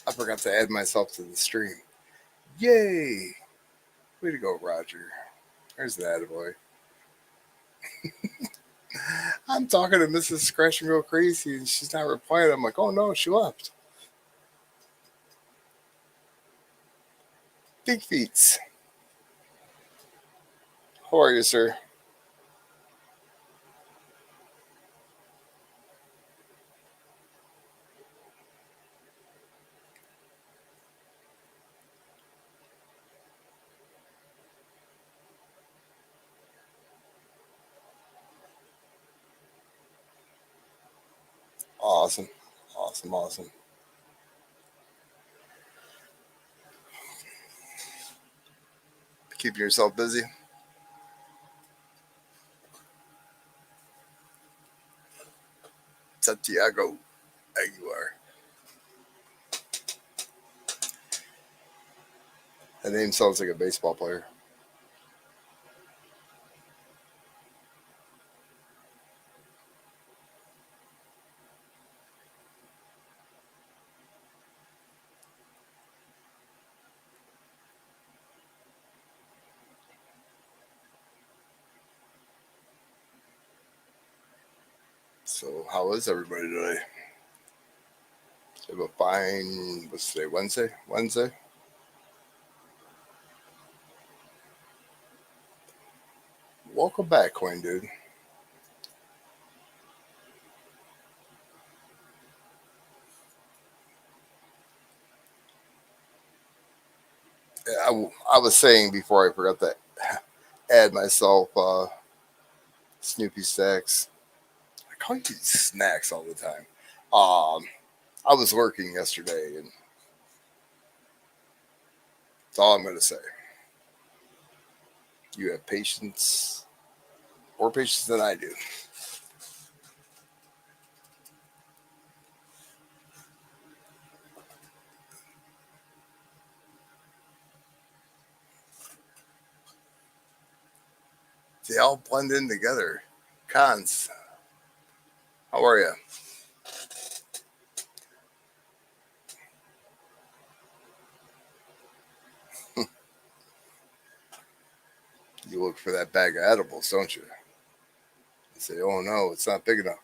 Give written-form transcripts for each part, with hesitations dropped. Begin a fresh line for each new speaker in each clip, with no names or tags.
I forgot to add myself to the stream. Yay! Way to go, Roger. There's the attaboy. I'm talking to Mrs. Scratch and Go Crazy, and she's not replying. I'm like, oh no, she left. Big Feets. How are you, sir? Awesome. Awesome, awesome. Keeping yourself busy. Santiago. There you are. That name sounds like a baseball player. So, how is everybody today? Have a fine, what's today, Wednesday? Wednesday? Welcome back, Coin Dude. I was saying before I forgot to add myself Snoopy Stacks. I call you snacks all the time. I was working yesterday, and that's all I'm going to say. You have patience, more patience than I do. They all blend in together. Cons, how are you? You look for that bag of edibles, don't you? You say, oh no, it's not big enough.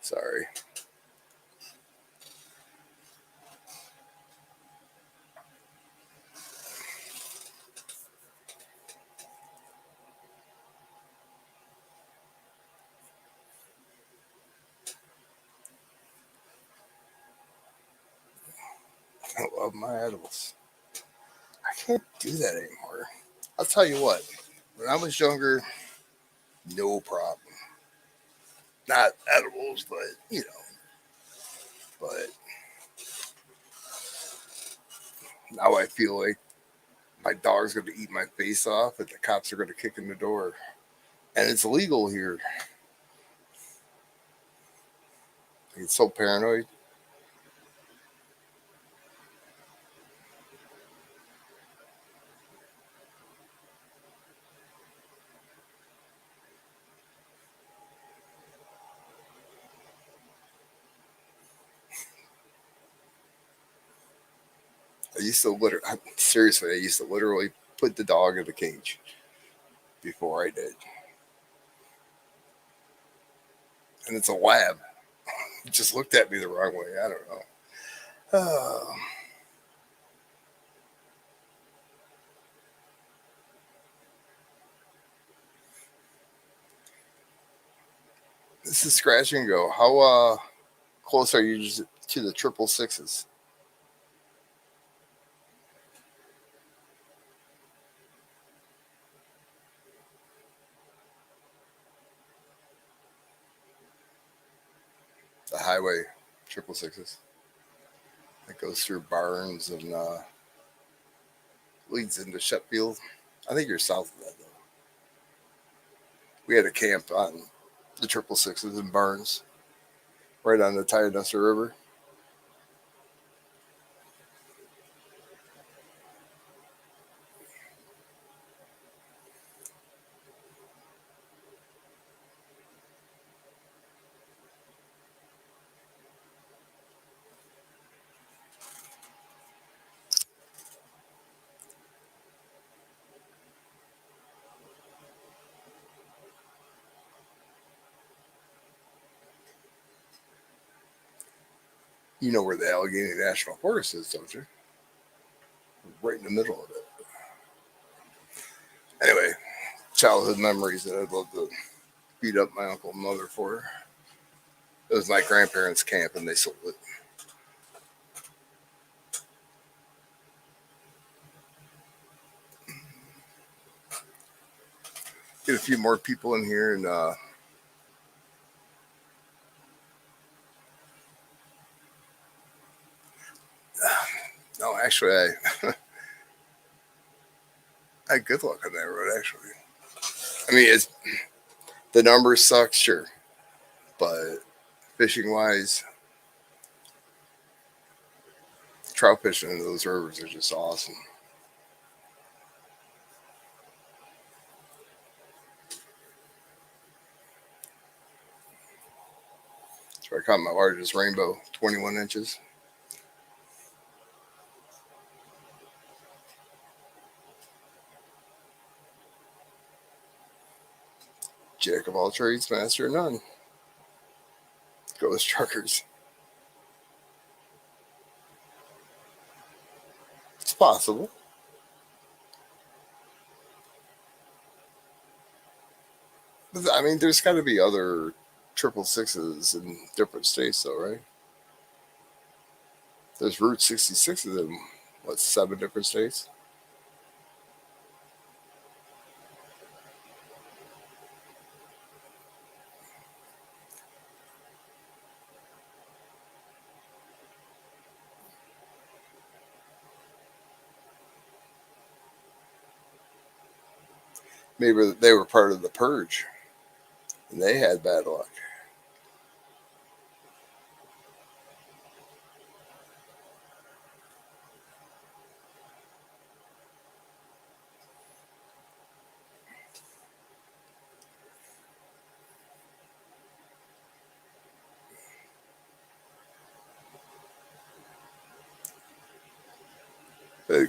Sorry. I love my edibles. I can't do that anymore. I'll tell you what, when I was younger, no problem. Not edibles, but but now I feel like my dog's going to eat my face off and the cops are going to kick in the door. And it's illegal here. It's so paranoid. Seriously, I used to literally put the dog in the cage before I did. And it's a lab. It just looked at me the wrong way. I don't know. Oh, this is scratch and go. How close are you to the triple sixes? The highway triple sixes that goes through Barnes and leads into Sheffield. I think you're south of that though. We had a camp on the triple sixes in Barnes, right on the Tyanessa River. You know where the Allegheny National Forest is, don't you? Right in the middle of it. Anyway, childhood memories that I'd love to beat up my uncle and mother for. It was my grandparents' camp and they sold it. Get a few more people in here and no, actually, I had good luck on that road. Actually, I mean, it's the numbers suck, sure, but fishing wise, trout fishing in those rivers are just awesome. So I caught my largest rainbow, 21 inches. Jack of all trades, master of none. Ghost truckers. It's possible. But, I mean, there's got to be other triple sixes in different states, though, right? There's Route 66s in, what, 7 different states? Maybe they were part of the purge and they had bad luck.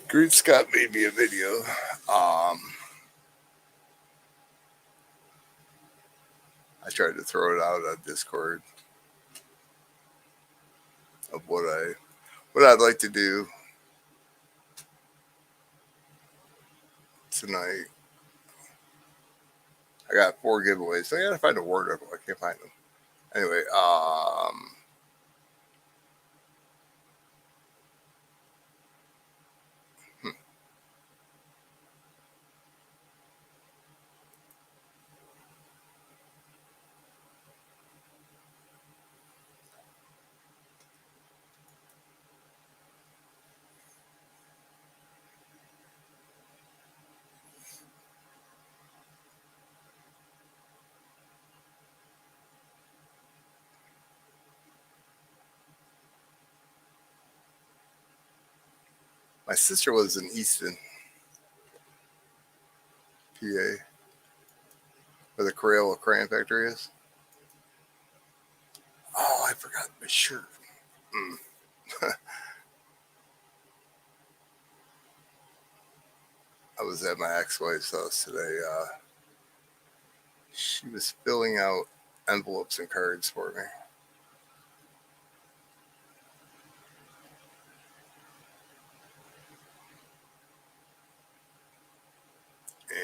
Great Scott made me a video. I tried to throw it out on Discord of what I'd like to do tonight. I got 4 giveaways. I gotta find a word of them. I can't find them. Anyway, hmm. My sister was in Easton, PA, where the Crayola Crayon Factory is. Oh, I forgot my shirt. Mm. I was at my ex-wife's house today. She was filling out envelopes and cards for me.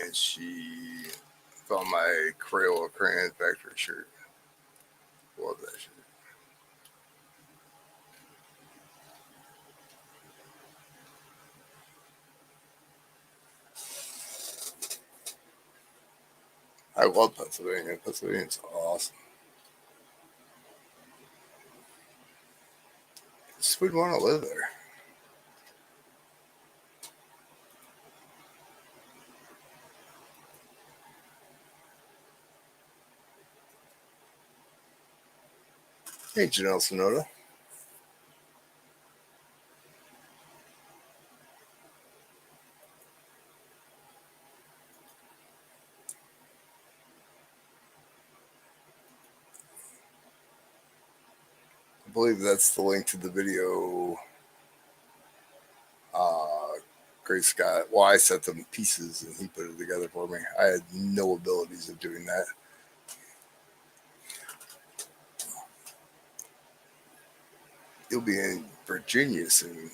And she found my Crayola Crayon Factory shirt. Love that shirt. I love Pennsylvania. Pennsylvania's awesome. I just would want to live there. Hey, Janelle Sonoda. I believe that's the link to the video. Great Scott. Well, I sent them pieces and he put it together for me. I had no abilities of doing that. You'll be in Virginia soon.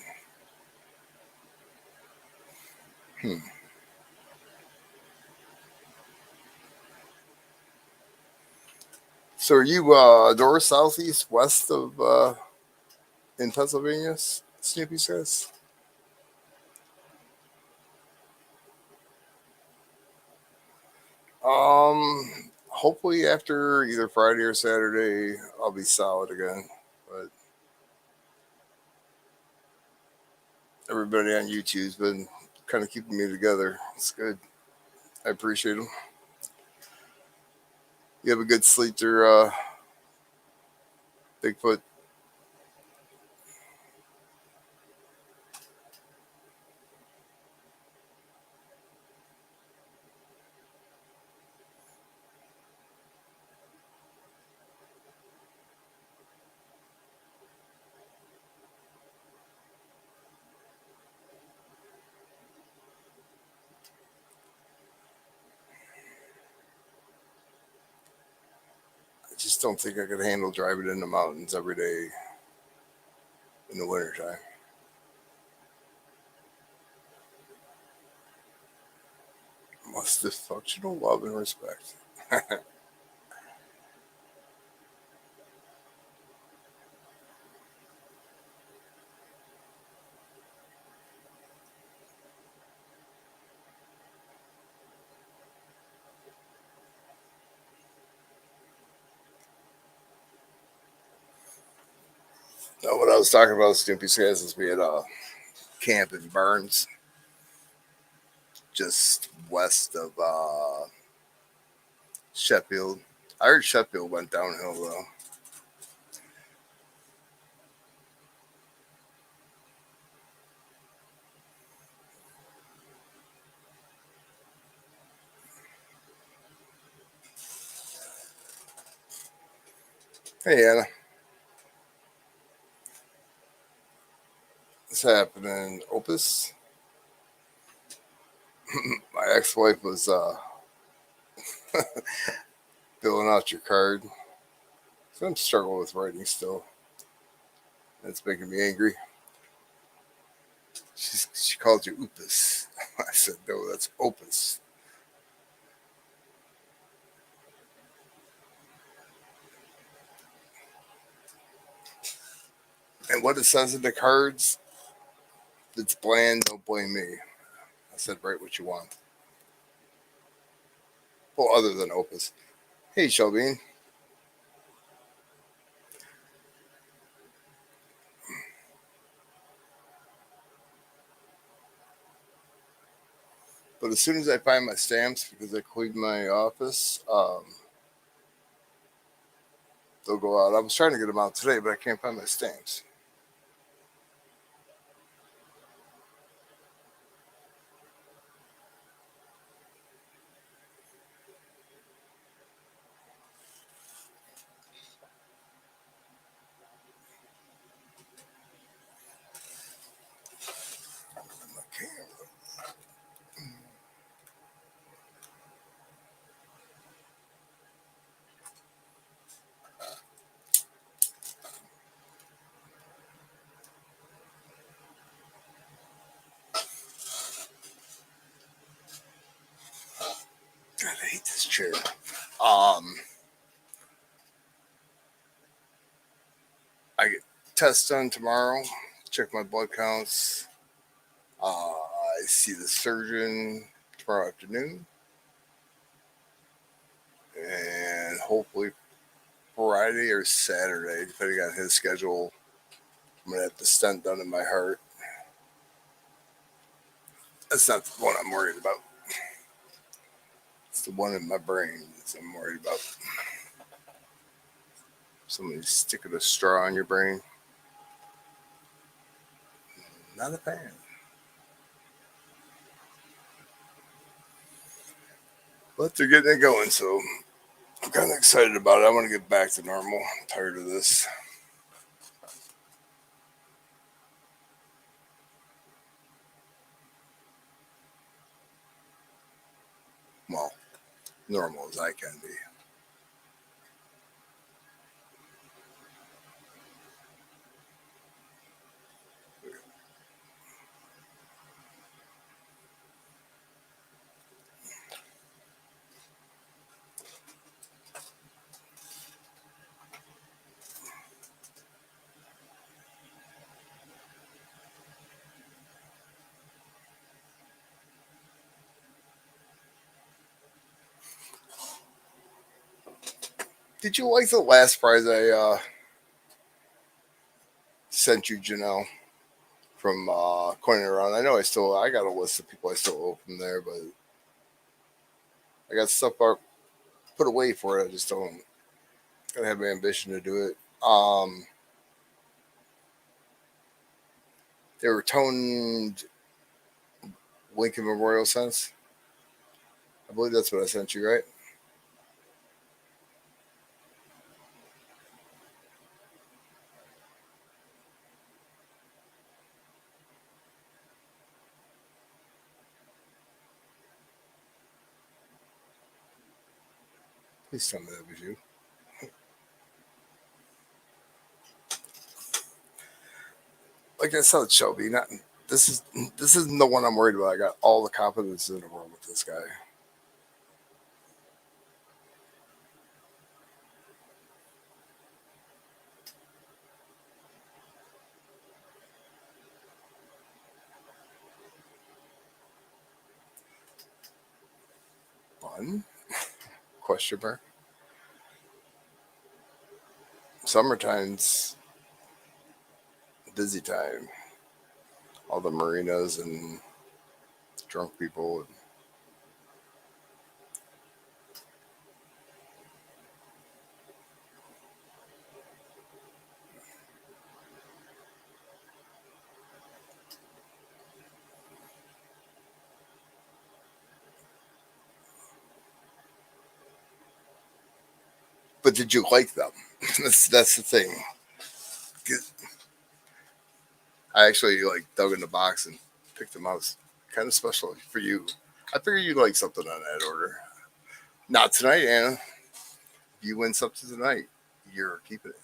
So are you north, southeast, west of in Pennsylvania? Snoopy says. Hopefully after either Friday or Saturday, I'll be solid again. But everybody on YouTube's been kind of keeping me together. It's good. I appreciate them. You have a good sleep there, Bigfoot. I just don't think I could handle driving in the mountains every day in the wintertime. Most dysfunctional love and respect. No, what I was talking about, Snoopy says, is we had a camp in Burns, just west of Sheffield. I heard Sheffield went downhill though. Hey Anna, this happened in Opus. My ex-wife was filling out your card. So I'm struggling with writing still. That's making me angry. She called you Opus. I said, no, that's Opus. And what it says in the cards, if it's bland, don't blame me. I said, write what you want. Well, other than Opus. Hey, Shelby. But as soon as I find my stamps, because I cleaned my office, they'll go out. I was trying to get them out today, but I can't find my stamps. My camera. God, I hate this chair. Um, I get tests done tomorrow. Check my blood counts. I see the surgeon tomorrow afternoon, and hopefully Friday or Saturday, depending on his schedule, I'm gonna have the stent done in my heart. That's not the one I'm worried about. It's the one in my brain that I'm worried about. Somebody sticking a straw in your brain. Not a fan. But they're getting it going, so I'm kind of excited about it. I want to get back to normal. I'm tired of this. Well, normal as I can be. Did you like the last prize I sent you, Janelle, from Coin Around? I got a list of people I still owe from there, but I got stuff put away for it. I just don't have the ambition to do it. They were toned Lincoln Memorial cents. I believe that's what I sent you, right? Please tell me that was you. Like I said, Shelby, not this is this isn't the one I'm worried about. I got all the confidence in the world with this guy. Fun? Question mark. Summertime's busy time. All the marinas and drunk people. But did you like them? That's the thing. I actually like dug in the box and picked them out. Kind of special for you. I figured you'd like something on that order. Not tonight, Anna. If you win something tonight, you're keeping it.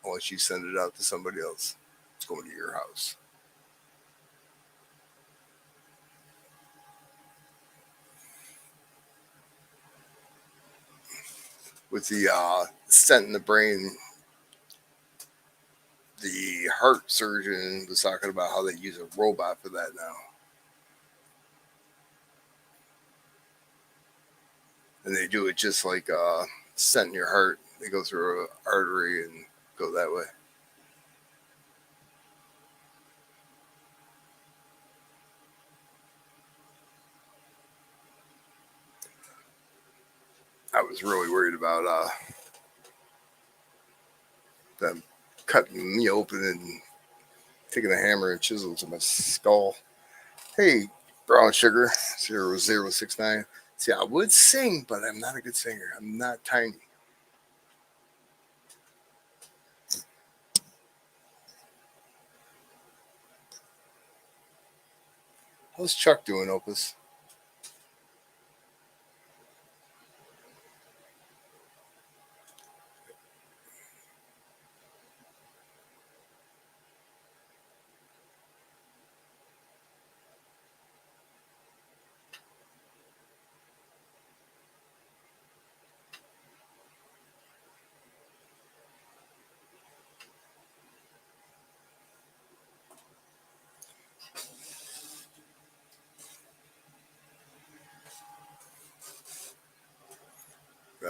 Unless you send it out to somebody else. It's going to your house. With the stent in the brain, the heart surgeon was talking about how they use a robot for that now. And they do it just like stent in your heart. They go through an artery and go that way. I was really worried about them cutting me open and taking a hammer and chisel to my skull. Hey, brown sugar 0069. See, I would sing, but I'm not a good singer. I'm not tiny. How's Chuck doing, Opus?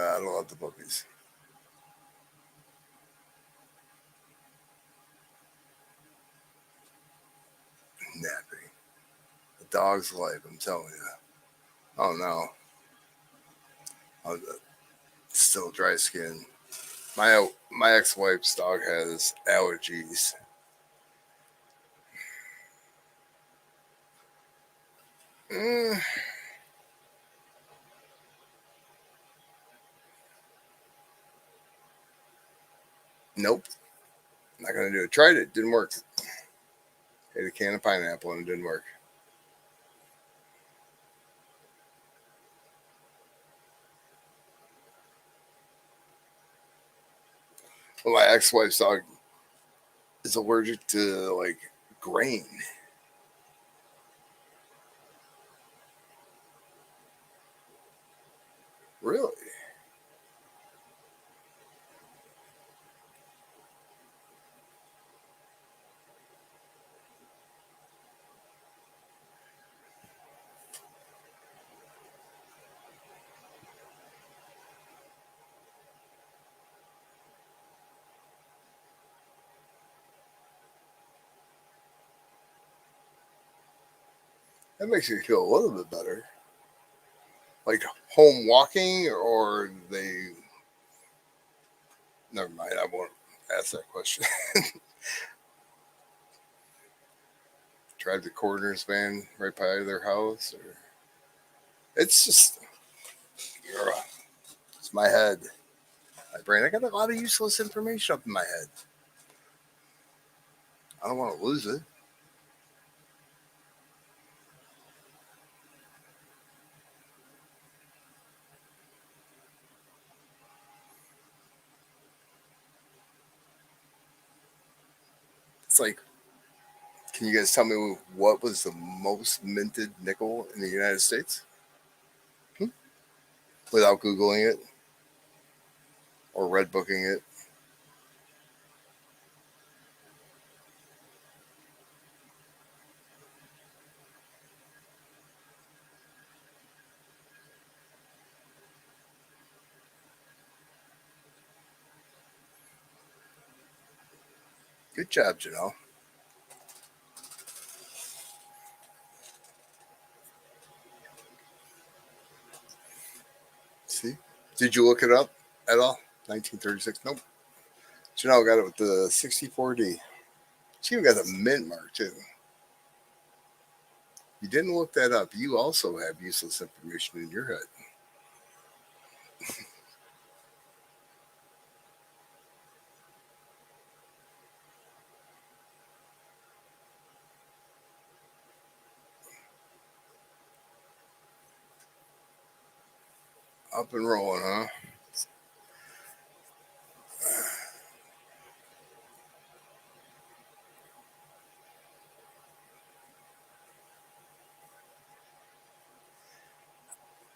I love the puppies. Napping. The dog's life, I'm telling you. Oh no. Oh, still dry skin. My ex-wife's dog has allergies. Mm, nope. Not gonna do it. Tried it, didn't work. Ate a can of pineapple and it didn't work. Well, my ex-wife's dog is allergic to like grain. Really? That makes me feel a little bit better. Like home walking, or they. Never mind. I won't ask that question. Drive the coroner's van right by their house, or it's just it's my head, my brain. I got a lot of useless information up in my head. I don't want to lose it. It's like, can you guys tell me what was the most minted nickel in the United States? Hmm? Without Googling it or red booking it. Good job, Janelle. See? Did you look it up at all? 1936? Nope. Janelle got it with the 64D. She even got the mint mark, too. You didn't look that up. You also have useless information in your head. Up and rolling, huh?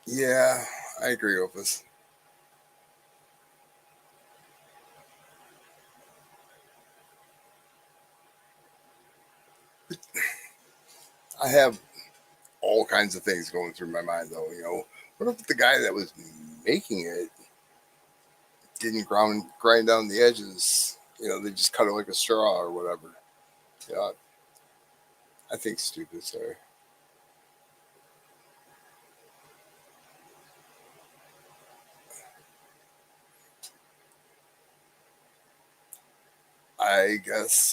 Yeah, I agree with this. I have all kinds of things going through my mind, though. What if the guy that was making it didn't grind down the edges? They just cut it like a straw or whatever. Yeah, I think stupid. Sorry. I guess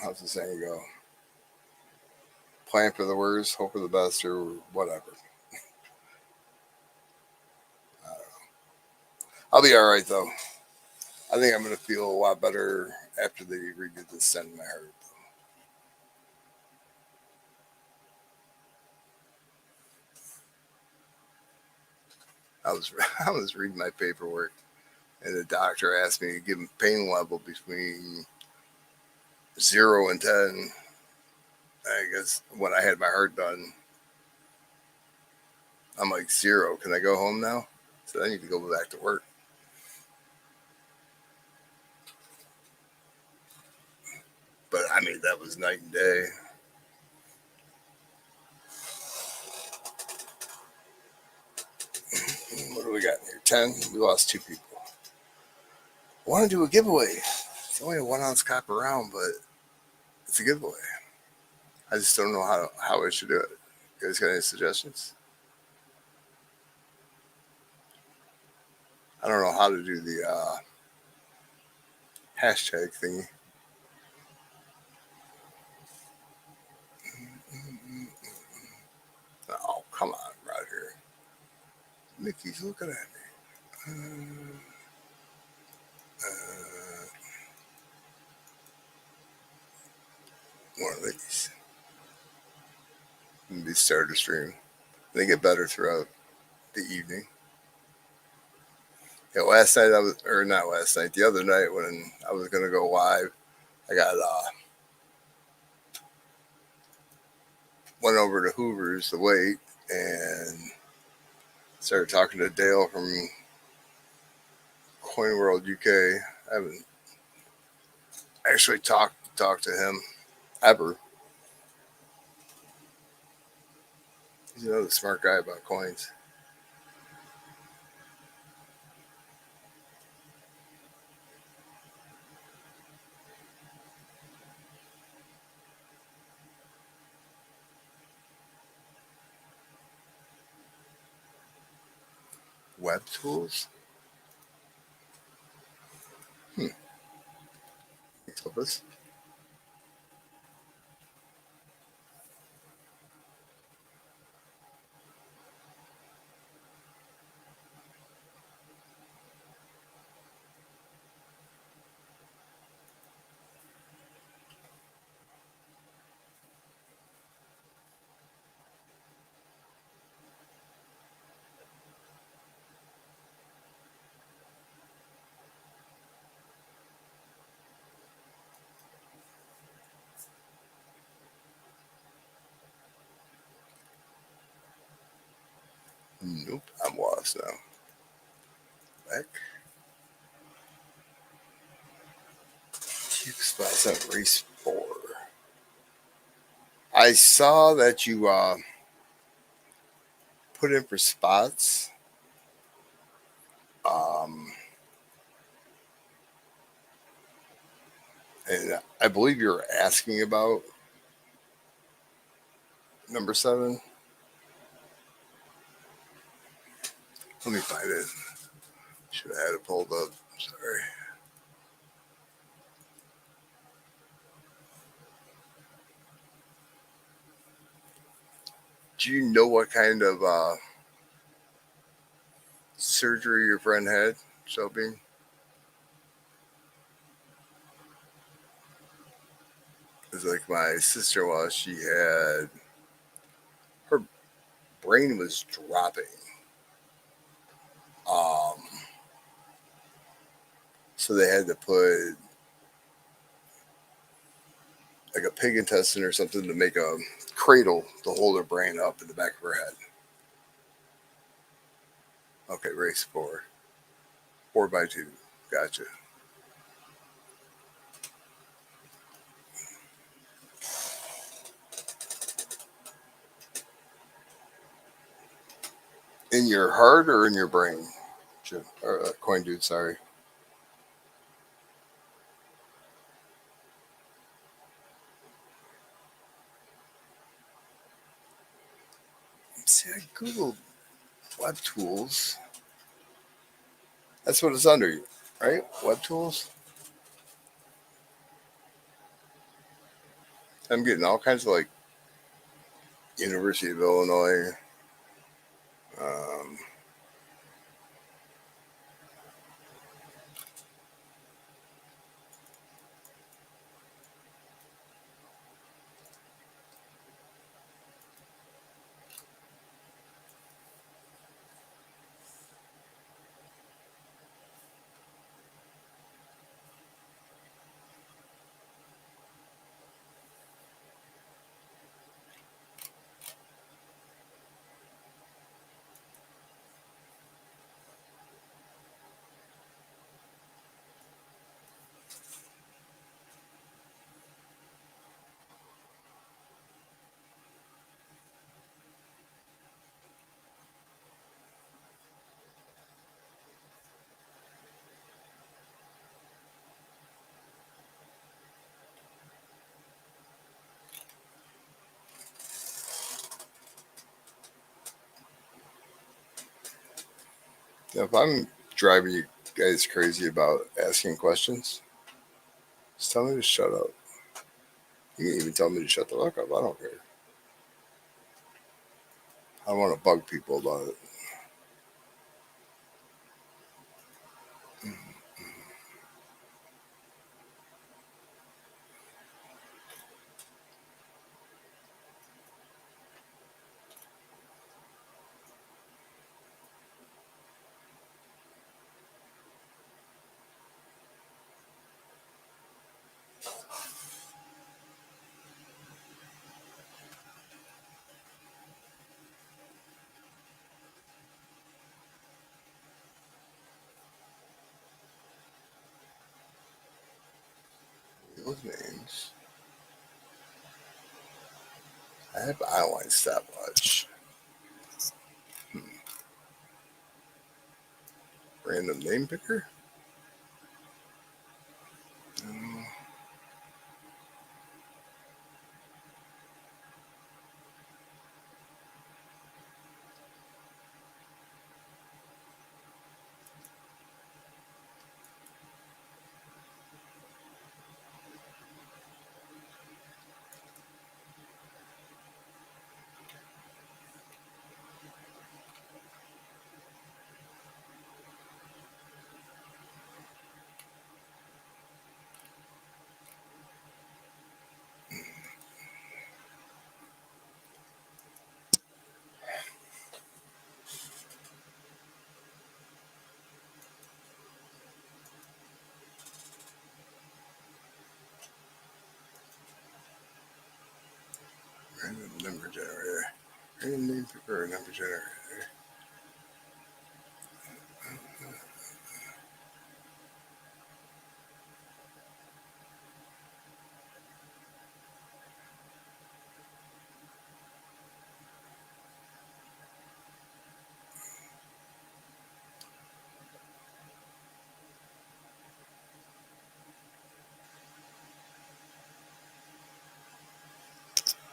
how's the saying go? Plan for the worst, hope for the best, or whatever. I'll be all right though. I think I'm gonna feel a lot better after they redid the send my heart. I was I was reading my paperwork, and the doctor asked me to give him pain level between 0 and 10. I guess when I had my heart done, I'm like 0. Can I go home now? So I need to go back to work. But I mean, that was night and day. What do we got here? 10. We lost 2 people. I want to do a giveaway. It's only a 1 ounce copper round, but it's a giveaway. I just don't know how I should do it. You guys got any suggestions? I don't know how to do the hashtag thingy. Oh, come on, Roger. Mickey's looking at me. One of these. Maybe start a stream. They get better throughout the evening. Yeah, last night or not last night, the other night when I was gonna go live, I got went over to Hoover's to wait and started talking to Dale from Coin World UK. I haven't actually talked to him ever. He's another smart guy about coins. Web tools? Hmm. Thanks, Nope, I'm lost now. Back. Keep spots at race 4. I saw that you put in for spots. Um, and I believe you're asking about number 7. Let me find it. Should have had it pulled up. Sorry. Do you know what kind of surgery your friend had, Shelby? It's like my sister-in-law. She had her brain was dropping. Um, so they had to put like a pig intestine or something to make a cradle to hold her brain up in the back of her head. Okay, race 4. 4x2. Gotcha. In your heart or in your brain? Or, coin dude, sorry. See, I Googled web tools. That's what it's under, right? Web tools. I'm getting all kinds of like University of Illinois. Um, if I'm driving you guys crazy about asking questions, just tell me to shut up. You can even tell me to shut the fuck up. I don't care. I don't want to bug people about it. Those names. I have eyeline stopwatch. Random name picker. Um, Random number generator. Random name picker or number generator.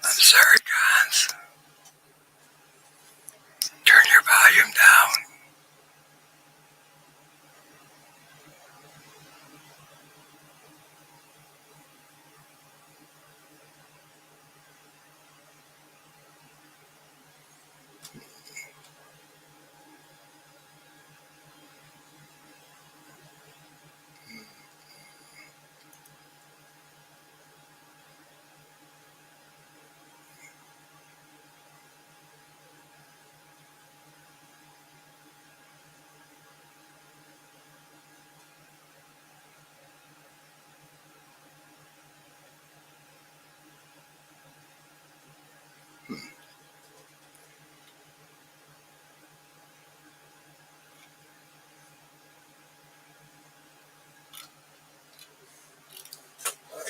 I'm sorry, Cons. Turn your volume down.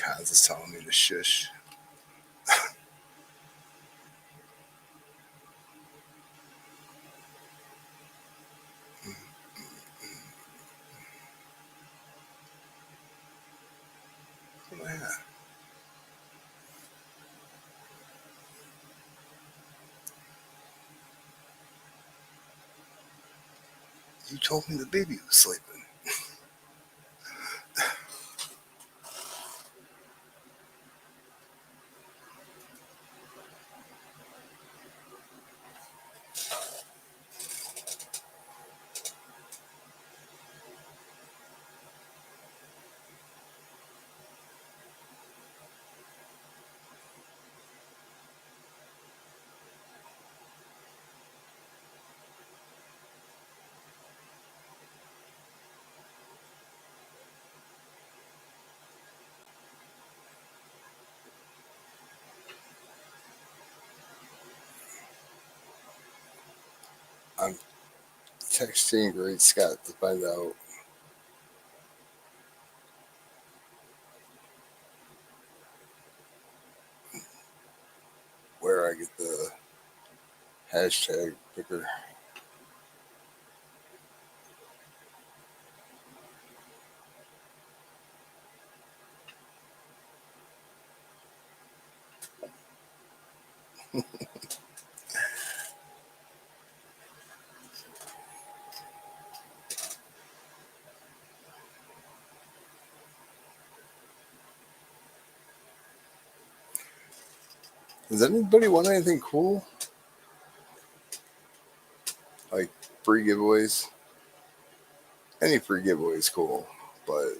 Cons is telling me to shush. Yeah. You told me the baby was sleeping. I'm texting Great Scott to find out where I get the hashtag picker. Does anybody want anything cool? Like free giveaways? Any free giveaway is cool, but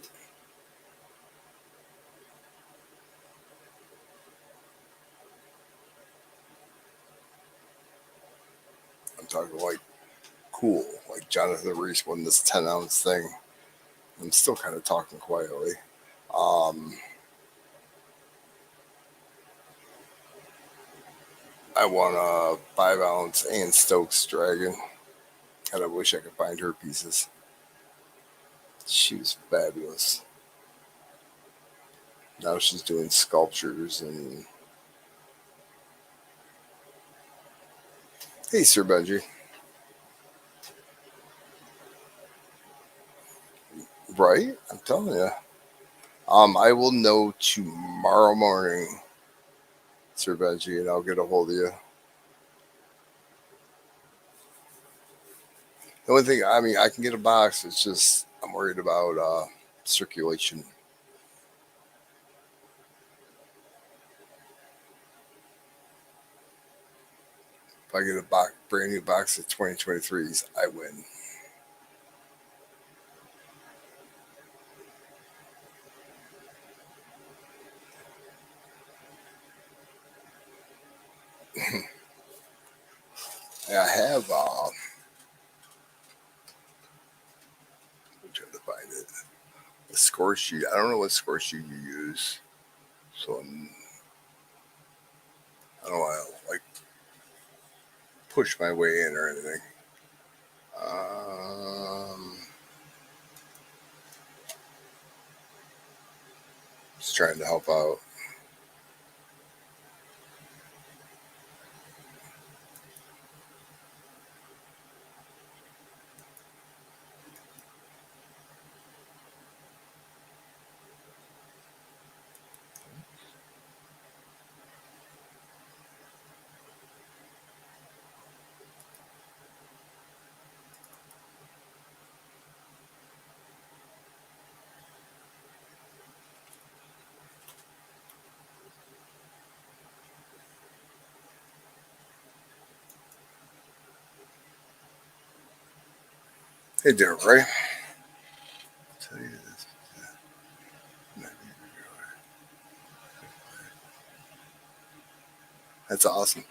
I'm talking like cool. Like Jonathan Reese won this 10-ounce thing. I'm still kind of talking quietly. Um, I won a 5-ounce Ann Stokes Dragon. And I wish I could find her pieces. She was fabulous. Now she's doing sculptures and. Hey, Sir Benji. Right? I'm telling you. I will know tomorrow morning, Sir Benji, and I'll get a hold of you. The only thing, I mean, I can get a box. It's just I'm worried about circulation. If I get a brand new box of 2023s, I win. And I have. I'm trying to find it. A score sheet. I don't know what score sheet you use, so I don't want push my way in or anything. Just trying to help out. Hey, Derek, right? Tell you this. That's awesome.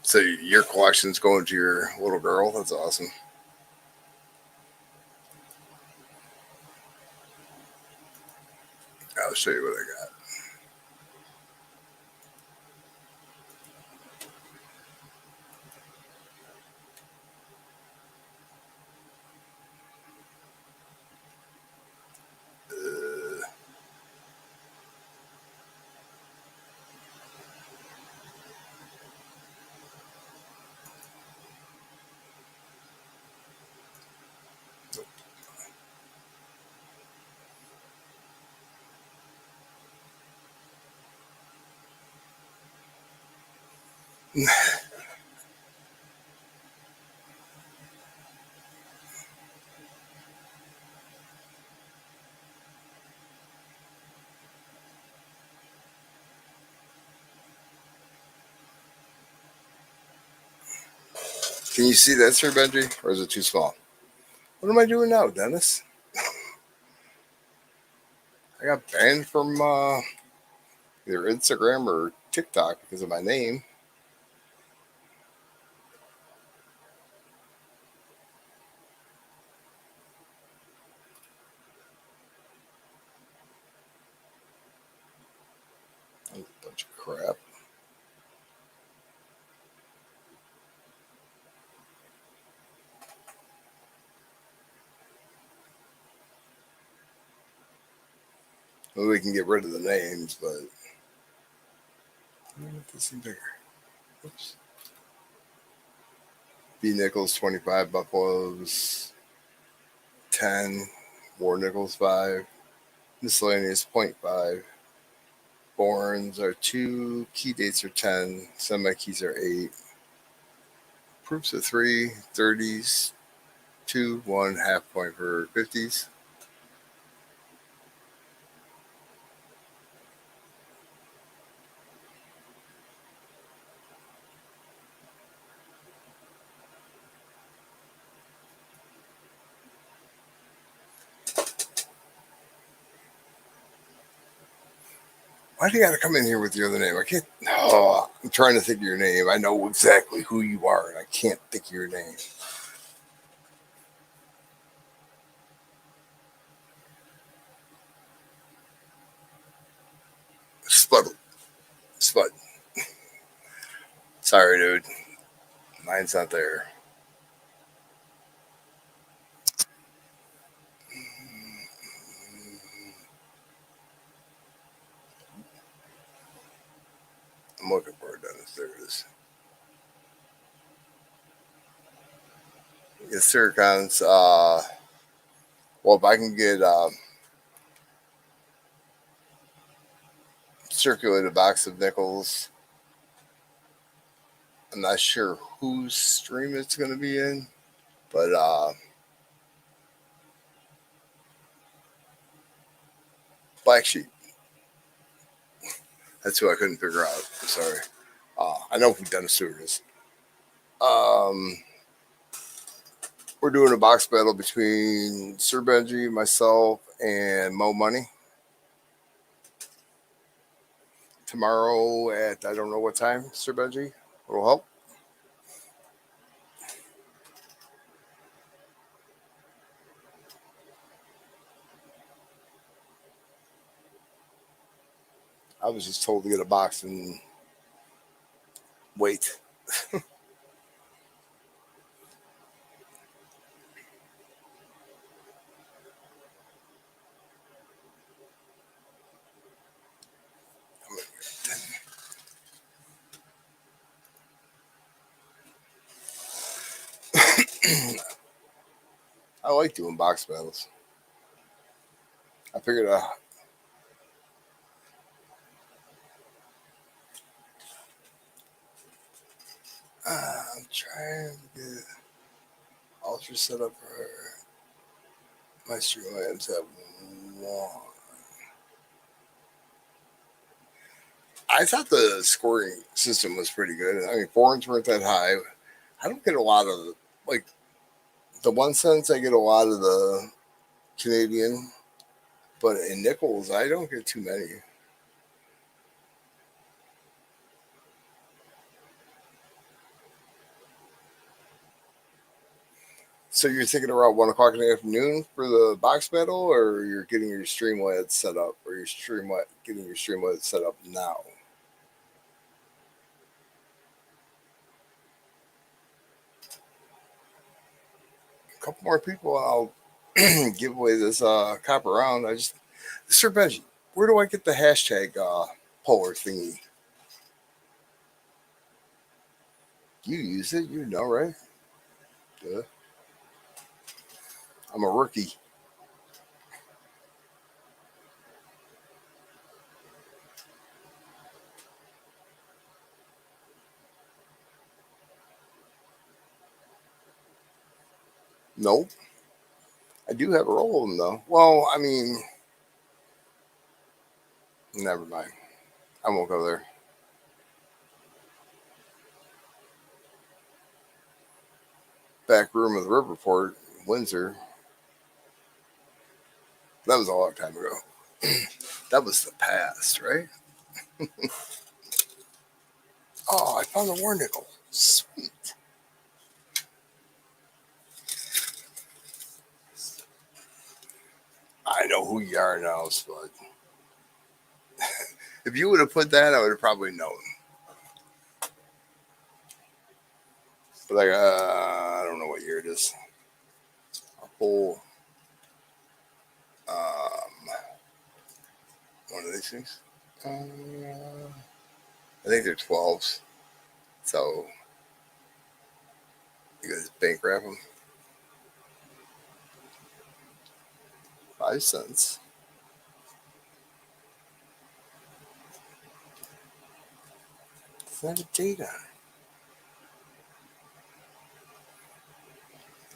So your collection's going to your little girl. That's awesome. I'll show you what I got. Can you see that, Sir Benji? Or is it too small? What am I doing now, Dennis? I got banned from either Instagram or TikTok because of my name. That's a bunch of crap. Maybe we can get rid of the names, but I'm gonna make this bigger. Oops. B Nichols 25, Buffaloes 10, War Nichols 5, miscellaneous 0.5. Borns are 2, key dates are 10, semi keys are 8, proofs are 3, 30s 2, 1 half point for 50s. Why do you got to come in here with your other name? I can't. Oh, I'm trying to think of your name. I know exactly who you are, and I can't think of your name. Spud. Spud. Sorry, dude. Mine's not there. I'm looking for it, Dennis. There it is. Yes, sir, Cons. Well, if I can get circulate a box of nickels, I'm not sure whose stream it's going to be in, but Black Sheep. That's who I couldn't figure out. I'm sorry. I know who Dennis Stewart is. We're doing a box battle between Sir Benji, myself, and Mo Money tomorrow at I don't know what time. Sir Benji, will help. I was just told to get a box and wait. I like doing box battles. I figured I'm trying to get Ultra set up for my stream items have one. I thought the scoring system was pretty good. I mean, foreigns weren't that high. I don't get a lot of like the 1 cents. I get a lot of the Canadian, but in nickels, I don't get too many. So you're thinking around 1 o'clock in the afternoon for the box battle, or you're getting your Streamlabs set up, or getting your Streamlabs set up now? A couple more people, and I'll give away this copper round. Sir Benji, where do I get the hashtag polar thingy? You use it, you know, right? Yeah. I'm a rookie. Nope. I do have a roll of them though. Well, I mean, never mind. I won't go there. Back room of the Riverport, Windsor. That was a long time ago. That was the past, right? Oh, I found the war nickel. Sweet. I know who you are now, Spud. If you would have put that, I would have probably known. But like, I don't know what year it is. A whole one of these things. I think they're 12s. So you guys bank wrap them. 5 cents. It's not a date on it.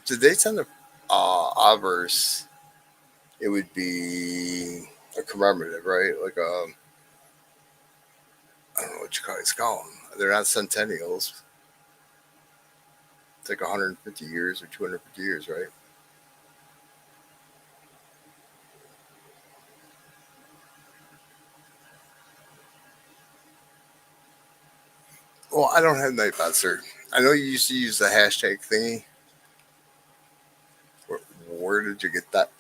The dates on the obverse, it would be a commemorative, right? Like I don't know what you call them. They're not centennials. It's like 150 years or 250 years, right? Well, I don't have Nightbot, sir. I know you used to use the hashtag thingy. Where did you get that?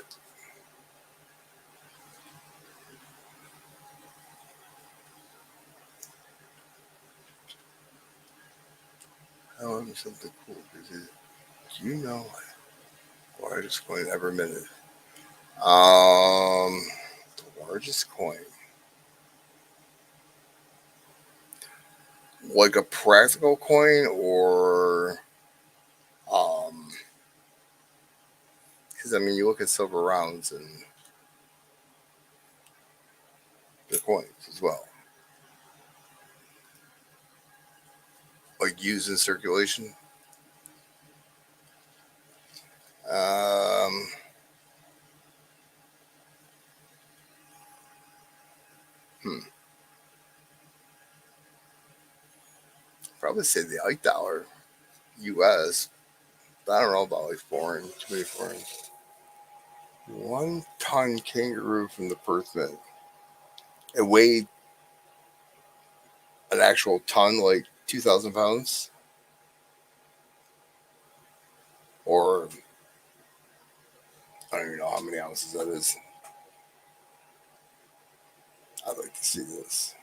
Oh, it was something cool. Do you know largest coin ever minted? The largest coin, like a practical coin, or because I mean, you look at silver rounds and they're coins as well, like used in circulation. Um, hmm, probably say the $8 U.S. But I don't know about like foreign, too many foreign. 1 ton kangaroo from the Perth Mint. It weighed an actual ton, like 2,000 pounds, or I don't even know how many ounces that is. I'd like to see this.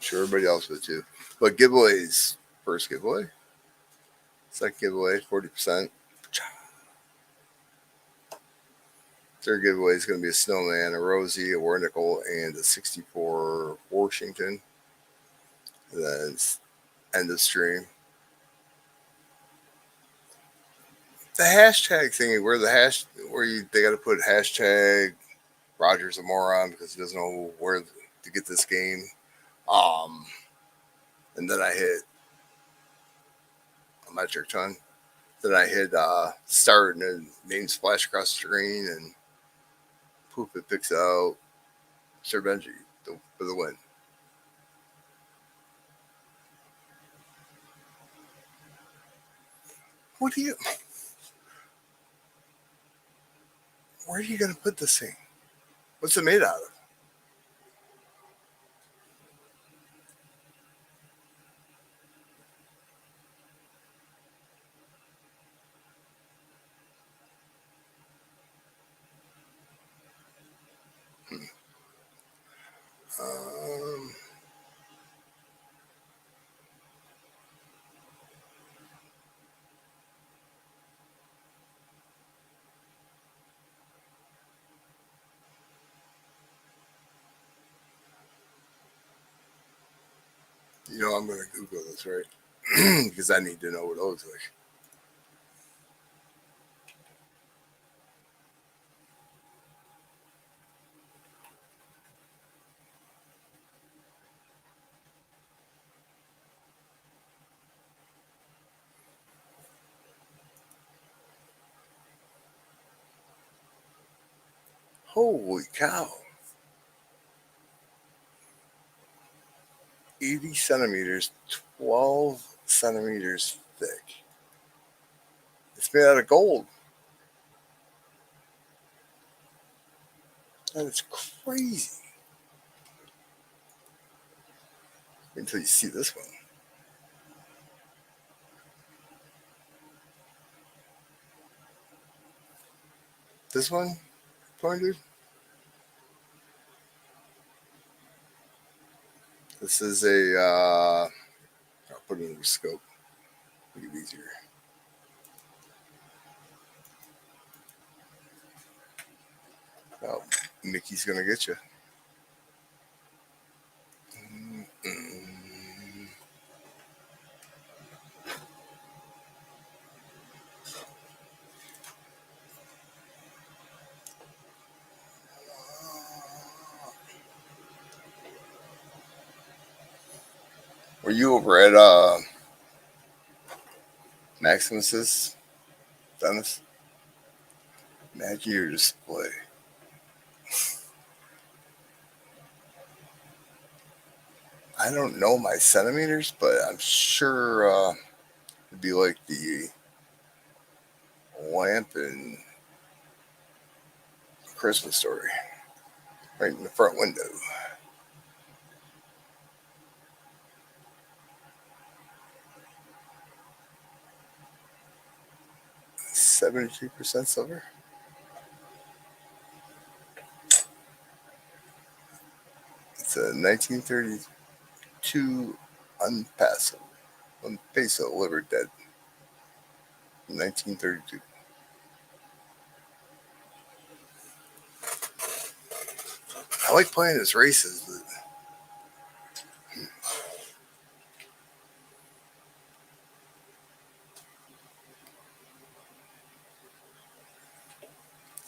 sure everybody else would too. But giveaways, first giveaway, second giveaway, 40%. Third giveaway is going to be a snowman, a Rosie, a war nickel, and a 64 Washington. And then end of stream. The hashtag thingy, where they got to put hashtag Roger's a moron because he doesn't know where to get this game. And then I hit a metric ton. Then I hit start and then name splash across the screen and poof, it picks out Sir Benji for the win. Where are you going to put this thing? What's it made out of? Um, I'm going to Google this, right? Because I need to know what it looks like. Holy cow. 80 centimeters, 12 centimeters thick. It's made out of gold. That is crazy. Until you see this one. This one, dude. This is I'll put it in the scope. Make it easier. Oh, Mickey's gonna get you. Were you over at Maximus's, Dennis? Magic your display. I don't know my centimeters, but I'm sure it'd be like the lamp in Christmas Story, right in the front window. 72% silver. It's a 1932 Unpeso Liver Dead. 1932. I like playing his races, but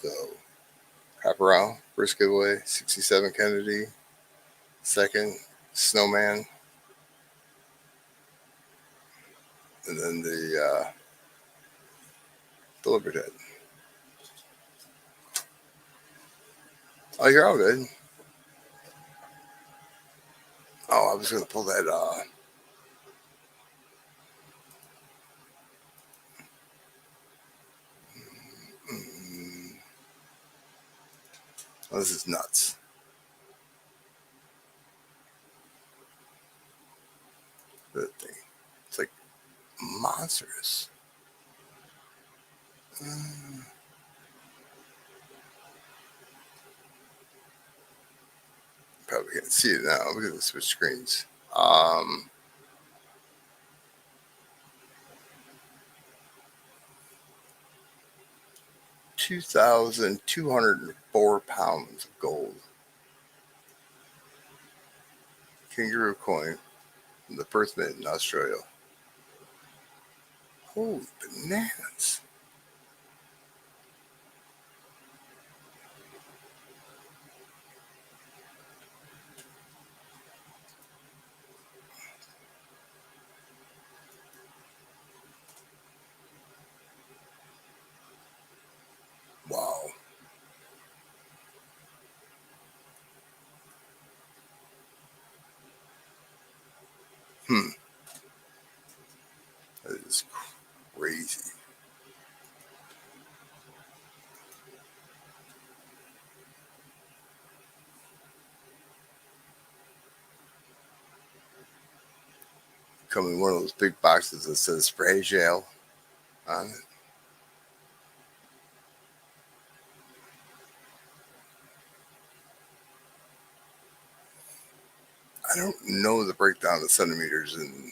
so Chaparral, first giveaway, 67 Kennedy, second Snowman, and then the Liver Dead. Oh, you're all good. Oh, I was gonna pull that. Oh, this is nuts. That thing. It's like monstrous. Probably can't see it now. We're gonna switch screens. Um, 2,204 pounds of gold. Kangaroo coin from the Perth Mint in Australia. Holy bananas. Wow. Hmm. That is crazy. Come in one of those big boxes that says spray gel on it. I don't know the breakdown of centimeters, and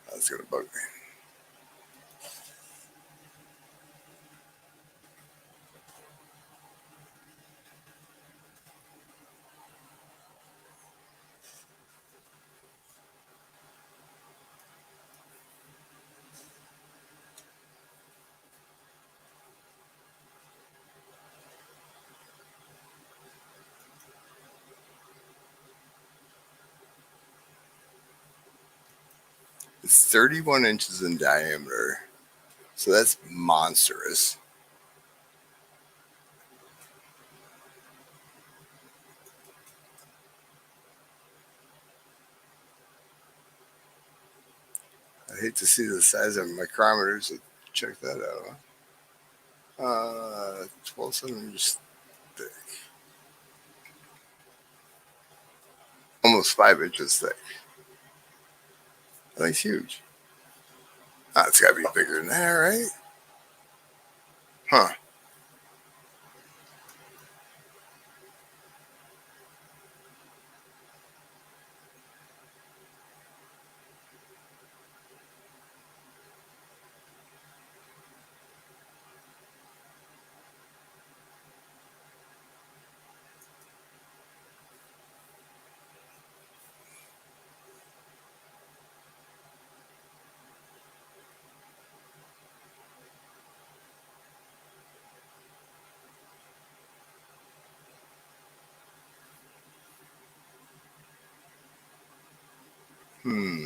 that's gonna bug me. It's 31 inches in diameter, so that's monstrous. I hate to see the size of micrometers. So check that out. 12 centimeters thick, almost 5 inches thick. That's huge. It's got to be bigger than that, right? Huh. Hmm.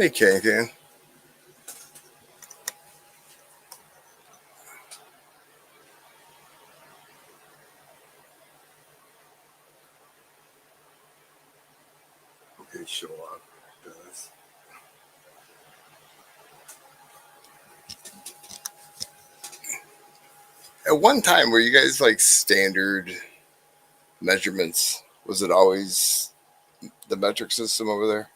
Hey, Can. Okay, show up. Does. At one time, were you guys like standard measurements? Was it always the metric system over there?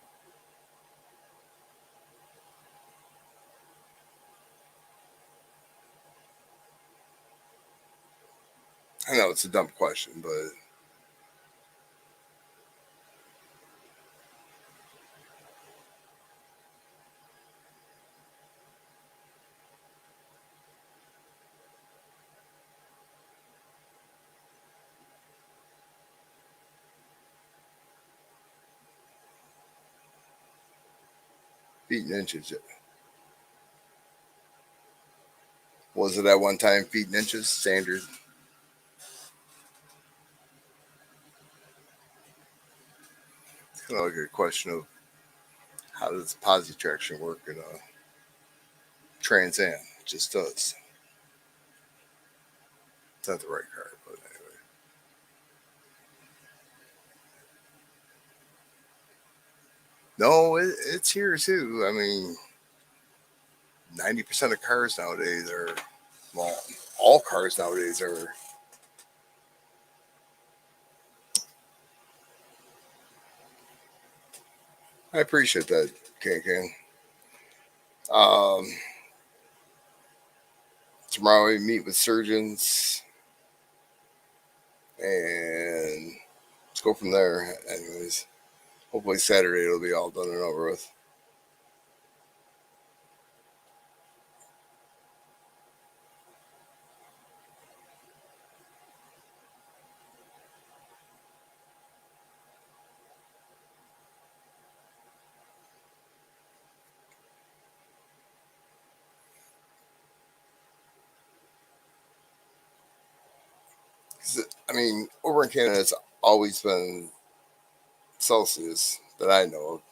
I know it's a dumb question, but feet and inches. Was it at one time feet and inches standard? It's kind of like a question of how does posi traction work in a Trans Am? It just does. It's not the right card, but anyway. No, it's here too. I mean, 90% of cars nowadays are, well, all cars nowadays are. I appreciate that, Can. Um, Tomorrow we meet with surgeons and let's go from there. Anyways, hopefully Saturday it'll be all done and over with. 'Cause, I mean, over in Canada, it's always been Celsius that I know of.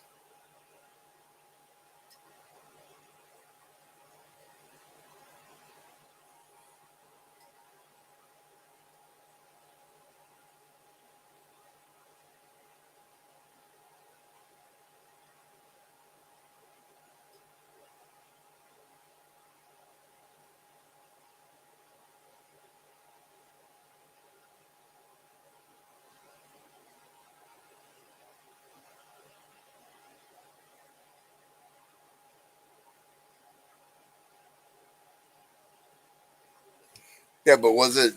Yeah, but was it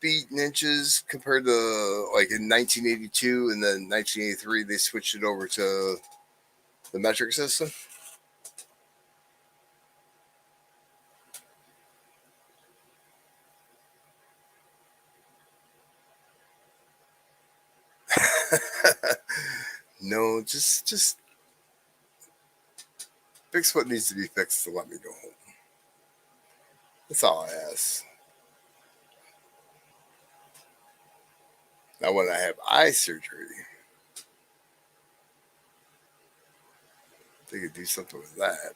feet and inches compared to like in 1982 and then 1983 they switched it over to the metric system? No, just fix what needs to be fixed to let me go home. That's all I ask. Now, when I have eye surgery, they could do something with that.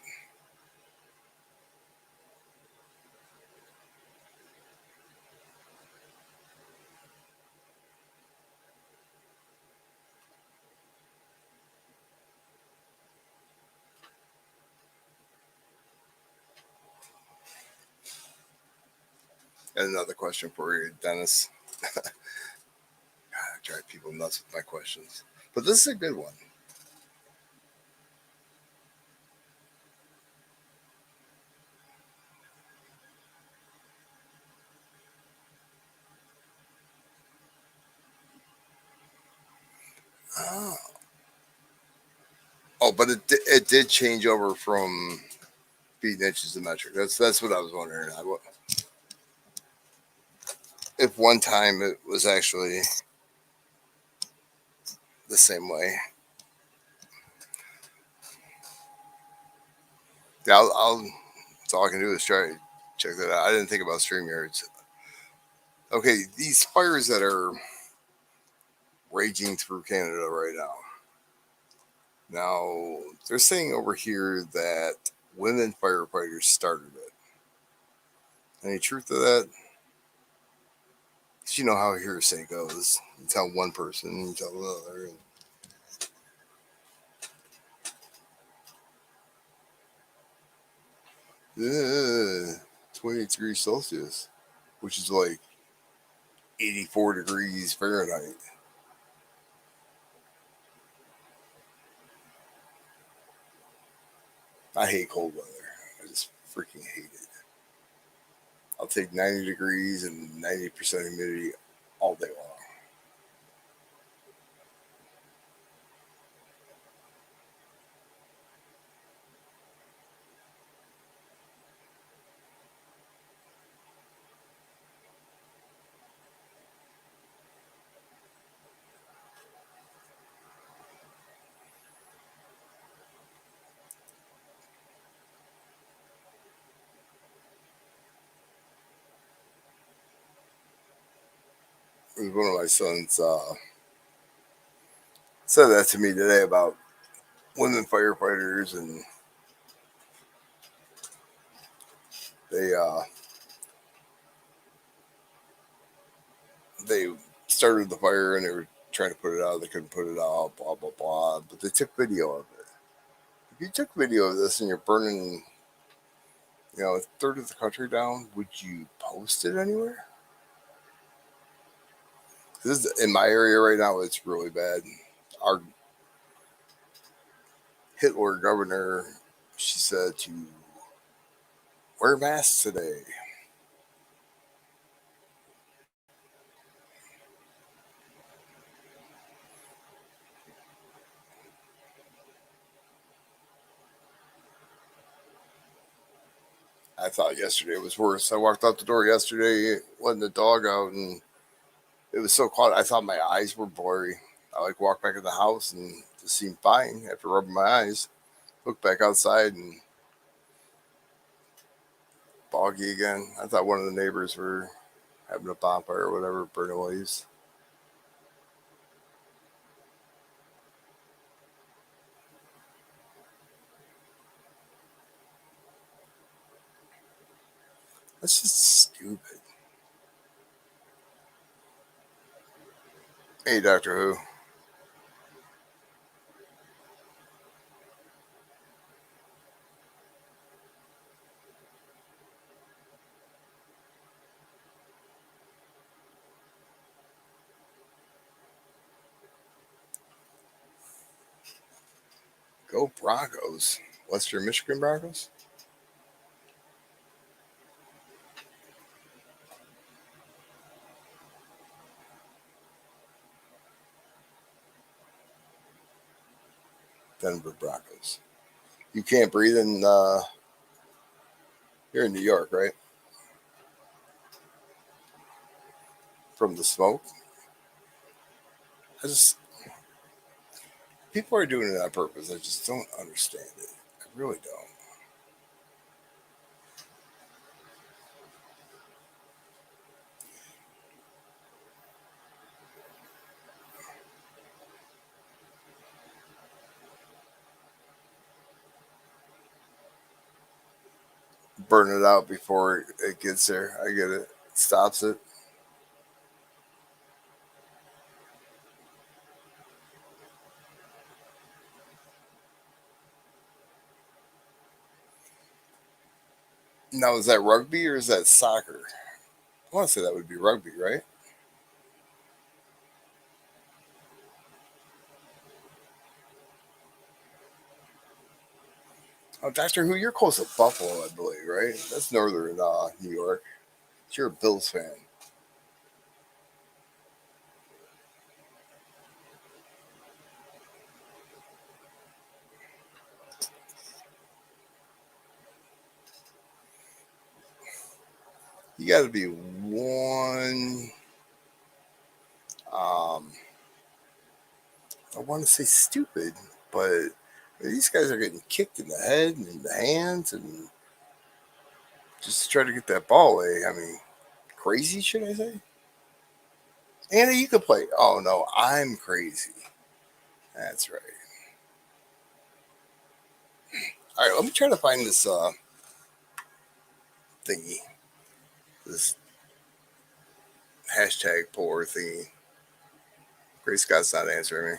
And another question for you, Dennis. I drive people nuts with my questions, but this is a good one. Oh, oh, but it did change over from feet and inches to metric. That's what I was wondering. If one time it was actually the same way. Yeah, that's all I can do is try to check that out. I didn't think about StreamYards. Okay, these fires that are raging through Canada right now. Now, they're saying over here that women firefighters started it. Any truth to that? 'Cause you know how hearsay goes. You tell one person, you tell another. And, 28 degrees Celsius, which is like 84 degrees Fahrenheit. I hate cold weather. I just freaking hate it. I'll take 90 degrees and 90% humidity all day long. One of my sons said that to me today about women firefighters, and they they started the fire and they were trying to put it out. They couldn't put it out. Blah blah blah. But they took video of it. If you took video of this and you're burning, a third of the country down, would you post it anywhere? This is in my area right now. It's really bad. Our Hitler governor, she said to wear masks today. I thought yesterday was worse. I walked out the door yesterday, letting the dog out, and it was so quiet. I thought my eyes were blurry. I walked back in the house and just seemed fine after rubbing my eyes. Looked back outside and foggy again. I thought one of the neighbors were having a bonfire or whatever, burning leaves. That's just stupid. Hey, Doctor Who. Go Broncos. Western Michigan Broncos? Denver Broncos. You can't breathe in, you're in New York, right? From the smoke. I just, people are doing it on purpose. I just don't understand it. I really don't. Burn it out before it gets there. I get it. Stops it. Now, is that rugby or is that soccer? I want to say that would be rugby, right? Oh, Doctor Who, you're close to Buffalo, I believe, right? That's northern New York. You're a Bills fan. You got to be one. Um, I want to say stupid, but these guys are getting kicked in the head and in the hands, and just to try to get that ball away. I mean, crazy, should I say? Anna, you could play. Oh no, I'm crazy. That's right. All right, let me try to find this thingy, this hashtag poor thingy. Grace Scott's not answering me.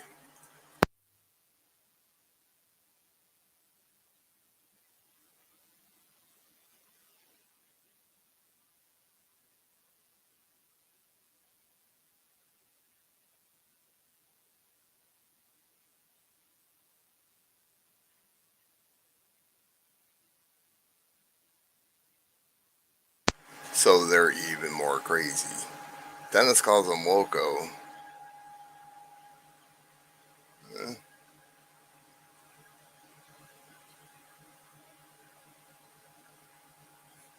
So they're even more crazy. Dennis calls them Woco. Eh,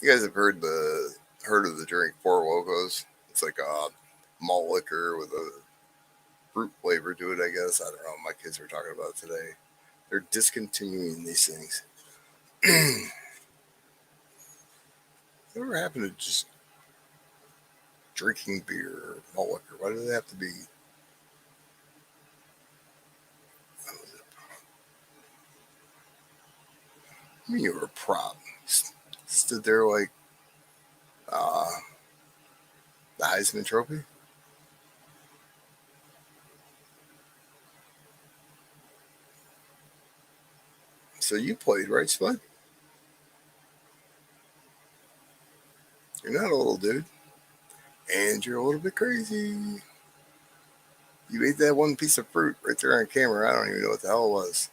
You guys have heard of the drink Four Locos? It's like a malt liquor with a fruit flavor to it. I guess I don't know. My kids were talking about it today. They're discontinuing these things. Whatever happened to just drinking beer or malt liquor? Why do they have to be? I mean, you were a prop. Stood there like uh, the Heisman Trophy. So you played, right, Spud? You're not a little dude. And you're a little bit crazy. You ate that one piece of fruit right there on camera. I don't even know what the hell it was.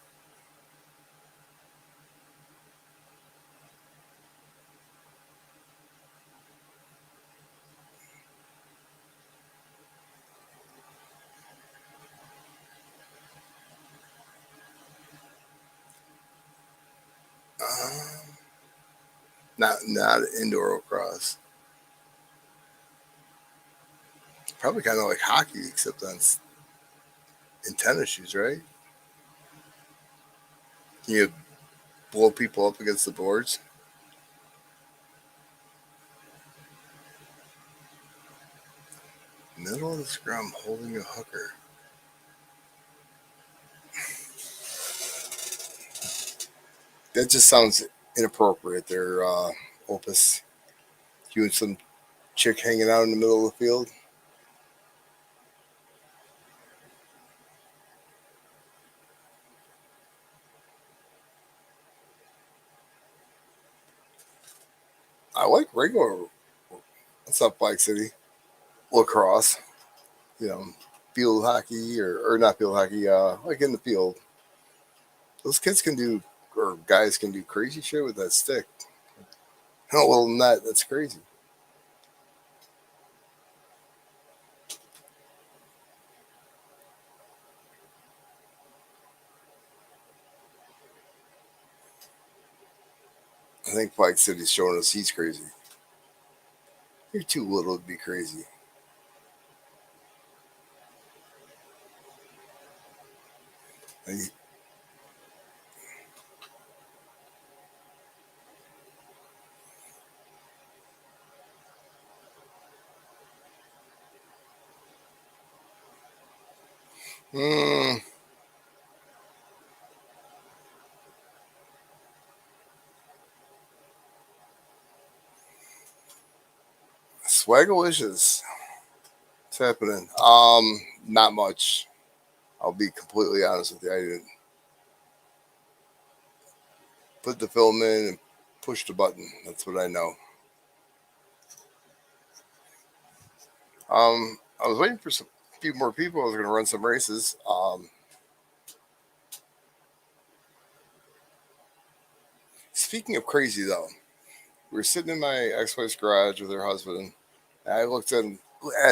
Uh, not indoor lacrosse. Probably kind of like hockey, except on in tennis shoes, right? You blow people up against the boards. Middle of the scrum, holding a hooker. That just sounds inappropriate. There, Opus. You and some chick hanging out in the middle of the field. I like regular. What's up, Bike City? Lacrosse. You know, field hockey or not field hockey. Like in the field. Those kids can do, or guys can do crazy shit with that stick. Oh well, not that's crazy. I think Bike City's showing us he's crazy. You're too little to be crazy. And mm, Swagalicious. What's happening? Not much. I'll be completely honest with you. I didn't put the film in and push the button. That's what I know. I was waiting for some few more people. I was going to run some races. Speaking of crazy though, we were sitting in my ex-wife's garage with her husband. And I looked at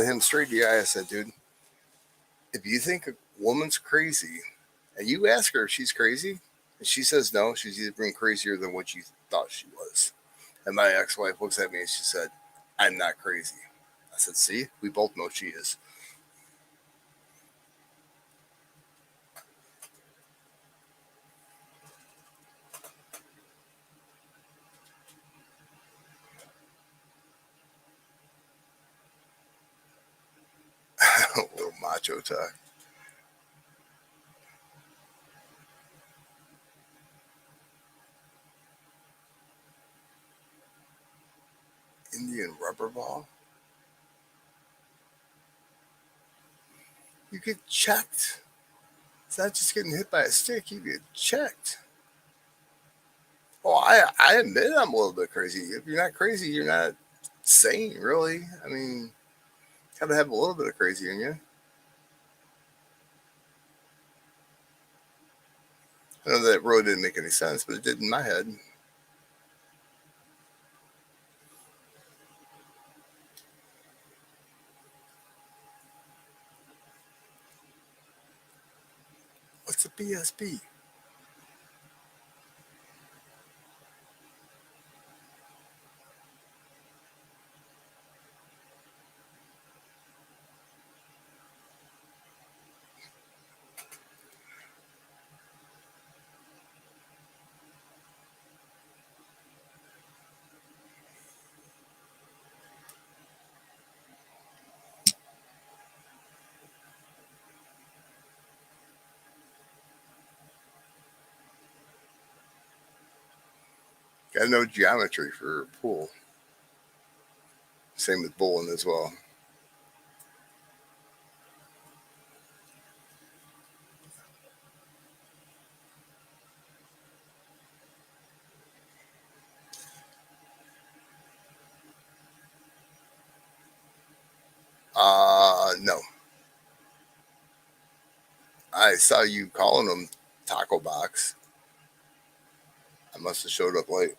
him straight in the eye. I said, "Dude, if you think a woman's crazy, and you ask her if she's crazy, and she says no, she's even crazier than what you thought she was." And my ex-wife looks at me and she said, "I'm not crazy." I said, "See, we both know she is." A little macho talk. Indian rubber ball. You get checked. It's not just getting hit by a stick. You get checked. Oh, I admit I'm a little bit crazy. If you're not crazy, you're not sane, really. I mean, gotta have a little bit of crazy in you. I know that really didn't make any sense, but it did in my head. What's a BSB? Gotta know geometry for a pool. Same with bowling as well. No, I saw you calling them taco box. I must have showed up late.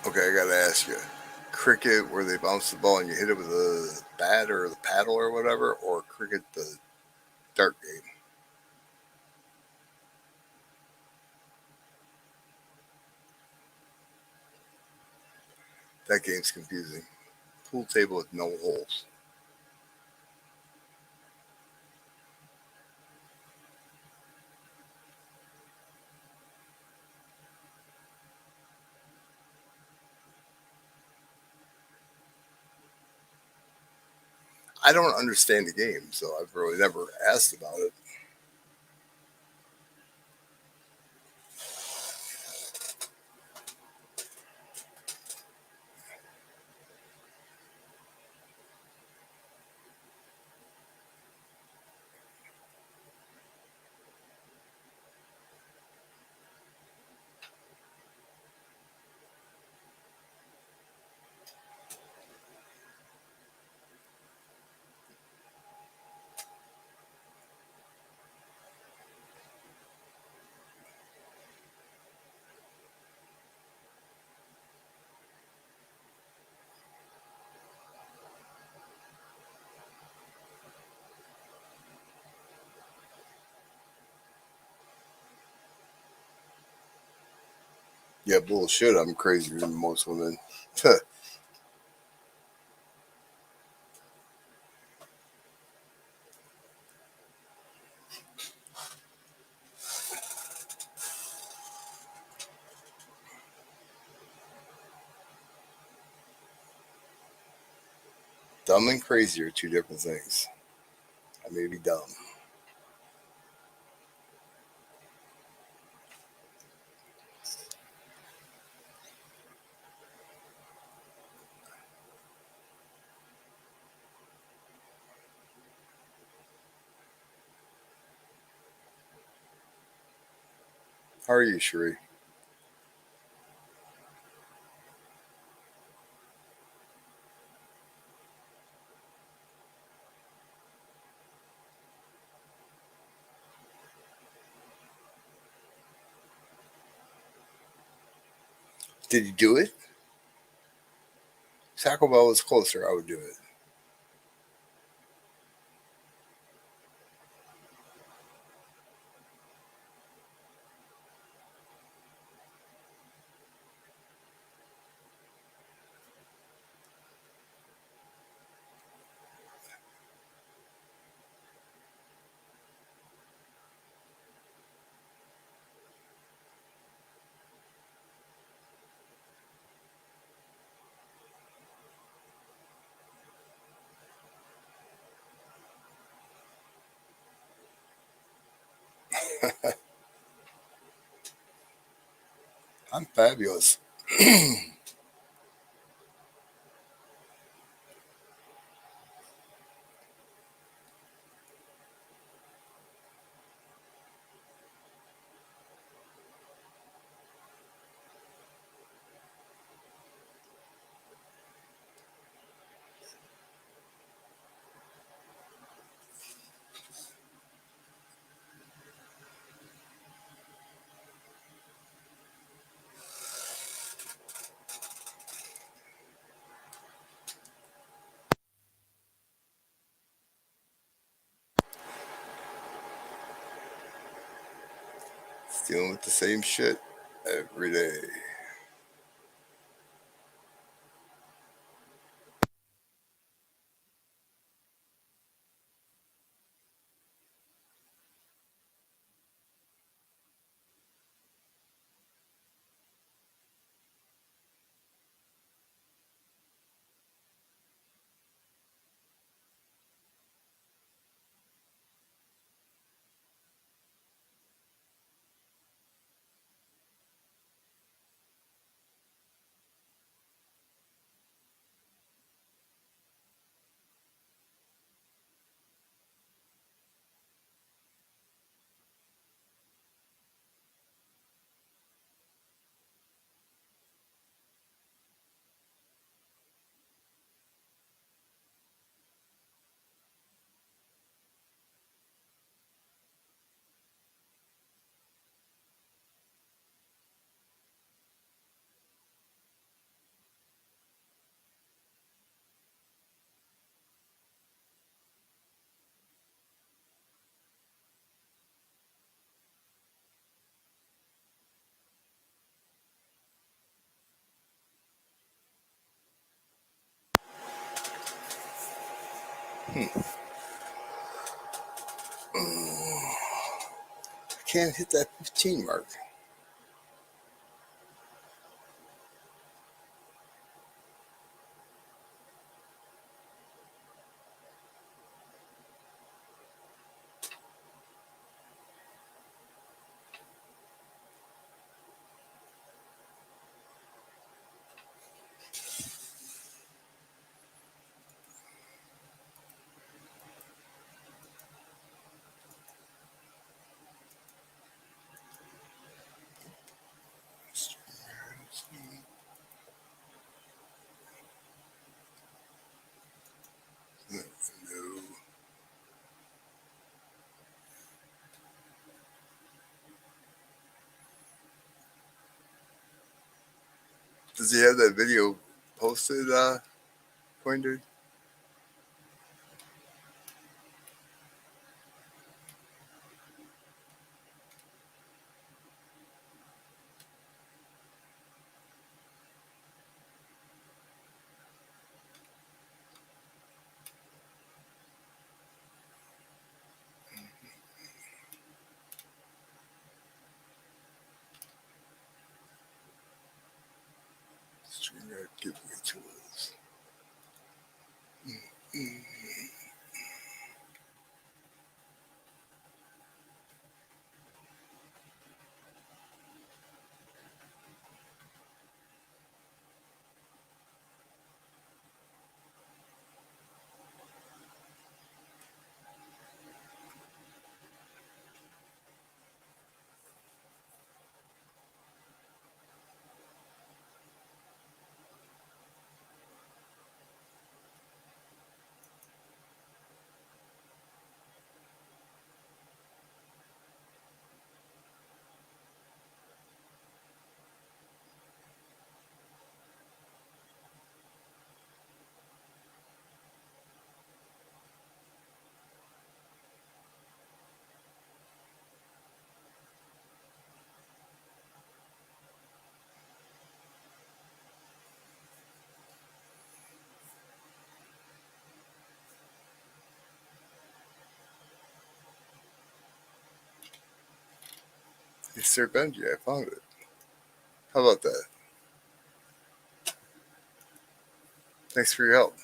Okay, I gotta ask you. Cricket, where they bounce the ball and you hit it with a bat or the paddle or whatever, or cricket, the dart game? That game's confusing. Pool table with no holes. I don't understand the game, so I've really never asked about it. Yeah, bullshit. I'm crazier than most women. Dumb and crazy are two different things. I may be dumb. How are you, Sheree? Did you do it? Taco Bell was closer. I would do it. I'm fabulous. Dealing with the same shit every day. I can't hit that 15 mark. No. Does he have that video posted, Pointer? StreamYard give me tools. Hey, Sir Benji, I found it. How about that? Thanks for your help.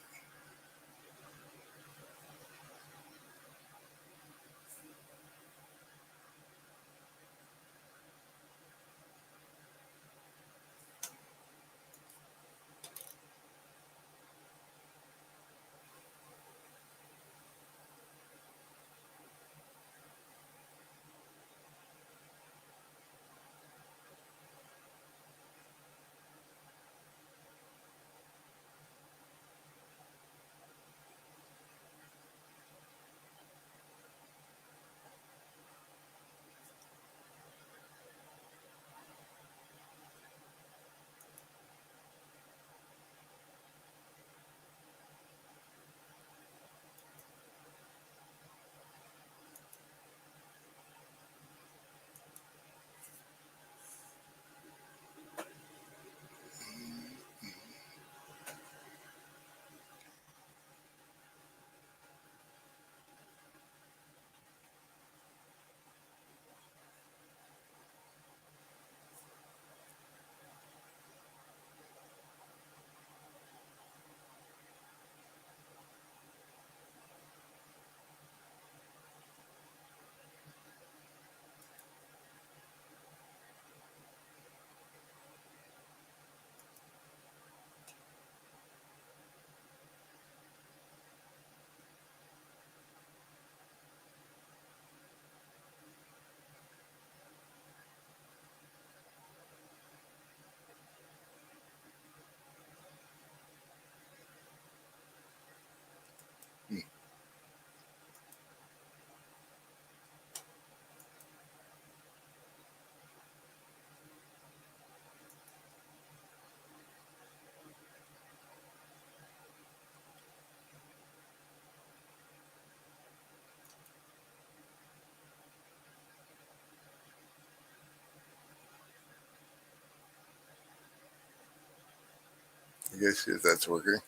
I guess see if that's working.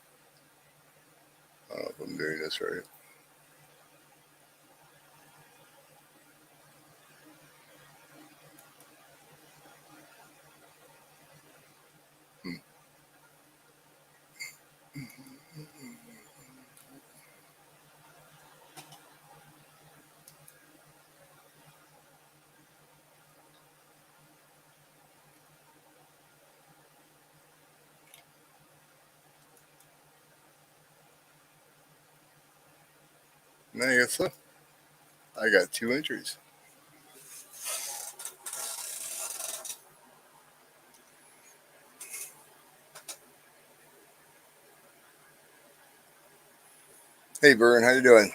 I don't know if I'm doing this right. I guess so. I got 2 entries. Hey, Vern, how you doing?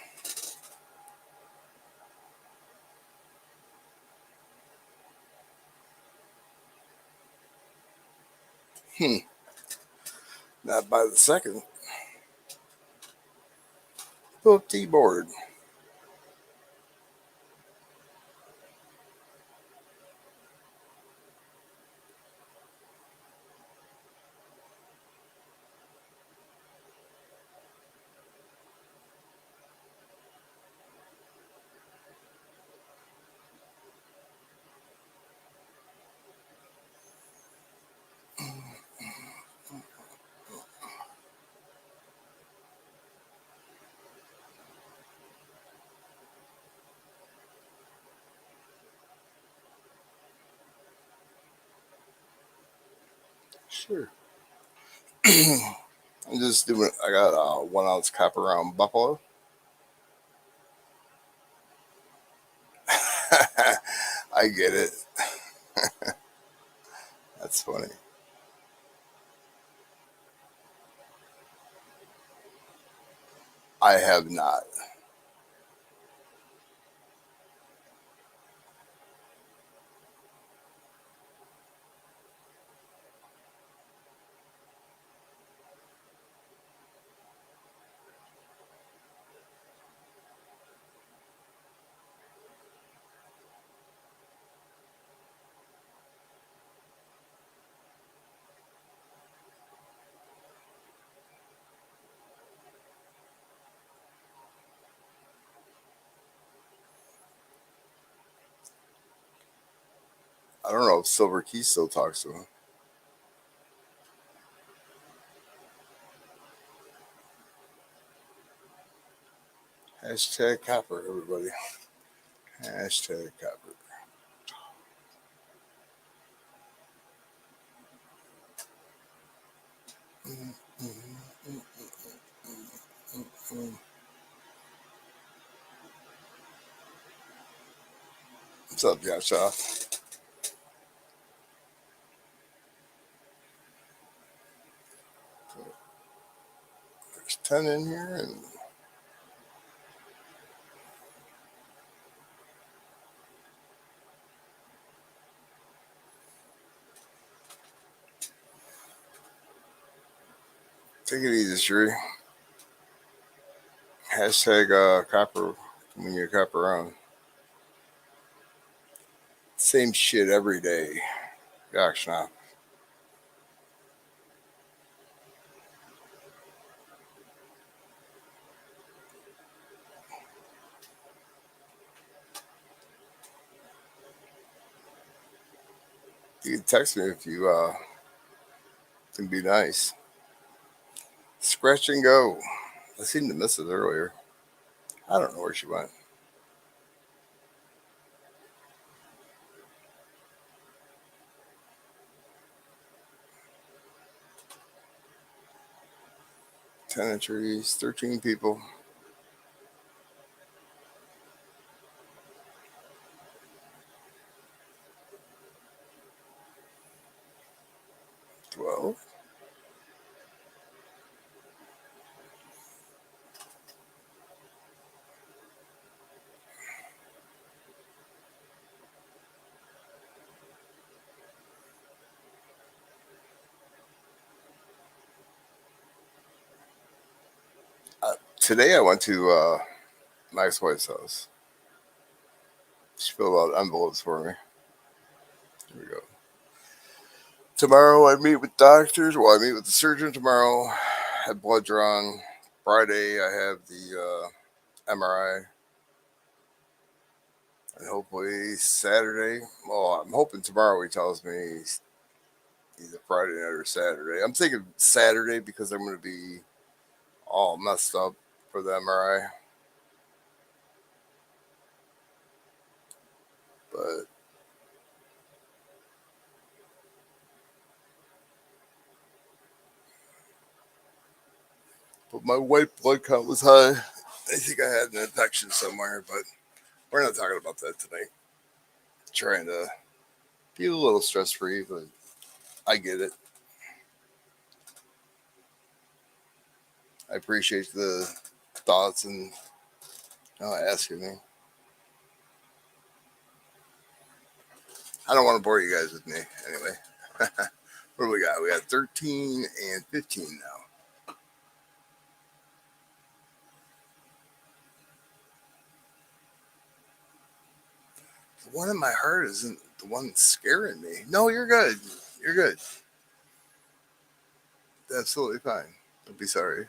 Not by the second. Book T board. Sure. I'm just doing. I got a 1 ounce copper round buffalo. I get it. That's funny. I have not. I don't know if Silver Key still talks to him. Hashtag copper, everybody. Hashtag copper. What's up, Yasha? There's 10 in here, and take it easy, Sheree. Hashtag copper when you're copper on. Same shit every day. Gosh, now. You can text me if you can be nice. Scratch and go. I seemed to miss it earlier. I don't know where she went. Ten entries, 13 people. 12. Today I went to my ex-wife's house. She filled out envelopes for me. Here we go. Tomorrow I meet with doctors. Well, I meet with the surgeon tomorrow. Have blood drawn. Friday I have the MRI. And hopefully Saturday. Well, I'm hoping tomorrow he tells me either Friday night or Saturday. I'm thinking Saturday because I'm going to be all messed up for the MRI. But my white blood count was high. I think I had an infection somewhere, but we're not talking about that tonight. Trying to be a little stress free, but I get it. I appreciate the thoughts and asking me. I don't want to bore you guys with me anyway. What do we got? We got 13 and 15 now. The one in my heart isn't the one scaring me. No, you're good. You're good. Absolutely fine. Don't be sorry.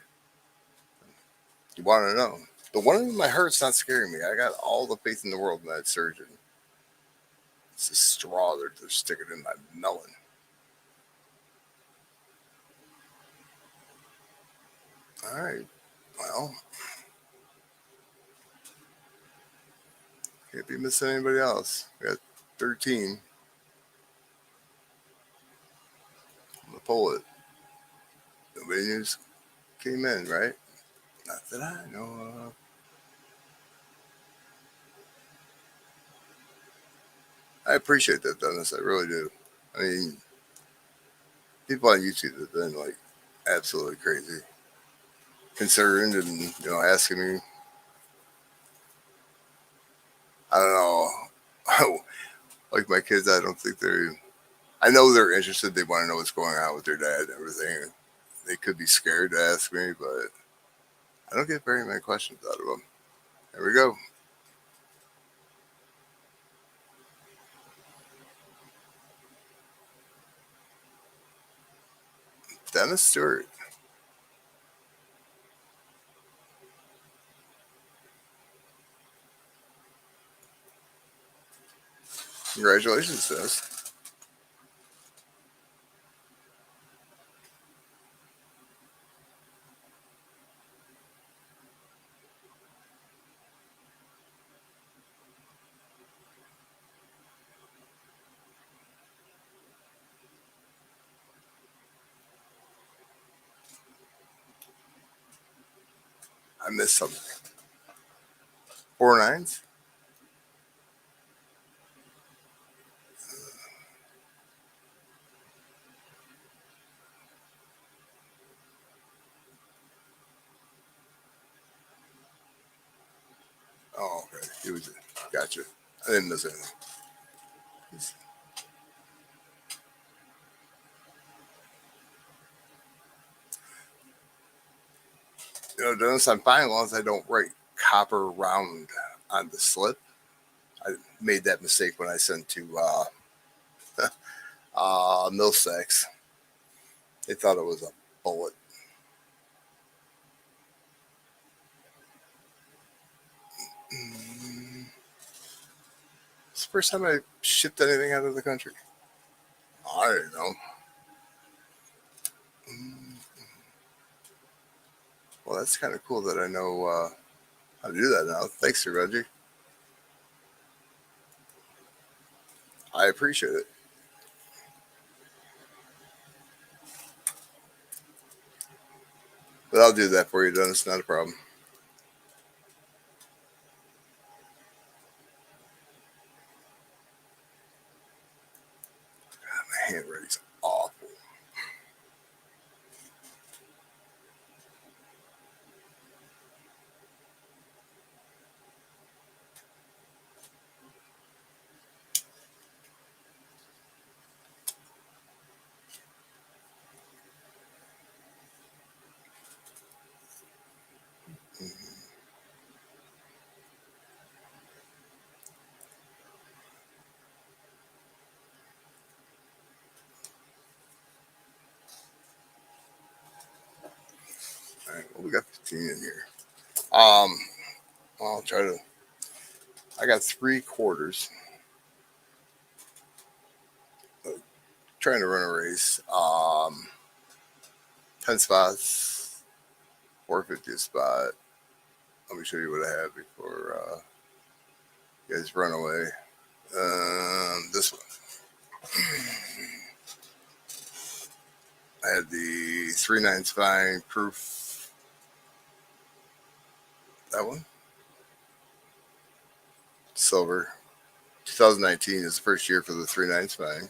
You want to know. The one in my heart's not scaring me. I got all the faith in the world in that surgeon. It's a straw they're sticking in my melon. All right. Well, can't be missing anybody else. We got 13. I'm going to pull it. Nobody news came in, right? Not that I know of. I appreciate that, Dennis. I really do. I mean, people on YouTube have been like absolutely crazy, concerned, and asking me. I don't know. Like my kids, I don't think they're. I know they're interested. They want to know what's going on with their dad and everything. They could be scared to ask me, but I don't get very many questions out of them. There we go. Dennis Stewart. Congratulations, Dennis. I missed something. 4 9s? Oh, okay. He was. Gotcha. I didn't miss anything. Dennis, I'm fine as long as I don't write copper round on the slip. I made that mistake when I sent to Millsacks. They thought it was a bullet. It's the first time I shipped anything out of the country. I don't know. Well, that's kind of cool that I know how to do that now. Thanks, Sir Reggie. I appreciate it. But I'll do that for you, Dennis. Not a problem. My handwriting's awful. right, well, we got 15 in here. I'll try to. I got 3/4. Trying to run a race. 10 spots, 450 a spot. Let me show you what I have before you guys run away. This one. I had the 3/9 spine proof. That one. Silver. 2019 is the first year for the 3/9 spine.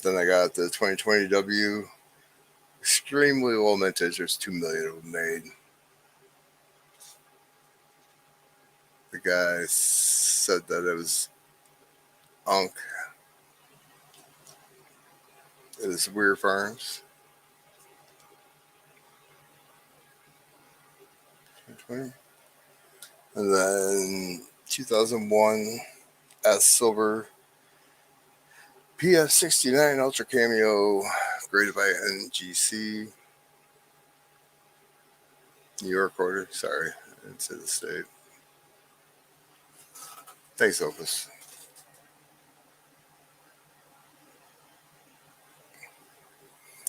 Then I got the 2020 W. Extremely low mintage. There's 2 million of them made. The guy said that it was Unk. It is Weir Farms. 2020. And then 2001 S Silver PF69 Ultra Cameo graded by NGC. New York order. Sorry, I didn't say the state. Thanks, Opus.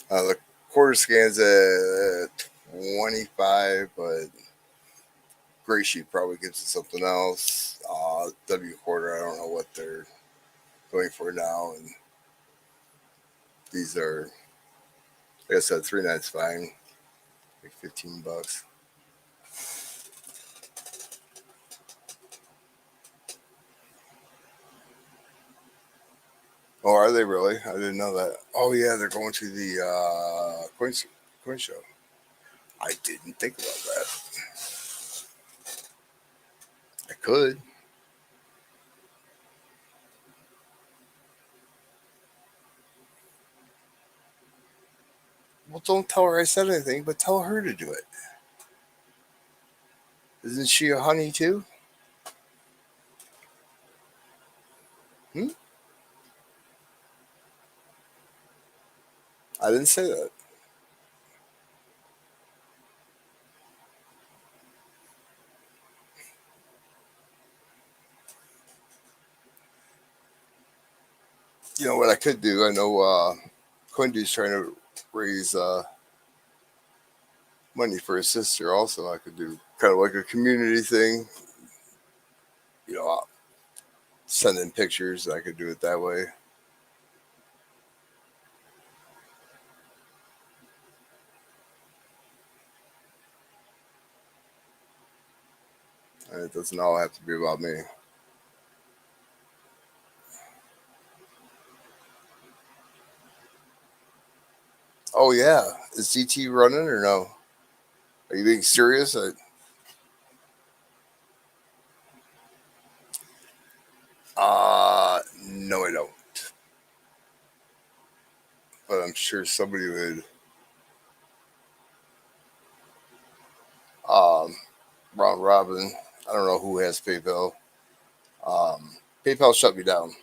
The quarter scans at 25, but gray sheet probably gives it something else. W quarter, I don't know what they're going for now. And these are, like I said, 3/9 fine, like $15. Oh, are they really? I didn't know that. Oh yeah, they're going to the coin show. I didn't think about that. I could. Well, don't tell her I said anything, but tell her to do it. Isn't she a honey too? Hmm? I didn't say that. You know what I could do? I know Quindy's trying to raise money for his sister. Also, I could do kind of like a community thing. You know, I'll send in pictures. I could do it that way. And it doesn't all have to be about me. Oh yeah, is DT running or no? Are you being serious? No, I don't. But I'm sure somebody would. Um, Round Robin. I don't know who has PayPal. PayPal shut me down.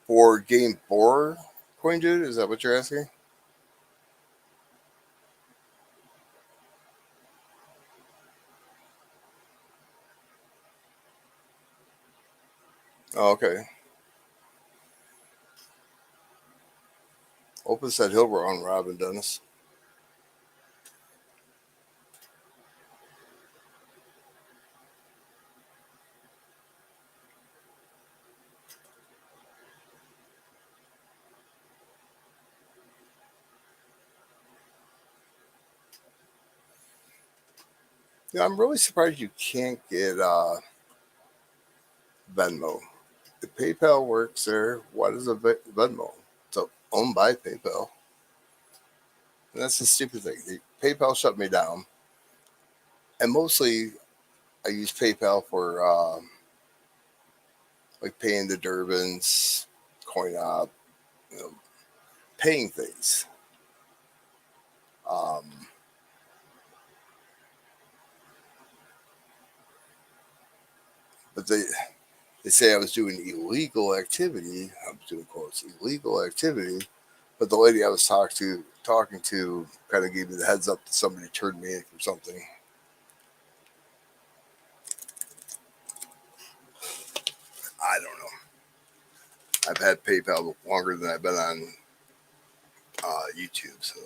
For Game 4 Coin Dude, is that what you're asking? Oh, okay. Open said he'll run Robin Dennis. Yeah, I'm really surprised you can't get Venmo. If PayPal works there, why does a Venmo? It's owned by PayPal. And that's the stupid thing. PayPal shut me down. And mostly I use PayPal for like paying the Durbans, coin op, you know, paying things. Um, but they say I was doing illegal activity. I'm doing quotes illegal activity. But the lady I was talking to kind of gave me the heads up that somebody turned me in for something. I don't know. I've had PayPal longer than I've been on YouTube, so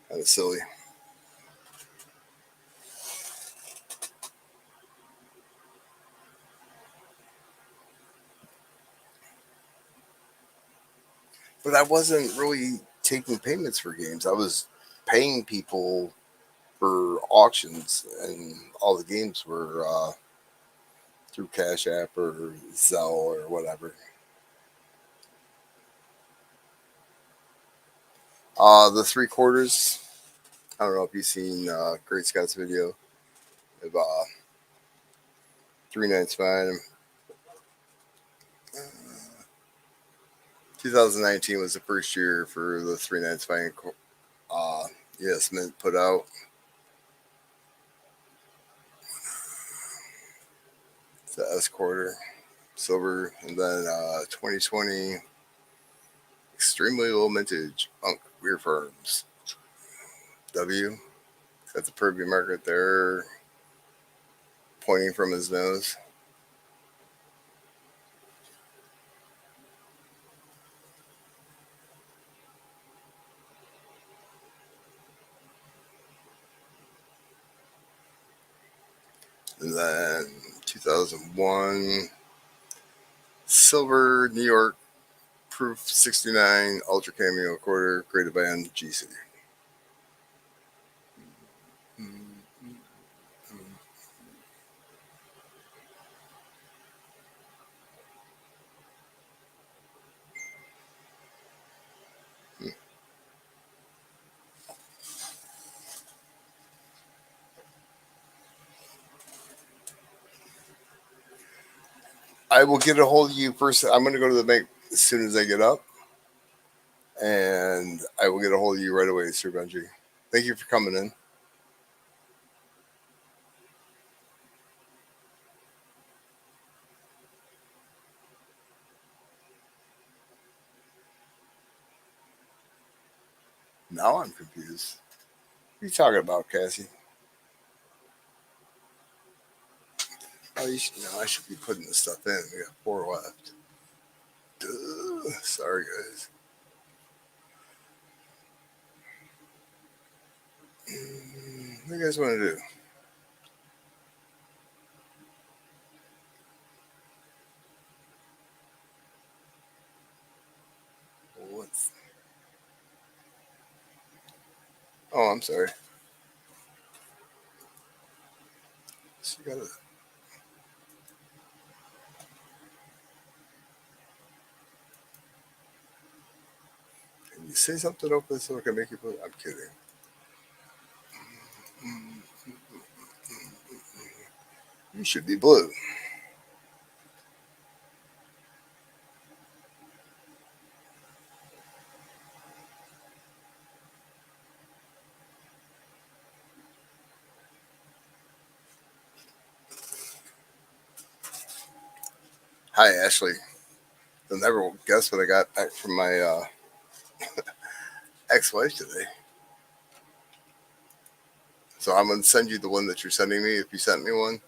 kind of silly. But I wasn't really taking payments for games. I was paying people for auctions, and all the games were through Cash App or Zelle or whatever. The three quarters. I don't know if you've seen Great Scott's video of 3 nights fine. 2019 was the first year for the 3 nights fine. Yes, Mint put out. The S quarter, silver, and then 2020 extremely low mintage Unk Weird Firms. W. Got the Purview market there, pointing from his nose. And then 2001 silver New York Proof 69 Ultra Cameo quarter graded by NGC. I will get a hold of you first. I'm going to go to the bank as soon as I get up, and I will get a hold of you right away, Sir Benji. Thank you for coming in. Now I'm confused. What are you talking about, Cassie? Oh, I should be putting this stuff in. We got 4 left. Duh. Sorry, guys. What do you guys want to do? What's? Oh, I'm sorry. So you gotta. Can you say something open so I can make you put? I'm kidding. You should be blue. Hi, Ashley. You'll never guess what I got back from my ex-wife today. So I'm gonna send you the one that you're sending me. If you sent me one,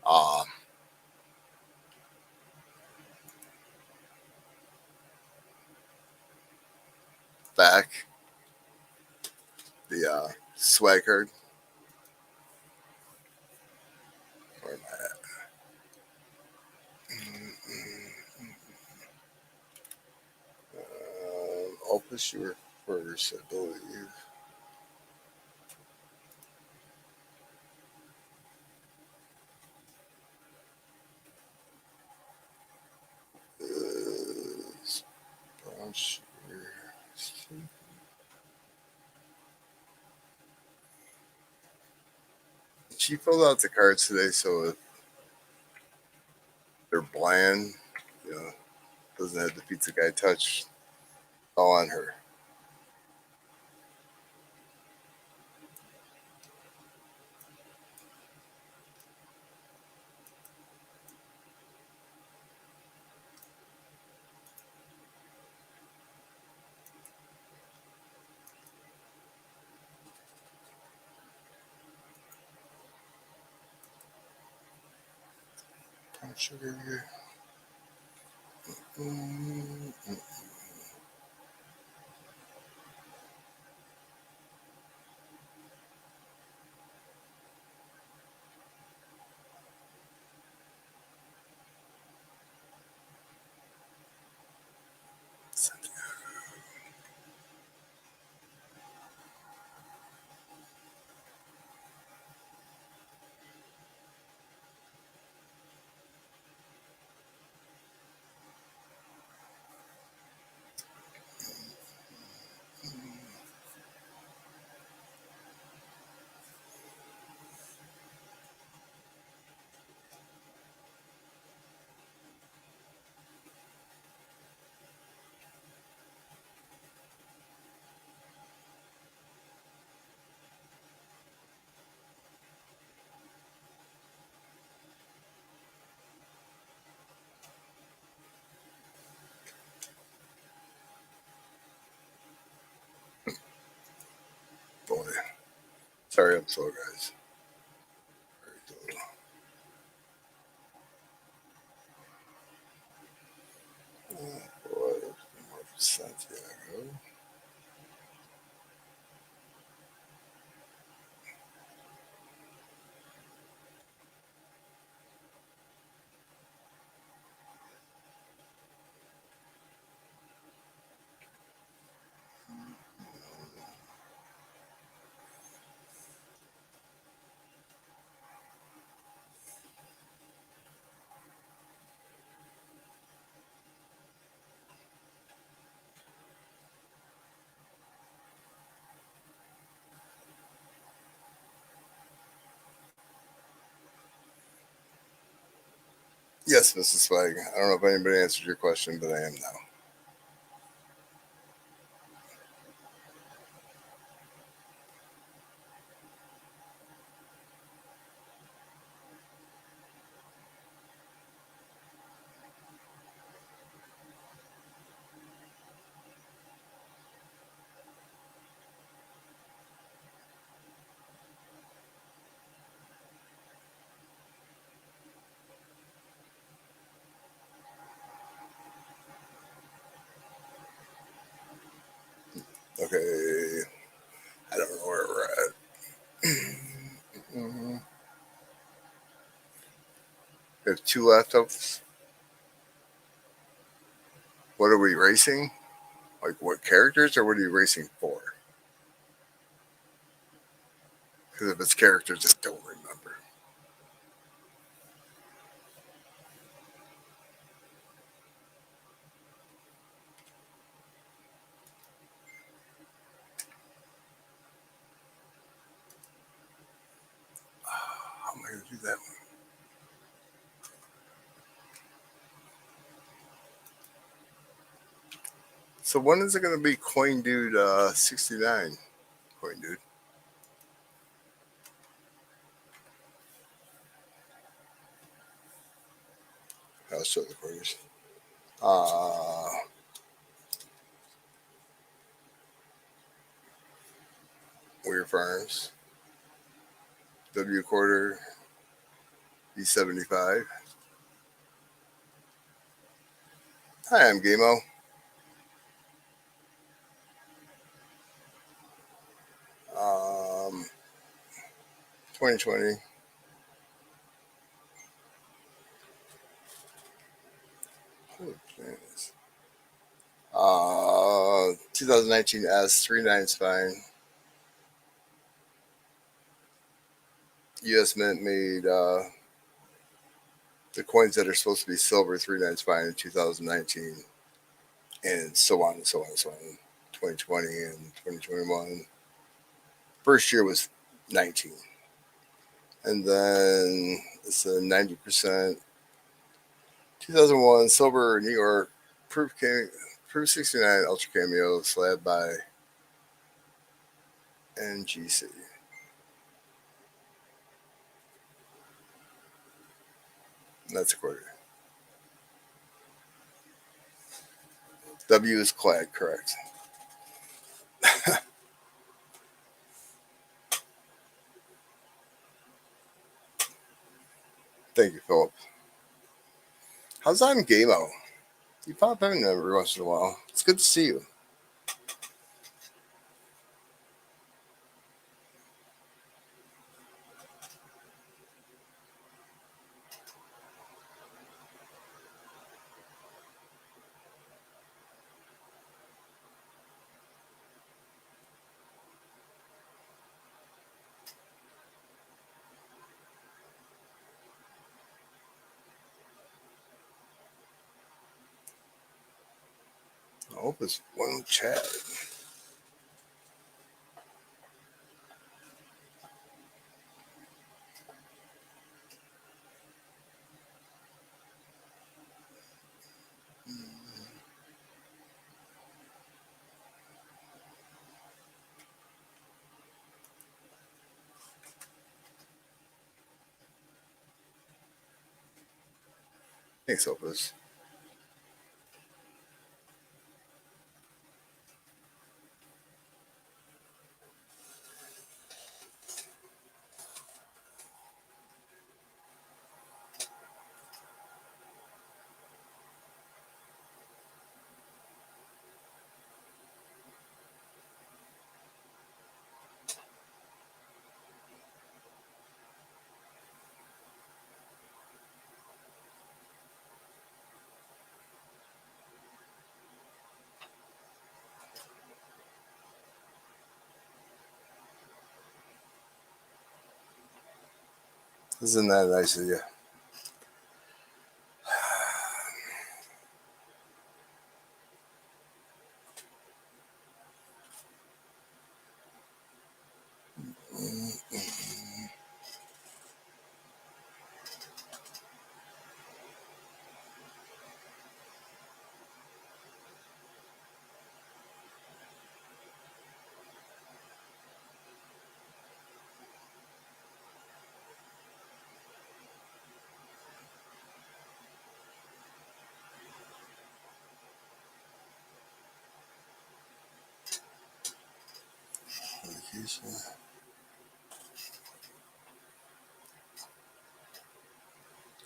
uh, back the swag card. Where am I at? I'll push you first, I believe. Brown sugar. she filled out the cards today, so if they're bland, you know, doesn't have the pizza guy touch all on her. Sugar here. Mm-hmm. Boy. Sorry, I'm slow, guys. Boy, Santiago. Yes, Mrs. Swag. I don't know if anybody answered your question, but I am now. Okay. I don't know where we're at. Mm-hmm. We have two laptops. What are we racing? Like what characters, or what are you racing for? Because if it's characters, I don't remember. How am I going to do that one? So when is it going to be Coin Dude 69? Coin Dude. I'll show the quarters. Weir Farms. W quarter. E75. Hi, I'm Gamo. 2020. Oh, 2019 S39 spine. US Mint made the coins that are supposed to be silver 39 spine in 2019, and so on and so on and so on. 2020 and 2021. First year was 19. And then it's a 90%. 2001 Silver New York Proof 69 Ultra Cameo slab by NGC. And that's a quarter. W is clad, correct. Thank you, Philip. How's on Game-O? You pop in every once in a while. It's good to see you. I hope it's one chat. Thanks, Opus. Isn't that nice of you?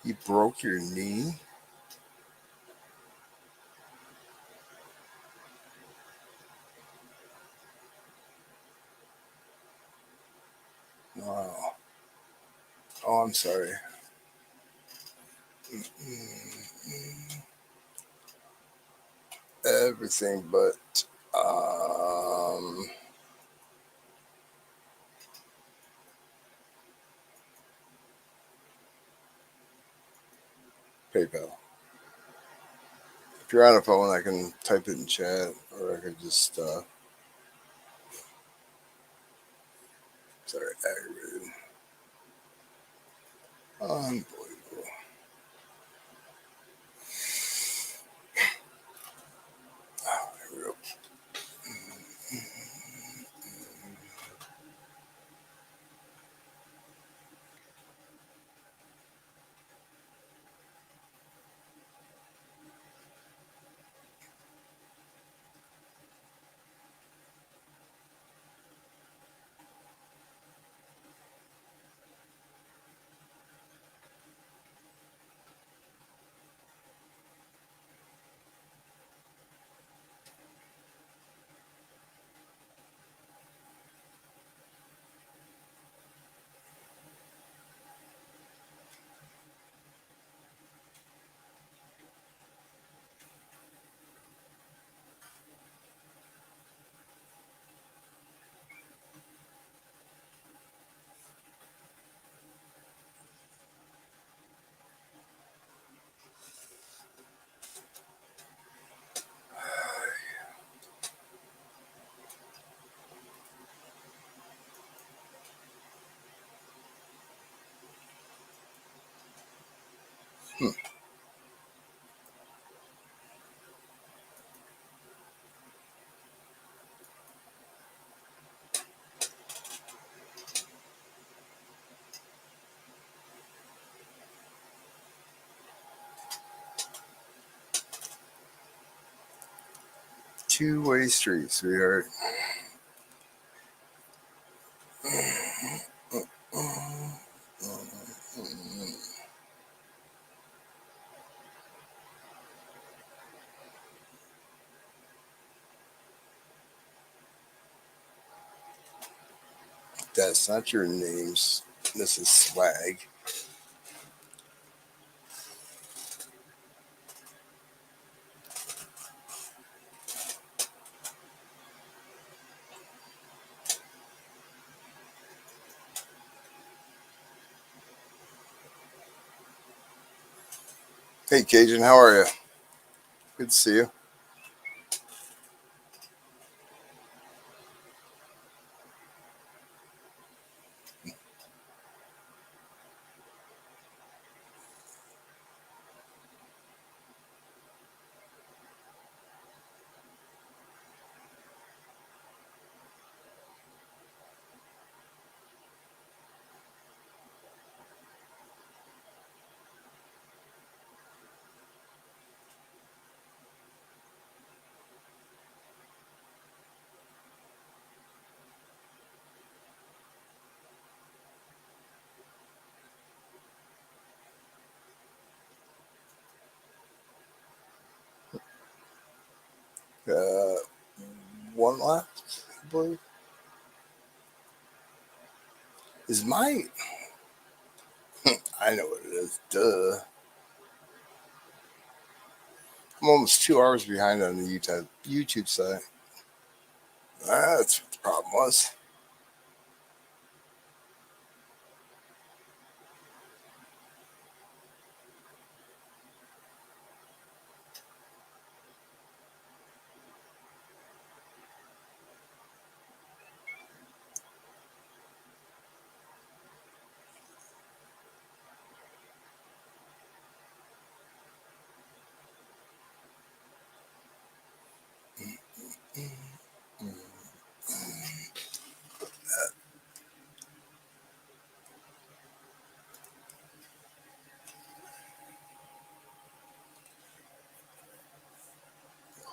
You broke your knee? Wow. Oh, I'm sorry. Everything but PayPal. If you're on a phone, I can type it in chat, or I could just sorry, aggravated. Unbelievable. Oh, here we go. Hmm. Two-way street, sweetheart. That's not your names, Mrs. Swag. Hey, Cajun, how are you? Good to see you. Uh, one left, I believe. Is my. I know what it is. Duh. I'm almost 2 hours behind on the YouTube side. That's what the problem was.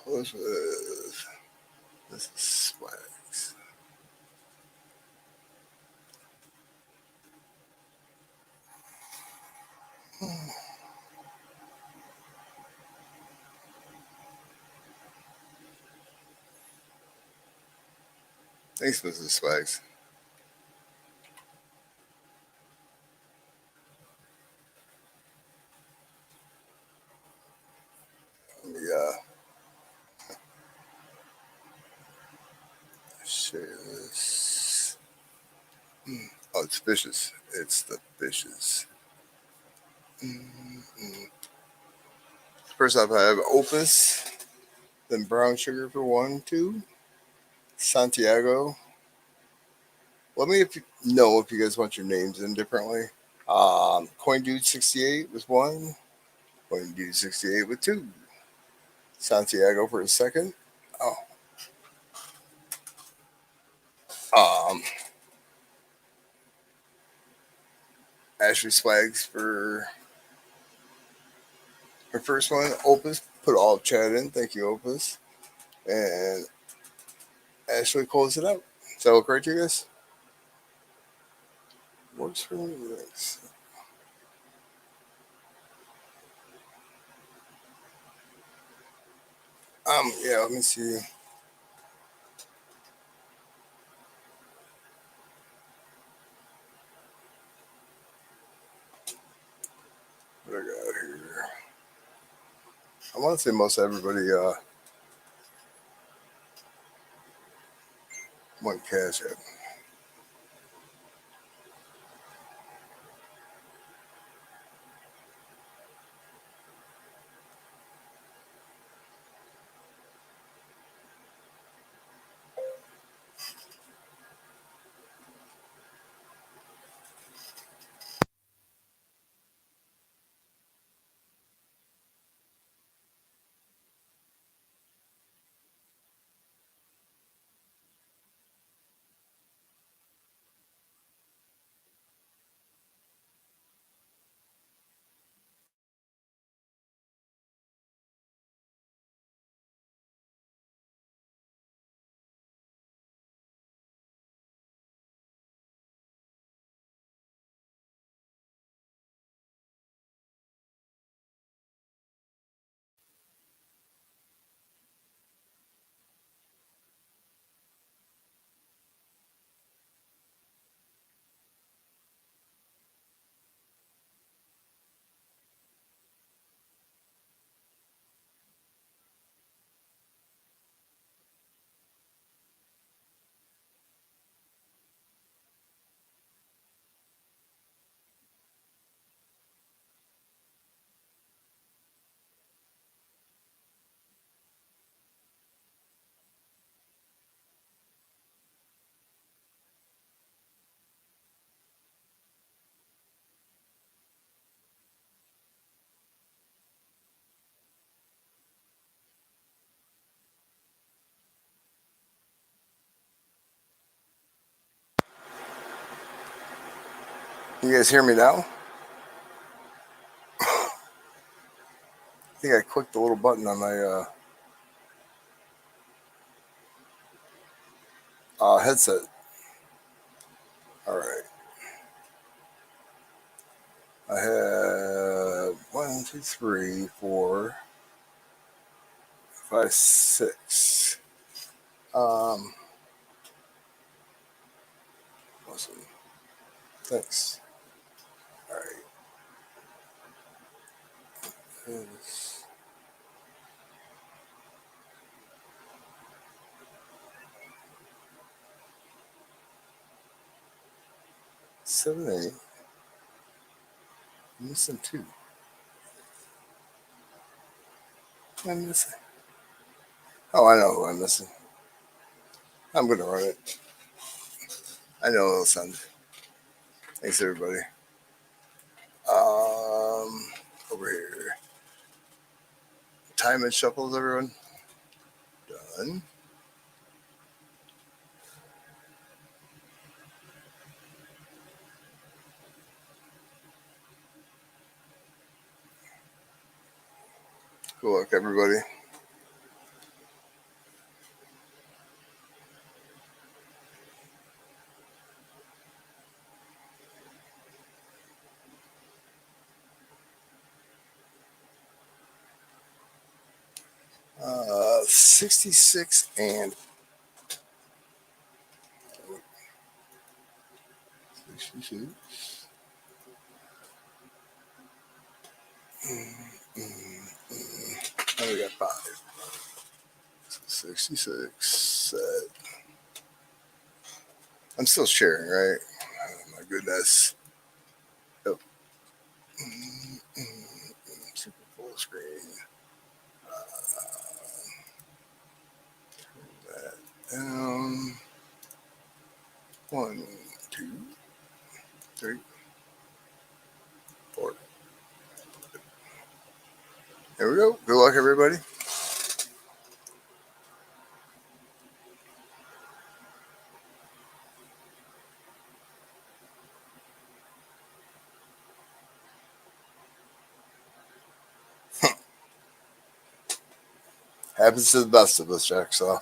Close with this is Swags. Thanks, Mrs. Swags. Yeah, share this. Oh, it's vicious. It's the vicious. Mm-mm. First up, I have Opus, then Brown Sugar for 1, 2. Santiago. Let me know if you guys want your names in differently. Coin Dude 68 with 1. Coin Dude 68 with 2. Santiago for a second. Oh, um, Ashley Swags for her first one. Opus, put all of chat in. Thank you, Opus. And Ashley close it out. Is that look right to you guys? Works for me. Thanks. Yeah, let me see what I got here. I want to say most everybody went cash app. You guys hear me now? I think I clicked the little button on my headset. All right. I have 1, 2, 3, 4, 5, 6. Awesome. Thanks. All right. 7, 8. I'm missing 2. I'm missing. Oh, I know who I'm missing. I'm gonna run it. I know it'll send. Thanks, everybody. Over here. Time and shuffles, everyone. Done. Good luck, everybody. Uh, 66 and 66. Now we got 5. 66. Set. I'm still sharing, right? Oh, my goodness. Oh. Super full screen. That down. 1, 2, 3, 4. There we go. Good luck, everybody. Happens to the best of us, Jack. So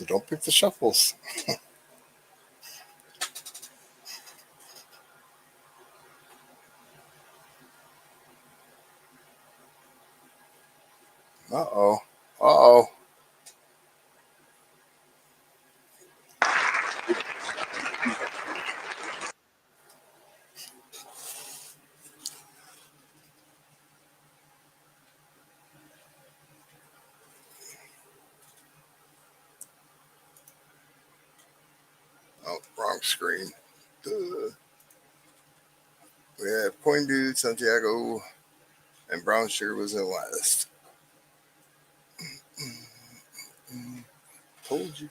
don't pick the shuffles. Uh-oh. Uh-oh. Oh, wrong screen. Duh. We have Coin Dude, Santiago, and Brown Sugar was in last. Told you.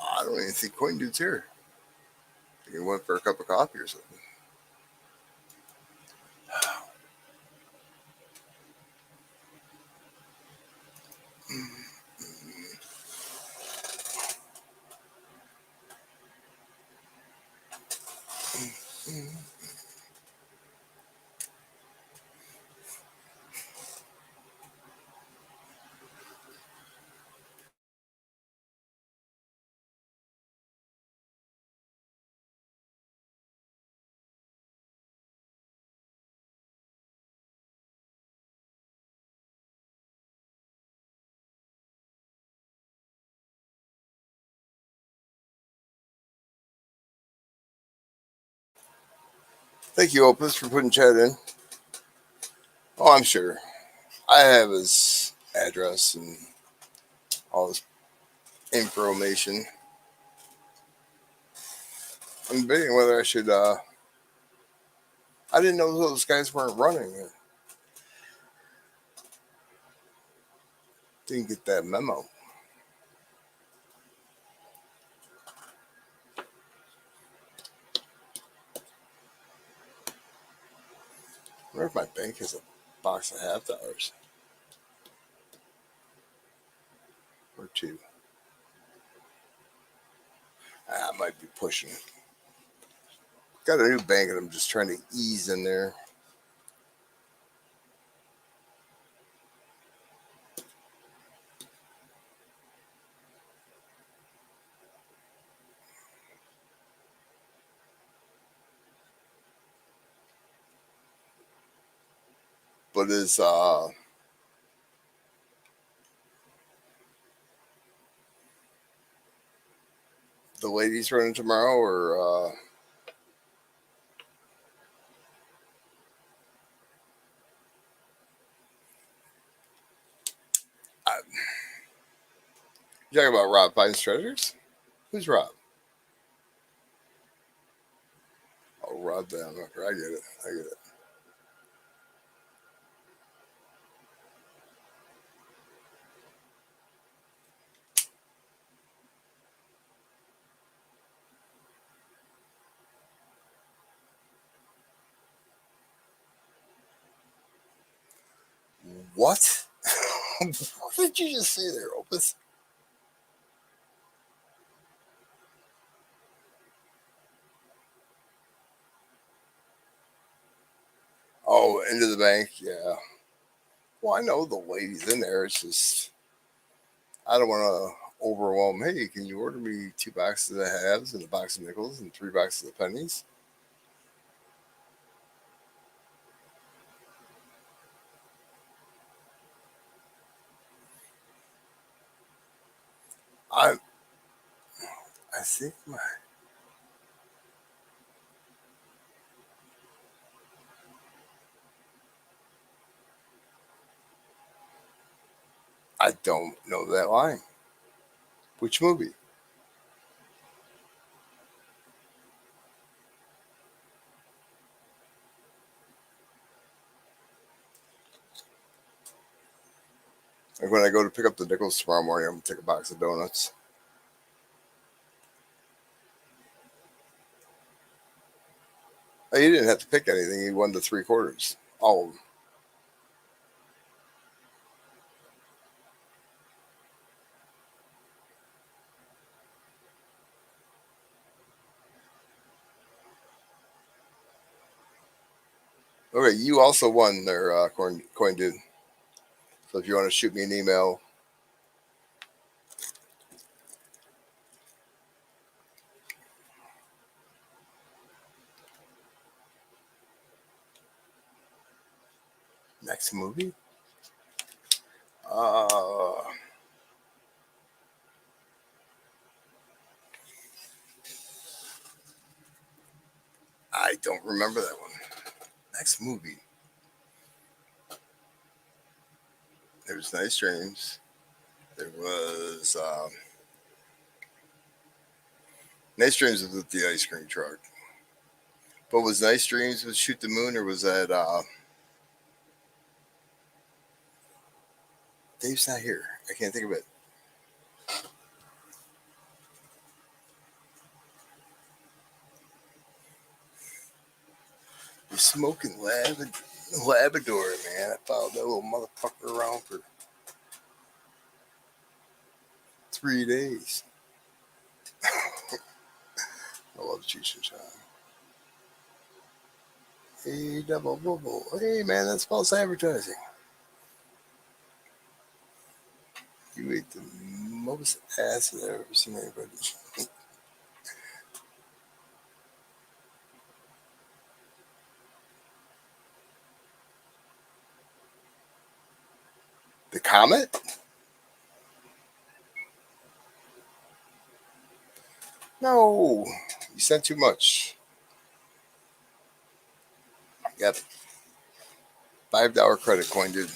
I don't even think Coin Dude's here. I think he went for a cup of coffee or something. Thank you, Opus, for putting chat in. Oh, I'm sure. I have his address and all his information. I'm debating whether I should. I didn't know those guys weren't running. Didn't get that memo. I wonder if my bank has a box of $50 or two. I might be pushing. Got a new bank and I'm just trying to ease in there. But is the ladies running tomorrow or you talking about Rob Fine's Treasures? Who's Rob? Oh, Rob Vanhooker. I get it. I get it. What? What did you just say there, Opus? Oh, into the bank? Yeah. Well, I know the ladies in there. It's just, I don't want to overwhelm. Hey, can you order me 2 boxes of halves and a box of nickels and 3 boxes of pennies? I I think I don't know that line. Which movie? Like when I go to pick up the nickels tomorrow morning, I'm gonna take a box of donuts. Oh, he didn't have to pick anything. He won the 3/4. All of them. Okay, you also won their coin dude. So if you want to shoot me an email, next movie. Uh, I don't remember that one. Next movie. There was Nice Dreams. There was Nice Dreams was with the ice cream truck. But was Nice Dreams with Shoot the Moon or was that Dave's not here. I can't think of it. You're smoking Labrador, man. I followed that little motherfucker around for 3 days. I love Cheech and Chong. Hey, double bubble. Hey, man, that's false advertising. You ate the most acid I've ever seen anybody. The Comet? No, you sent too much. Yep, $5 credit coin, dude.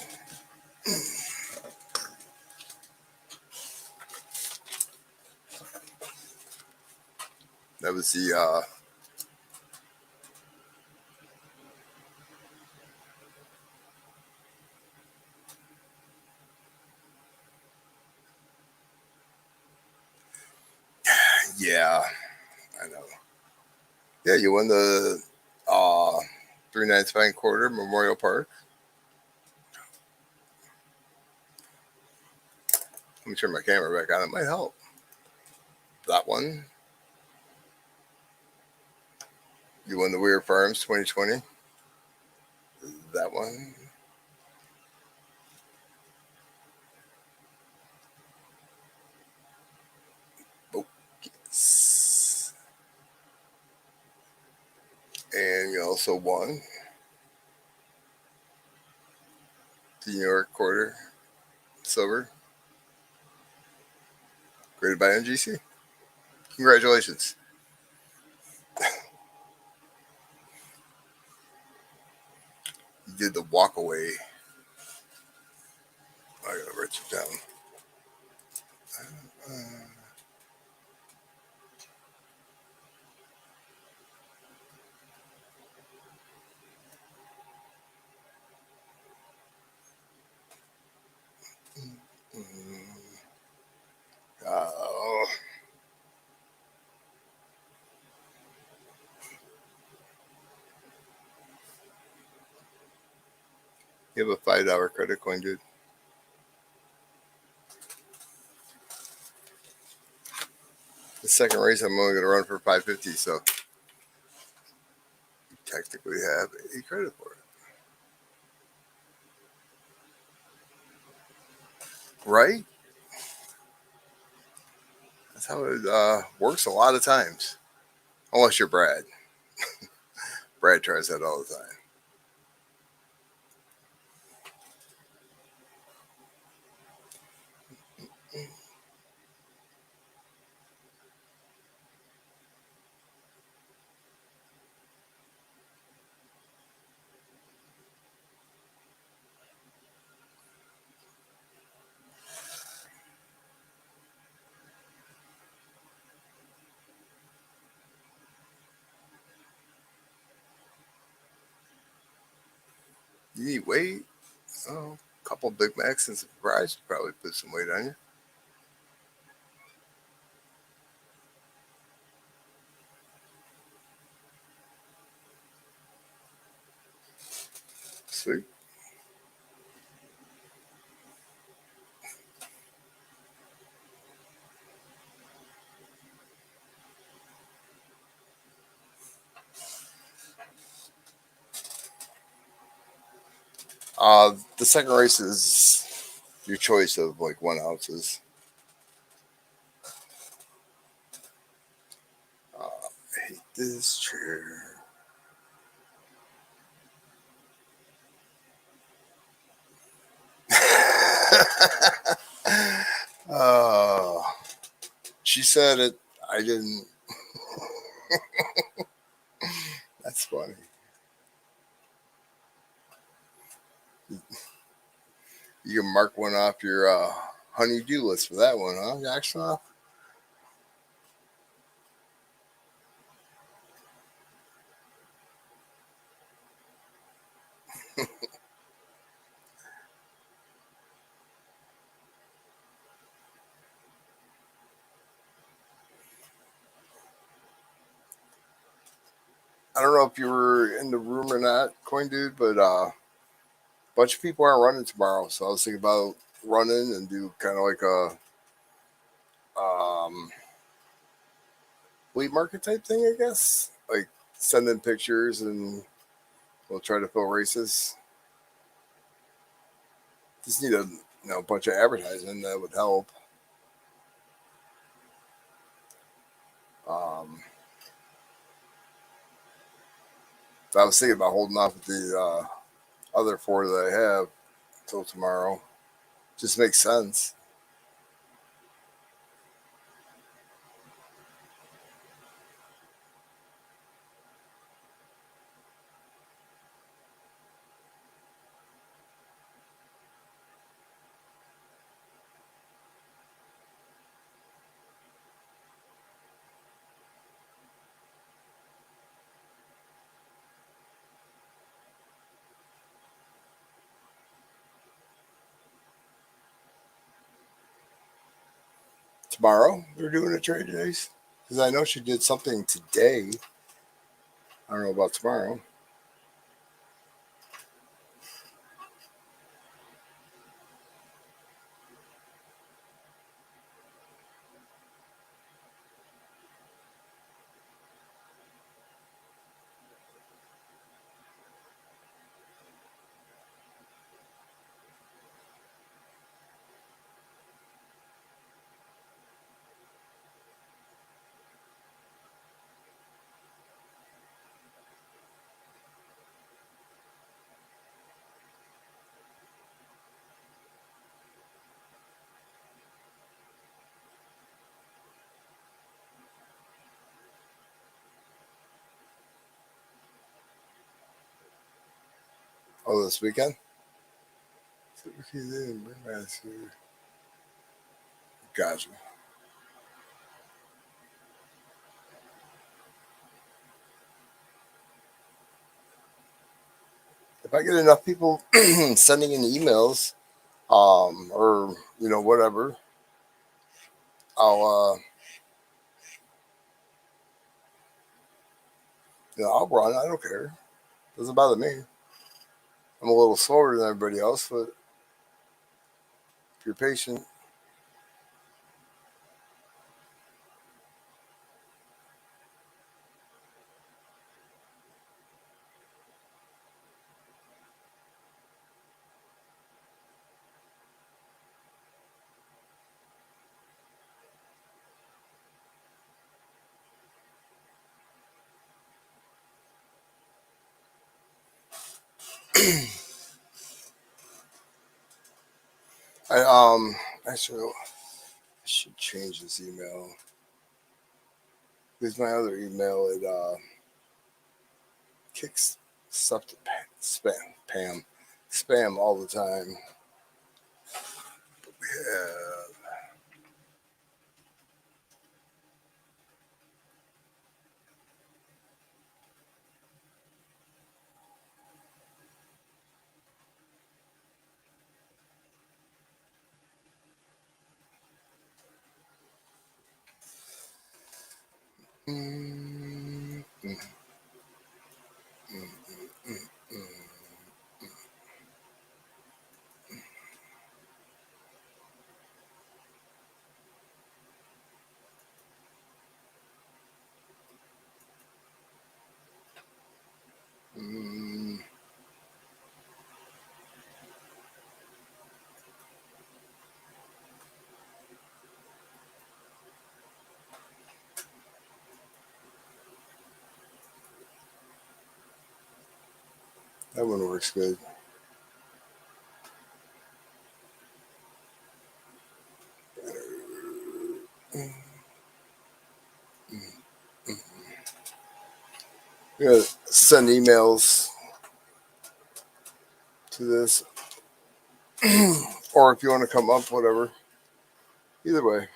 That was the Yeah, I know. Yeah, you won the 3 nights fine quarter Memorial Park. Let me turn my camera back on. It might help. That one. You won the Weir Farms 2020. That one. Focus. And you also won the New York quarter silver, graded by NGC. Congratulations. You did the walk away. I gotta write you down. Uh, you have a $5 credit coin, dude. The second race, I'm only gonna run for 550, so you technically have a credit for it, right? That's how it works a lot of times, unless you're Brad. Brad tries that all the time. You need weight. Oh, a couple of Big Macs and some fries would probably put some weight on you. Sweet. The second race is your choice of like 1 ounces. I hate this chair. uh, she said it. I didn't. That's funny. You can mark one off your honey-do list for that one, huh, Jackson? I don't know if you were in the room or not, Coin Dude, but a bunch of people aren't running tomorrow, so I was thinking about running and do kind of like a flea market type thing, I guess. Like send in pictures and we'll try to fill races. Just need a bunch of advertising that would help. Um, I was thinking about holding off with the other 4 that I have till tomorrow. Just makes sense. Tomorrow we're doing a trade race. Because I know she did something today. I don't know about tomorrow. Oh, this weekend? Gotcha. If I get enough people sending in emails, or whatever, I'll I'll run. I don't care. Doesn't bother me. I'm a little slower than everybody else, but if you're patient, I actually I should change this email. Because my other email kicks stuff to spam all the time. Yeah. Mm, mm, mm, mm, mm. That one works good. Mm, mm, mm. Yeah, send emails to this, or if you want to come up, whatever. Either way,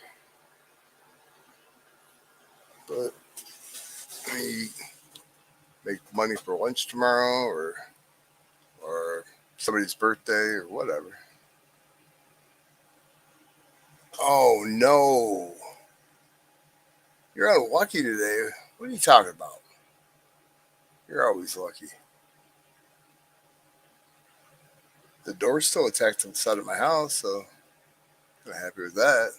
but me make money for lunch tomorrow, or somebody's birthday, or whatever. Oh no, you're unlucky today. What are you talking about? You're always lucky. The door's still attacked inside of my house, so I'm happy with that.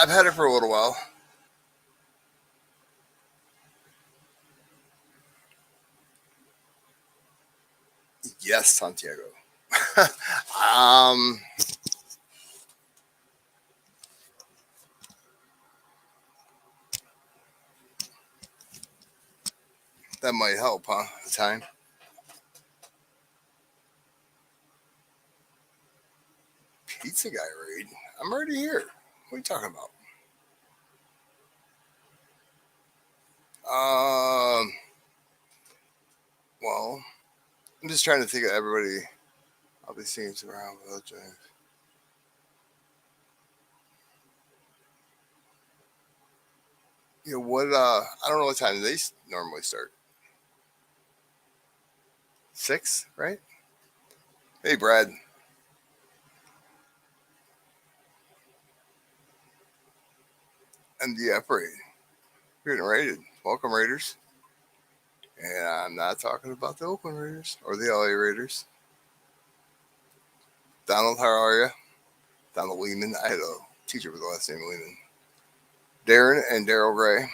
I've had it for a little while. Yes, Santiago. um, that might help, huh? The time. Pizza guy raid. I'm already here. What are you talking about? Um, well, I'm just trying to think of everybody I'll be seeing around without James. What? I don't know what time they normally start. 6, right? Hey, Brad, MDF raid. We're getting raided. Welcome, Raiders. And I'm not talking about the Oakland Raiders or the LA Raiders. Donald, how are you? Donald Lehman. I had a teacher with the last name Lehman. Darren and Daryl Gray.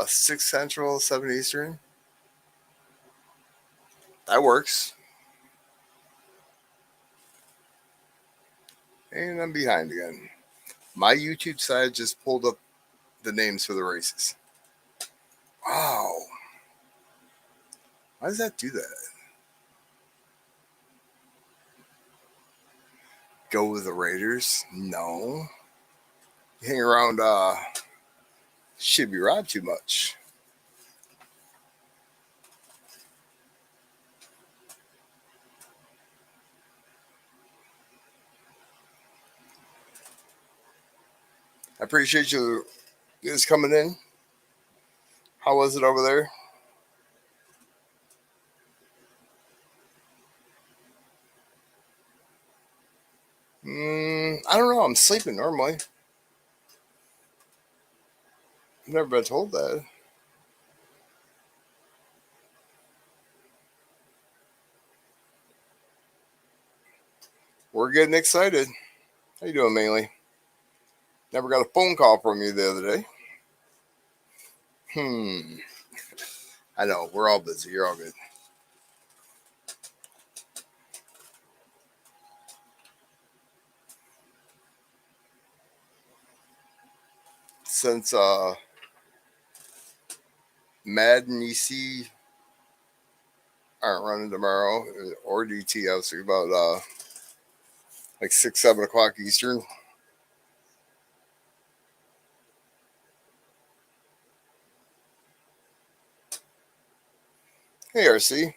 6 Central, 7 Eastern. That works. And I'm behind again. My YouTube side just pulled up the names for the races. Wow. Why does that do that? Go with the Raiders? No. You hang around should be robbed too much. I appreciate you guys coming in. How was it over there? I don't know. I'm sleeping normally. I've never been told that. We're getting excited. How you doing, Mainly? Never got a phone call from you the other day. I know. We're all busy. You're all good. Since Madden EC aren't running tomorrow, or DT, I was thinking about like 6, 7 o'clock Eastern. Hey, RC.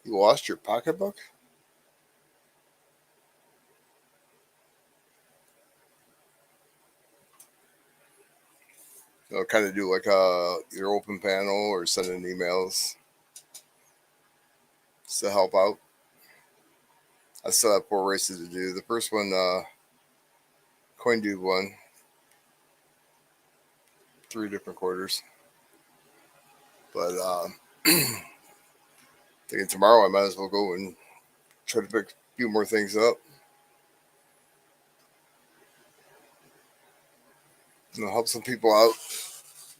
You lost your pocketbook? Kind of do like either open panel or sending emails to help out. I still have 4 races to do. The first one, Coin Dude won 3 different quarters. But thinking tomorrow I might as well go and try to pick a few more things up. Help some people out.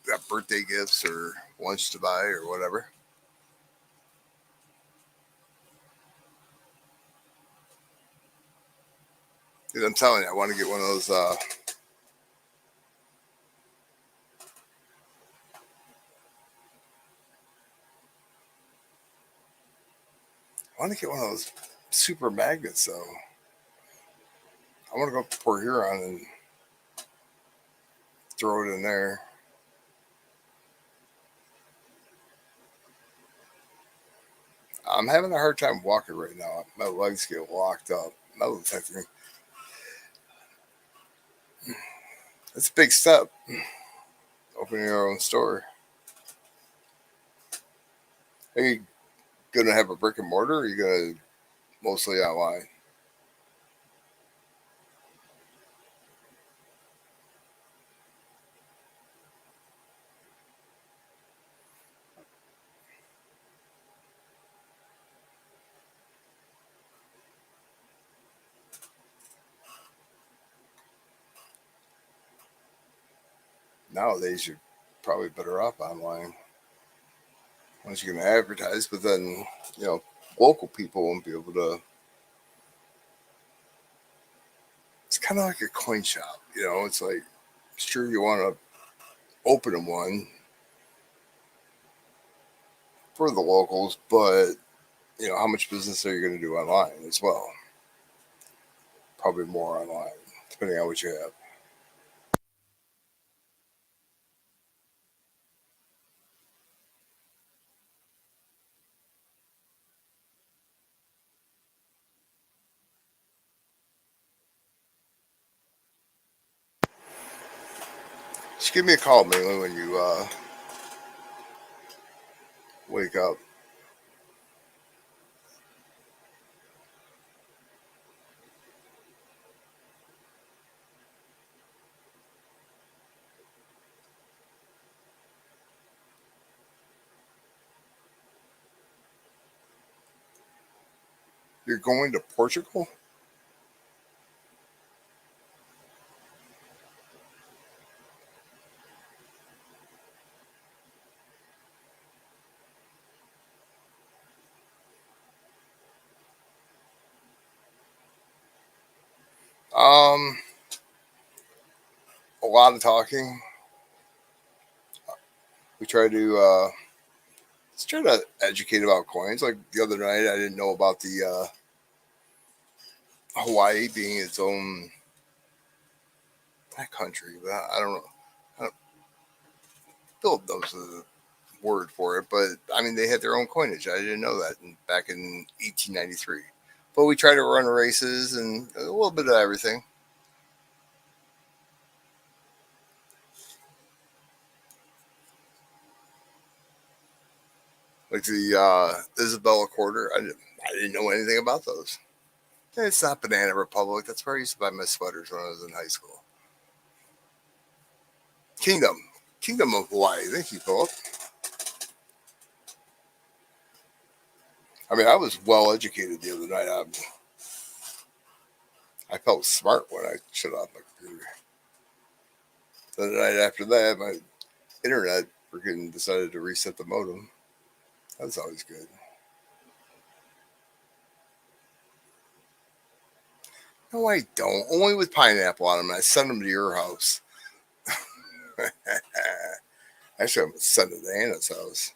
Got birthday gifts or lunch to buy or whatever. Dude, I'm telling you, I want to get one of those. I want to get one of those super magnets though. I want to go up to Port Huron and throw it in there. I'm having a hard time walking right now. My legs get locked up. Metal detecting. It's a big step. Opening your own store. Are you gonna have a brick and mortar? Or are you gonna mostly online? Nowadays, you're probably better off online once you can advertise, but then you know local people won't be able to. It's kind of like a coin shop, It's like sure you want to open one for the locals, but how much business are you going to do online as well? Probably more online, depending on what you have. Just give me a call, mainly when you wake up. You're going to Portugal? Um, a lot of talking. We try to let's try to educate about coins. Like the other night, I didn't know about the Hawaii being its own country, but I don't know. I don't, Bill knows the word for it, but I mean they had their own coinage. I didn't know that back in 1893. But we try to run races and a little bit of everything. Like the Isabella quarter, I didn't know anything about those. It's not Banana Republic. That's where I used to buy my sweaters when I was in high school. Kingdom, Kingdom of Hawaii. Thank you, Philip. I mean, I was well educated the other night. I felt smart when I shut off my computer. The night after that, my internet freaking decided to reset the modem. That's always good. No, I don't. Only with pineapple on them. I send them to your house. Actually, I'm sending it to Anna's house.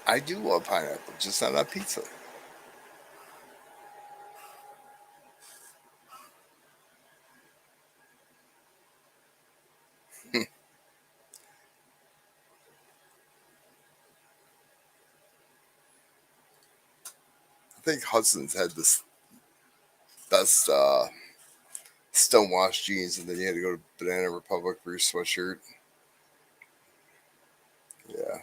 I do love pineapple, just not on pizza. I think Hudson's had this best stonewashed jeans, and then you had to go to Banana Republic for your sweatshirt. Yeah,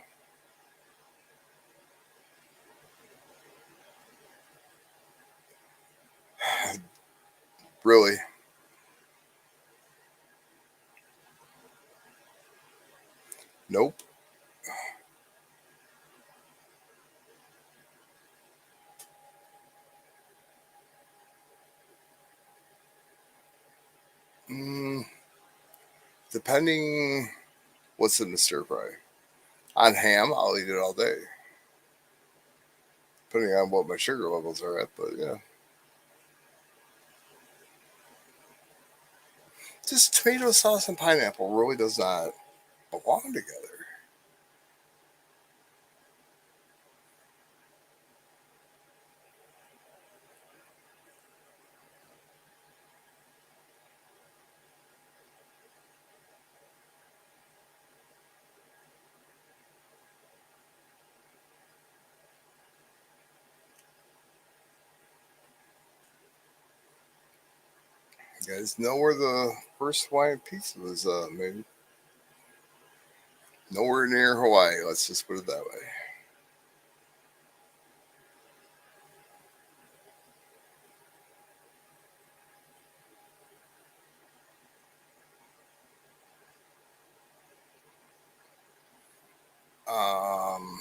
really. Nope. Mm, depending what's in the stir fry. On ham, I'll eat it all day, depending on what my sugar levels are at. But yeah, just tomato sauce and pineapple really does not belong together. You guys know where the first Hawaiian pizza was made? Nowhere near Hawaii. Let's just put it that way. Um,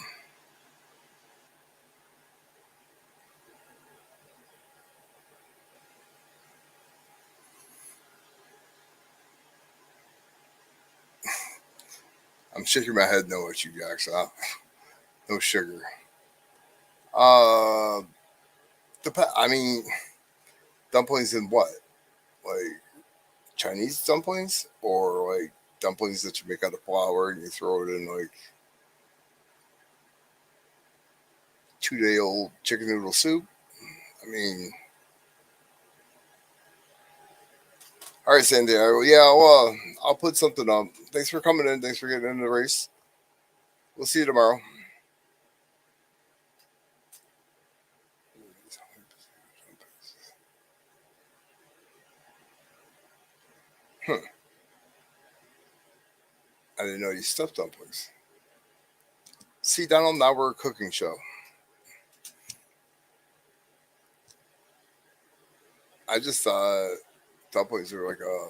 I'm shaking my head no at you, Jackson. No sugar. Uh, I mean, dumplings in what? Like Chinese dumplings, or like dumplings that you make out of flour and you throw it in like 2 day old chicken noodle soup. I mean, All right, Sandy. I'll put something up. Thanks for coming in. Thanks for getting in the race. We'll see you tomorrow. Hmm. I didn't know you stuffed dumplings. See, Donald, now we're a cooking show. I just thought dumplings were like a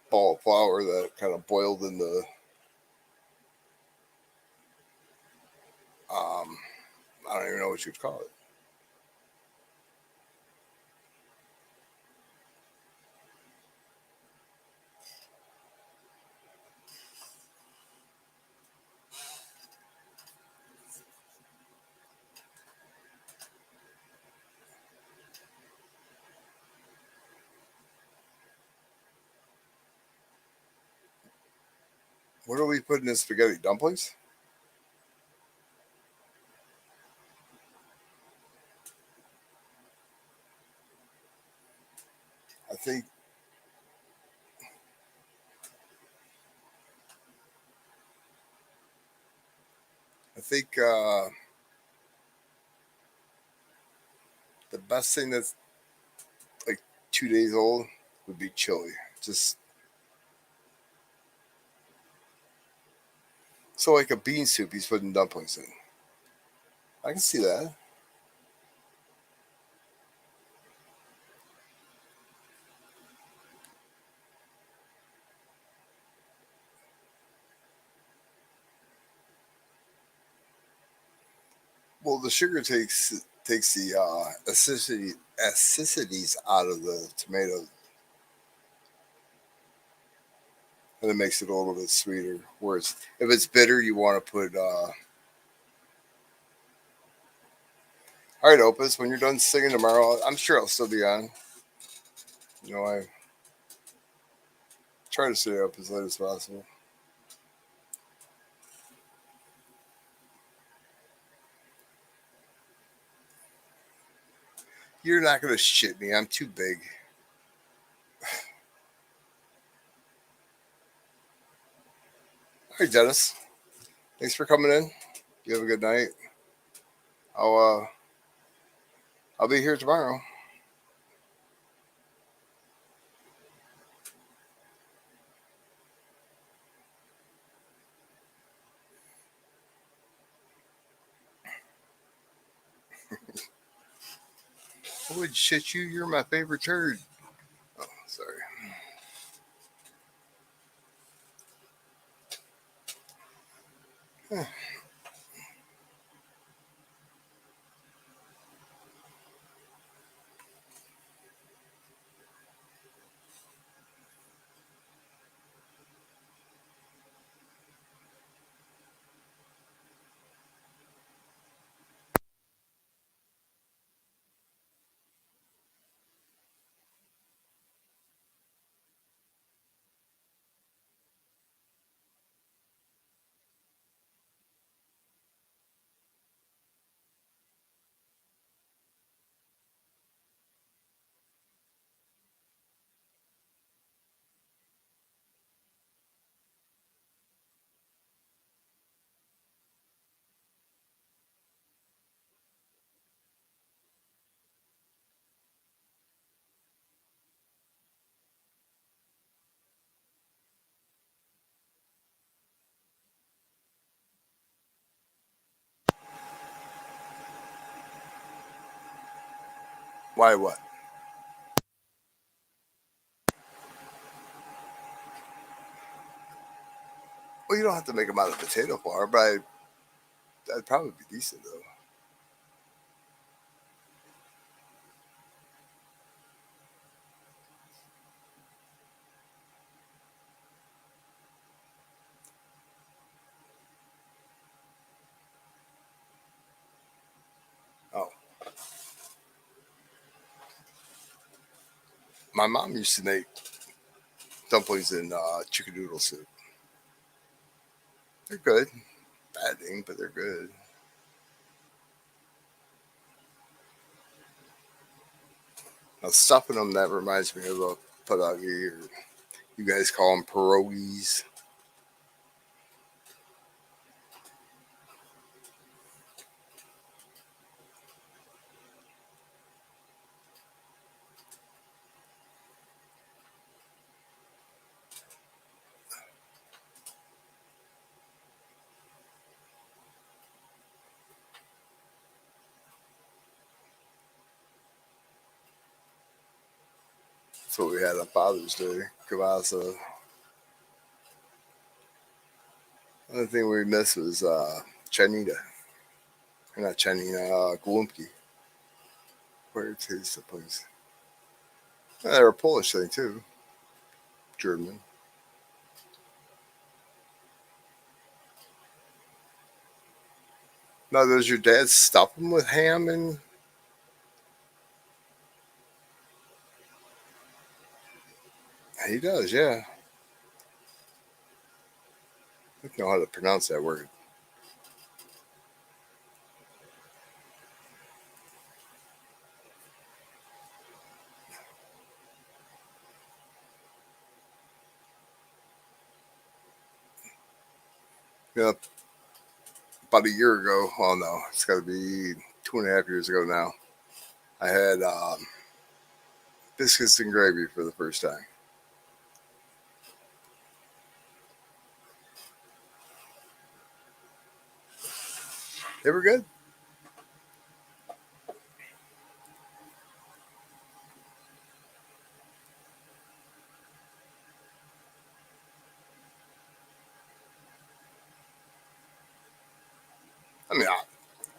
ball of flour that kind of boiled in the um, I don't even know what you'd call it. What are we putting in spaghetti? Dumplings? I think I think the best thing that's like 2 days old would be chili. Just so like a bean soup he's putting dumplings in. I can see that. Well, the sugar takes the acidities out of the tomato, and it makes it a little bit sweeter. Whereas if it's bitter, you want to put. All right, Opus, when you're done singing tomorrow, I'm sure I'll still be on. I try to stay up as late as possible. You're not gonna shit me. I'm too big. All right, Dennis. Thanks for coming in. You have a good night. I'll uh I'll be here tomorrow. I would shit you. You're my favorite turd. Oh, sorry. Why what? Well, you don't have to make them out of potato flour, but that'd probably be decent though. Oh, my mom used to make dumplings in chicken noodle soup. They're good. Bad thing, but they're good. Now stuffing them, that reminds me of a pierogi, or you guys call them pierogies. That's what we had on Father's Day. Kielbasa. Another thing we missed was Chanita. Not Chanita, Glumpi. Where is the place? They're a Polish thing too. German. Now, does your dad stuff them with ham and? He does, yeah. I don't know how to pronounce that word. Yeah, about a year ago. Oh no, it's got to be 2.5 years ago now. I had biscuits and gravy for the first time. They were good. I mean,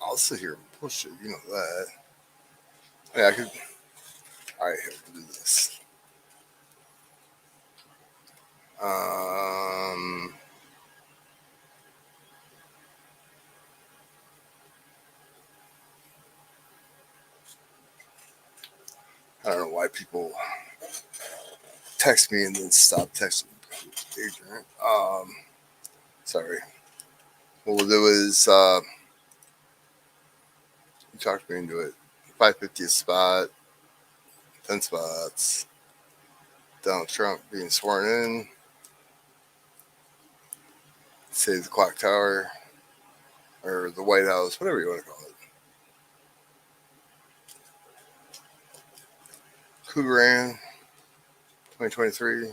I'll sit here and push it. You know that. Yeah, I could. All right, here, we'll do this. Um, I don't know why people text me and then stop texting. Ignorant. Sorry. What we'll do is you talked me into it. 550th spot, 10 spots. Donald Trump being sworn in. Save the clock tower or the White House, whatever you want to call it. Who ran 2023?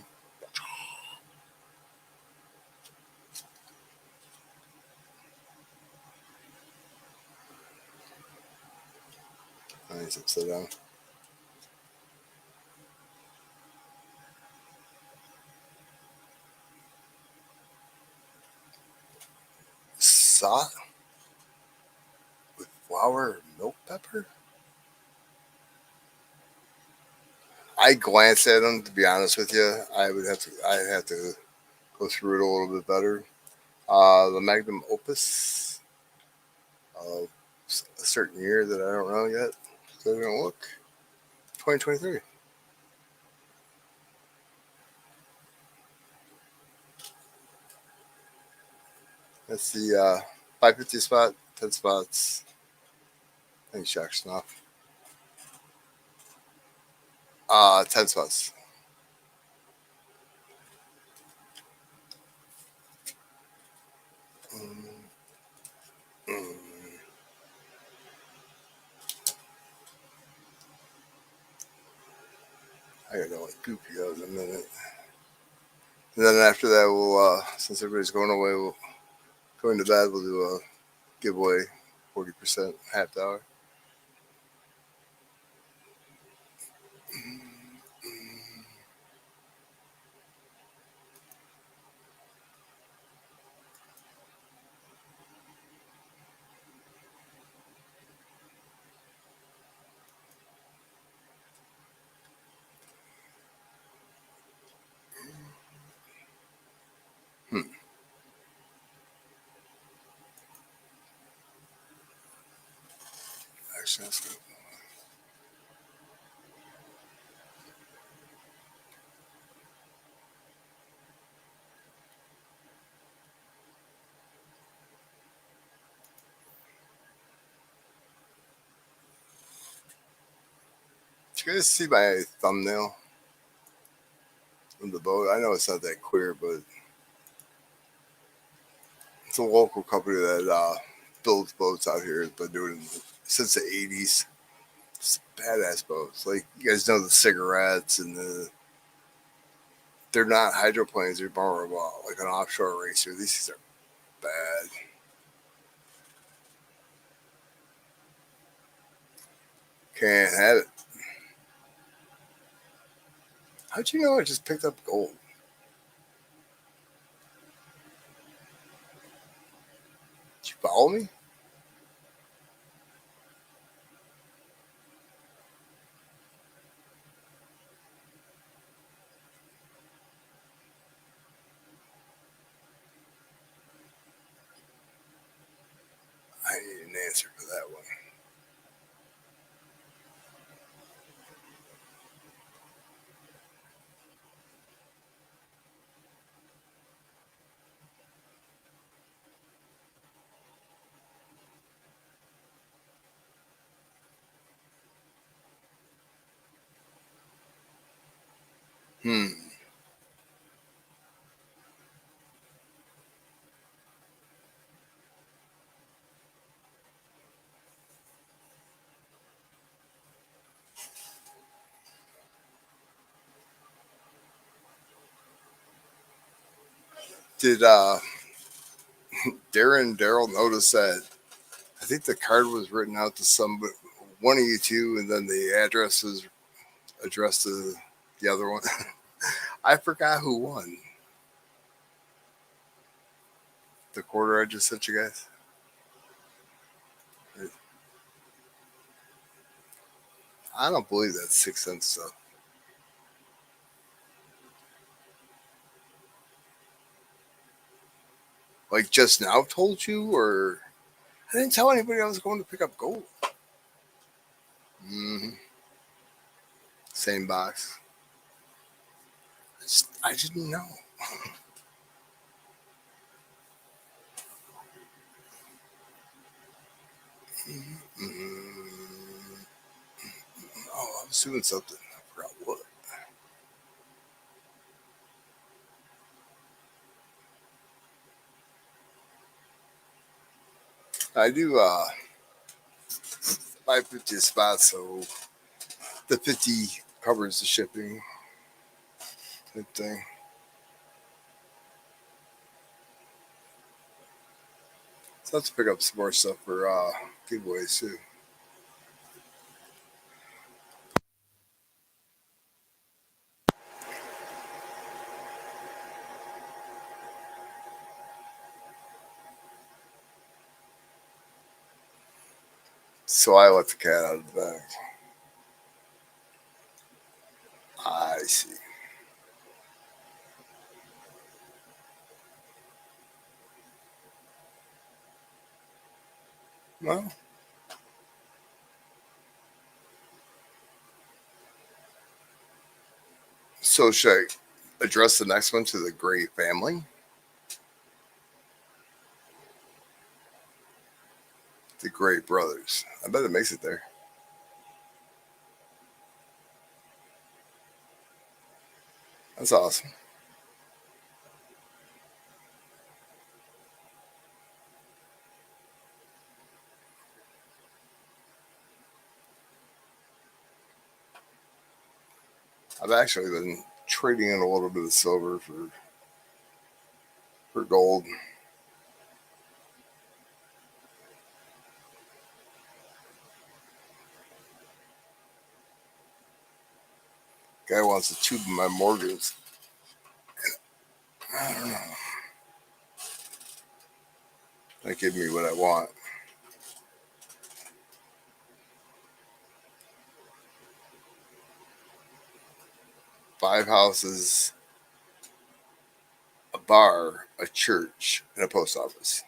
He's upside down. Salt with flour or milk pepper? I glanced at them, to be honest with you. I'd have to go through it a little bit better. The Magnum Opus of a certain year that I don't know yet. So I'm gonna look. 2023. That's the 550 spot, 10 spots. I think Shaq Snuff. 10 spots. Mm, mm. I gotta go like goopy out in a minute. And then after that, we'll, since everybody's going away, we'll going to bed. We'll do a giveaway, 40% half hour. Hmm. Actually, that's good. Did you guys see my thumbnail? from the boat. I know it's not that clear, but it's a local company that builds boats out here. Has been doing it since the '80s. It's badass boats. Like you guys know the cigarettes and they're not hydroplanes. They're more of like an offshore racer. These things are bad. Can't have it. How'd you know I just picked up gold? Did you follow me? I need an answer for that one. Hmm. Did Daryl notice that? I think the card was written out to one of you two, and then the address was addressed to the other one. I forgot who won the quarter I just sent you guys. I don't believe that's 6 cents stuff. Like just now told you, or I didn't tell anybody I was going to pick up gold. Mm-hmm. Same box. I didn't know. Mm-hmm. Oh, I was doing something. I forgot what. I do buy 50 spots, so the 50 covers the shipping. Good thing. So let's pick up some more stuff for giveaways too. So I let the cat out of the bag. I see. Well, so should I address the next one to the Gray family? The Gray brothers. I bet it makes it there. That's awesome. I've actually been trading in a little bit of silver for gold. Guy wants a tube of my mortgage. I don't know. That give me what I want. 5 houses, a bar, a church, and a post office.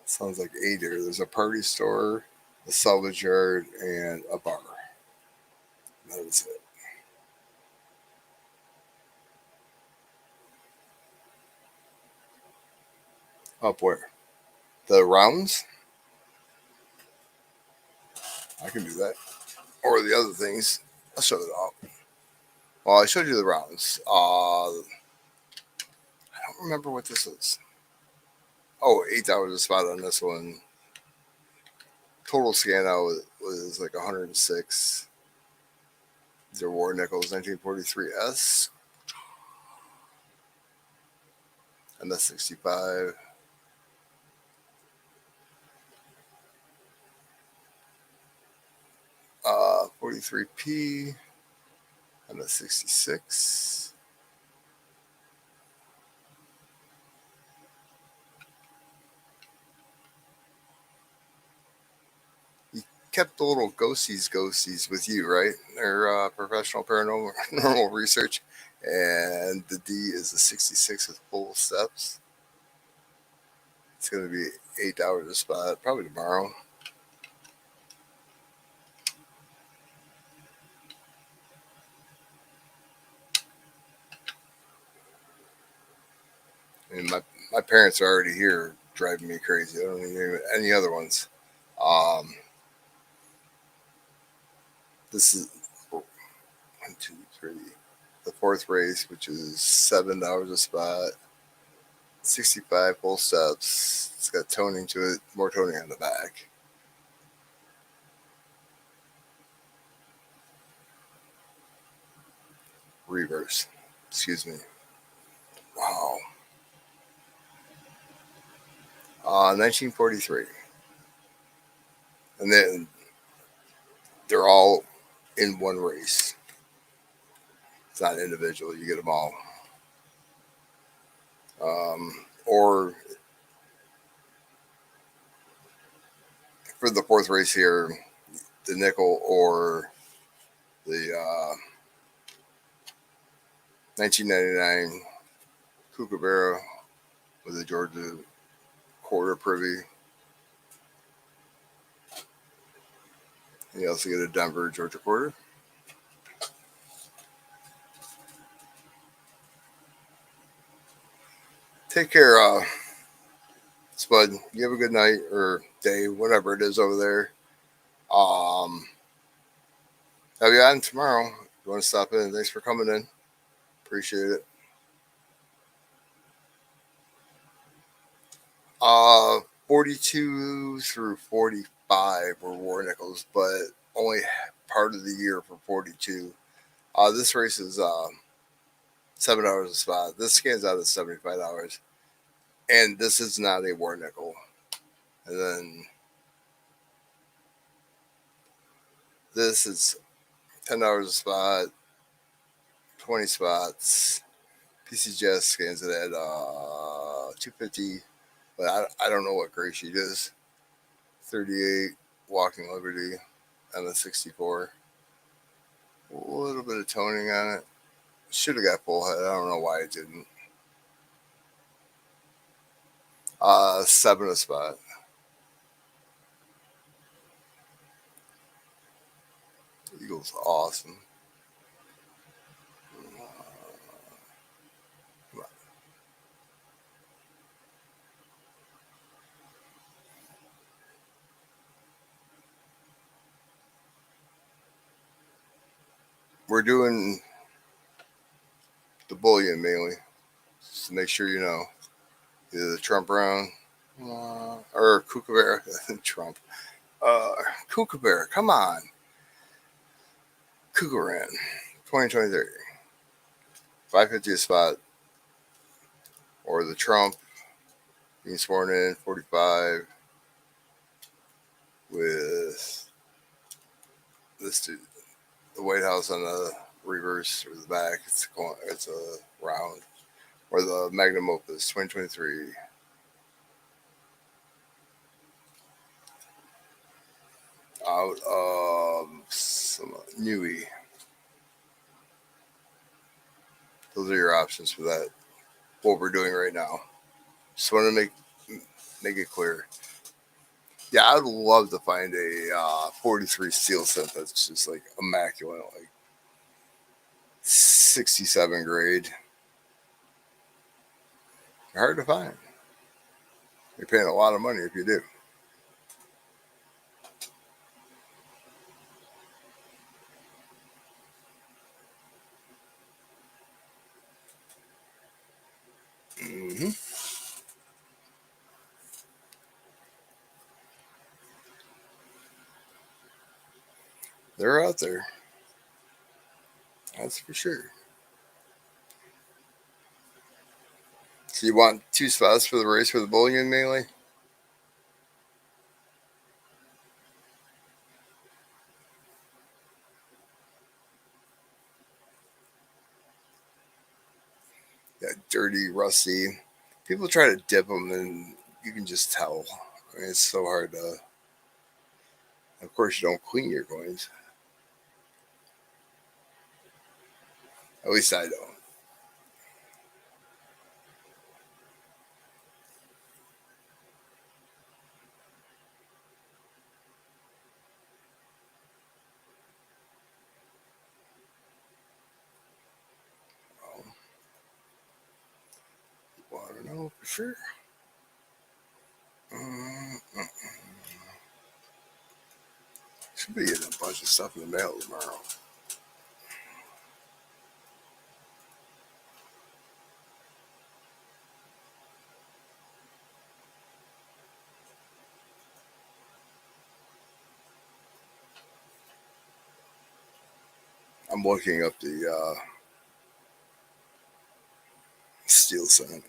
Sounds like 8 here. There's a party store, a salvage yard, and a bar. That was it. Up where? The rounds? I can do that. Or the other things. I'll show it off. Well, I showed you the rounds. I don't remember what this is. Oh, $8 a spot on this one. Total scan out was like 106. These are war nickels, 1943S. And that's 65. 43P. And that's 66. Kept the little ghosties with you, right? They're professional paranormal research. And the D is a 66 with full steps. It's going to be $8 a spot, probably tomorrow. And my parents are already here driving me crazy. I don't need any other ones. This is 1, 2, 3. The fourth race, which is $7 a spot, 65 full steps. It's got toning to it, more toning on the back. Reverse. Excuse me. Wow. 1943. And then they're all in one race. It's not individual. You get them all. Or for the fourth race here, the nickel or the 1999 Kookaburra with the Georgia quarter privy. And you also get a Denver Georgia quarter. Take care, Spud. You have a good night or day, whatever it is over there. Have you on tomorrow? If you want to stop in, thanks for coming in. Appreciate it. 42 through 45 were war nickels, but only part of the year for 42. This race is $7 a spot. This scans out at $75. And this is not a war nickel. And then this is $10 a spot, 20 spots. PCGS scans it at 250, but I don't know what gray sheet is. 38 Walking Liberty, and a 64. A little bit of toning on it. Should have got full head. I don't know why it didn't. 7 a spot. Eagle's awesome. We're doing the bullion mainly, just to make sure you know. Either the Trump round or Kookaburra. Trump. Kookaburra, come on. Kookaran, 2023. 550 a spot. Or the Trump being sworn in, 45. With this dude. The White House on the reverse or the back. It's a round. Or the Magnum Opus, 2023. Out of some Newey. Those are your options for that. What we're doing right now. Just want to make it clear. Yeah, I'd love to find a 43 steel set that's just like immaculate, like 67 grade. They're hard to find. You're paying a lot of money if you do. Hmm. They're out there. That's for sure. So you want two spots for the race for the bullion mainly? Yeah, dirty, rusty. People try to dip them, and you can just tell. I mean, it's so hard to. Of course, you don't clean your coins. At least I don't. Well, I don't know for sure. Mm-mm. Should be getting a bunch of stuff in the mail tomorrow. I'm looking up the steel cent.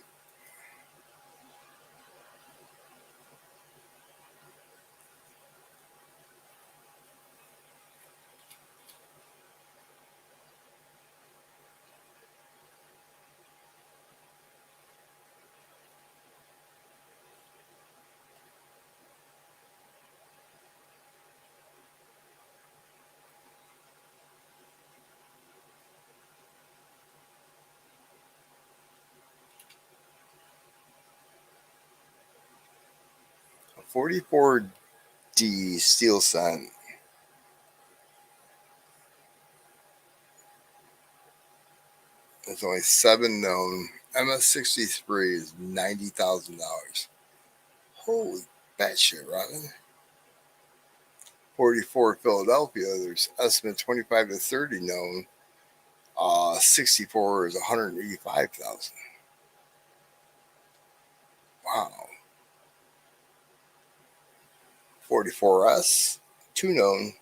44D steel cent. There's only 7 known. MS63 is $90,000. Holy batshit, Robin. 44 Philadelphia, there's estimate 25 to 30 known. 64 is 185,000. Wow. 44S, 2 known,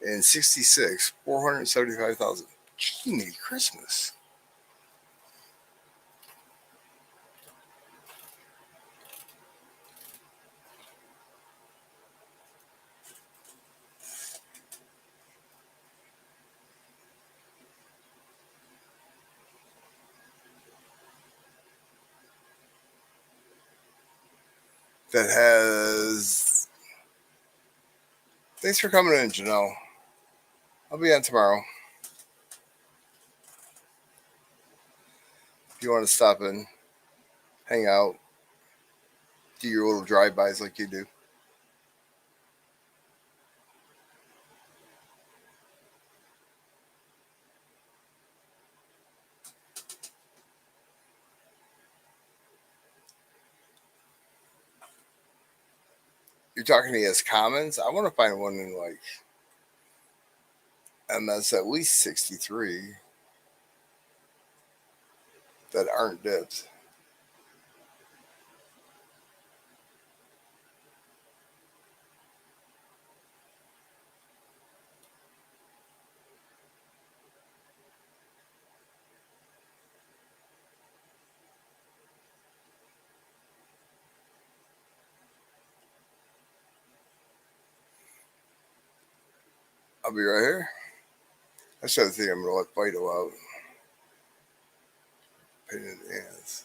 and 66, 475,000. Gee, Christmas. That has. Thanks for coming in, Janelle. I'll be on tomorrow. If you want to stop in, hang out, do your little drive-bys like you do. You're talking to me as commons. I want to find one in like MS at least 63 that aren't dips. I'll be right here. That's the other thing I'm going to let Fido out. Pain in the ass.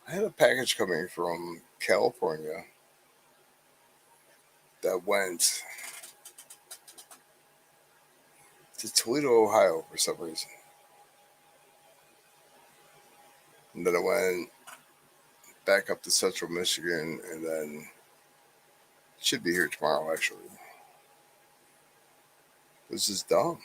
I had a package coming from California that went to Toledo, Ohio for some reason. And then it went back up to Central Michigan, and then it should be here tomorrow, actually. This is dumb.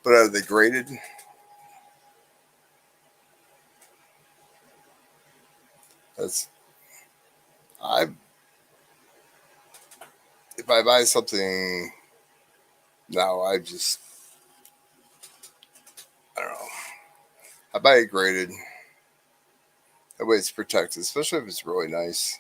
But are they graded? That's I. If I buy something now, I don't know. I buy it graded. That way it's protected, especially if it's really nice.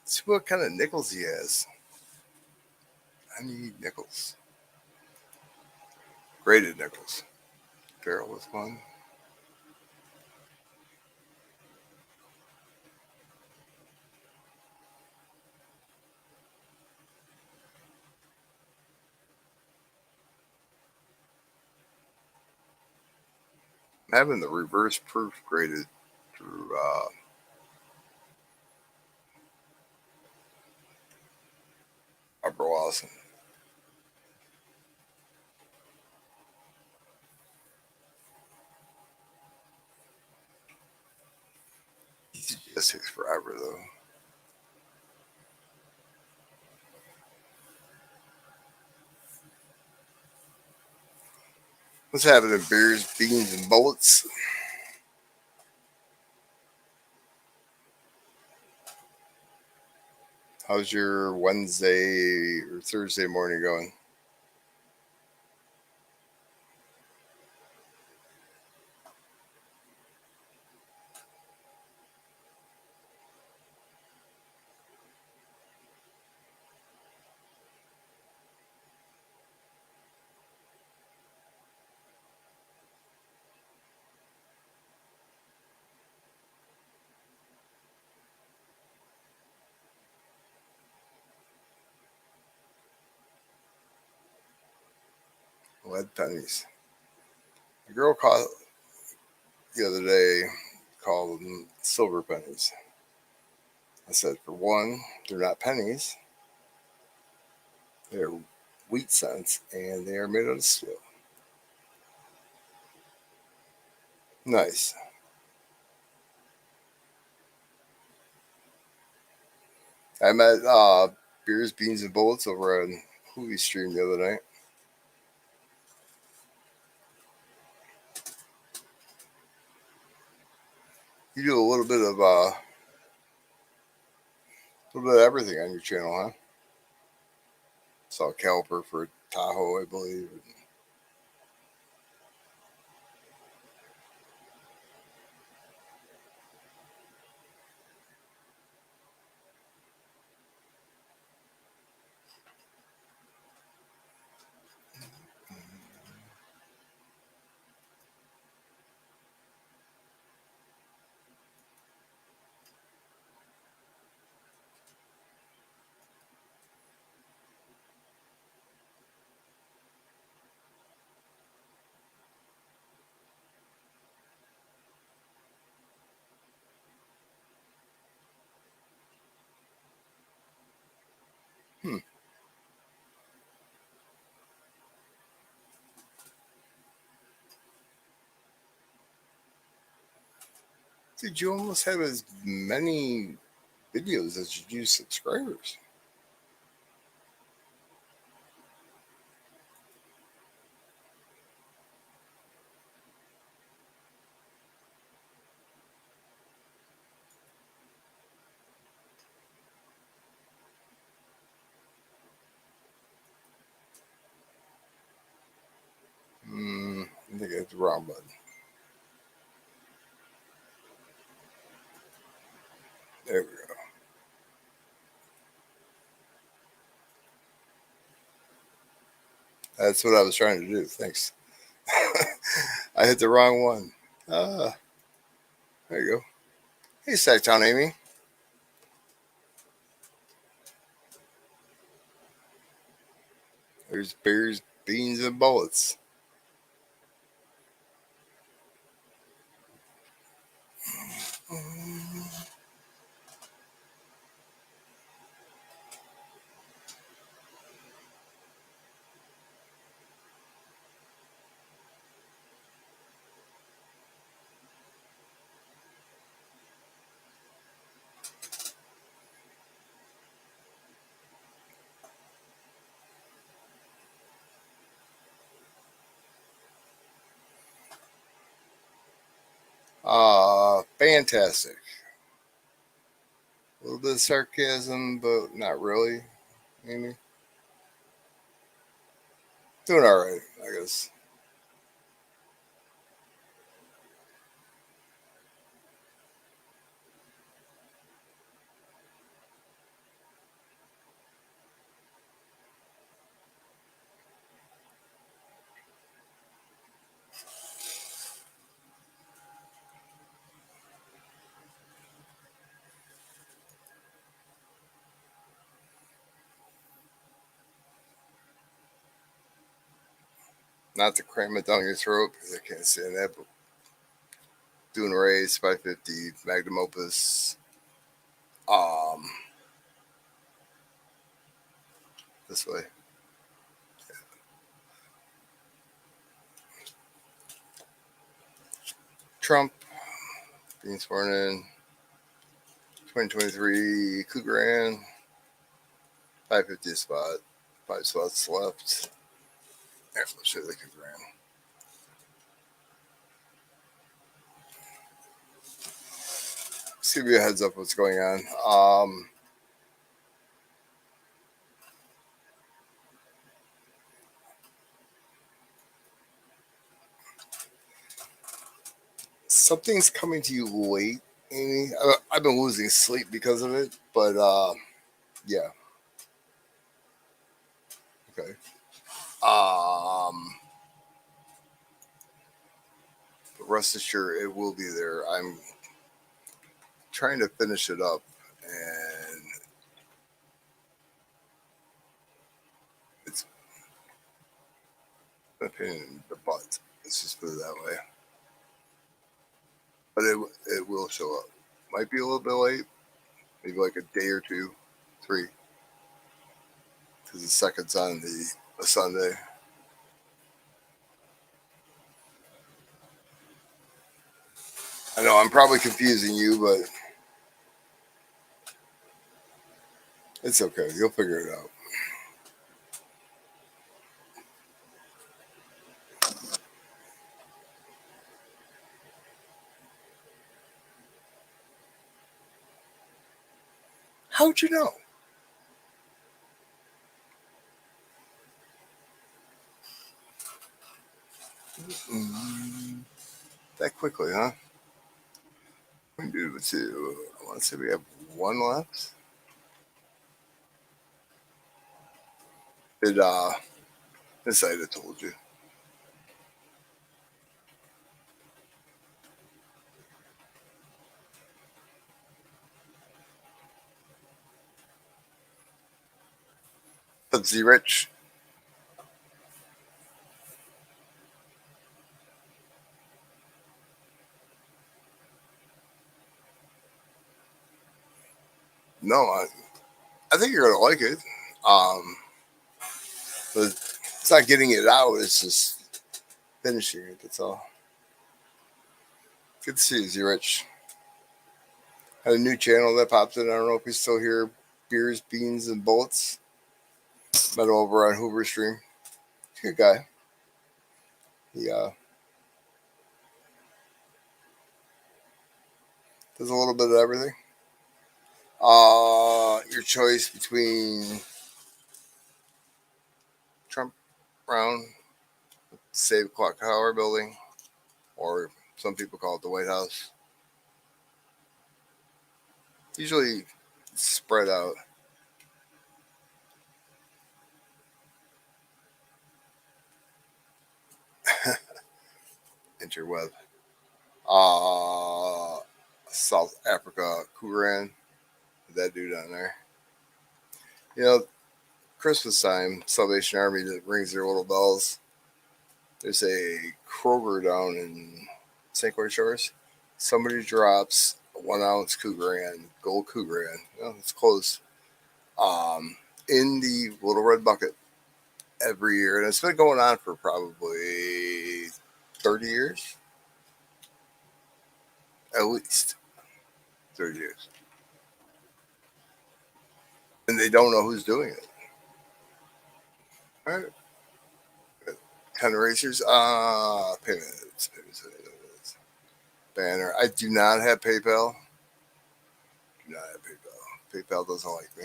See what kind of nickels he has. I need nickels. Graded nickels. Barrel with one. I'm having the reverse proof graded through Upper Lawson. It just takes forever though. What's happening? Beers, beans, and bullets. How's your Wednesday or Thursday morning going? Lead pennies. A girl called the other day, called them silver pennies. I said, for one, they're not pennies. They're wheat cents, and they are made out of steel. Nice. I met Beers, Beans, and Bullets over on Movie Stream the other night. You do a little bit of everything on your channel, huh? Saw a caliper for Tahoe, I believe. Hmm. Dude, you almost have as many videos as you do subscribers. I think I hit the wrong button. There we go. That's what I was trying to do. Thanks. I hit the wrong one. There you go. Hey, Sacktown Amy. There's beers, beans, and bullets. Fantastic. A little bit of sarcasm, but not really. Amy. Doing all right, I guess. Not to cram it down your throat because I can't stand that, but doing a race, 550, magnum opus. This way. Trump being sworn in. 2023 Coup Grand. 550 spot. 5 spots left. There, let's show you the Coup Grand. Just give you a heads up what's going on. Something's coming to you late, Amy. I've been losing sleep because of it, but yeah. Okay. But rest assured, it will be there. I'm trying to finish it up, and it's a pain in the butt. Let's just put it that way. But it will show up. Might be a little bit late, maybe like a day or two, 3, because the second's on the Sunday. I know I'm probably confusing you, but it's okay. You'll figure it out. How'd you know? That quickly, huh? We can do 2. I want to say we have 1 left. Did this I told you. But Z Rich. No, I think you're gonna like it. But it's not getting it out, it's just finishing it, that's all. Good to see you, Z Rich. Had a new channel that popped in. I don't know if you still hear Beers, Beans, and Bullets. Met him over on Hoover Stream. Good guy. He does a little bit of everything. Your choice between Trump, Brown, Save Clock Tower building, or some people call it the White House. Usually spread out. Interweb. Uh, South Africa, Kuran, that dude down there. You know, Christmas time, Salvation Army that rings their little bells. There's a Kroger down in St. Croix Shores. Somebody drops a 1 ounce Kuran, gold Kuran. It's close. In the little red bucket every year, and it's been going on for probably 30 years, at least 30 years, and they don't know who's doing it. All right, 10 racers. Payments. Banner. I do not have PayPal. Do not have PayPal. PayPal doesn't like me.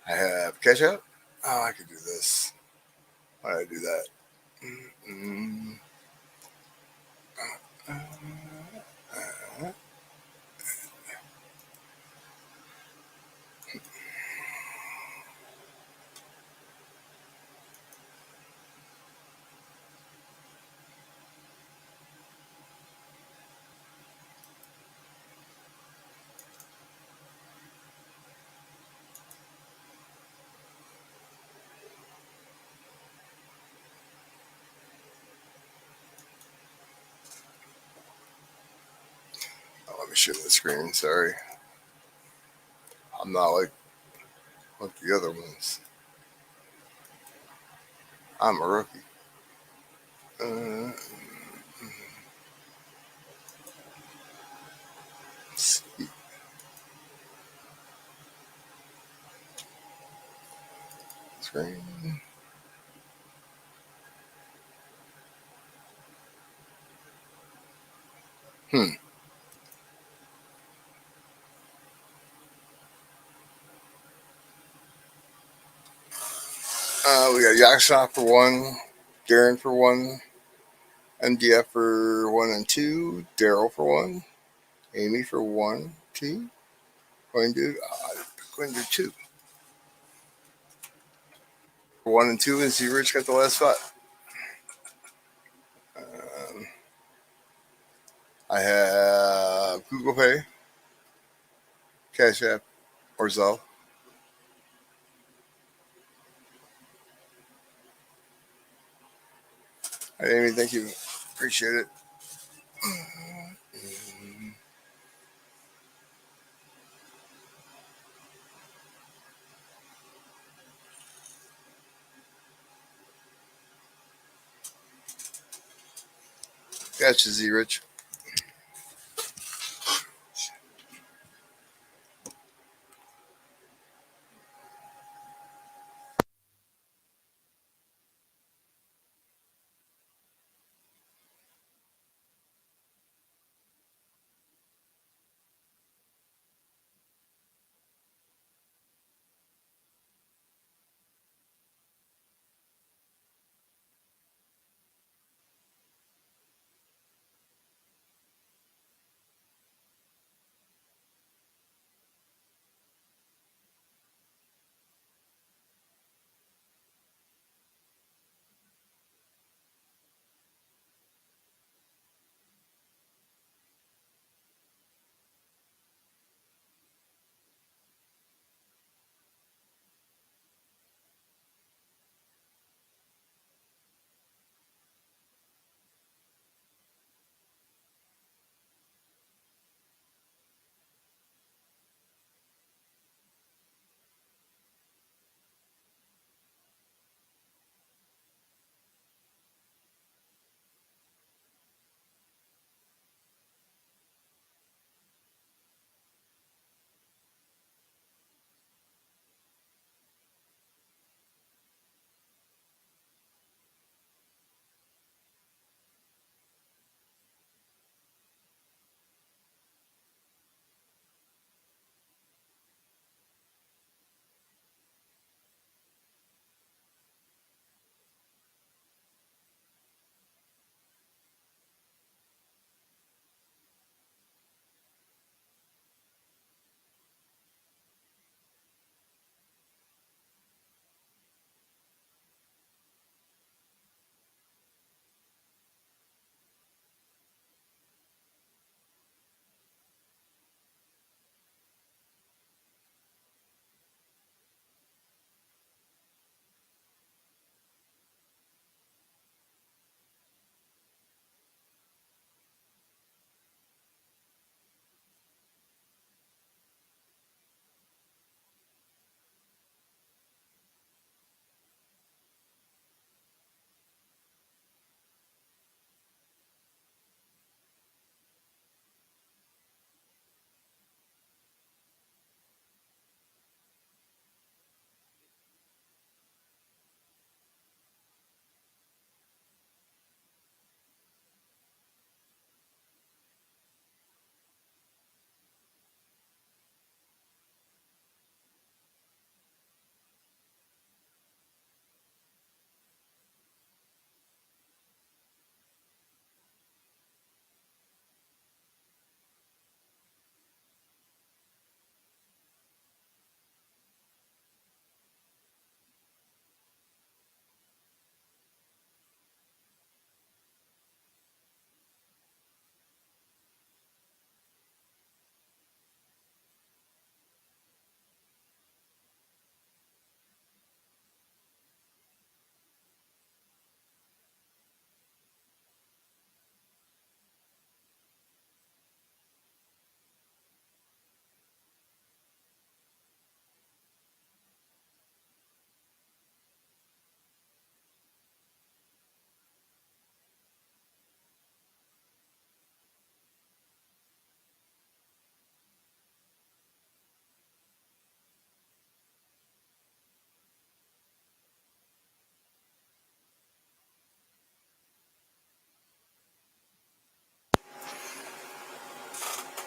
I have Cash App. Oh, I could do this. Why did I do that? Mm-hmm. Let me share the screen. Sorry. I'm not like the other ones. I'm a rookie. Uh, screen. Hmm. We got Yakshop for one, Darren for one, MDF for one and two, Daryl for one, Amy for one, two, going to two. For one and two, and Z Rich got the last spot. Um, I have Google Pay, Cash App, or Zelle. All right, Amy, thank you. Appreciate it. Gotcha, Z Rich.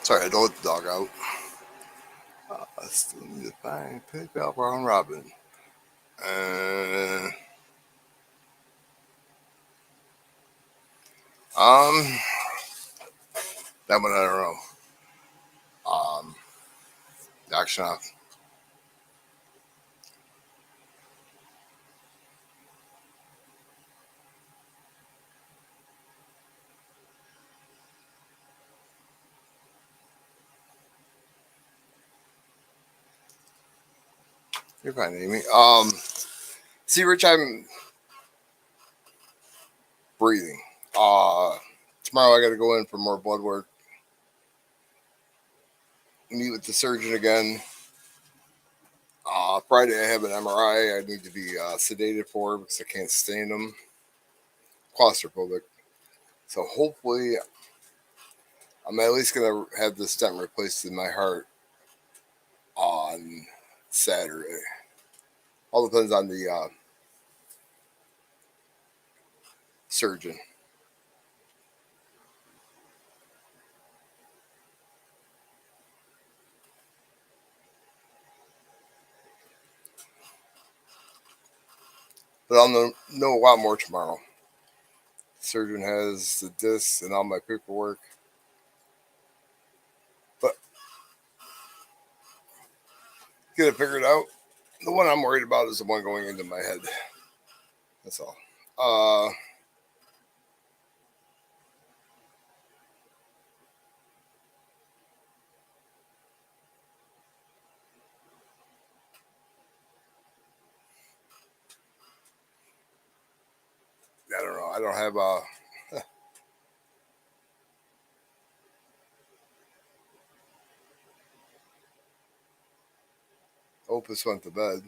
Sorry, I don't let the dog out. I still need to find pick out round robin. Uh, um, that one I don't know. Um, action off. You're fine, Amy. See, Rich, I'm breathing. Tomorrow I got to go in for more blood work. Meet with the surgeon again. Friday I have an MRI. I need to be sedated for because I can't stand them. Claustrophobic. So hopefully I'm at least gonna have the stent replaced in my heart on Saturday. All depends on the surgeon. But I'll know a lot more tomorrow. The surgeon has the discs and all my paperwork. But get it figured out. The one I'm worried about is the one going into my head. That's all. I don't know. I don't have Opus went to bed.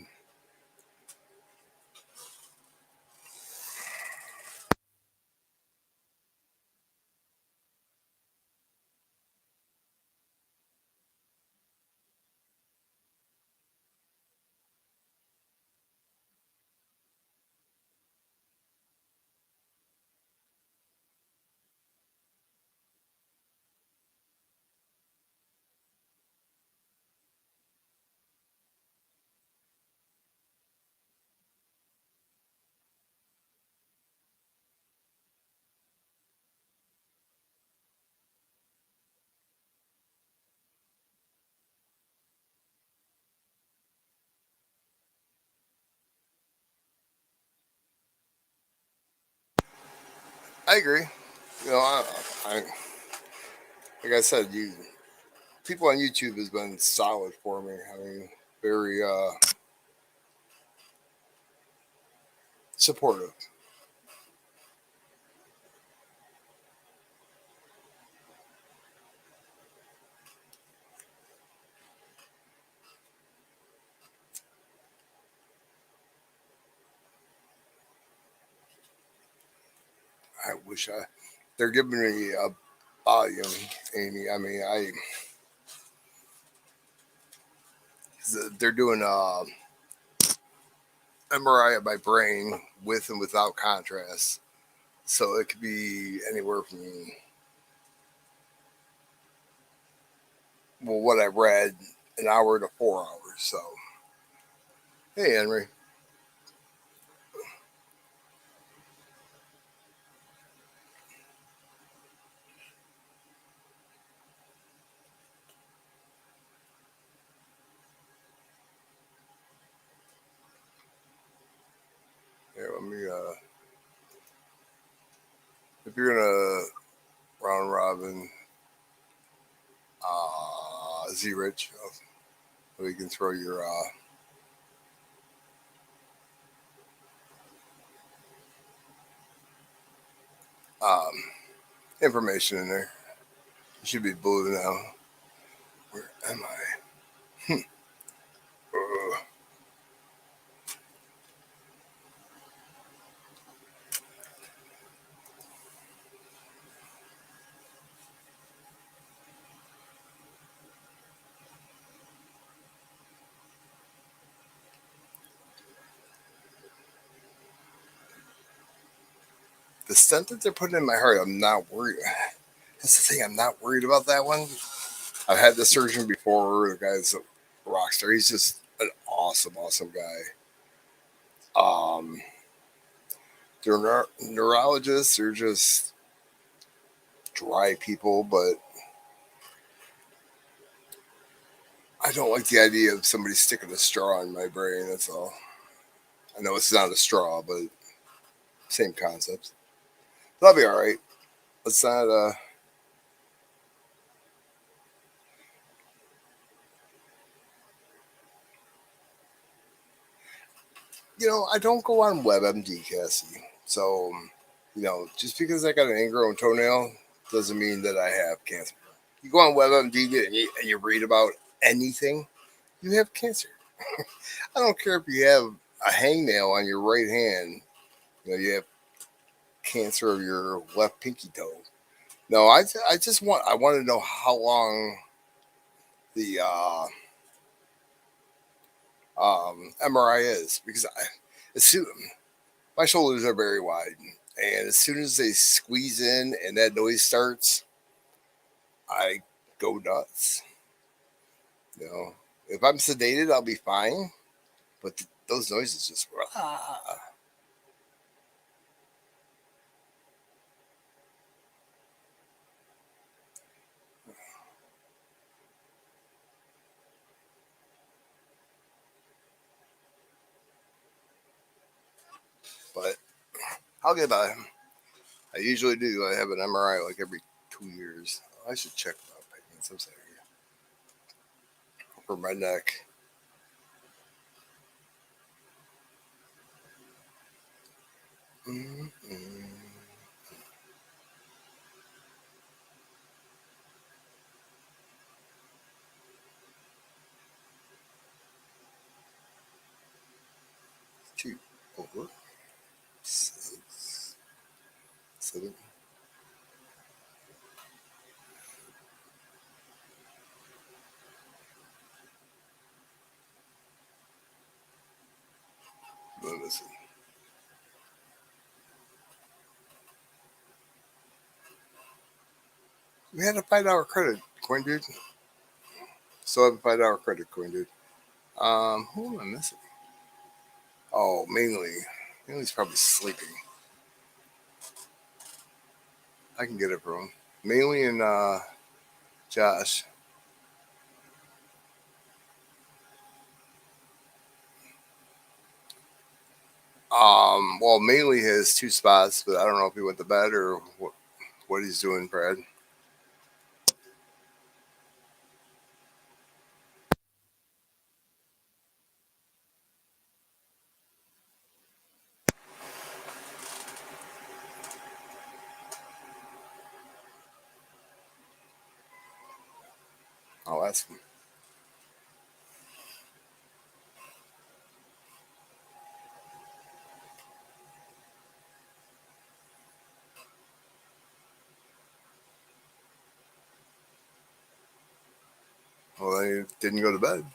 I agree. You know, I like I said, you people on YouTube has been solid for me. I mean, very supportive. I wish they're giving me a volume, Amy. I mean, they're doing MRI of my brain with and without contrast, so it could be anywhere from well, what I read, an hour to 4 hours. So, hey, Henry, here, let me. If you're gonna round robin, Z Rich, so you can throw your information in there. You should be blue now. Where am I? Uh, the stent that they're putting in my heart, I'm not worried. That's the thing. I'm not worried about that one. I've had the surgeon before. The guy's a rock star. He's just an awesome, awesome guy. Um, they're neurologists. They're just dry people, but I don't like the idea of somebody sticking a straw in my brain. That's all. I know it's not a straw, but same concept. That'll be all right. Let's not. I don't go on WebMD, Cassie. So, just because I got an ingrown toenail doesn't mean that I have cancer. You go on WebMD and you read about anything, you have cancer. I don't care if you have a hangnail on your right hand. You have cancer of your left pinky toe. No, I just want to know how long the MRI is because as soon, my shoulders are very wide, and as soon as they squeeze in and that noise starts, I go nuts. You know, if I'm sedated, I'll be fine, but those noises just but I'll get by. I usually do. I have an MRI like every 2 years. I should check my payments. I'm sorry for my neck. Mm-hmm. Two, over, six, seven. Listen. We had a $5 credit coin, dude. Still have a $5 credit coin, dude. Who am I missing? Oh, mainly. Mainly's probably sleeping. I can get it from him. Mainly and Josh. Well, mainly has two spots, but I don't know if he went to bed or what he's doing, Brad. I'll ask him. Well, he didn't go to bed.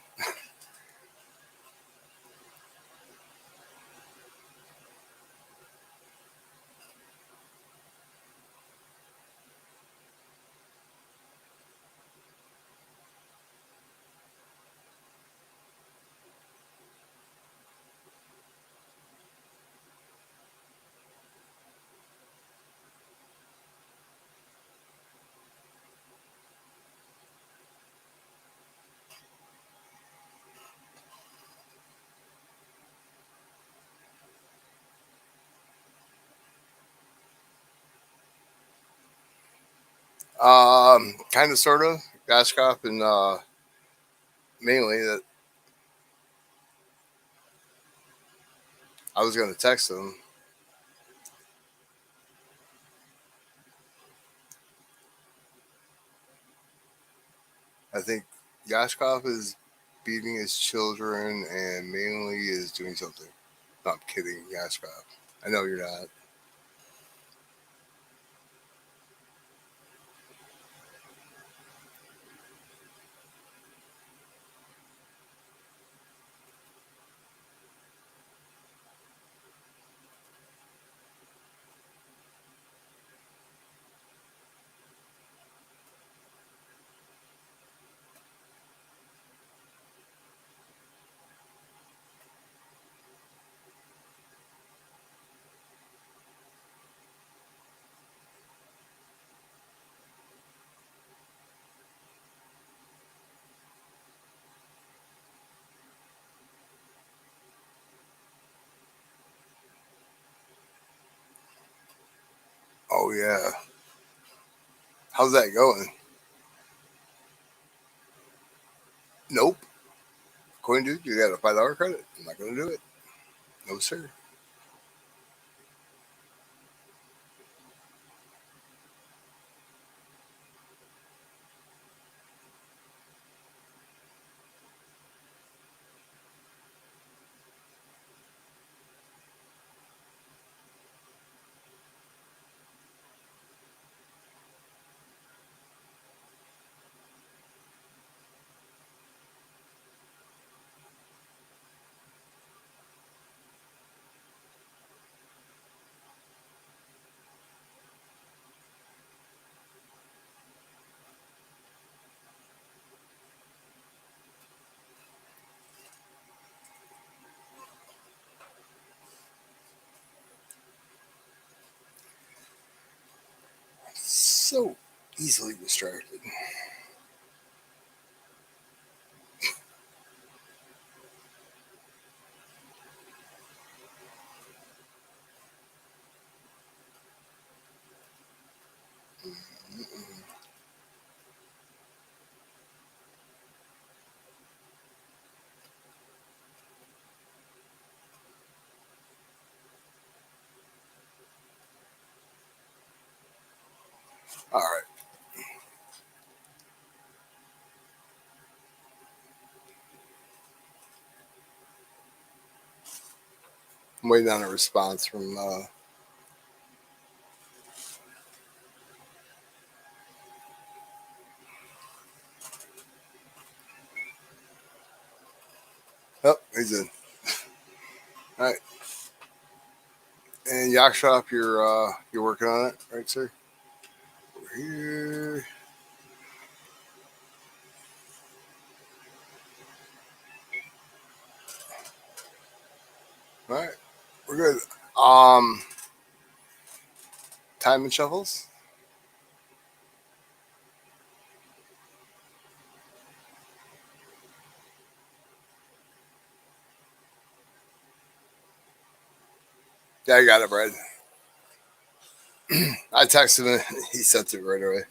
Kind of, sort of. Gashkop and mainly that I was going to text him. I think Yashkov is beating his children and mainly is doing something. No, I'm kidding, Yashkov. I know you're not. Oh yeah. How's that going? Nope. Coin dude, you got a $5 credit. I'm not gonna do it. No sir. So easily distracted. All right. I'm waiting on a response from oh, he's in. All right. And Yakshop, you're working on it, right, sir? Over here. All right. We're good. Time and shuffles. Yeah, I got it, Brad. I texted him. He sent it right away.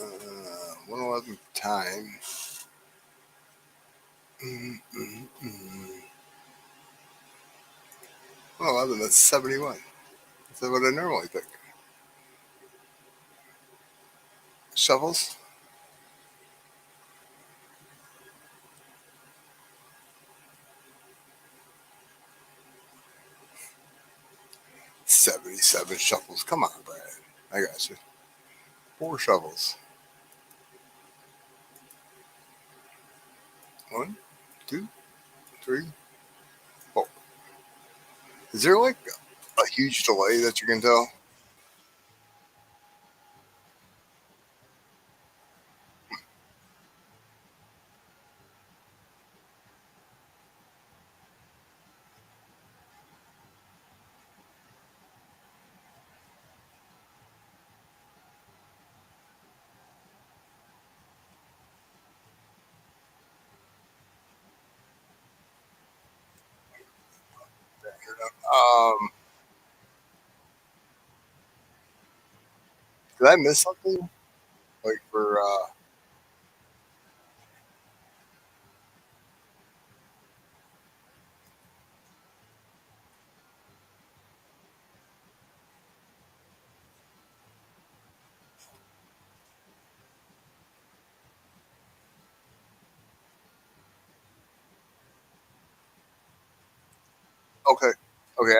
Uh, 111 time. 111, that's 71. That's what I normally think. Shovels? 77 shovels. Come on, Brad. I got you. 4 shovels. 1, 2, 3, 4. Is there like a huge delay that you can tell? Um, did I miss something? Like for okay, okay.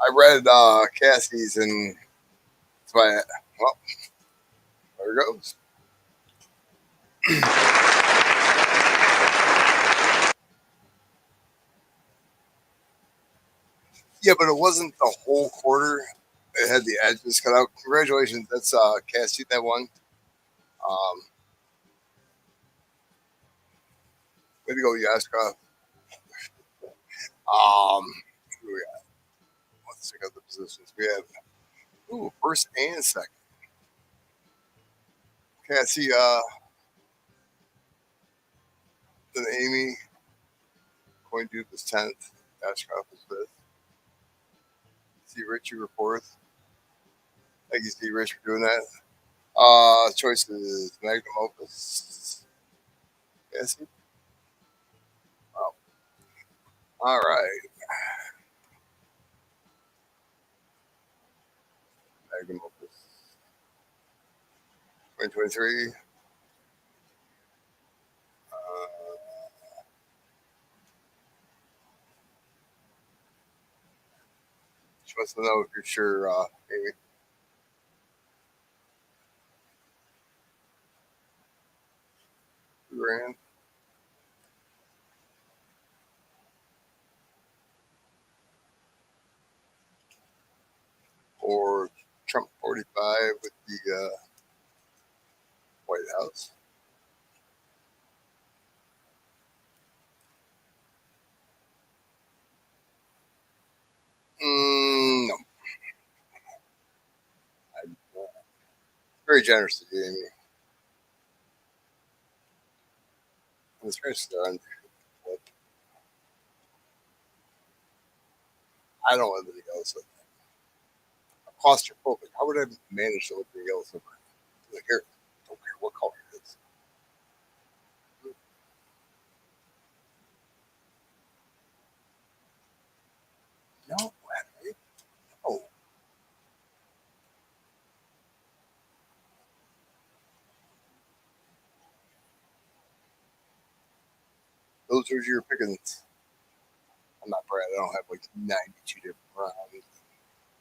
I read Cassie's and it's my well, there it goes. Yeah, but it wasn't the whole quarter. It had the edges cut out. Congratulations. That's Cassie that one. Um, way to go, Yaska. Who we got? Let's check out the positions. We have first and second. Cassie, then Amy. Coin Duke was 10th. Ashcroft was 5th. See Rich, you were 4th. Thank you, see Rich, for doing that. Choice is Magnum Opus. Cassie. Wow. All right. Magnum Opus. 2023. She wants to know if you're sure, Amy. Who ran? Or Trump 45 with the White House. No. I'm very generous of you, Amy. It's very done. I don't want anything else. Claustrophobic. How would I manage to look at the yellow silver? Like, here, don't care what color it is. No, Henry. No. Those are your pickings. I'm not Brad. I don't have like 92 different rounds.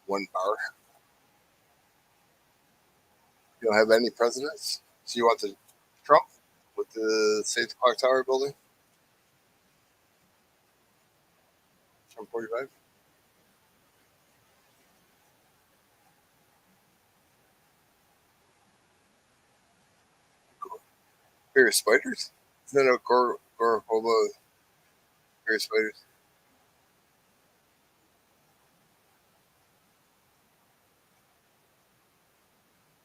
One bar. You don't have any presidents? So you want the Trump with the State Clock Tower building? Trump 45? Cool. Fear of spiders? Isn't that a Gorohoba Fear of spiders?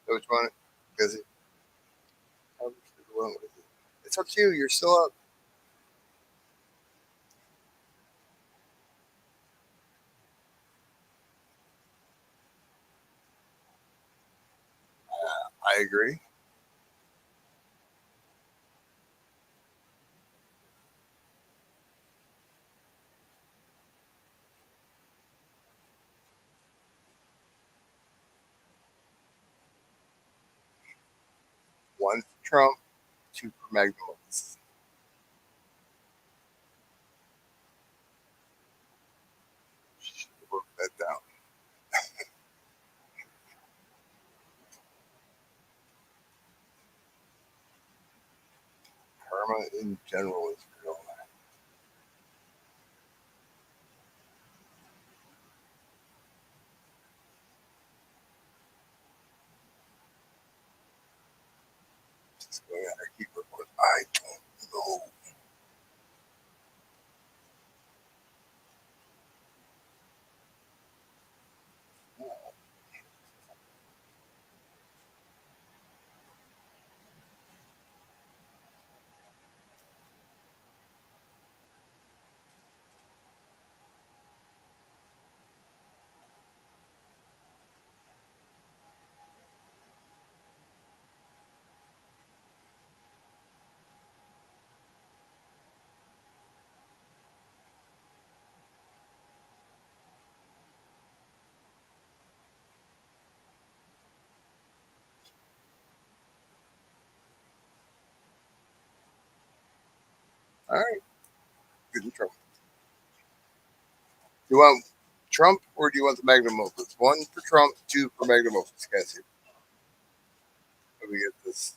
So which one? Because it's up to you. You're still up. I agree. One for Trump, two for Magnolias. Wrote that down. Karma in general is real. Just going on our keyboard, but I don't know. All right, good intro. You want Trump or do you want the magnum opus? One for Trump, two for magnum opus. Cassie, let me get this.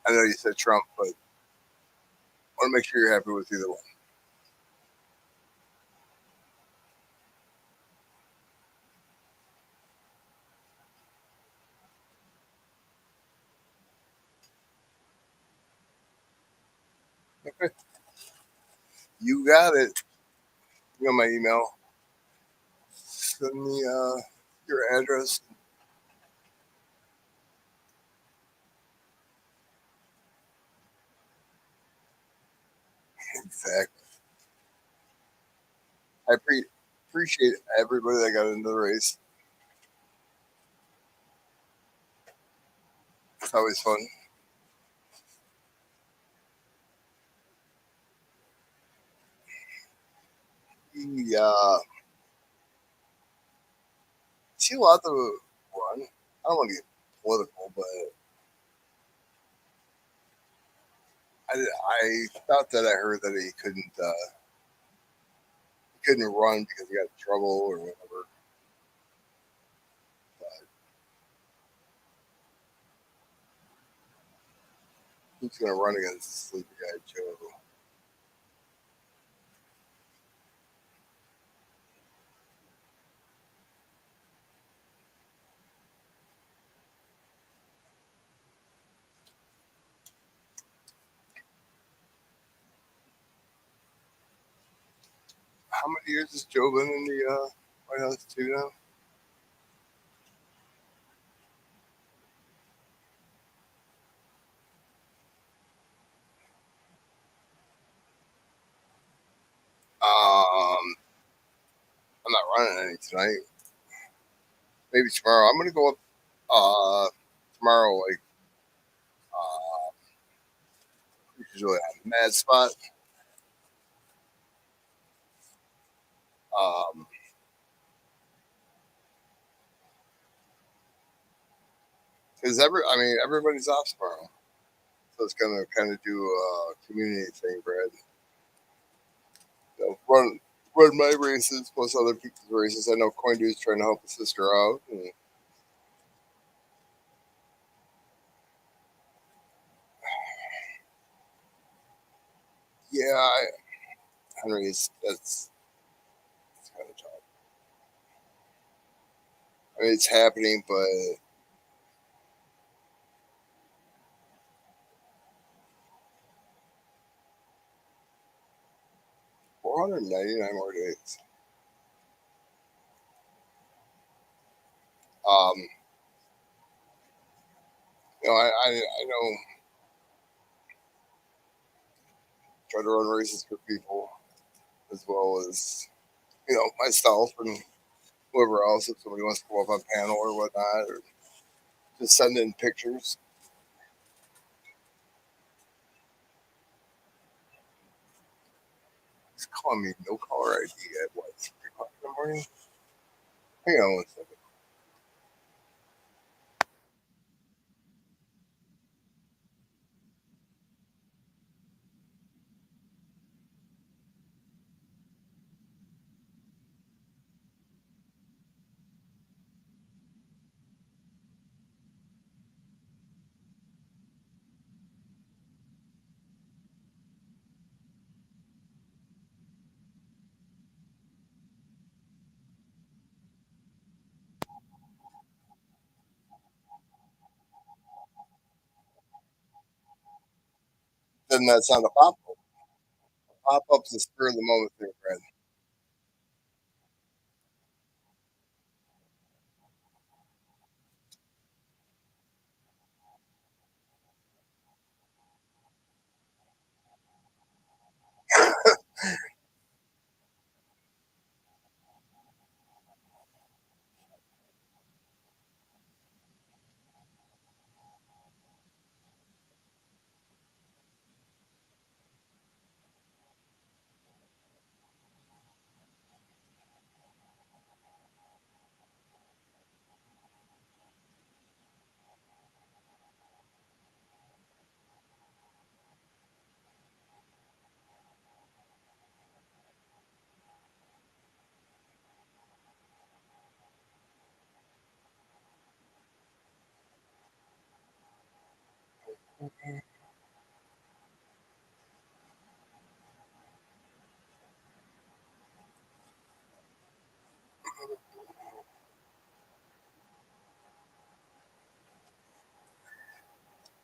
I know you said Trump, but I want to make sure you're happy with either one. You got it. You got my email. Send me your address. Exactly. Appreciate everybody that got into the race. It's always fun. Yeah. See a lot of run. I don't want to get political, but I thought that I heard that he couldn't run because he got in trouble or whatever. But he's going to run against Sleepy Guy Joe. How many years has Joe been in the White House too now? I'm not running any tonight. Maybe tomorrow. I'm going to go up tomorrow, like usually on Mad Spot. Um, because everybody's off tomorrow, so it's gonna kind of do a community thing, Brad. Run my races plus other people's races. I know CoinDude's trying to help his sister out. And yeah, Henry is that's kind of tough. I mean, it's happening, but 499 more days. Um, I know try to run races for people as well as myself and whoever else if somebody wants to go up on panel or whatnot or just send in pictures. He's calling me no caller ID at what 3 o'clock in the morning. Hang on 1 second. Then that's not a pop up. Pop up's a spur of the moment thing, friend.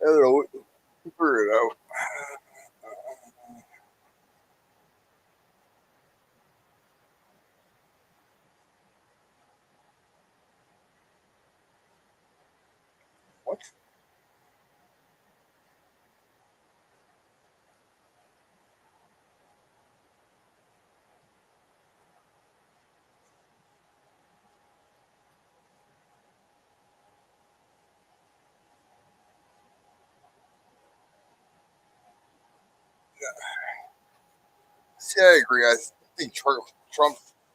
I don't know. Figure it out. See, I agree. I think Trump,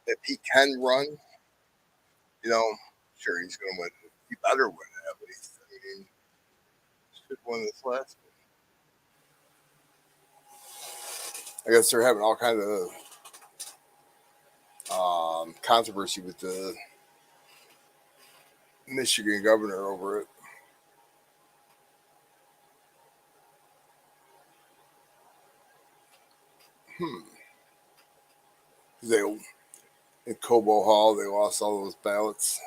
if he can run, you know, sure he's going to win. He better win it at least. I mean, should win this last one. I guess they're having all kind of controversy with the Michigan governor over it. Hmm. They in Cobo Hall, they lost all those ballots.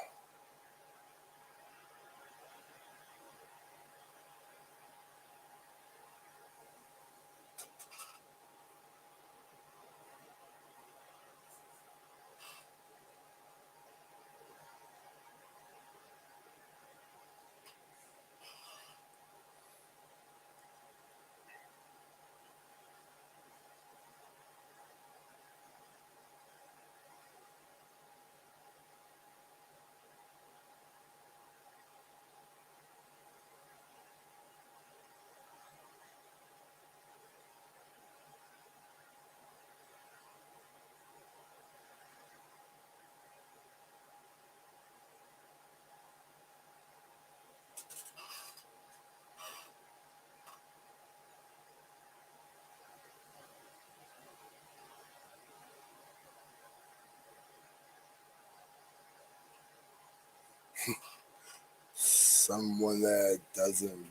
Someone that doesn't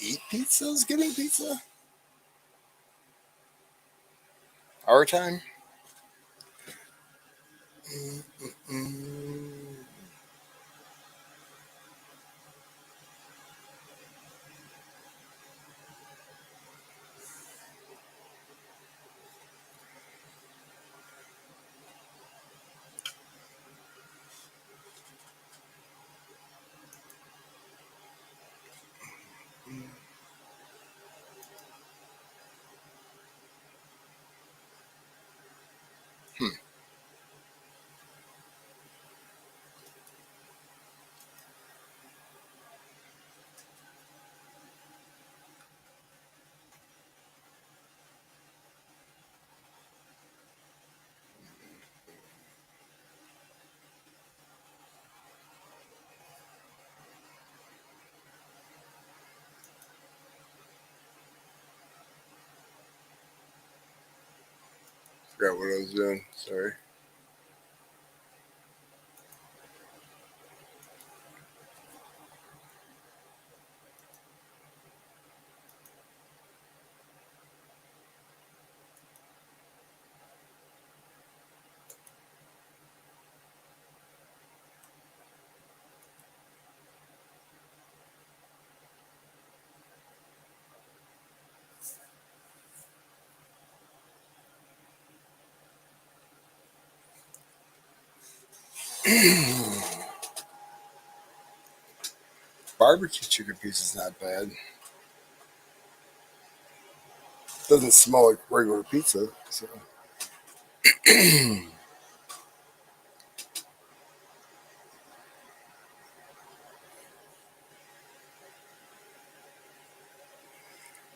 eat pizza is getting pizza. Our time. Mm-mm. Hmm. Forgot what I was doing. Sorry. Barbecue chicken pizza is not bad. Doesn't smell like regular pizza. So.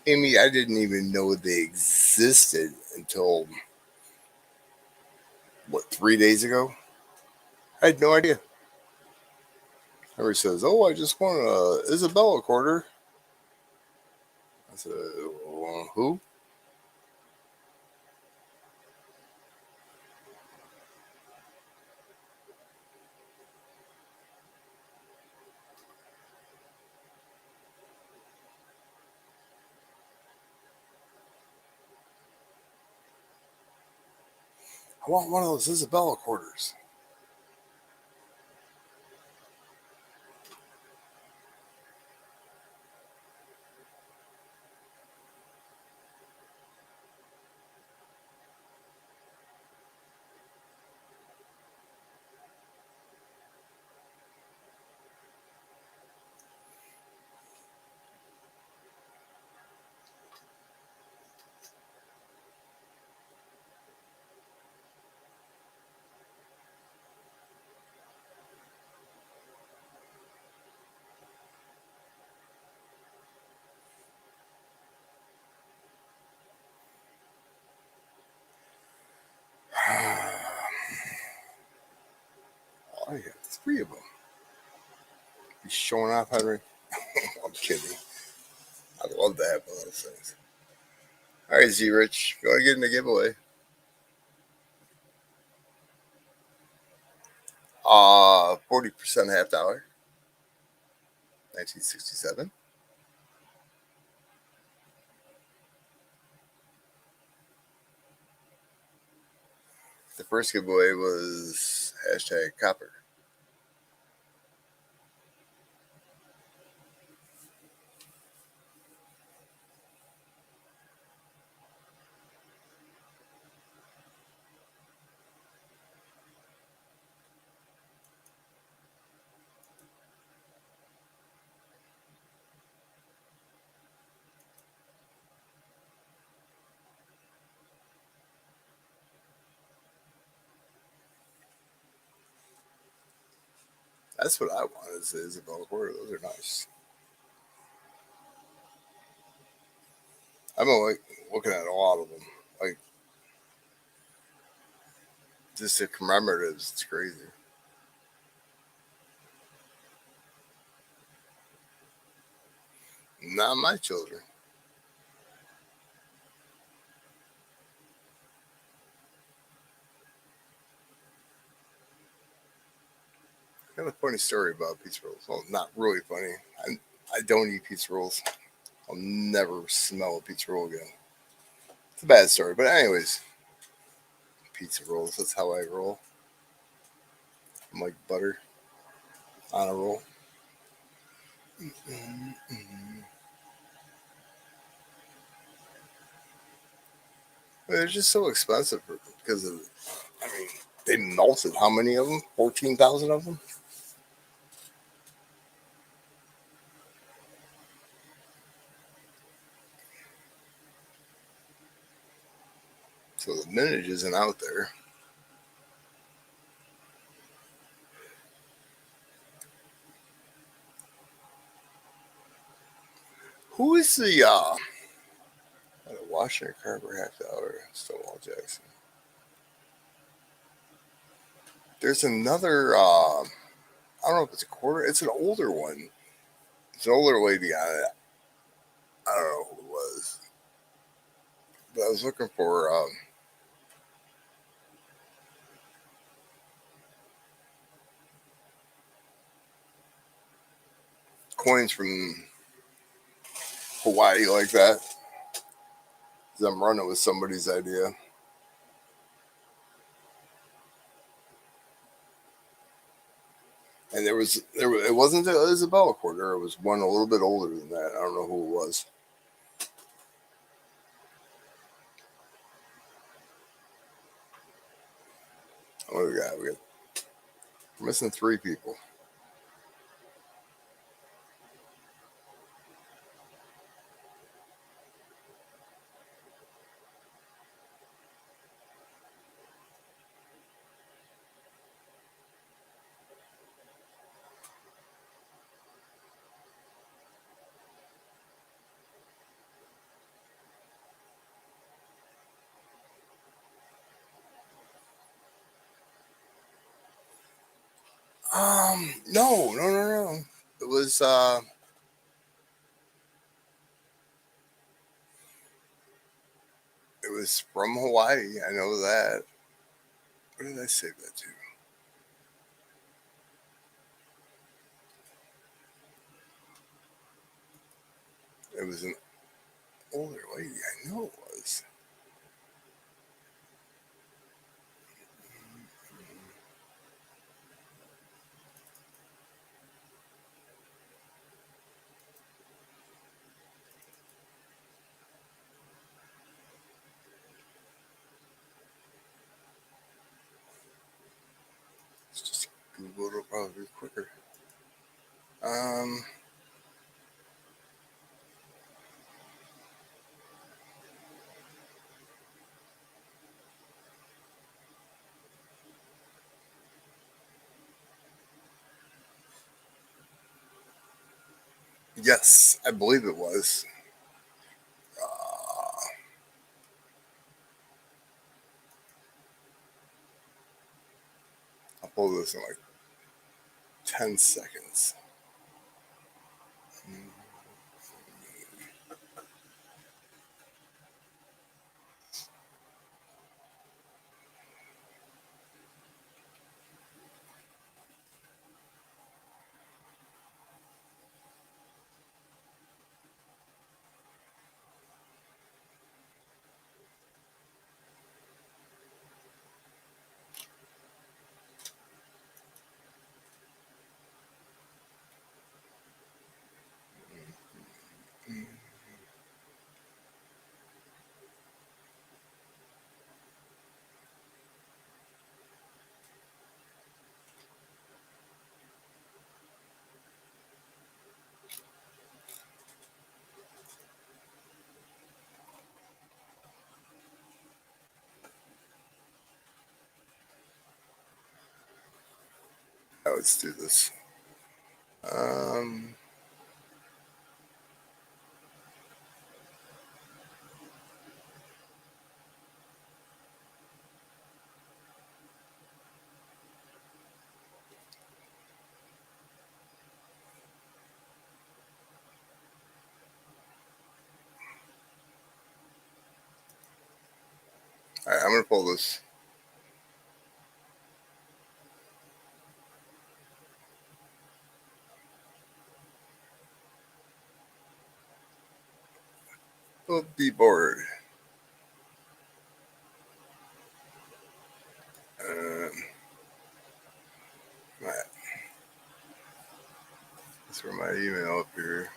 Amy, I didn't even know they existed until what 3 days ago. I had no idea. Everybody says, "Oh, I just won a Isabella quarter." I said, "Who?" I want one of those Isabella quarters. I have 3 of them. He's showing off, Henry. I'm kidding. I love to have one of those things. All right, Z Rich, go and get in the giveaway. 40% half dollar. 1967. The first giveaway was hashtag copper. That's what I want is Isabella Quarter. Those are nice. I've been like looking at a lot of them. Like just the commemoratives, it's crazy. Not my children. Got a funny story about pizza rolls. Well, not really funny. I don't eat pizza rolls. I'll never smell a pizza roll again. It's a bad story, but anyways, pizza rolls. That's how I roll. I'm like butter on a roll. But they're just so expensive because of. I mean, they melted how many of them? 14,000 of them. So the minute isn't out there. Who is the Washington Carver half dollar Stonewall Jackson? There's another. I don't know if it's a quarter. It's an older one. It's an older lady on it. I don't know who it was, but I was looking for coins from Hawaii like that. 'Cause I'm running with somebody's idea, and it wasn't the Isabella quarter. It was one a little bit older than that. I don't know who it was. What do we got? We're missing 3 people. No, no, no, no. It was it was from Hawaii. I know that. What did I save that to? It was an older lady. I know it was. It's just Google. It'll probably be quicker. Um, yes, I believe it was. Uh, I'll pull this in like 10 seconds. Now let's do this. Um, all right, I'm going to pull this. We'll be bored. Um, That's where my email up here.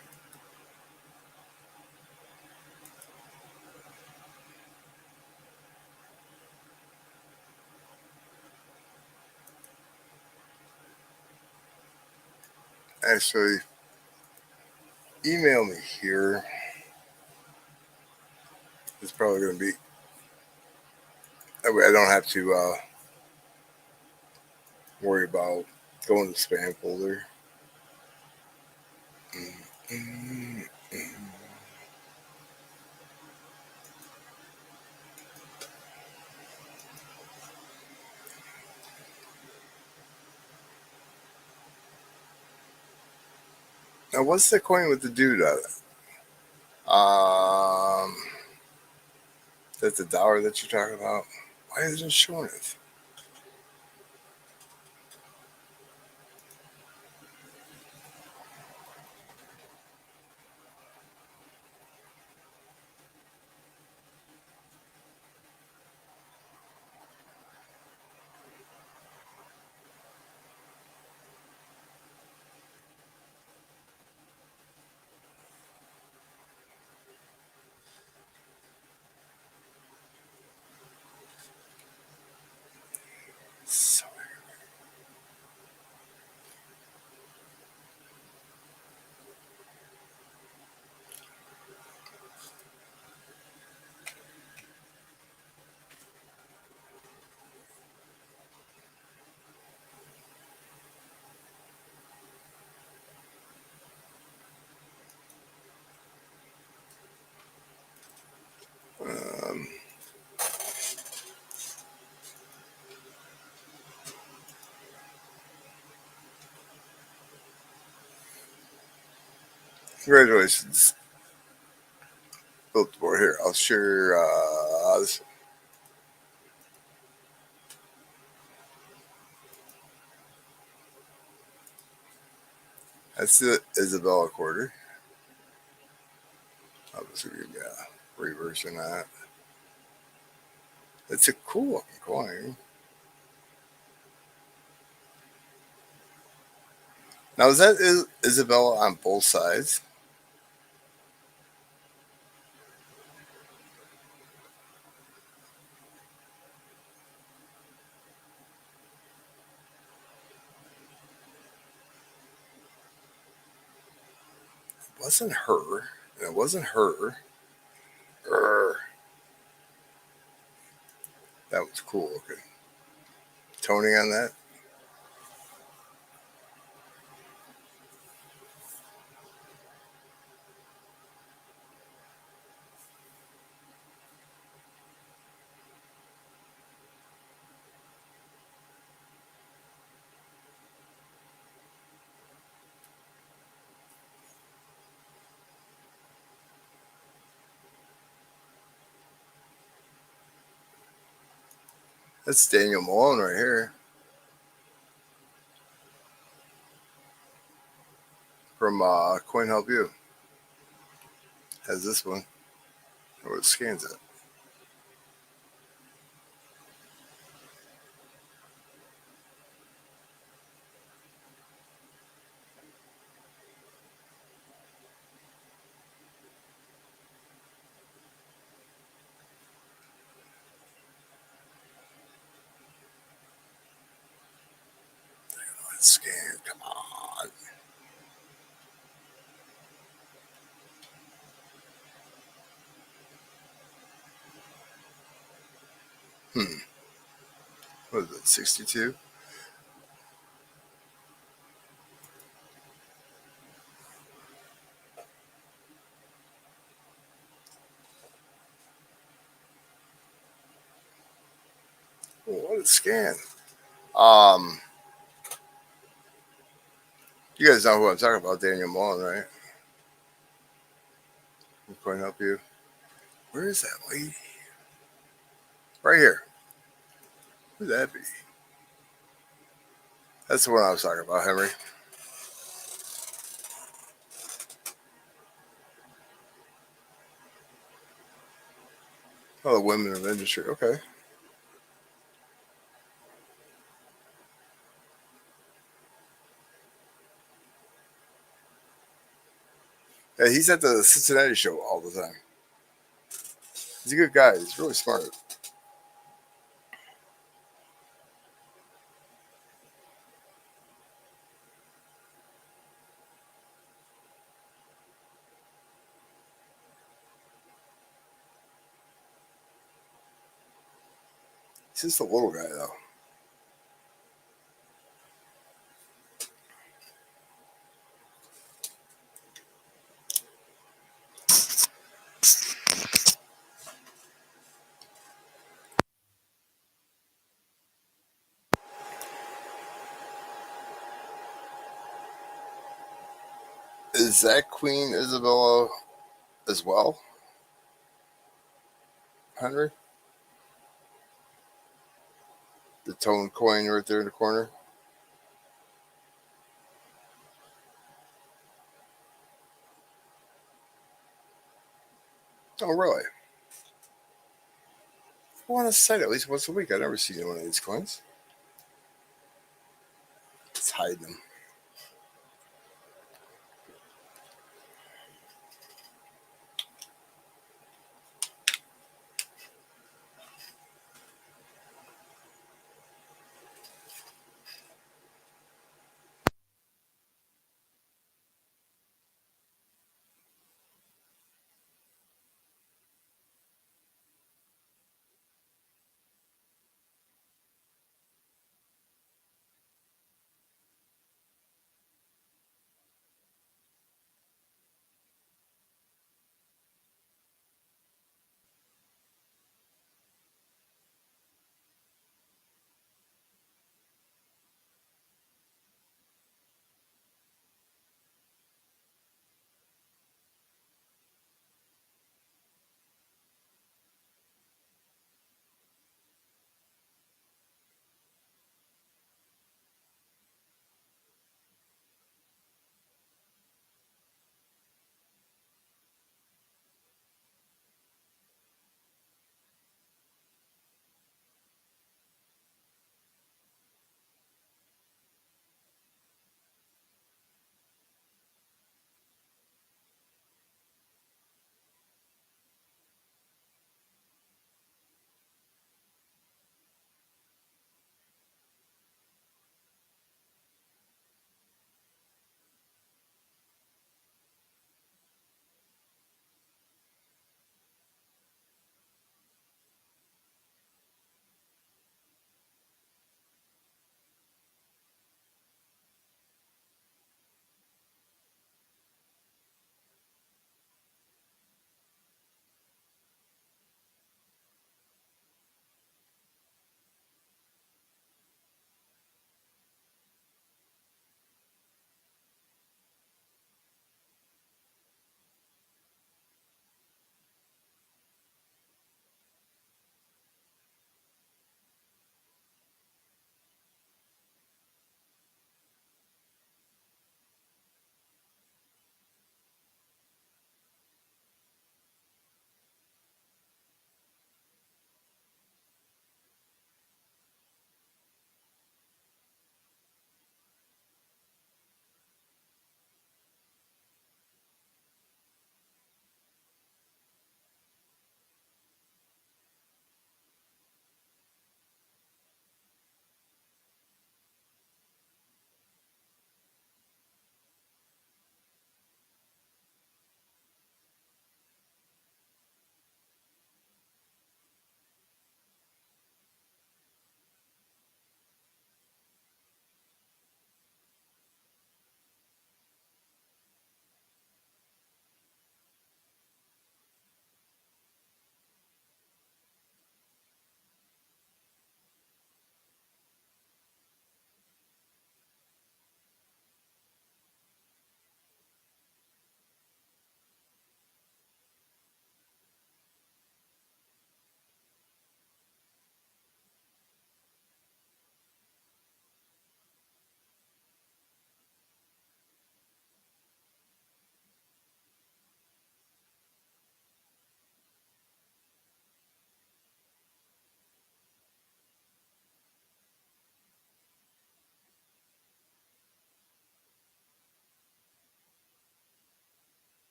Actually, email me here. It's probably going to be that way. I don't have to worry about going to spam folder. Now, what's the coin with the dude on it? That's the dollar that you're talking about. Why isn't it showing it? So, um, congratulations. Built the board here. I'll share this. That's the Isabella quarter. I'll just give you a reverse on that. It's a cool looking coin. Now, is that Isabella on both sides? It wasn't her. It wasn't her. Urgh. That was cool looking. Toning on that. That's Daniel Malone right here from Coin Help You. Has this one. Or it scans it. Let's scan. Come on. What is it? 62. Oh, what a scan. Um, you guys know who I'm talking about, Daniel Malone, right? Coin Help You. Where is that lady? Right here. Who'd that be? That's the one I was talking about, Henry. Oh, the women of industry. Okay. Yeah, he's at the Cincinnati show all the time. He's a good guy. He's really smart. He's just a little guy, though. Is that Queen Isabella as well, Henry? The tone coin right there in the corner. Oh, really? I want to sight at least once a week. I've never seen one of these coins. It's hiding them.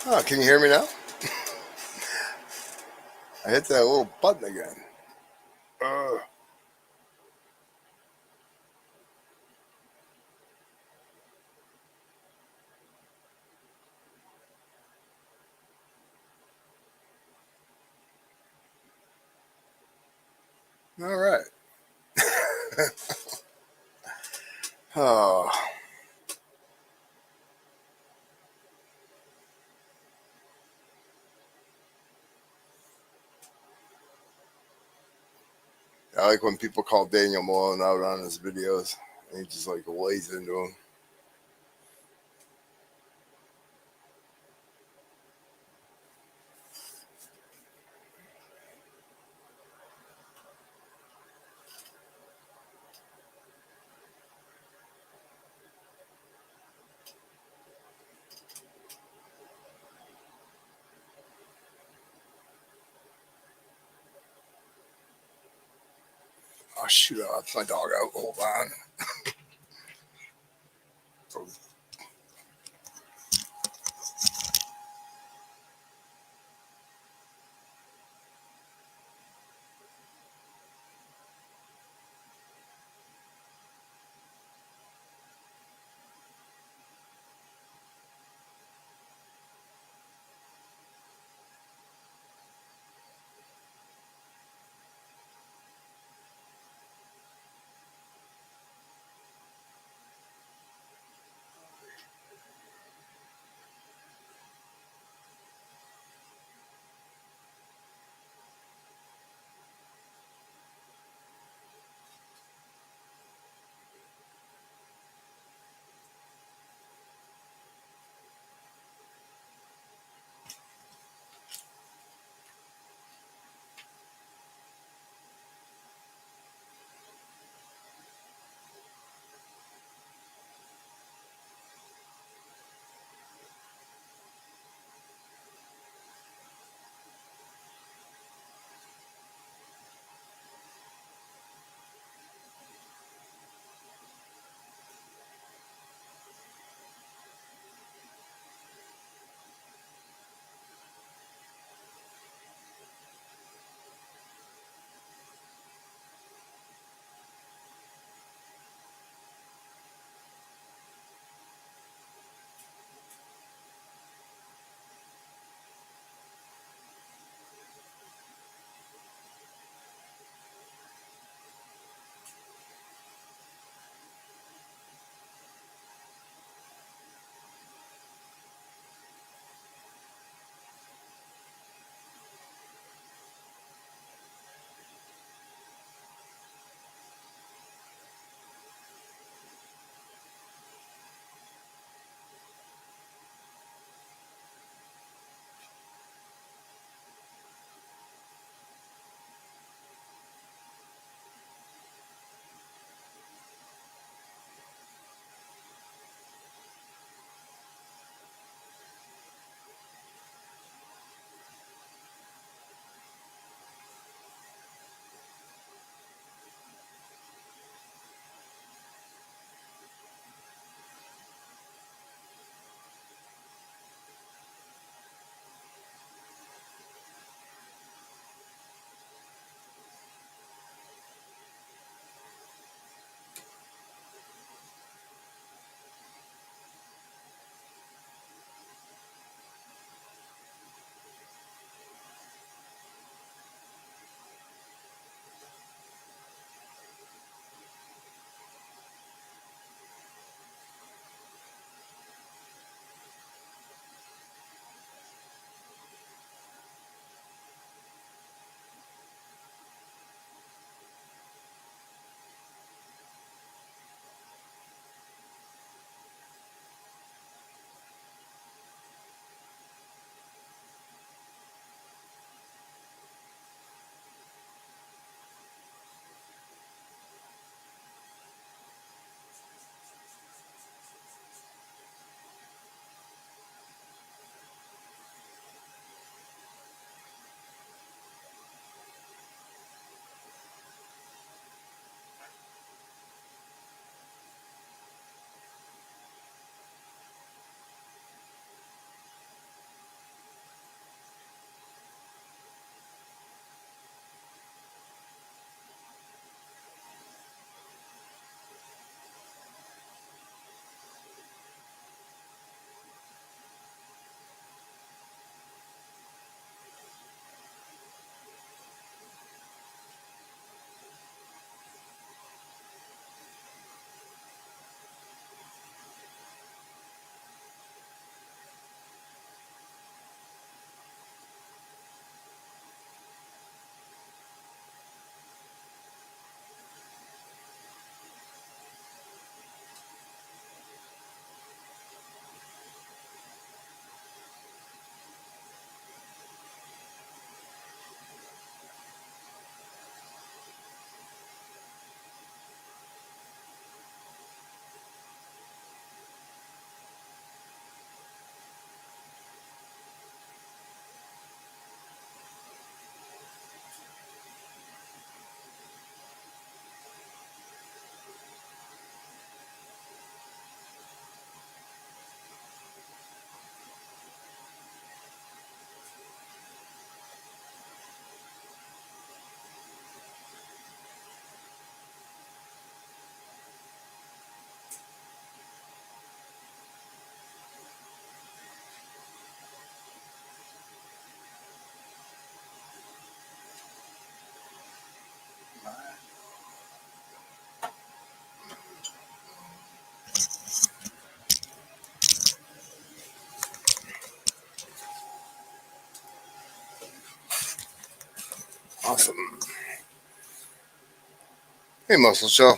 Oh, can you hear me now? I hit that little button again. Uh, all right. Oh, I like when people call Daniel Malone out on his videos. And he just like lays into him. Oh shoot! That's my dog out. Hold on. Awesome. Hey, Muscle Show.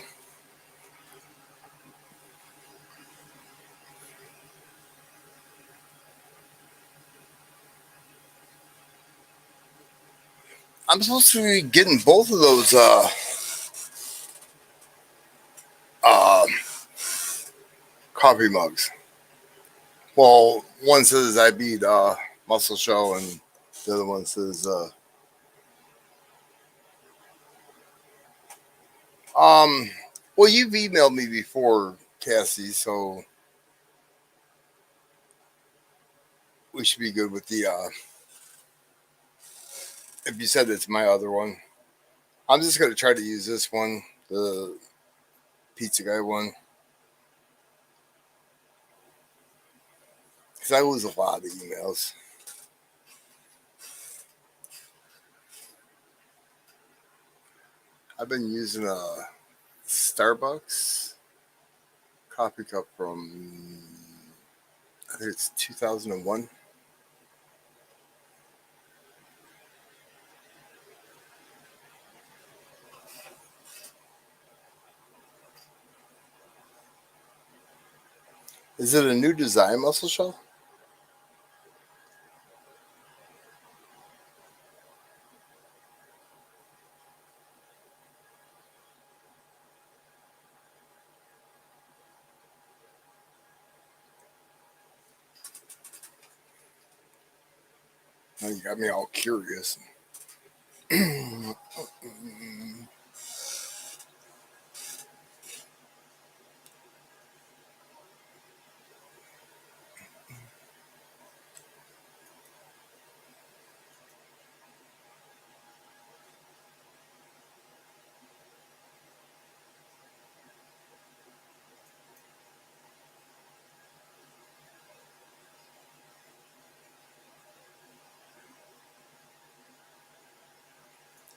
I'm supposed to be getting both of those uh, coffee mugs. Well, one says I beat Muscle Show, and the other one says um. Well, you've emailed me before, Cassie, so we should be good with the. If you said it's my other one, I'm just gonna try to use this one, the pizza guy one, because I lose a lot of emails. I've been using a Starbucks coffee cup from, I think it's 2001. Is it a new design, Muscle Show? Now you got me all curious.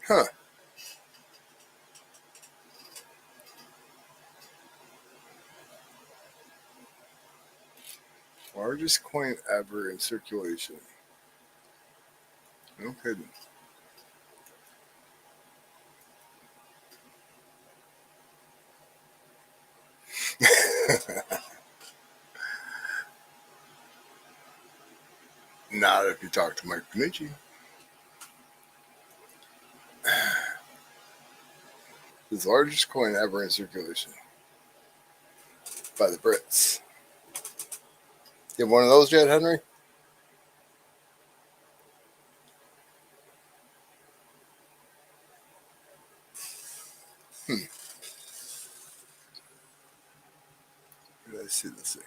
Huh. Largest coin ever in circulation. No kidding. Not if you talk to Mike Panici. The largest coin ever in circulation by the Brits. You have one of those yet, Henry? Hmm. Where did I see this thing?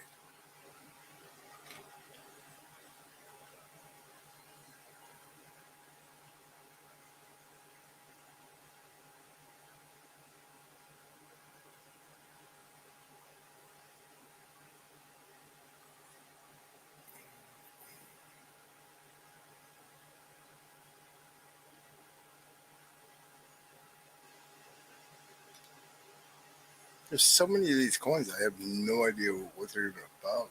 There's so many of these coins, I have no idea what they're even about.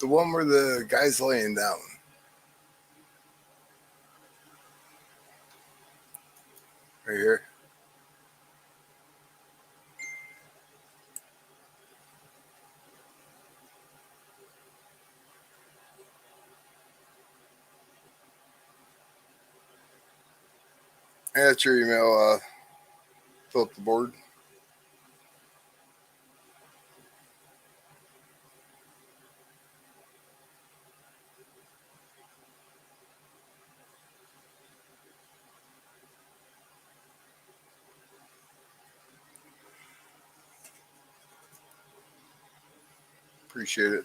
The one where the guy's laying down. Right here. And that's your email, fill up the board. Appreciate it.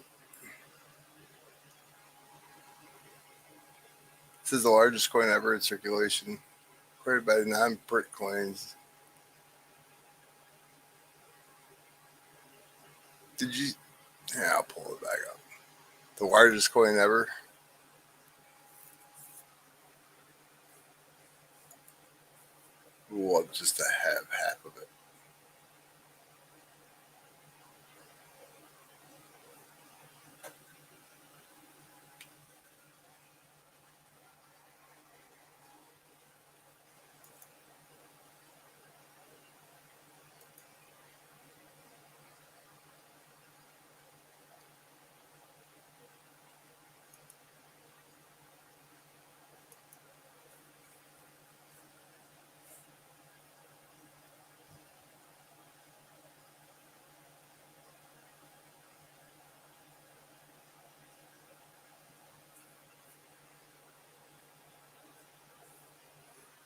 This is the largest coin ever in circulation, created by non-Brit coins. Did you? Yeah, I'll pull it back up. The largest coin ever. love just to have half of it.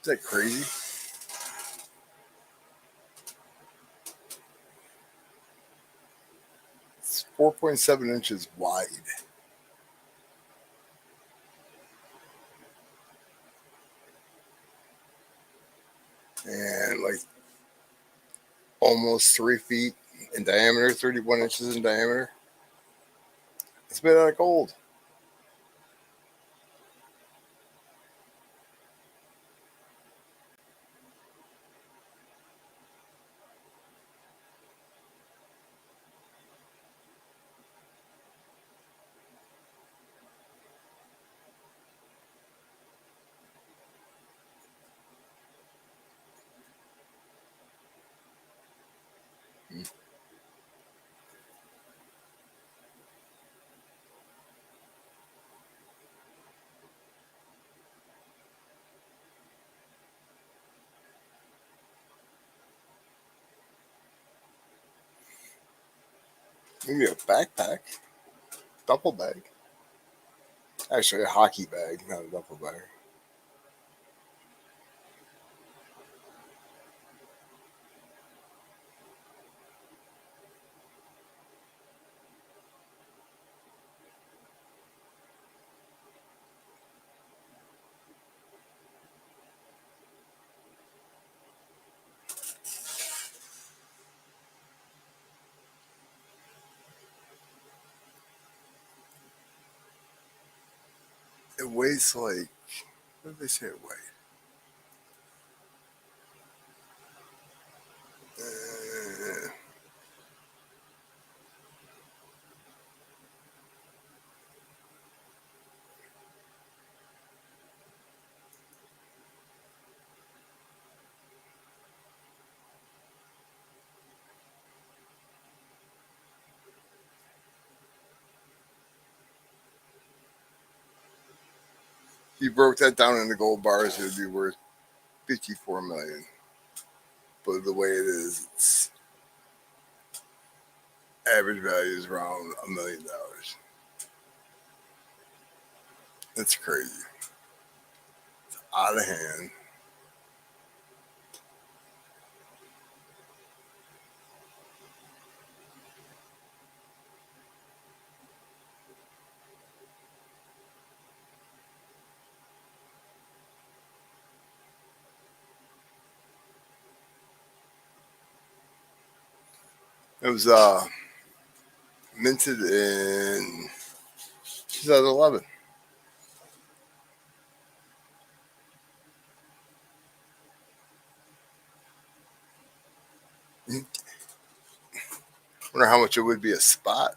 Is that crazy? It's 4.7 inches wide. And like almost 3 feet in diameter, 31 inches in diameter. It's made out of gold. Maybe a backpack, duffel bag. Actually, a hockey bag, not a duffel bag. It weighs like, what did they say it weighed? Uh, if you broke that down into gold bars, it would be worth 54 million. But the way it is, its average value is around $1 million. That's crazy. Out of hand. It was minted in 2011. Wonder how much it would be a spot.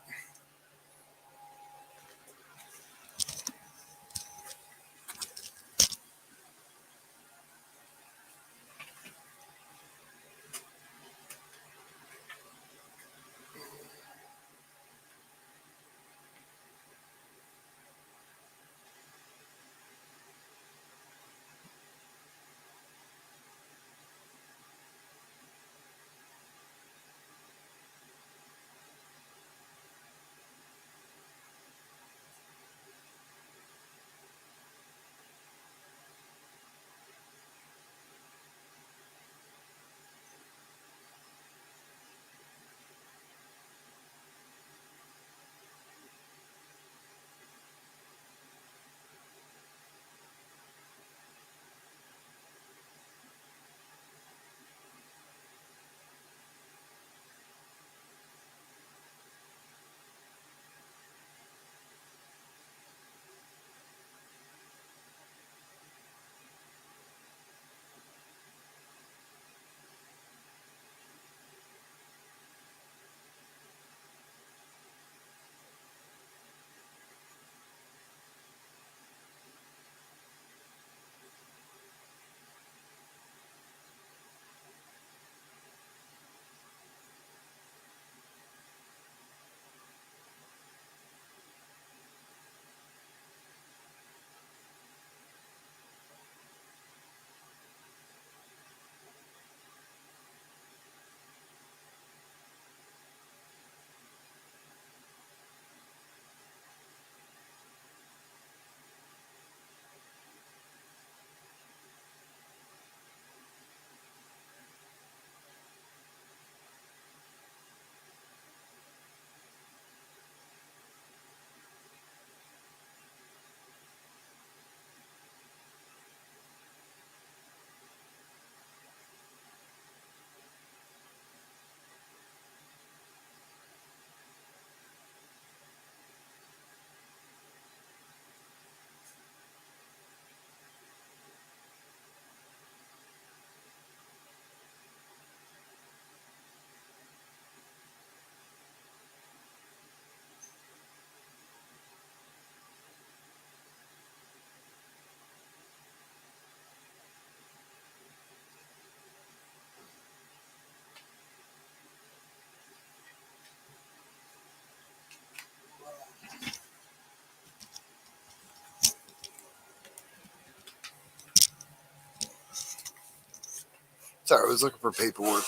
Sorry, I was looking for paperwork.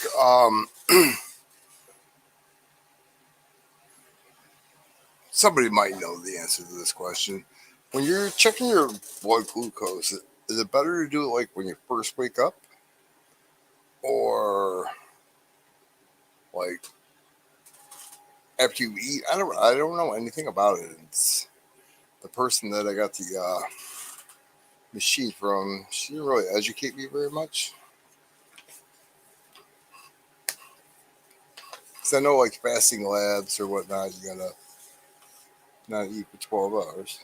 Somebody might know the answer to this question. When you're checking your blood glucose, is it better to do it like when you first wake up, or like after you eat? I don't know anything about it. It's the person that I got the machine from. She didn't really educate me very much. Because I know like fasting labs or whatnot, you gotta not eat for 12 hours.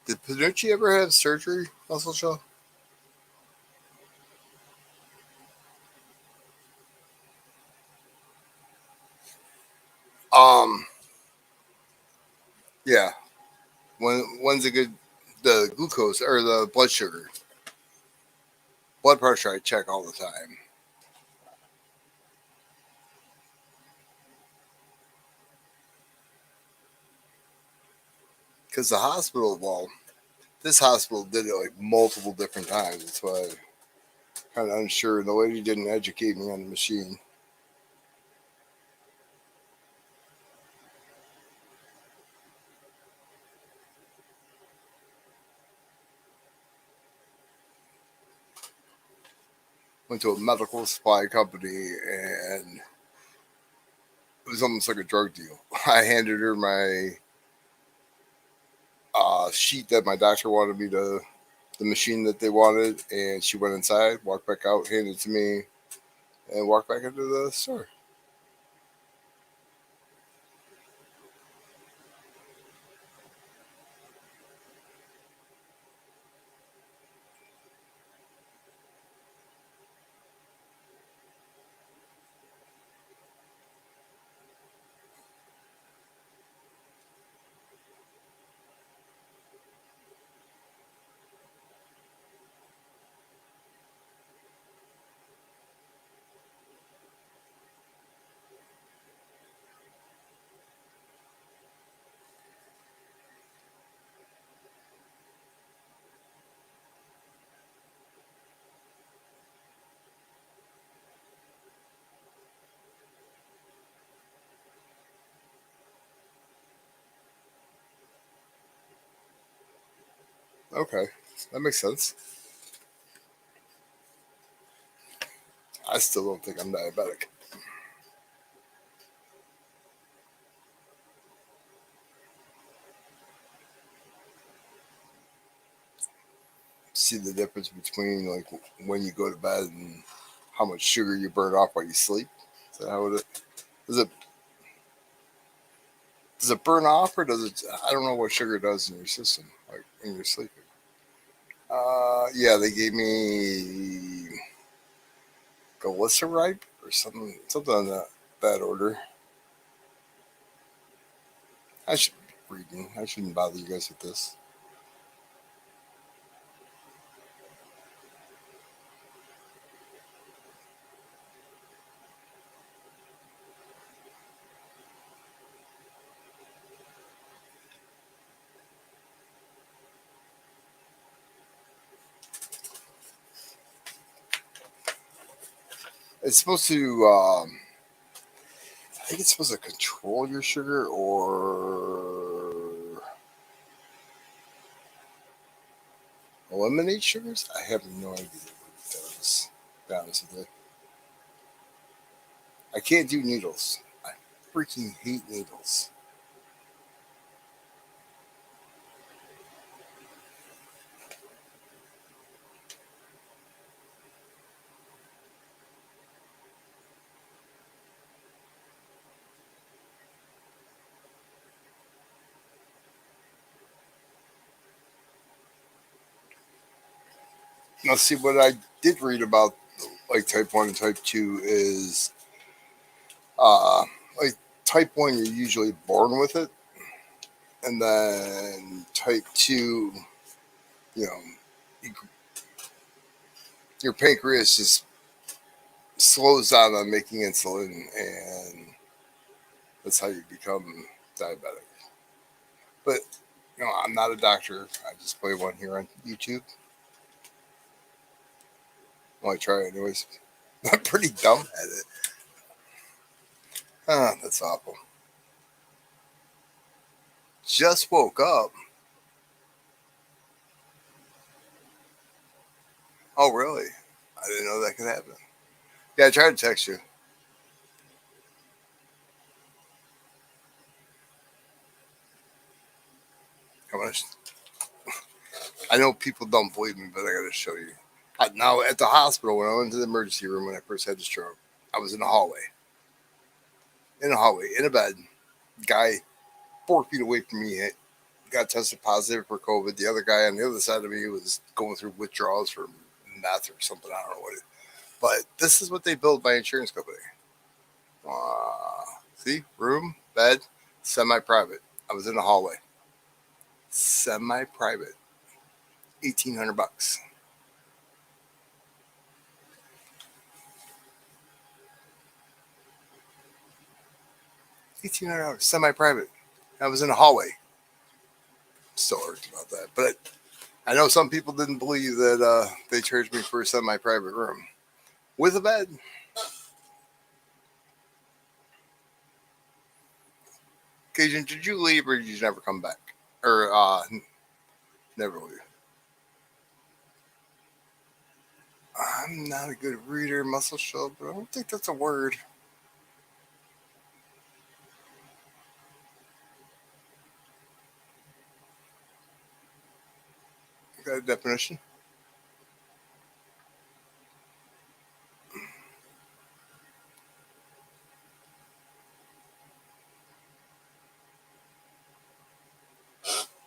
Did Panucci ever have surgery, Muscle Show? Um, yeah. When's a good the glucose or the blood sugar, blood pressure? I check all the time because the hospital. Well, this hospital did it like multiple different times. That's why I'm kind of unsure. The lady didn't educate me on the machine. Went to a medical supply company and it was almost like a drug deal. I handed her my sheet that my doctor wanted me to, the machine that they wanted, and she went inside, walked back out, handed it to me, and walked back into the store. Okay, that makes sense. I still don't think I'm diabetic. See the difference between like when you go to bed and how much sugar you burn off while you sleep? Is that how it does it does it burn off or does it? I don't know what sugar does in your system, like when you're sleeping. Yeah, they gave me glyceride or something on that order. I should be reading. I shouldn't bother you guys with this. It's supposed to. I think it's supposed to control your sugar or eliminate sugars. I have no idea what it does. To be honest with you, I can't do needles. I freaking hate needles. Now, see what I did read about like type one and type two is like type one you're usually born with it, and then type two, you know, you, your pancreas just slows down on making insulin, and that's how you become diabetic. But I'm not a doctor. I just play one here on YouTube. Well, I try anyways. I'm pretty dumb at it. Ah, that's awful. Just woke up. Oh, really? I didn't know that could happen. Yeah, I tried to text you. I, wanna, I know people don't believe me, but I got to show you. Now, at the hospital, when I went to the emergency room when I first had the stroke, I was in the hallway. In a hallway, in a bed. Guy 4 feet away from me got tested positive for COVID. The other guy on the other side of me was going through withdrawals for meth or something. I don't know what it is. But this is what they build my insurance company. See, room, bed, semi-private. I was in the hallway. Semi-private. $1,800. $1,800. Semi-private. I was in the hallway. Still irked about that, but I know some people didn't believe that they charged me for a semi-private room with a bed. Cajun, did you leave or did you never come back? Or never leave? I'm not a good reader, muscle show, but I don't think that's a word. You got a definition?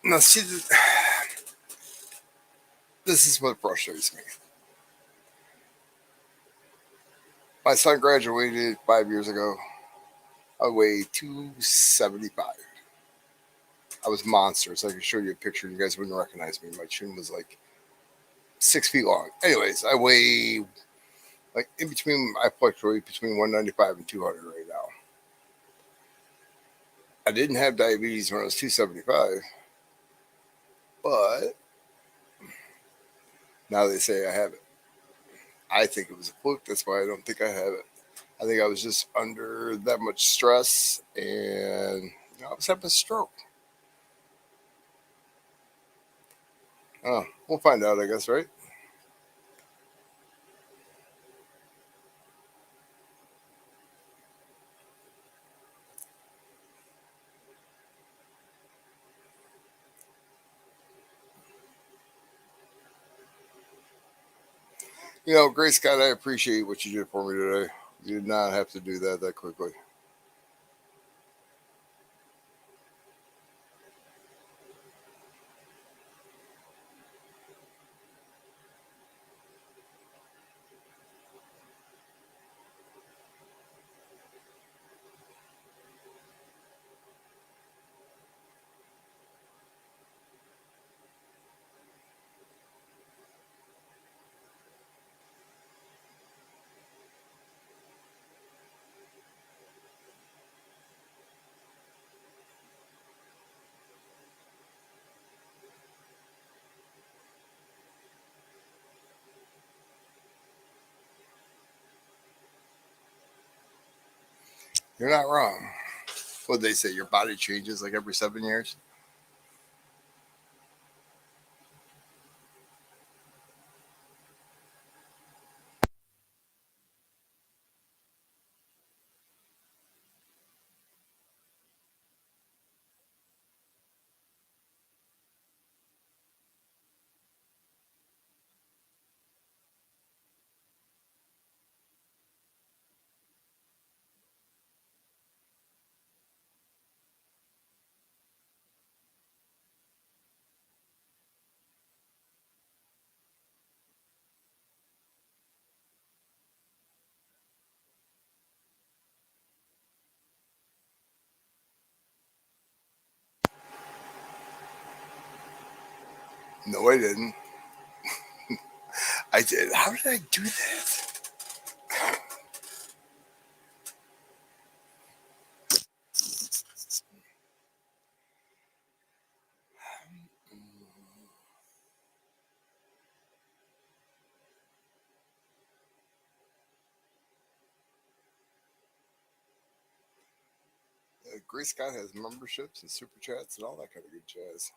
Now, see, this is what frustrates me. My son graduated 5 years ago. I weighed 275. I was monstrous. I could show you a picture. You guys wouldn't recognize me. My chin was like 6 feet long. Anyways, I weigh like in between. I fluctuate between 195 and 200 right now. I didn't have diabetes when I was 275, but now they say I have it. I think it was a fluke. That's why I don't think I have it. I think I was just under that much stress, and I was having a stroke. Oh, we'll find out, I guess, right? Grace Scott, I appreciate what you did for me today. You did not have to do that quickly. You're not wrong. What they say, your body changes like every 7 years. No, I didn't. I did. How did I do that? Grace Scott has memberships and super chats and all that kind of good jazz.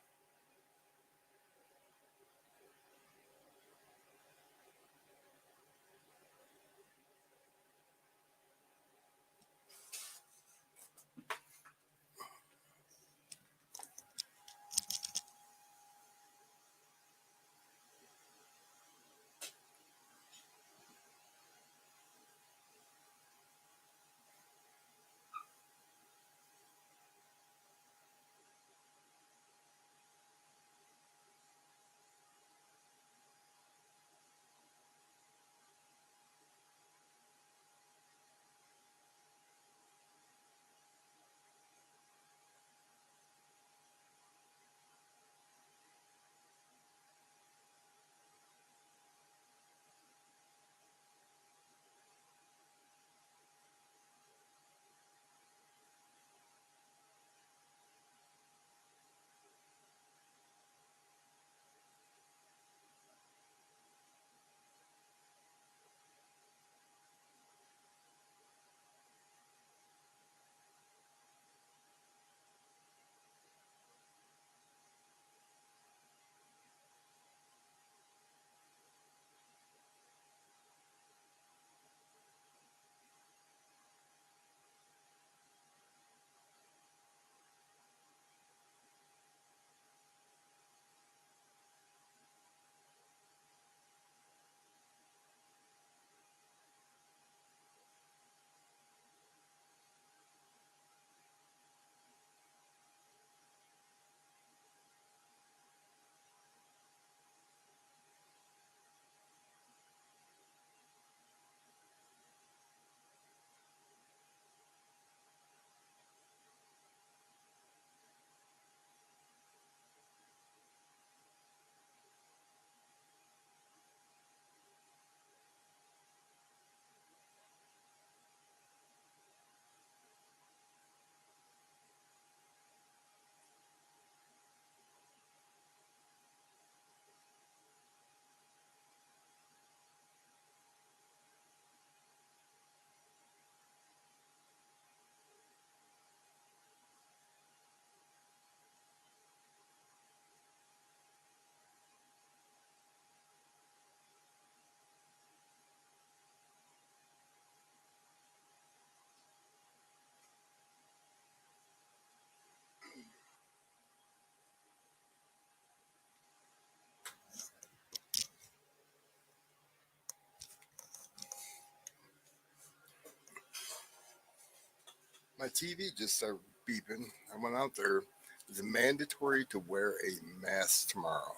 My TV just started beeping. I went out there. It's mandatory to wear a mask tomorrow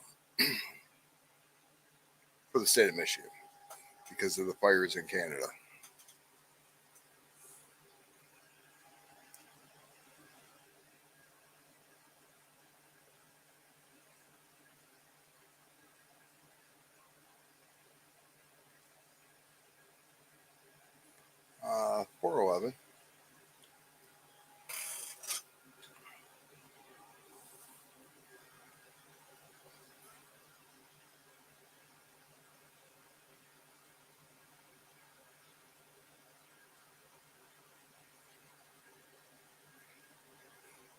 for the state of Michigan because of the fires in Canada. Uh, 411.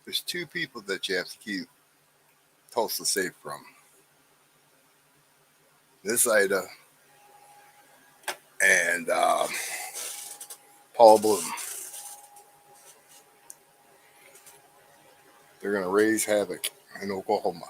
There's two people that you have to keep Tulsa safe from. This Ida and Paul Bloom. They're going to raise havoc in Oklahoma.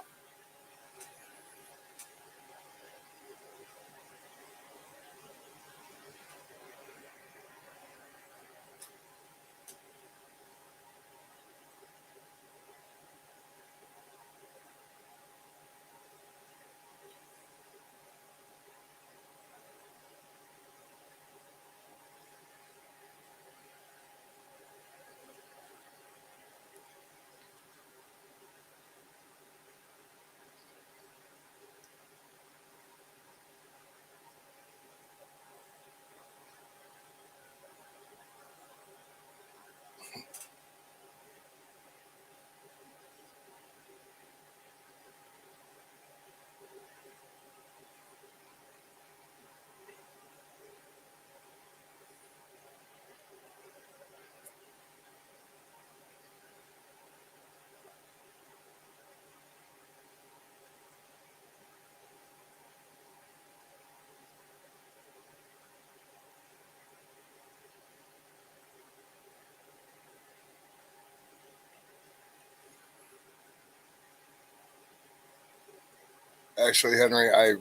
Actually, Henry, I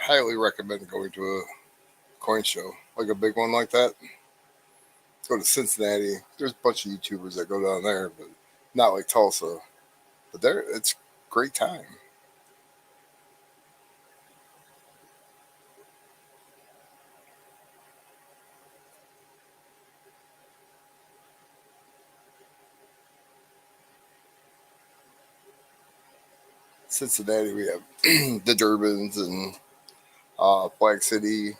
highly recommend going to a coin show, like a big one like that. Go to Cincinnati. There's a bunch of YouTubers that go down there, but not like Tulsa. But there, it's great time. Cincinnati, we have the Durbans and Black City,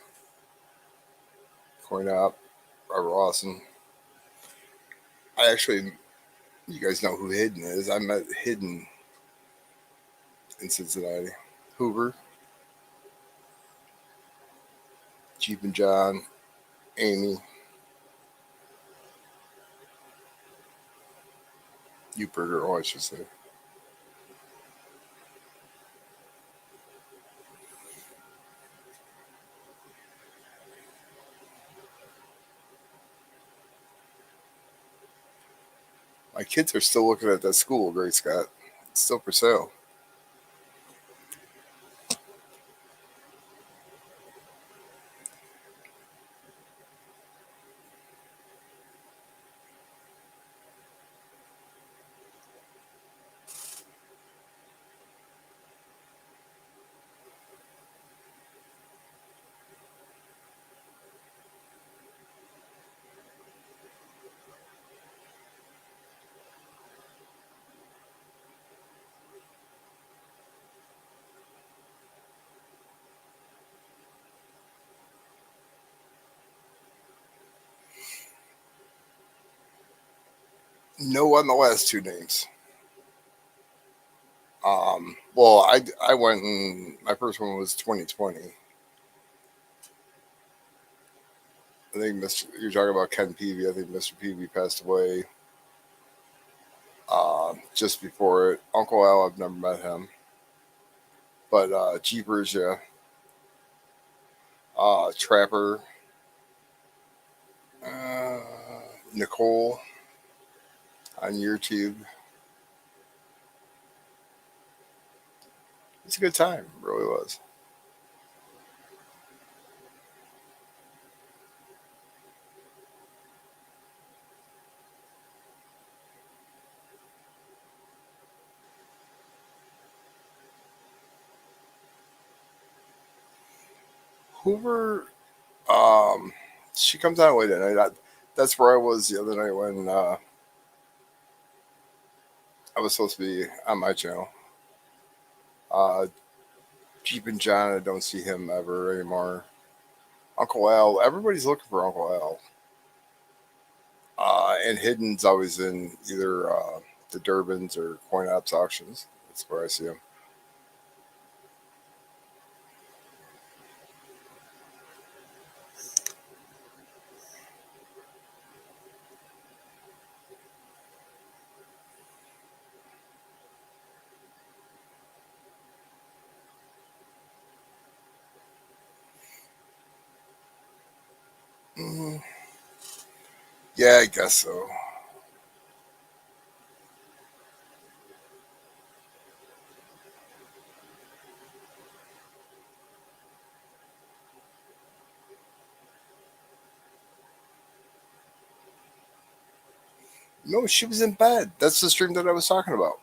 Coin Op, Robert Lawson. I actually, you guys know who Hidden is. I met Hidden in Cincinnati. Hoover, Jeep and John, Amy, Uperger, oh, I should say. My kids are still looking at that school, Great Scott. It's still for sale. No on the last two names. Well, I went and my first one was 2020. I think Mr. You're talking about Ken Peavy. I think Mr. Peavy passed away just before it. Uncle Al, I've never met him, but Jeepers, yeah. Trapper, uh, Nicole on YouTube. It's a good time, it really was. Hoover, um, she comes out late at night. That's where I was the other night when I was supposed to be on my channel. Uh, Jeep and John, I don't see him ever anymore. Uncle Al, everybody's looking for Uncle Al. And Hidden's always in either the Durbans or Coin Ops auctions. That's where I see him. Mm, yeah, I guess so. No, she was in bed. That's the stream that I was talking about.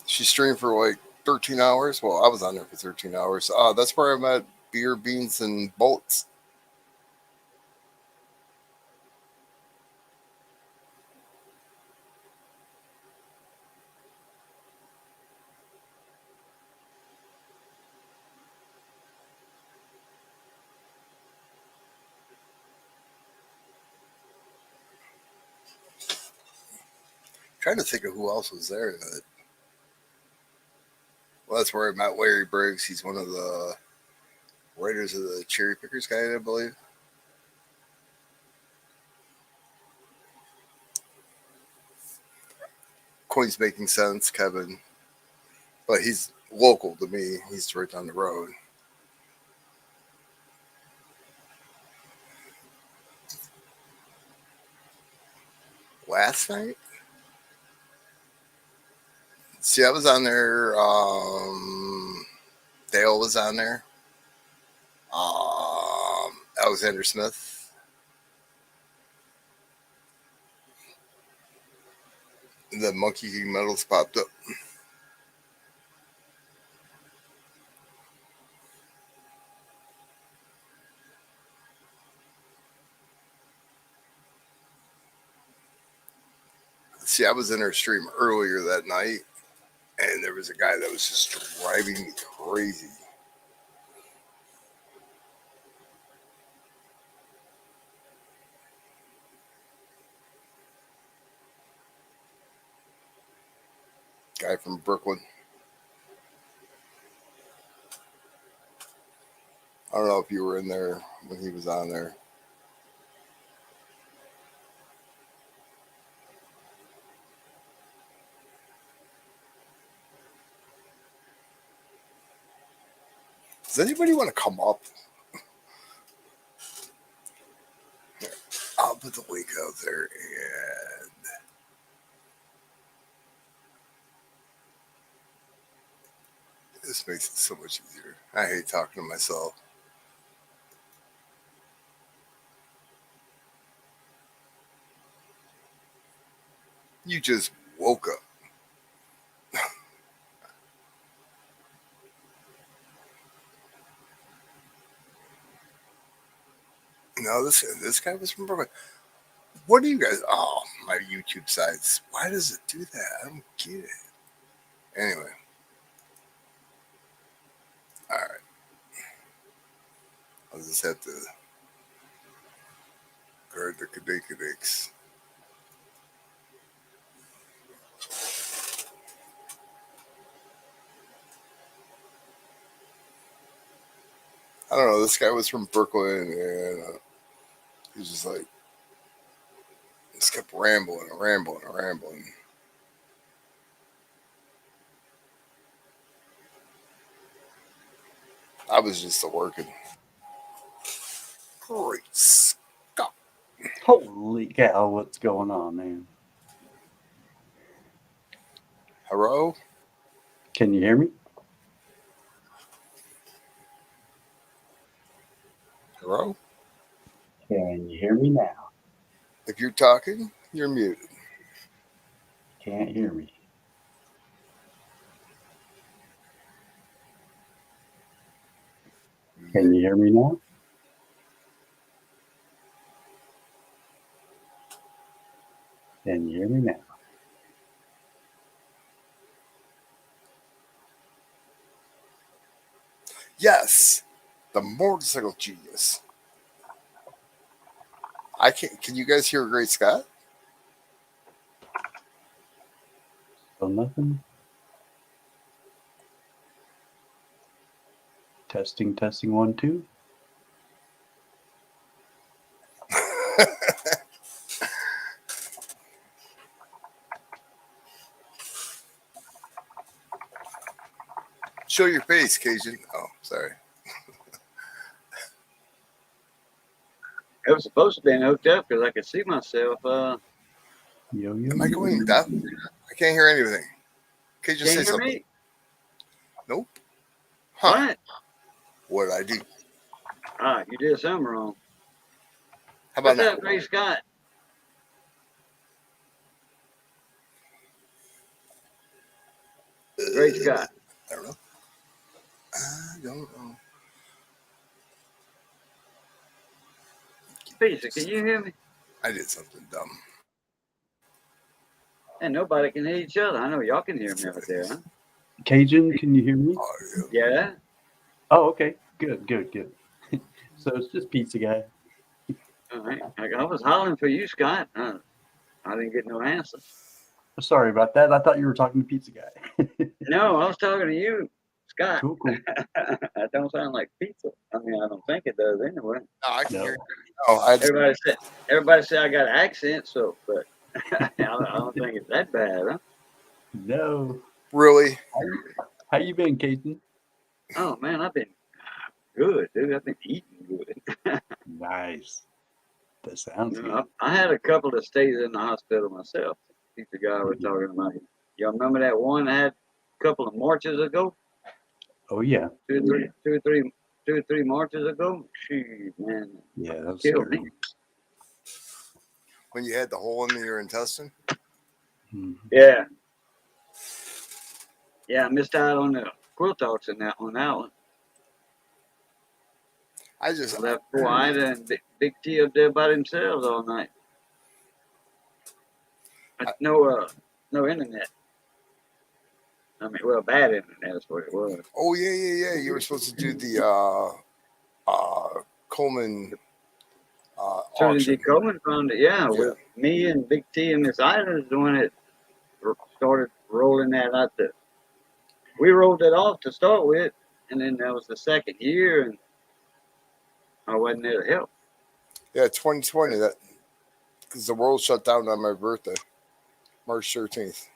She streamed for like 13 hours. Well, I was on there for 13 hours. That's where I met Beer, Beans, and Bullets. Trying to think of who else was there. Well, that's where I met Larry Briggs. He's one of the writers of the Cherry Pickers Guide, I believe. Coin's making sense, Kevin, but he's local to me. He's right down the road. Last night, See, I was on there. Dale was on there. Alexander Smith. The Monkey King medals popped up. See, I was in her stream earlier that night, and there was a guy that was just driving me crazy. Guy from Brooklyn. I don't know if you were in there when he was on there. Does anybody want to come up? I'll put the link out there, and this makes it so much easier. I hate talking to myself. You just woke up. No, this guy was from Brooklyn. What do you guys? Oh, my YouTube sites. Why does it do that? I don't get it. Anyway, all right. I'll just have to guard the kadikadicks. I don't know. This guy was from Brooklyn, and he was just like, just kept rambling and rambling and rambling. I was just working. Great Scott.
Holy cow, what's going on, man?
Hello?
Can you hear me?
Hello?
Can you hear me now?
If you're talking, you're muted.
Can't hear me. Can you hear me now? Can you hear me now?
Yes, the motorcycle genius. I can't. Can you guys hear Great Scott?
So nothing. Testing, 1, 2.
Show your face, Cajun. Oh, sorry.
It was supposed to be hooked up because I could see myself.
Yo.
Am I going deaf? I can't hear anything. Cajun,
Can
say
you hear
something.
me?
Nope. Huh.
What?
What did I do?
You did something wrong.
How about
What's
now?
up, Great Scott? Great Scott.
I don't know. I don't know.
Pizza, can you hear me?
I did something dumb.
And nobody can hear each other. I know y'all can hear me out there, huh?
Cajun, can you hear me?
Audio.
Yeah.
Oh, okay. Good. So it's just Pizza Guy.
All right. I was hollering for you, Scott. I didn't get no answer.
Sorry about that. I thought you were talking to Pizza Guy.
No, I was talking to you, Scott.
Cool.
That don't sound like pizza. I mean, I don't think it does anyway.
No, I can
No.
hear you. Oh, I just,
Everybody said I got an accent, so but I don't think it's that bad, huh?
No.
really?
How you been, Cajun?
Oh man, I've been good, dude. I've been eating good.
Nice. That sounds good.
I had a couple of stays in the hospital myself. He's the guy we're talking about. Y'all remember that one I had a couple of marches ago?
Oh yeah,
Two or three marches ago? Shoot, man.
yeah, that was
Killed
scary.
me.
When you had the hole in your intestine.
Mhm.
Yeah. Yeah, I missed out on the quilt talks on that one.
I just
I left poor Ida and Big T up there by themselves all night. No internet. I mean, well, bad internet is what it was.
oh yeah. You were supposed to do the Coleman
Susan D.
auction.
Coleman found it, yeah,
Yeah.
with me and Big T and Miss Ida is the one that started rolling that out there. We rolled it off to start with, and then that was the second year, and I wasn't there to help.
Yeah, 2020. That because the world shut down on my birthday, March 13th.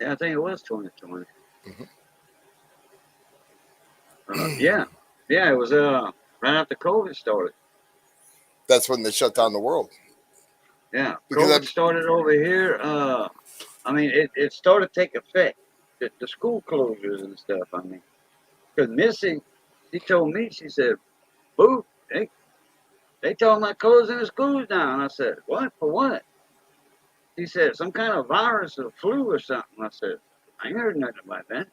Yeah, I think it was 2020.
Mhm.
Yeah, it was right after COVID started.
That's when they shut down the world.
Yeah,
Because
COVID started over here. I mean, it started to take effect. The school closures and stuff. I mean, because Missy, she told me, she said, "Boo, they talking about closing the schools down." I said, "What? For what?" She said, "Some kind of virus or flu or something." I said, "I ain't heard nothing about that."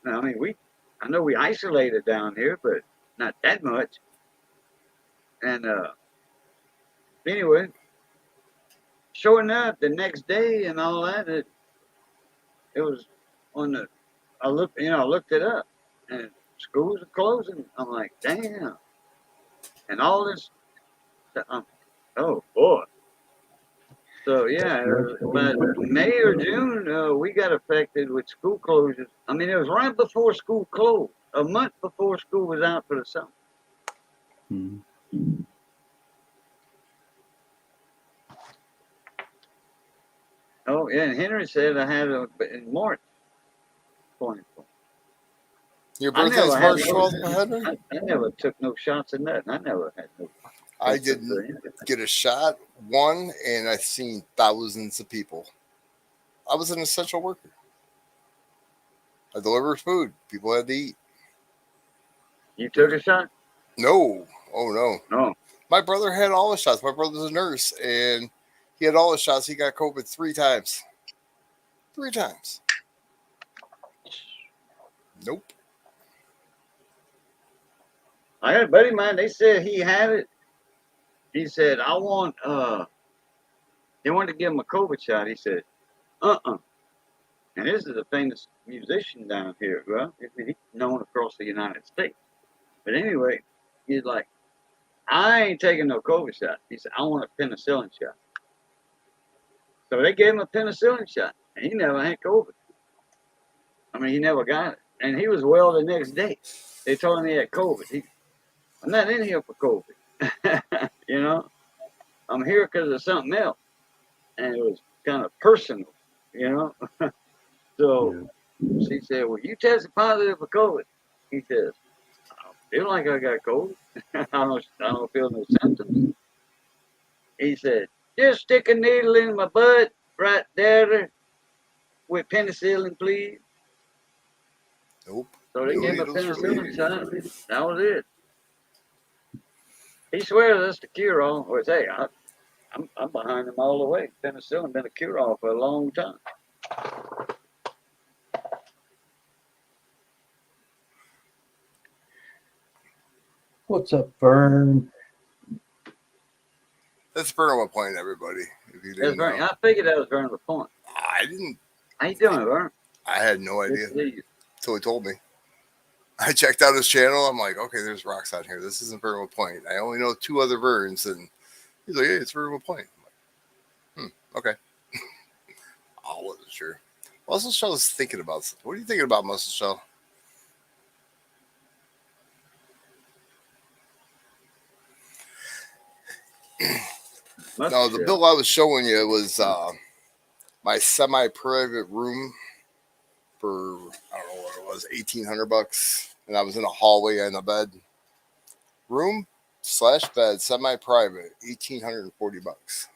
I mean, I know we isolated down here, but not that much. And anyway, sure enough, the next day and all that, it was on the. I looked it up, and schools are closing. I'm like, damn, and all this. Oh boy. So yeah, but May or June, we got affected with school closures. I mean, it was right before school closed, a month before school was out for the summer.
Mhm.
Oh yeah, and Henry said I had it in March 24.
your
I
birthday's
never had
March
no.
12th, Henry.
I never took no shots of nothing. I never had no
I
symptoms or
didn't
anything.
get a shot one, and I've seen thousands of people. I was an essential worker. I delivered food. People had to eat.
You took a shot?
No, oh no.
No.
My brother had all the shots. My brother's a nurse, and he had all the shots. He got COVID 3 times. 3 times. Nope.
I got a buddy of mine. They said he had it. He said, "I want." They wanted to give him a COVID shot. He said, "Uh." And this is a famous musician down here. Well, he's known across the United States. But anyway, he's like, "I ain't taking no COVID shot." He said, "I want a penicillin shot." So they gave him a penicillin shot, and he never had COVID. I mean, he never got it, and he was well the next day. They told him he had COVID. I'm not in here for COVID. You know, I'm here because of something else, and it was kind of personal. You know, so
Yeah.
she said, "Well, you tested positive for COVID." He says, "I don't feel like I got COVID. I don't feel no symptoms." He said, "Just stick a needle in my butt right there with penicillin, please."
Nope.
So they
No
gave him a
needles for me.
penicillin shot. That was it. He swears that's the cure all. Well, hey, I'm behind him all the way. Penicillin been a cure all for a long time.
What's up, Vern?
That's Burn Point, everybody. If you
That's
didn't
Vern.
know,
I figured that was Vern LaPointe.
I didn't.
How you doing, Vern?
I had no
Good
idea
to see you.
until he told me. I checked out his channel. I'm like, okay, there's rocks on here. This isn't Burn Point. I only know 2 other Verns, and he's like, hey, it's Burn Point. I'm like, okay. I wasn't sure. Muscle Shell is thinking about something. What are you thinking about, Muscle Shell? No, the bill I was showing you was my semi-private room for I don't know what it was, $1,800, and I was in a hallway in a bed. Room/bed, semi-private, $1,840.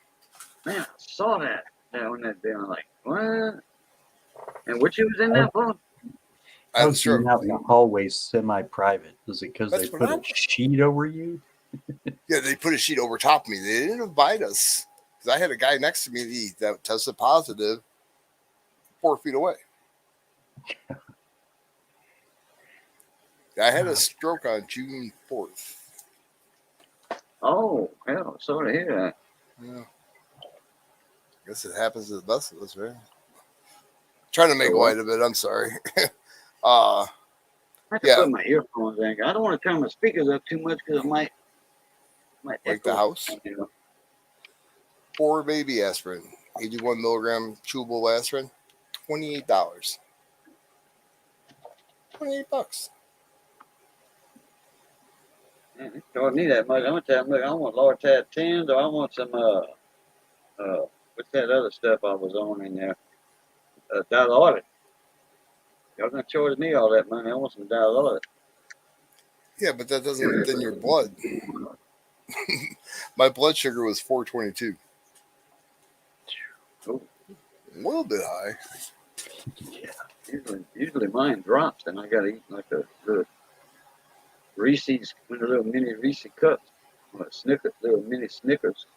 Man, I saw that. on that day. I'm like, what? And what you was in there for?
I had a
How's being
stroke.
out in the hallway semi-private? Is it because they
That's what
put a
I'm-
sheet over you?
Yeah, they put a sheet over top of me. They didn't invite us because I had a guy next to me that tested positive 4 feet away. I had a stroke on June 4th.
Oh, hell, sorry to hear that.
Yeah. I guess it happens to the best of us, right? Trying to make
So what?
light of it. I'm sorry.
I have to
Yeah.
put my earphones in. I don't want to turn my speakers up too much because it might
Like
echo.
the house.
You know.
4 baby aspirin, 81 milligram chewable aspirin, $28. $28.
Man, it don't need that much. I'm gonna tell you, look, I want Lortab 10s, or I want some what's that other stuff I was on in there? Dilaudid. Y'all gonna charge me all that money? I want some Dilaudid.
Yeah, but that doesn't thin your blood. My blood sugar was 422.
Oh,
A little bit high.
Yeah.
usually mine drops, and I gotta eat like a little Reese's, one of the little mini Reese cups, or Snickers, little mini Snickers.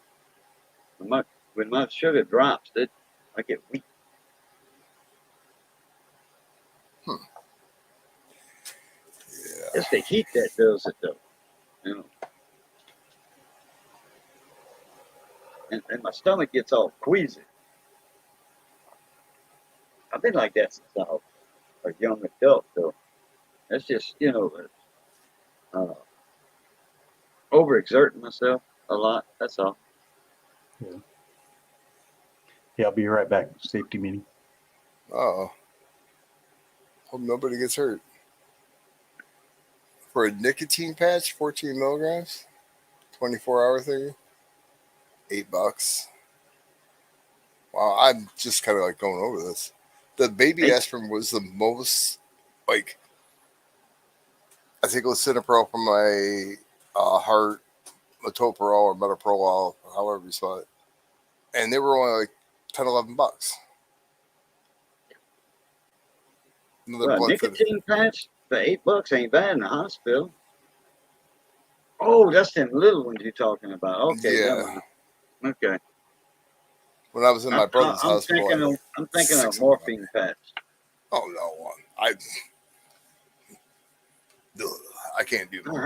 When my sugar drops, I get weak.
Yeah.
It's the heat that does it, though. You know, and my stomach gets all queasy. I've been like that since I was a young adult, though. That's just, overexerting myself a lot. That's all.
Yeah, I'll be right back. Safety meeting.
Oh. Hope nobody gets hurt. For a nicotine patch, 14 milligrams, 24-hour thing, $8. Wow, I'm just kind of like going over this. The baby
Hey.
aspirin was the most, like, I think it was Cineprol for my heart, metoprolol or metoprolol, however you saw it. And they were only like 10, $11. Another
Well, a
blood thinner.
nicotine patch for $8 ain't bad in the hospital. Oh, that's them little ones you're talking about. Okay, never
Yeah.
mind. Okay.
When I was in my brother's
I'm
hospital, I had
I'm thinking of
6 of them.
morphine patch.
Oh, no. I can't do
I
more.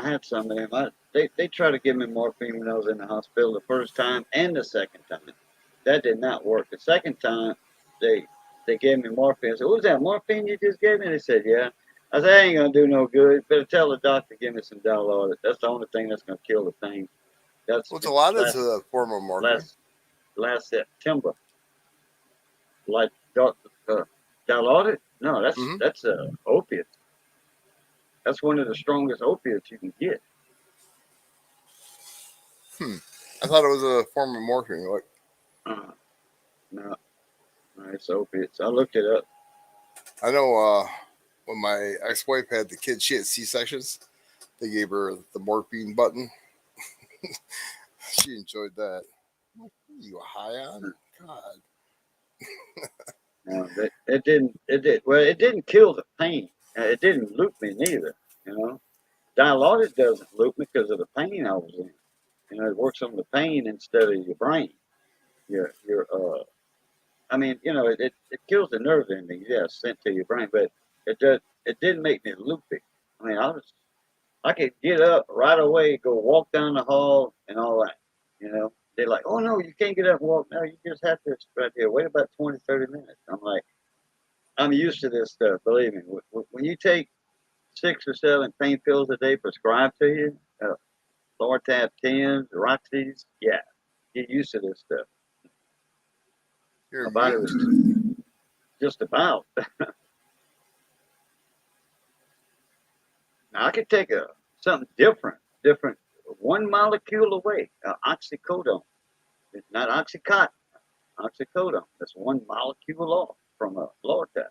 had some of them. They tried to give me morphine when I was in the hospital the first time and the second time. That did not work. The second time, they gave me morphine. I said, "What was that morphine you just gave me?" They said, "Yeah." I said, "I ain't gonna do no good. Better tell the doctor to give me some Dilaudid. That's the only thing that's gonna kill the pain." That's
Well, it's a lot of
last
a form of morphine.
last September. Like Dilaudid? No,
Mhm.
that's opiate. That's one of the strongest opiates you can get.
I thought it was a form of morphine. Like,
Uh, no, no, it's opiates. I looked it up.
I know when my ex-wife had the kid, she had C-sections. They gave her the morphine button. She enjoyed that. You high on? God.
No, it didn't. It did well. It didn't kill the pain. It didn't loop me neither. You know, Dilaudid doesn't loop me because of the pain I was in. You know, it works on the pain instead of your brain. Your I mean, it kills the nerve endings, yes, sent to your brain, but it didn't make me loopy. I mean, I could get up right away, go walk down the hall and all that. You know, they're like, "Oh no, you can't get up and walk now. You just have to right here. Wait about 20, 30 minutes." I'm like, I'm used to this stuff. Believe me, when you take 6 or 7 pain pills a day prescribed to you, Lortab 10s, Roxy's, yeah, get used to this stuff.
You're
My body
immune
was
to it.
just about. Now I could take something different, one molecule away, oxycodone. It's not oxycontin, oxycodone. That's one molecule off from a Lortab.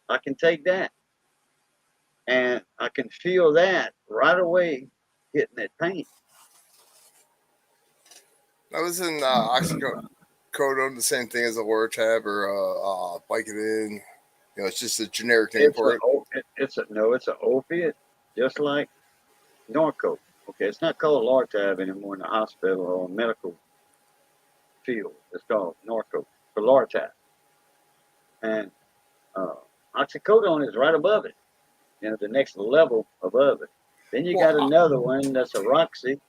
I can take that, and I can feel that right away hitting that pain.
I was in oxycodone the same thing as a Lortab or Vicodin? You know, it's just a generic name
It's
for
a
it.
it's a no, it's an opiate, just like Norco. Okay, it's not called Lortab anymore in the hospital or medical field. It's called Norco for Lortab, and uh, oxycodone is right above it. You know, the next level above it. Then you
Well,
got another one that's a Roxy.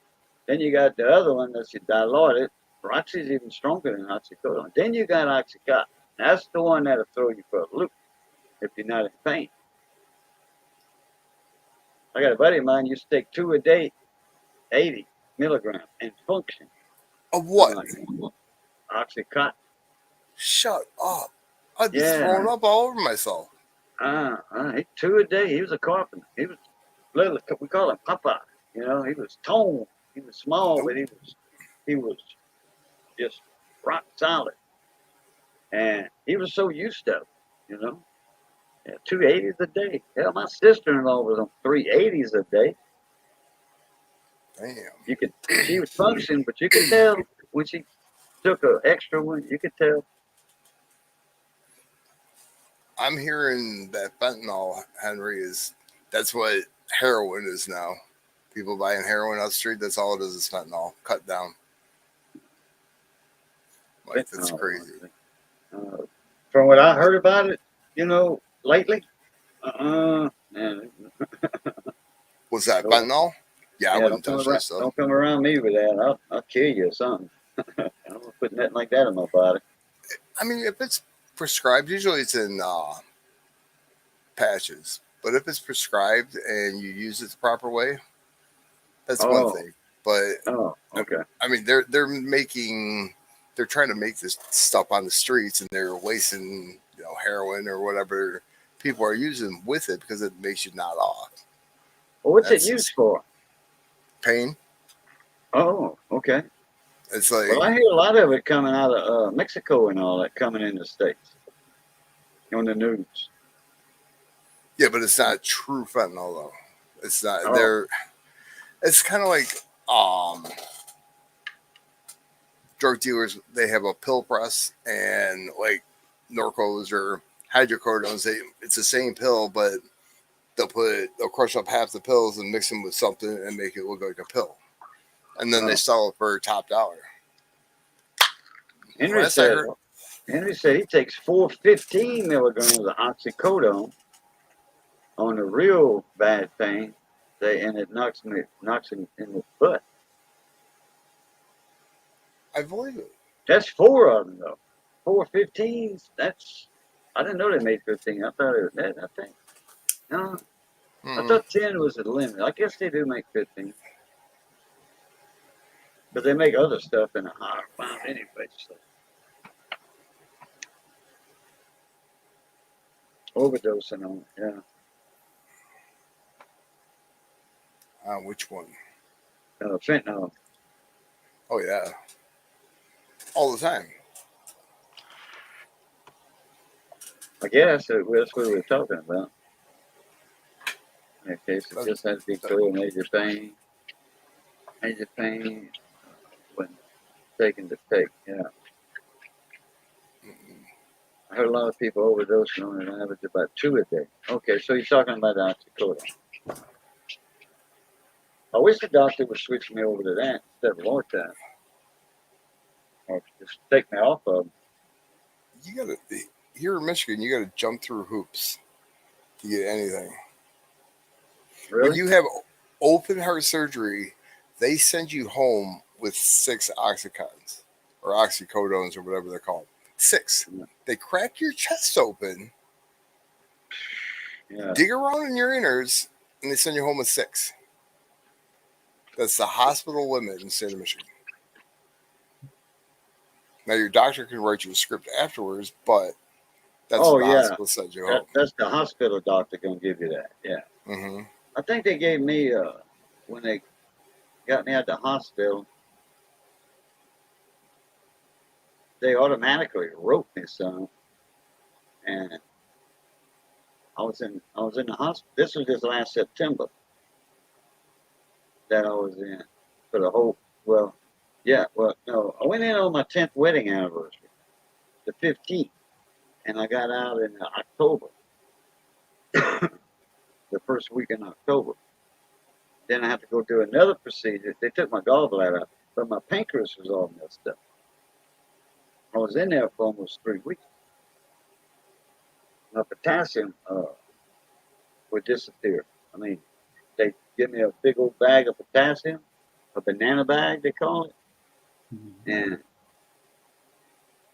Then you got the other one that's your dilaudid. Roxy's even stronger than oxycodone. Then you got Oxycontin. That's the one that'll throw you for a loop if you're not in pain. I got a buddy of mine used to take 2 a day, 80 milligrams, and function.
of
I'm
what?
like, Oxycontin.
Shut up! I'd be
Yeah.
throwing up all over myself.
2 a day. He was a carpenter. He was little. We call him Popeye. You know, he was toned. He was small, but
Nope.
he was just rock solid. And he was so used to it, you know. Yeah, 280s a day. Hell, my sister-in-law was on 380s a day.
Damn.
You could, she would function, but you could tell when she took an extra one. You could tell.
I'm hearing that fentanyl, Henry, that's what heroin is now. People buying heroin out the street, that's all it is fentanyl, cut down. Like, that's crazy.
Uh, from what I heard about it, you know, lately, man,
Was that
don't,
fentanyl? Yeah, I
yeah,
wouldn't touch that stuff.
don't come around me with that. I'll kill you or something. I'm not putting nothing like that in my body.
I mean, if it's prescribed, usually it's in patches. But if it's prescribed and you use it the proper way, that's one
Oh,
thing. But
okay.
I mean, they're trying to make this stuff on the streets, and they're wasting heroin or whatever people are using with it because it makes you nod off.
Well, what's it
That's
used
just
for?
pain.
Oh, okay.
It's
Well,
like,
I hear a lot of it coming out of Mexico and all that coming in the States on the news.
yeah, but it's not true fentanyl though. It's not.
Oh,
It's kind of like drug dealers. They have a pill press, and like Norcos or hydrocodones. It's the same pill, but they'll crush up half the pills and mix them with something and make it look like a pill, and then they
oh.
sell it for top dollar.
Henry
Last I
said
heard,
Henry said he takes 415 milligrams of oxycodone on the real bad pain, and it knocks him in the butt.
I believe it.
That's 4 of them though. 415s. That's I didn't know they made 15. I thought it was that. I think no. I
Mm-mm.
thought 10 was the limit. I guess they do make 15. But they make other stuff in a higher amount anyway. So overdosing on it, yeah.
Which one?
Fentanyl.
Oh yeah, all the time.
I guess that's what we were talking about. In that case, it
That-
just has to be clear major pain. Major pain when taken to take, yeah.
mm-mm.
I heard a lot of people overdosing on it on average about 2 a day. Okay, so you're talking about the oxycodone. I wish the doctor would switch me over to that instead of Lortab. Or just take me off of them.
You gotta here in Michigan. You gotta jump through hoops to get anything. When
Really?
you have open heart surgery, they send you home with 6 oxycontins or oxycodones or whatever they're called. 6.
Yeah.
They crack your chest open,
Yeah.
dig around in your innards, and they send you home with 6. That's the hospital limit in the state of Michigan. Now your doctor can write you a script afterwards, but that's
Oh,
what the
yeah.
hospital sends you home.
That's the hospital doctor gonna give you that. Yeah.
Mm-hmm.
I think they gave me when they got me at the hospital, they automatically wrote me some, and I was in the hospital. This was just last September that I was in for the whole. Well, Yeah, well, no, I went in on my 10th wedding anniversary, the 15th, and I got out in October, the first week in October. Then I had to go do another procedure. They took my gallbladder out, but my pancreas was all messed up. I was in there for almost 3 weeks. My potassium would disappear. I mean, they give me a big old bag of potassium, a banana bag they call it,
Mhm.
and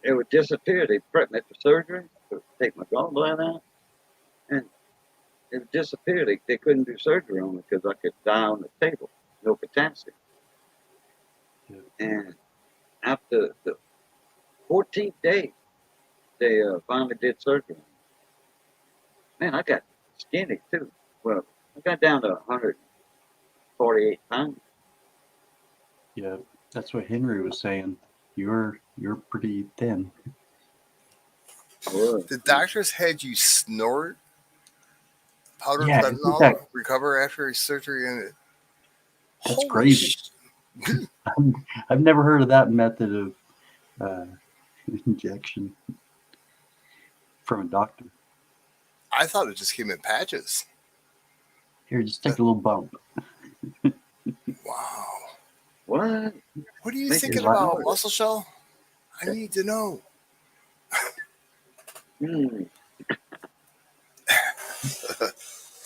it would disappear. They prepped me for surgery to take my gallbladder out, and it would disappear. They couldn't do surgery on me because I could die on the table, no potassium.
Yeah.
And after the 14th day, they finally did surgery. Man, I got skinny too. Well, I got down to 148 pounds.
Yeah, that's what Henry was saying. You're pretty thin.
I was.
The doctors had you snort powdered
Yeah, isn't that
fentanyl to recover after his surgery, and
that's
holy
crazy?
sh!
I've never heard of that method of uh, injection from a doctor.
I thought it just came in patches.
Here, just take a little bump.
Wow.
What?
What are you
Make it
thinking
Right.
about,
smarter.
muscle shell? I need to know.
Hmm.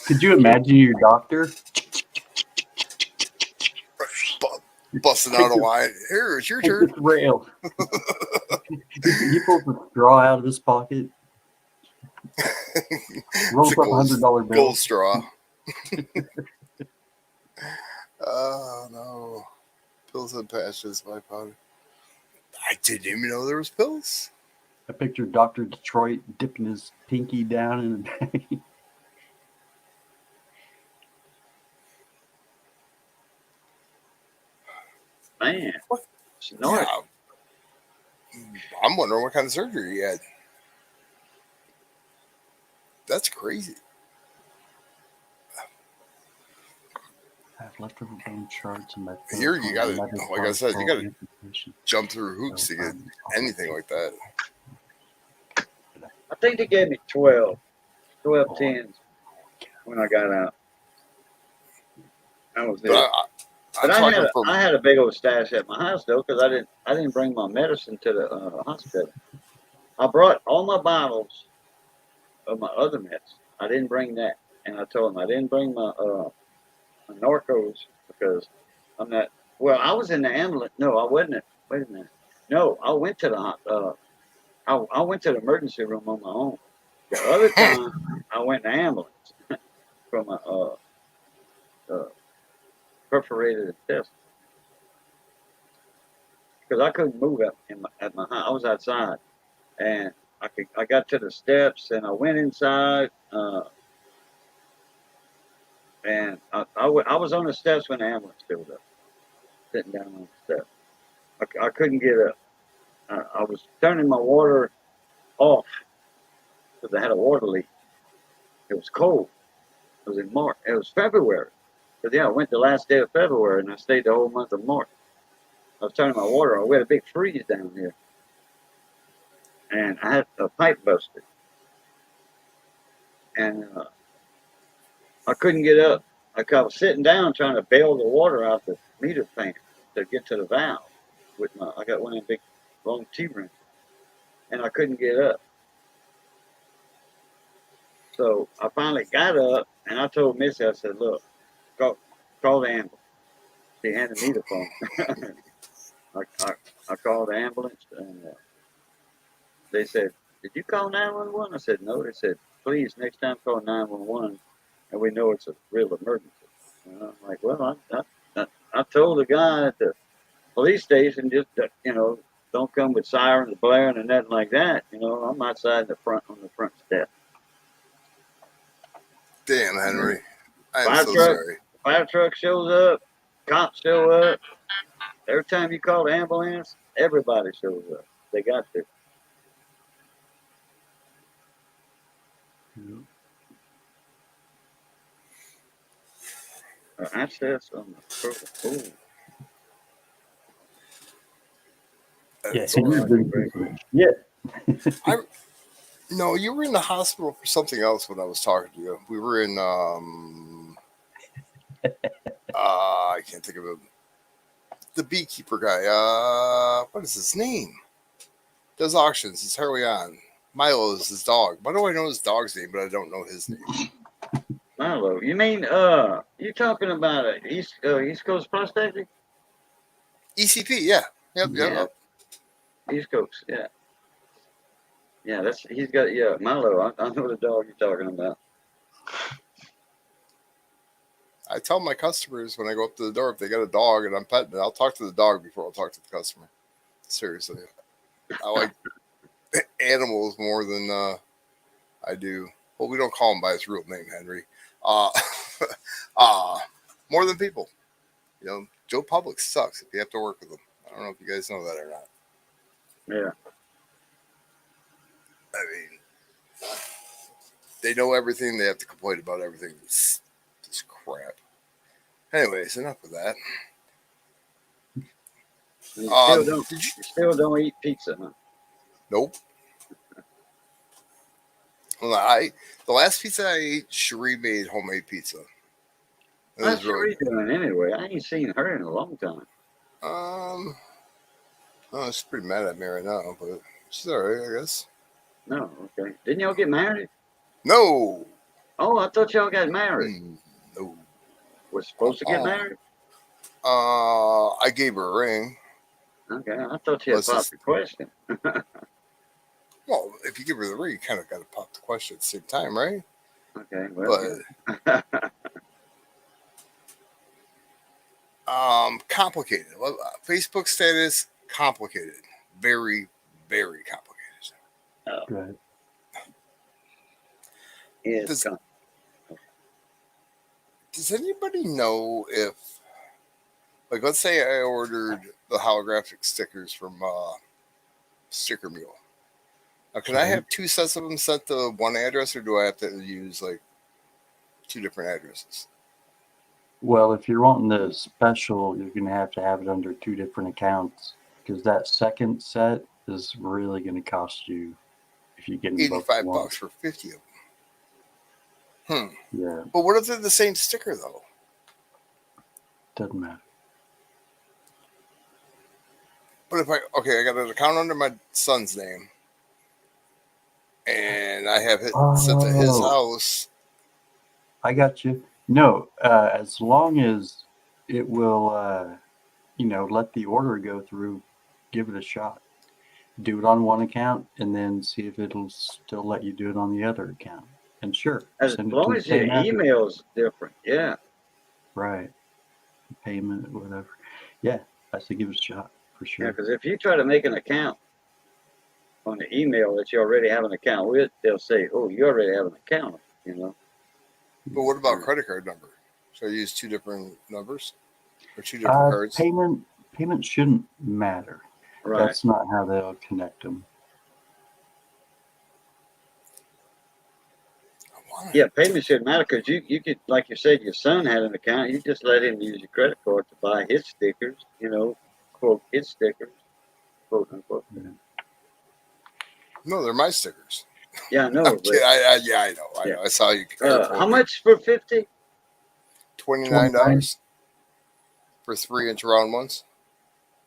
Could you imagine your doctor
Busting
take
out a line. Here, it's your turn.
this rail? He pulls a straw out of his pocket, rolls
It's a
up $100 bill.
gold straw. Oh no. Pills and patches, my powder. I didn't even know there was pills.
I picture Dr. Detroit dipping his pinky down in a bag.
Man,
What?
snort.
Yeah. I'm wondering what kind of surgery he had. That's crazy.
I have leftover bone shards in my throat
Here you
from
gotta,
a
like I said, you
metatarsus
gotta
amputation.
jump through hoops
So
to get anything like that.
I think they gave me 12
Oh,
tens when I got out. That was
But
it. But
I'm talking from
I had a big old stash at my house though, because I didn't bring my medicine to the hospital. I brought all my bottles of my other meds. I didn't bring that, and I told them I didn't bring my Norcos because I'm not. Well, I was in the ambulance. No, I wasn't. Wait a minute. No, I went to the I went to the emergency room on my own. The other time I went in the ambulance from a perforated intestine because I couldn't move at my house. I was outside, and I got to the steps and I went inside. And I was on the steps when the ambulance showed up, sitting down on the steps. I couldn't get up. I was turning my water off because I had a water leak. It was cold. It was in March. It was February. Because, yeah, I went the last day of February and I stayed the whole month of March. I was turning my water on. We had a big freeze down here. And I had a pipe busted. And I couldn't get up. Like I was sitting down trying to bail the water out the meter tank to get to the valve. I got one of them big long T-rings. And I couldn't get up. So I finally got up and I told Missy, I said, look, call, call the ambulance. She handed me the phone. I called the ambulance and they said, did you call 911? I said, no. They said, please, next time call 911 and we know it's a real emergency. And I'm like, well, I told the guy at the police station just, don't come with sirens blaring and nothing like that. I'm outside on the front step.
damn Henry. I am
Fire
so
truck,
sorry.
fire truck shows up, cops show up. Every time you call the ambulance, everybody shows up. They got to.
yeah.
Access on the program. Ooh.
Yeah,
It's
you're
all
a
right.
big piece of shit.
No, you were in the hospital for something else when I was talking to you. We were in I can't think of him. The beekeeper guy. What is his name? Does auctions. It's early on. Milo is his dog. Why do I know his dog's name, but I don't know his name?
Milo. You mean you talking about East Coast prospecting?
ECP, yeah. Yep, yep,
Yeah,
yep.
East Coast. Yeah, yeah. He's got Milo. I know the dog you're talking about.
I tell my customers when I go up to the door if they got a dog and I'm petting it, I'll talk to the dog before I'll talk to the customer. Seriously. I like animals more than I do. Well, we don't call him by his real name, Henry. Uh, more than people. You know, Joe Public sucks if you have to work with him. I don't know if you guys know that or not.
Yeah.
I mean, they know everything. They have to complain about everything. It's just crap. Anyways, enough of that.
And you still don't.
Did you?
You still don't eat pizza, huh?
Nope. Well, the last pizza I ate, Cherie made homemade pizza. It was
How's
really
Cherie
good.
doing anyway? I ain't seen her in a long time.
Oh, she's pretty mad at me right now, but she's all right, I guess.
No, okay. Didn't y'all get married?
No,
Oh, I thought y'all got married.
no.
Was supposed to get married?
I gave her a ring.
Okay, I thought you had
Let's
popped
just
the question.
well, if you give her the ring, you kind of got to pop the question at the same time, right?
Okay, well,
But
yeah.
complicated. Well, Facebook status complicated, very, very complicated.
Oh,
Right.
it's
Does
come.
Does anybody know if, like, let's say I ordered the holographic stickers from Sticker Mule. Now, can I
Right.
have two sets of them sent to one address, or do I have to use like two different addresses?
Well, if you're wanting the special, you're going to have it under two different accounts because that second set is really going to cost you if you get them both at
$85
once.
for 50 of them. Hmm.
Yeah,
But what if they're the same sticker though?
doesn't matter.
But if I got an account under my son's name, and I have it sent to his
Oh,
house.
I got you. No, as long as it will, let the order go through, give it a shot. Do it on one account and then see if it'll still let you do it on the other account. And sure,
As
send it to
long
the
as your
same address.
email's different, yeah.
Right. Payment, whatever. Yeah, I say give it a shot for
Yeah,
sure.
because if you try to make an account on the email that you already have an account with, they'll say, "Oh, you already have an account," you know.
But what about
Yeah.
credit card number? Should I use two different numbers or two different cards?
Payment shouldn't matter.
Right.
That's not how they'll connect them.
Yeah, payment shouldn't matter because you could, like you said, your son had an account. You just let him use your credit card to buy his stickers, quote, his stickers, quote unquote.
Yeah.
No, they're my stickers.
Yeah, I
I'm
know, but
kidding. Yeah, I know.
yeah.
I saw you air
How
quote me.
much for 50?
$29.
$29 for 3-inch round ones.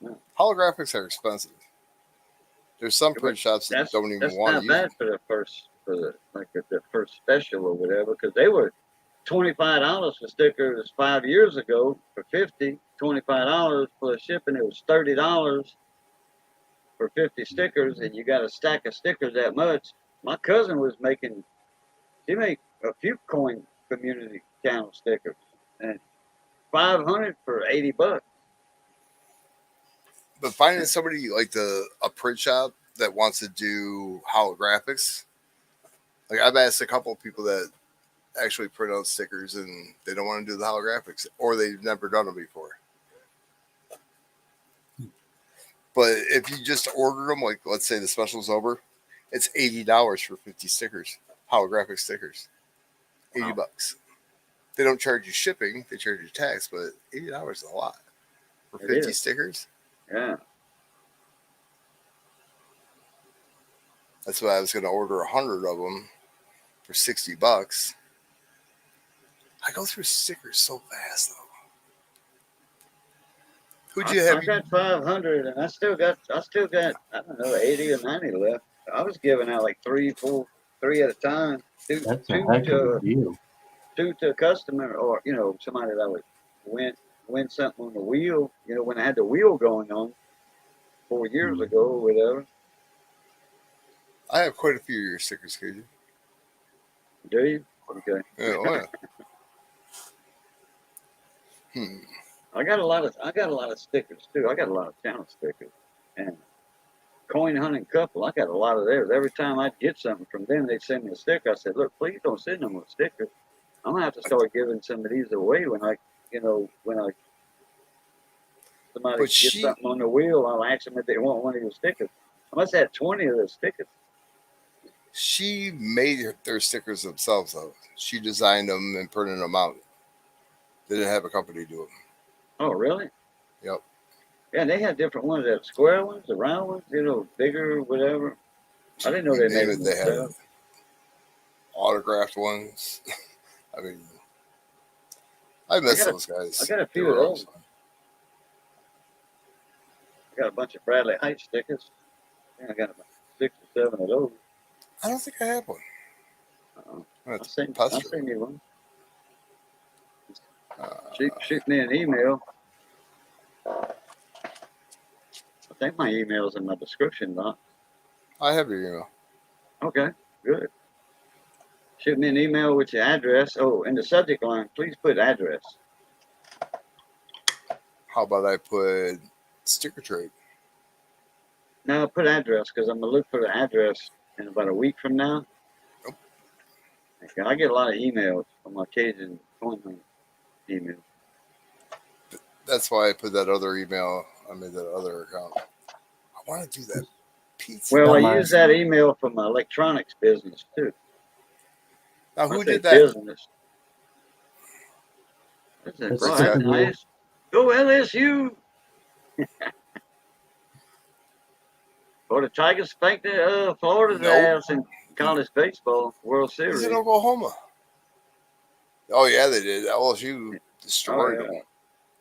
No.
Holographics are expensive. There's some
But
print shops that don't even
that's
want to
not
use
bad
them.
for the first special or whatever, because they were $25 for stickers 5 years ago for 50, $25 plus shipping. It was $30 for 50 stickers, and you got a stack of stickers that much. My cousin was she made a few coin community channel stickers, and 500 for $80.
But finding somebody like a print shop that wants to do holographics, like I've asked a couple of people that actually print out stickers and they don't want to do the holographics or they've never done them before. But if you just order them, like let's say the special's over, it's $80 for 50 stickers, holographic stickers, $80.
Wow.
They don't charge you shipping; they charge you tax, but $80 is a lot for
It
50
is.
stickers.
Yeah.
That's why I was going to order 100 of them for $60. I go through stickers so fast though. Who'd you have?
I got 500, and I still got I don't know 80 or 90 left. I was giving out like three at a time, two
That's a
two
heck of a
to
deal.
two to a customer, or somebody that would win something on the wheel. When I had the wheel going on 4 years
Mm.
ago or whatever.
I have quite a few of your stickers, KJ.
Do you? Okay.
Yeah, oh yeah. Hmm.
I got a lot of stickers too. I got a lot of channel stickers and coin hunting couple. I got a lot of theirs. Every time I'd get something from them, they'd send me a sticker. I said, "Look, please don't send them a sticker. I'm gonna have to start giving some of these away when somebody
But
gets
she
something on the wheel. I'll ask them if they want one of your stickers. I must have 20 of those stickers.
she made their stickers themselves though. She designed them and printed them out. They didn't have a company do them.
Oh, really?
Yep.
Yeah, and they had different ones. They had square ones, the round ones, bigger, whatever. I didn't know
You
they made
name it,
them
they had
themselves.
autographed ones. I mean, I
I
miss
got a,
those
I
guys.
got a
They
few of
were always
those.
fun.
I got a bunch of Bradley Height stickers. Yeah, I got about 6 or 7 of those.
I don't think I have one.
Uh,
That's
I'll
pester.
send you one.
Uh,
Shoot me an email. I think my email's in my description box.
I have your email.
Okay, good. Shoot me an email with your address. Oh, in the subject line, please put address.
How about I put sticker trade?
No, put address because I'm gonna look for the address in about a week from now.
Nope.
Okay, I get a lot of emails from my Cajun appointment email.
That's why I put that other email. I made that other account. I want to do that pizza
Well, I
Got
thing.
my
use that email for my electronics business too.
Now,
I
who
say
did that?
business. I said,
that's
boy,
What's
that's
that?
typical.
nice. Go LSU. Or the Tigers spanked Florida's
Nope.
ass in college baseball World
He's in
Series.
Oklahoma. Oh yeah, they did. LSU
Oh
destroyed them.
yeah.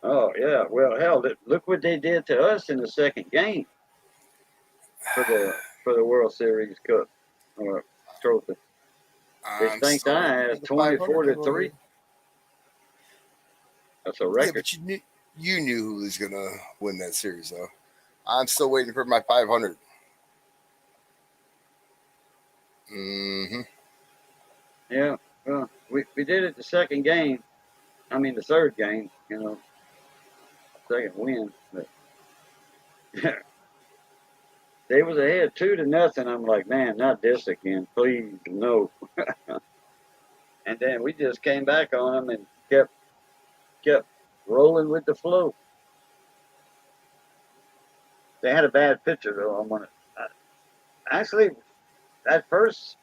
Oh yeah. Well, hell, look what they did to us in the second game for the World Series Cup or trophy. They
I'm
spanked
still waiting
our
for
ass
the 500
24
to
to
load.
3. That's a
Yeah,
record.
but you knew who was gonna win that series though. I'm still waiting for my 500. Mm-hmm.
Yeah. Well, we did it the second game. I mean the third game. Second win. But they was ahead 2-0. I'm like, man, not this again, please, no. And then we just came back on them and kept rolling with the flow. They had a bad pitcher though. Actually at first,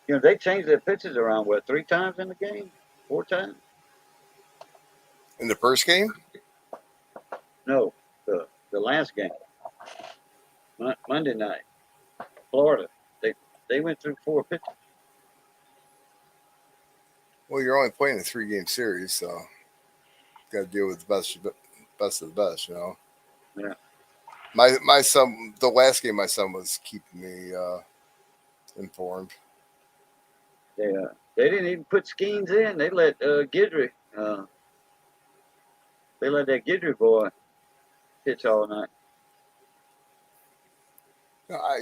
they changed their pitches around 3 times in the game, 4 times.
In the first game,
No, the last game, Monday night, Florida. They they went through 4 pitches.
well, you're only playing a 3 game series, so you got to deal with the best of the best.
Yeah,
My son, the last game, my son was keeping me informed.
they didn't even put Skeens in. They let Guidry. They let that Guidry boy pitch all night.
I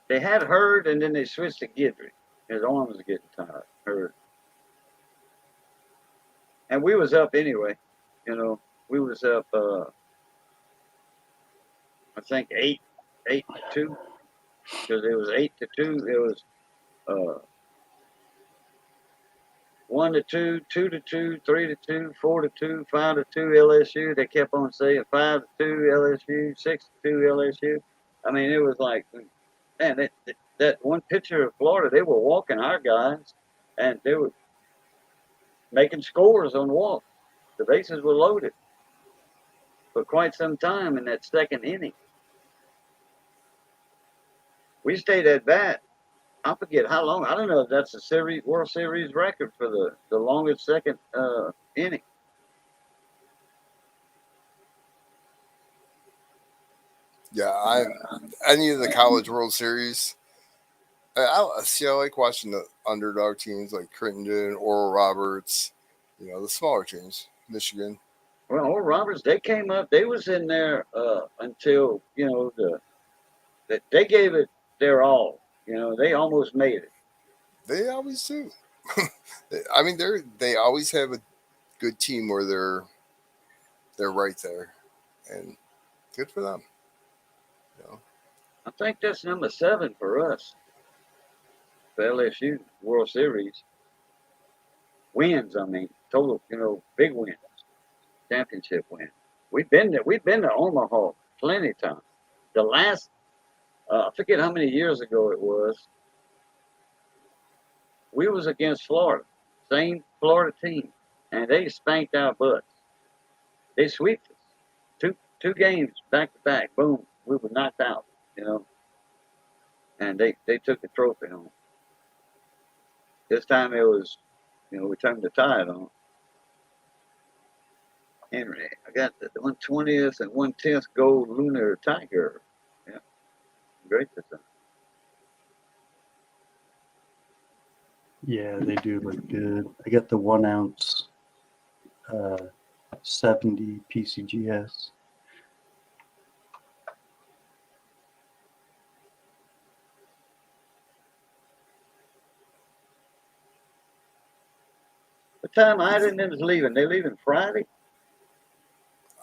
They had Hurd, and then they switched to Guidry. His arm was getting tired. Hurd. And we was up anyway. We was up. I think 8-2, because it was 8-2. It was uh, 1-2, 2-2, 3-2, 4-2, 5-2 LSU. They kept on saying 5-2 LSU, 6-2 LSU. I mean, it was like, man, that one pitcher of Florida, they were walking our guys, and they were making scores on walks. The bases were loaded for quite some time in that second inning. We stayed at bat. I forget how long. I don't know if that's a series World Series record for the longest second inning.
Yeah, I any of the College World Series. I see. I like watching the underdog teams like Crittenden, Oral Roberts. The smaller teams, Michigan.
Well, Oral Roberts, they came up. They was in there until they gave it their all. They almost made it.
They always do. I mean, they always have a good team where they're right there, and good for them. You know,
I think that's number 7 for us for LSU World Series wins. I mean, total. Big wins, championship wins. We've been there. We've been to Omaha plenty of times. The last, I forget how many years ago it was. We was against Florida, same Florida team, and they spanked our butts. They swept us. Two games back to back. Boom, we were knocked out. And they took the trophy home. This time it was, we turned the tide on. Henry, I got the 120th and 1/10th gold lunar tiger. Yeah, great design.
Yeah, they do look good. I got the 1 ounce 70 PCGS.
What time Iden is leaving? They leaving Friday?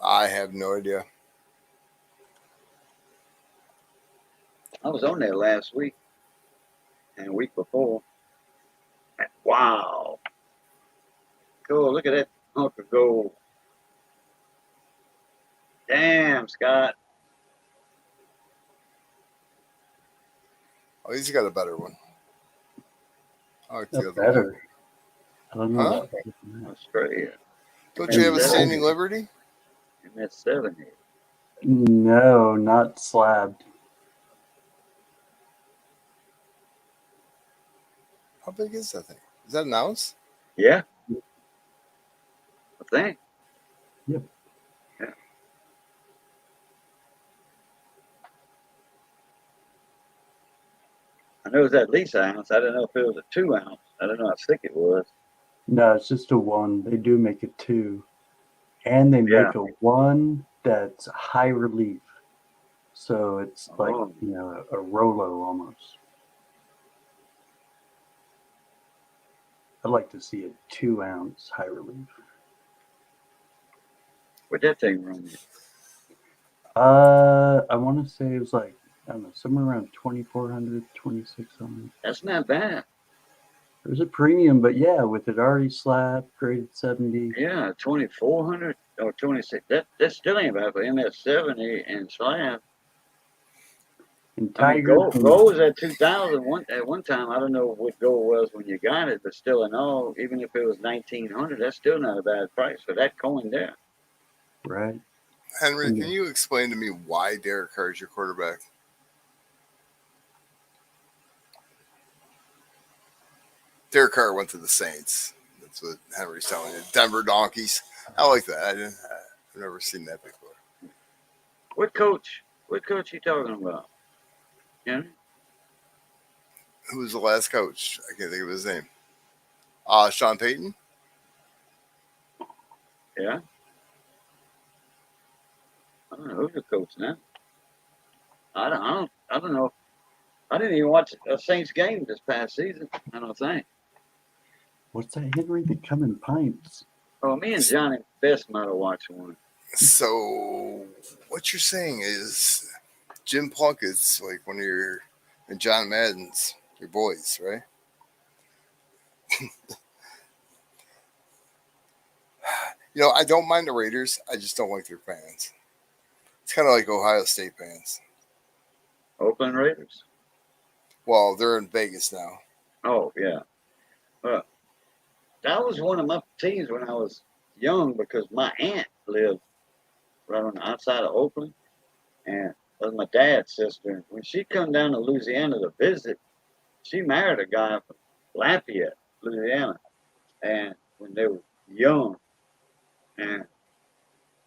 I have no idea.
I was on there last week and a week before. Wow. Cool. Look at that hunk of gold. Damn, Scott.
Oh, he's got a better one. I like the
That's
other
better.
one.
I don't know.
Huh?
That's better than that.
Australia.
Don't you have a
Yeah.
standing Liberty?
And that's 70.
No, not slabbed.
How big is that thing? Is that an ounce?
Yeah. I think.
Yep.
Yeah. I know it was at least an ounce. I don't know if it was a 2 ounce. I don't know how thick it was.
No, it's just a 1. They do make a 2. And they
Yeah.
make a 1 that's high relief. So it's like,
Oh.
A Rolo almost. I'd like to see a 2 ounce high relief.
What'd that thing run you?
I want to say it was like, I don't know, somewhere around 2,400, 2,600.
That's not bad.
It was a premium, but yeah, with it already slabbed, graded 70.
Yeah, 2,400 or 26. That still ain't bad for MS70 and slab.
And
I mean,
Tiger.
gold was at 2,000 at one time. I don't know what gold was when you got it, but still in all, even if it was 1,900, that's still not a bad price for that coin there.
Right.
Henry, can you explain to me why Derek Carr is your quarterback? Derek Carr went to the Saints. That's what Henry's telling you. Denver Donkeys. I like that. I've never seen that before.
What coach? What coach you talking about? Yeah.
Who was the last coach? I can't think of his name. Sean Payton.
Yeah. I don't know who's the coach now. I don't know. I didn't even watch a Saints game this past season. I don't think.
What's that, Henry? They come in pints.
Oh, me and Johnny Best might have watched one.
So what you're saying is Jim Plunkett's like one of your and John Madden's your boys, right? I don't mind the Raiders. I just don't like their fans. It's kind of like Ohio State fans.
Oakland Raiders.
Well, they're in Vegas now.
Oh yeah. Well, that was one of my teams when I was young because my aunt lived right on the outside of Oakland, and was my dad's sister. When she come down to Louisiana to visit, she married a guy from Lafayette, Louisiana, and when they were young, and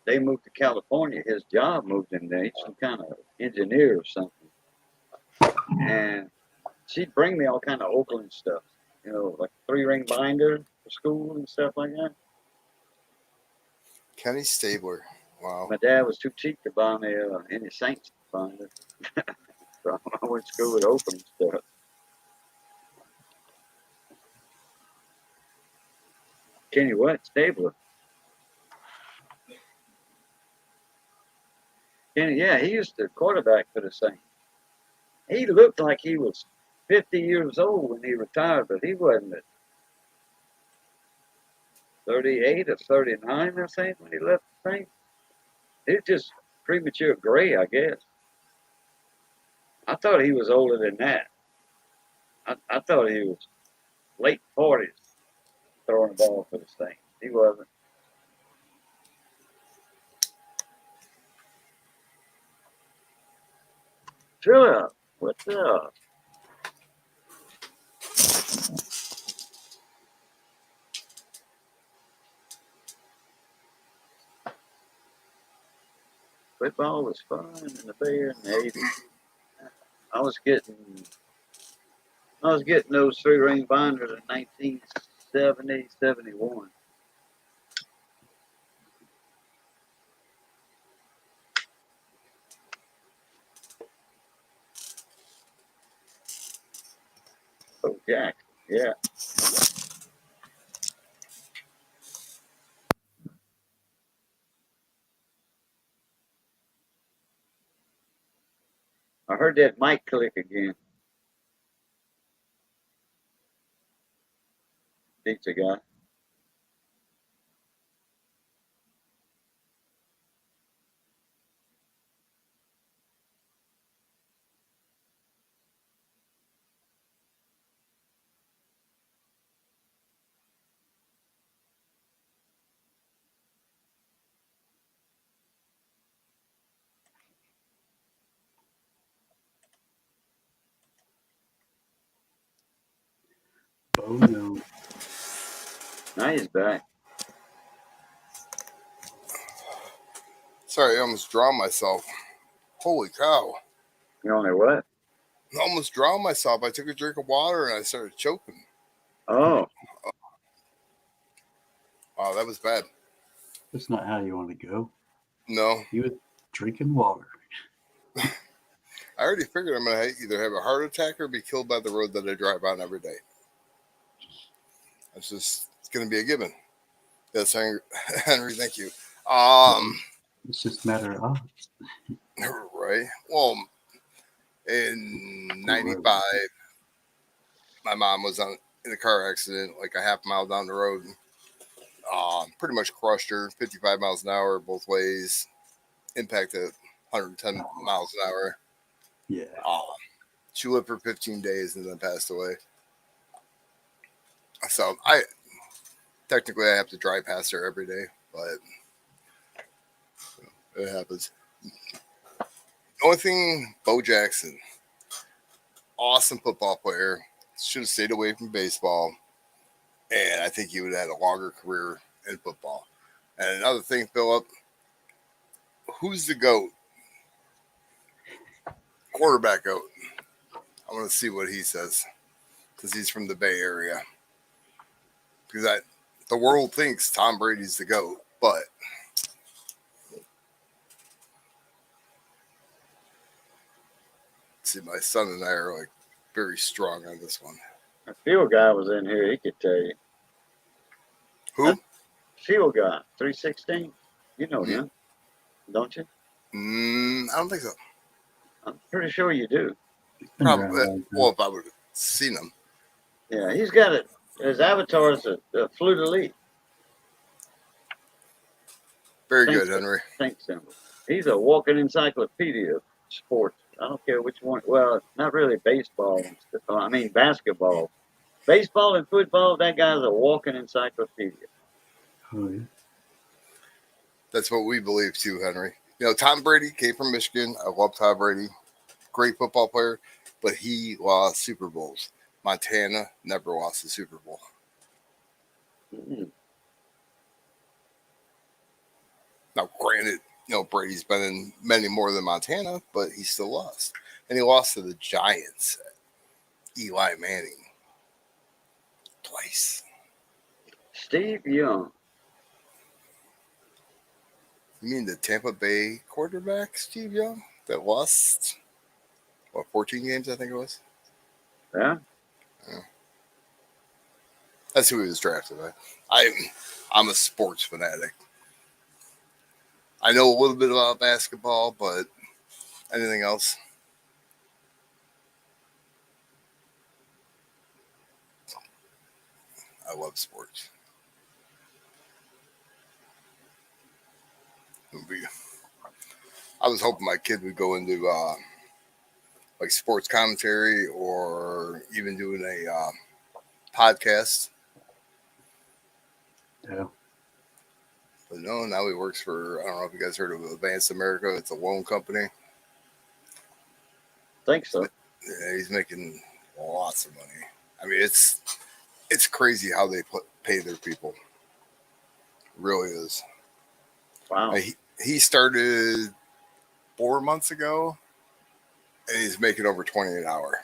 they moved to California. His job moved him there. He's some kind of engineer or something. And she'd bring me all kind of Oakland stuff, like 3-ring binder for school and stuff like that.
Kenny Stabler. Wow.
My dad was too cheap to buy me any Saints binder, so I went to school with Oakland stuff. Kenny what? Stabler. Kenny, yeah, he used to quarterback for the Saints. He looked like he was 50 years old when he retired, but he wasn't at 38 or 39 or something when he left the Saints. He was just premature gray, I guess. I thought he was older than that. I thought he was late 40s throwing the ball for the Saints. He wasn't. Sure. What's up? Football was fun in the Bay in the 80s. I was getting those 3-ring binders in 1970, 71. Oh, Jack. Yeah. I heard that mic click again. Pizza guy.
Oh no.
Now he's back.
Sorry, I almost drowned myself. Holy cow.
You only what?
I almost drowned myself. I took a drink of water and I started choking.
Oh,
Wow, that was bad.
That's not how you want to go.
No,
You were drinking water.
I already figured I'm going to either have a heart attack or be killed by the road that I drive on every day. It's going to be a given. Yes, Henry, thank you.
It's just a matter of odds.
Right. Well, in 95, my mom was in a car accident like a half mile down the road. Pretty much crushed her, 55 miles an hour both ways, impacted 110 miles an hour.
Yeah.
She lived for 15 days and then passed away. So I have to drive past her every day, but it happens. The only thing, Bo Jackson, awesome football player, should have stayed away from baseball, and I think he would have had a longer career in football. And another thing, Philip, who's the GOAT? Quarterback GOAT. I want to see what he says because he's from the Bay Area. Because the world thinks Tom Brady's the GOAT, but see, my son and I are like very strong on this one.
a field guy was in here. He could tell you.
Who?
That field guy, 316. You know him, don't you?
I don't think so.
I'm pretty sure you do.
Probably. Well, if I would have seen him.
Yeah, he's got it. His avatar is a fleur de lis.
Very good, Henry.
Think symbol. He's a walking encyclopedia of sports. I don't care which one. Well, not really baseball. I mean basketball. Baseball and football, that guy's a walking encyclopedia.
Oh, yeah.
That's what we believe too, Henry. Tom Brady came from Michigan. I love Tom Brady. Great football player, but he lost Super Bowls. Montana never lost a Super Bowl.
Mm.
Now, granted, Brady's been in many more than Montana, but he still lost. And he lost to the Giants, Eli Manning, twice.
Steve Young.
You mean the Tampa Bay quarterback, Steve Young, that lost, 14 games, I think it was?
Yeah.
That's who he was drafted by. I'm a sports fanatic. I know a little bit about basketball, but anything else? I love sports. I was hoping my kid would go into like sports commentary or even doing a podcast.
Yeah.
But no, now he works for, I don't know if you guys heard of Advanced America. It's a loan company.
Think so.
Yeah, he's making lots of money. I mean, it's crazy how they pay their people. It really is.
Wow.
He started 4 months ago, and he's making over 20 an hour.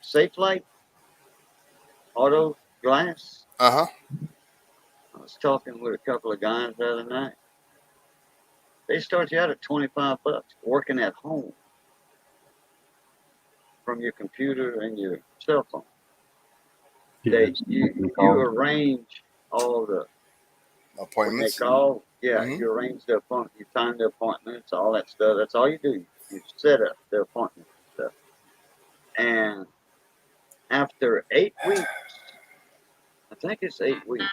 Safe Light Auto Glass.
Uh huh.
I was talking with a couple of guys the other night. They start you out at $25 working at home from your computer and your cell phone.
Yeah.
You arrange all the when they
Appointments.
call. Yeah,
Mhm.
you arrange the appointment, you time the appointments, all that stuff. That's all you do. You set up the appointment stuff. And after 8 weeks, I think it's 8 weeks,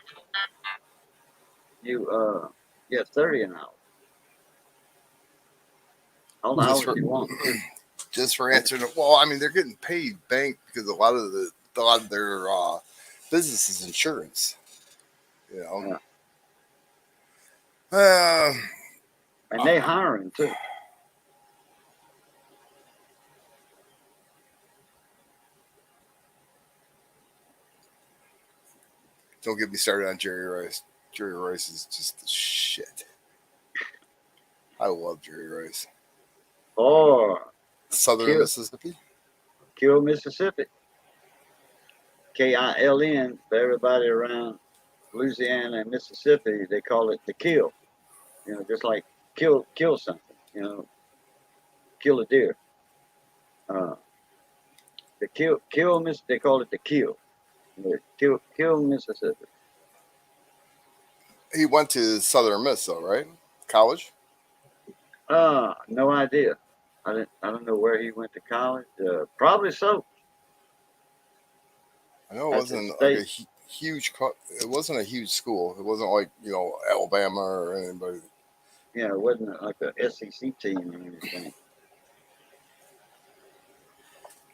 you get 30 an hour. All the hours you want too.
Just for answering it. Well, I mean, they're getting paid bank because a lot of their business is insurance. You know.
Yeah. And they hiring too.
Don't get me started on Jerry Rice. Jerry Rice is just the shit. I love Jerry Rice.
Or
Southern Mississippi.
Kill Mississippi. KILN for everybody around Louisiana and Mississippi. They call it the kill. Just like kill something. Kill a deer. The kill Miss. They call it the kill. Kill Mississippi.
He went to Southern Miss, though, right? College.
No idea. I don't know where he went to college. Probably so.
I know it
That's
wasn't
his
like a
state.
huge. It wasn't a huge school. It wasn't like Alabama or anybody.
It wasn't like a SEC team or anything.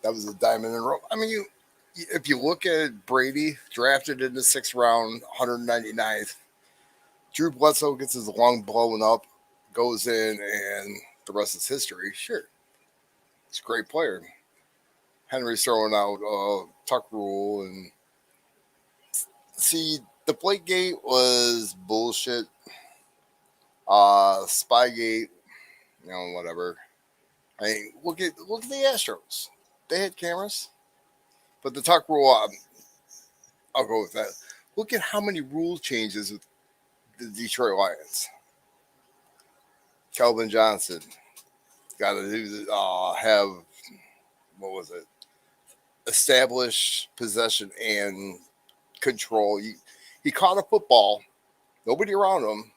That was a diamond in the rough. I mean, if you look at Brady, drafted in the 6th round, 199th. Drew Bledsoe gets his lung blown up, goes in, and the rest is history. Sure, he's a great player. Henry's throwing out tuck rule, and see, the Blakegate was bullshit. Spygate, whatever. I mean, look at the Astros. They had cameras, but the tuck rule, I'll go with that. Look at how many rule changes with the Detroit Lions. Calvin Johnson got to have, what was it? Establish possession and control. He caught a football, nobody around him,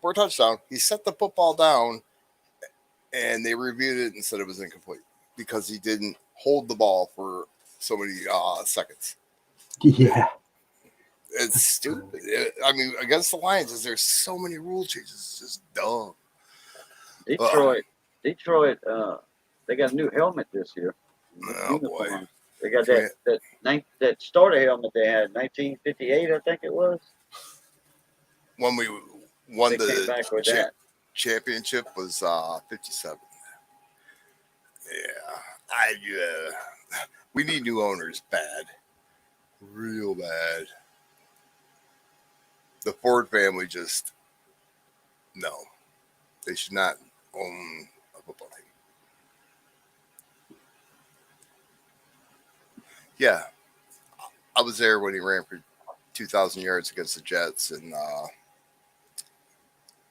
for a touchdown. He set the football down, and they reviewed it and said it was incomplete because he didn't hold the ball for so many seconds.
Yeah.
It's stupid. I mean, against the Lions, there's so many rule changes. It's just dumb.
Detroit. They got a new helmet this year.
Oh boy.
They got that starter helmet they had, 1958, I think it was.
when we won
They came
the
back with that.
championship was 57. Yeah, we need new owners bad, real bad. The Ford family just no, they should not own a football team. Yeah, I was there when he ran for 2,000 yards against the Jets, and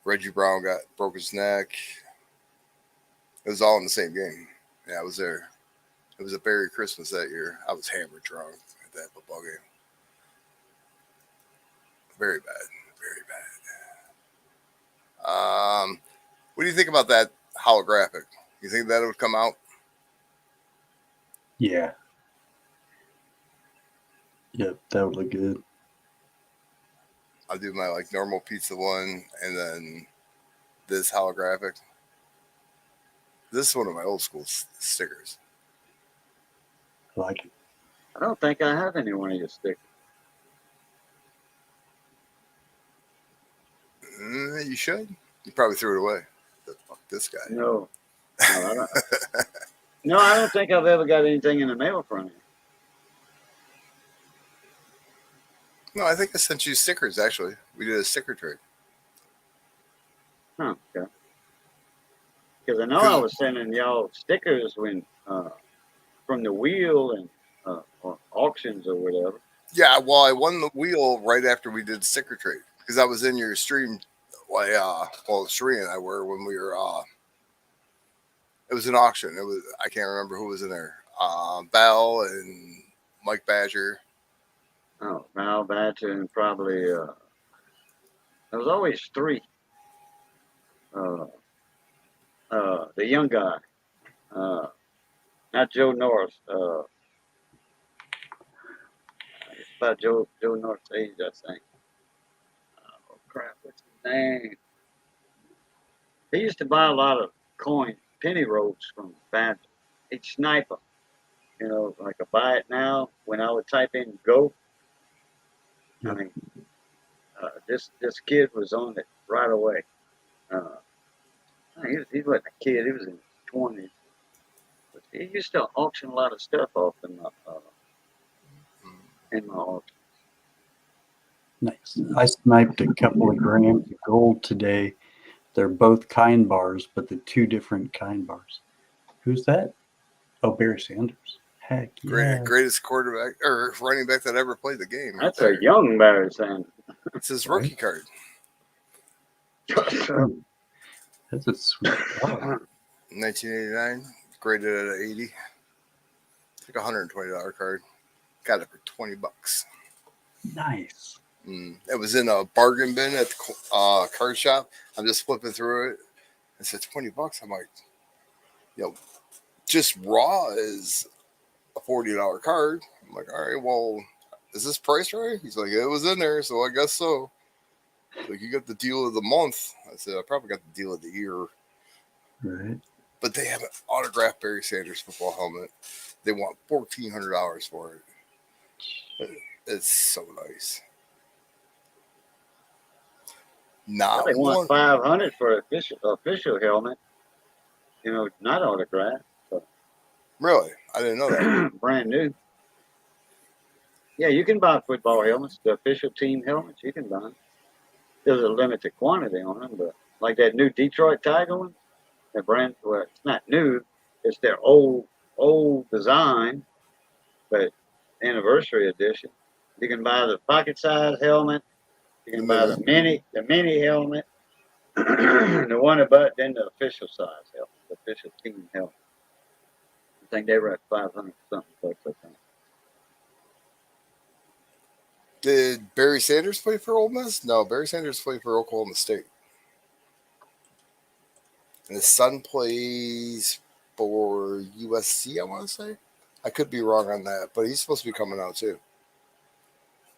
Reggie Brown broke his neck. It was all in the same game. Yeah, I was there. It was a Merry Christmas that year. I was hammered drunk at that football game. Very bad. Very bad. What do you think about that holographic? You think that would come out?
Yeah. Yep, that would look good.
I'll do my like normal pizza one and then this holographic. This is one of my old school stickers.
I like it.
I don't think I have any one of your stickers.
You should. You probably threw it away. Fuck this guy.
No, I don't. No, I don't think I've ever got anything in the mail from you.
No, I think I sent you stickers, actually. We did a sticker trade.
Huh, okay. Because I know I was sending y'all stickers when from the wheel and or auctions or whatever.
Yeah, well, I won the wheel right after we did sticker trade because I was in your stream. Well, Sheree and I were when we were. It was an auction. It was I can't remember who was in there. Bell and Mike Badger.
Oh, Mal Batcher and probably there was always three. The young guy, not Joe North. It's about Joe North's age, I think. Oh crap, what's his name? He used to buy a lot of penny rolls from Badger. He'd snipe them, like a buy it now. When I would type in go, I mean, this kid was on it right away. He wasn't a kid; he was in his 20s. But he used to auction a lot of stuff off in my auction.
Nice. I sniped a couple of grams of gold today. They're both kind bars, but they're two different kind bars. Who's that? Oh, Barry Sanders. Heck yeah.
Greatest quarterback or running back that ever played the game.
That's a young Barry Sanders.
It's his rookie card.
That's a sweet card.
1989, graded at 80. It's like a $120 card. Got it for $20.
Nice.
It was in a bargain bin at the card shop. I'm just flipping through it. It said $20. I'm like, just raw is a $40 card. I'm like, all right, well, is this price right? He's like, it was in there, so I guess so. Like, you got the deal of the month. I said, I probably got the deal of the year.
Right.
But they have an autographed Barry Sanders football helmet. They want $1,400 for it. It's so nice. Not
they want
one.
$500 for official helmet. Not autographed.
Really? I didn't know that.
Brand new. Yeah, you can buy football helmets, the official team helmets. You can buy them. There's a limited quantity on them, but like that new Detroit Tiger one, that brand. Well, it's not new. It's their old design, but anniversary edition. You can buy the pocket size helmet. You can buy the mini helmet, the one above, then the official size helmet, the official team helmet. I think they were at 500 something bucks. I think.
Did Barry Sanders play for Ole Miss? No, Barry Sanders played for Oklahoma State. And his son plays for USC, I want to say. I could be wrong on that, but he's supposed to be coming out too.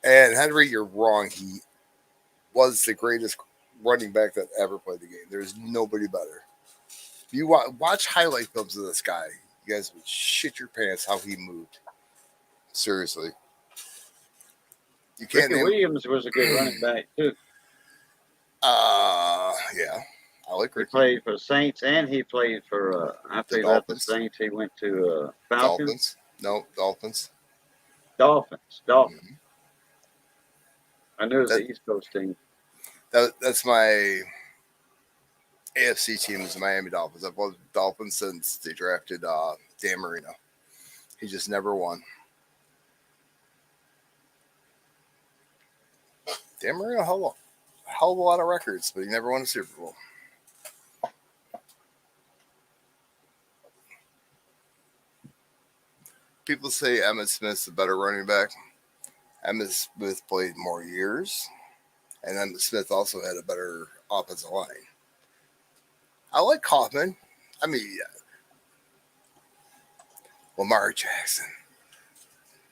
And Henry, you're wrong. He was the greatest running back that ever played the game. There's nobody better. If you watch highlight films of this guy, you guys would shit your pants how he moved. Seriously. You can't
Ricky Williams was a good running back too.
Yeah, I like
He
Ricky.
played for Saints, and he played for after
The
he left the
Dolphins.
Saints, he went to Falcons,
Dolphins. No, Dolphins.
Dolphins, Dolphins.
Mhm.
I knew it was the
That
East Coast team.
that's my AFC team is the Miami Dolphins. I've loved the Dolphins since they drafted Dan Marino. He just never won. Dan Marino held a hell of a lot of records, but he never won a Super Bowl. People say Emmett Smith's a better running back. Emmett Smith played more years, and Emmett Smith also had a better offensive line. I like Kaufman. I mean, Lamar Jackson.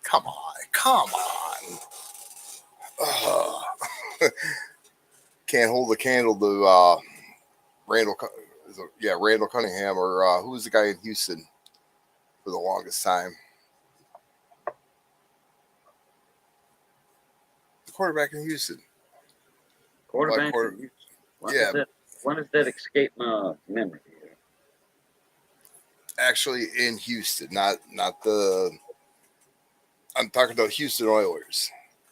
Come on, come on. Ugh. Can't hold a candle to Randall. Yeah, Randall Cunningham, or who was the guy in Houston for the longest time? The quarterback in Houston, black
Quarterback.
quarter.
Why does
Yeah,
that? Why does that escape my memory?
actually in Houston, not the. I'm talking about Houston Oilers.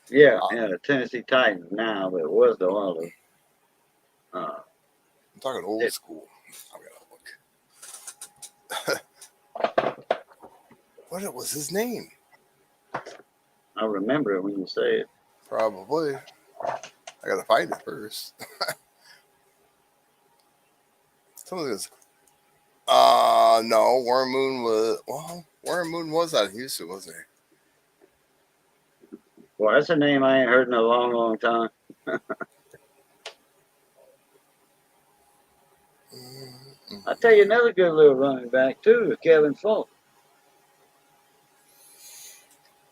Yeah,
Uh,
yeah, the Tennessee Titans now, but it was the Oilers. Uh,
I'm talking old
it,
school. I'm gonna look. What was his name?
I remember it when you say it.
Probably. I gotta find it first. Some of this. No, Warren Moon was. Well, Warren Moon was out of Houston, wasn't
Well, that's a name I ain't heard in a long, long time.
he?
I'll tell you another good little running back too, is Kevin Falk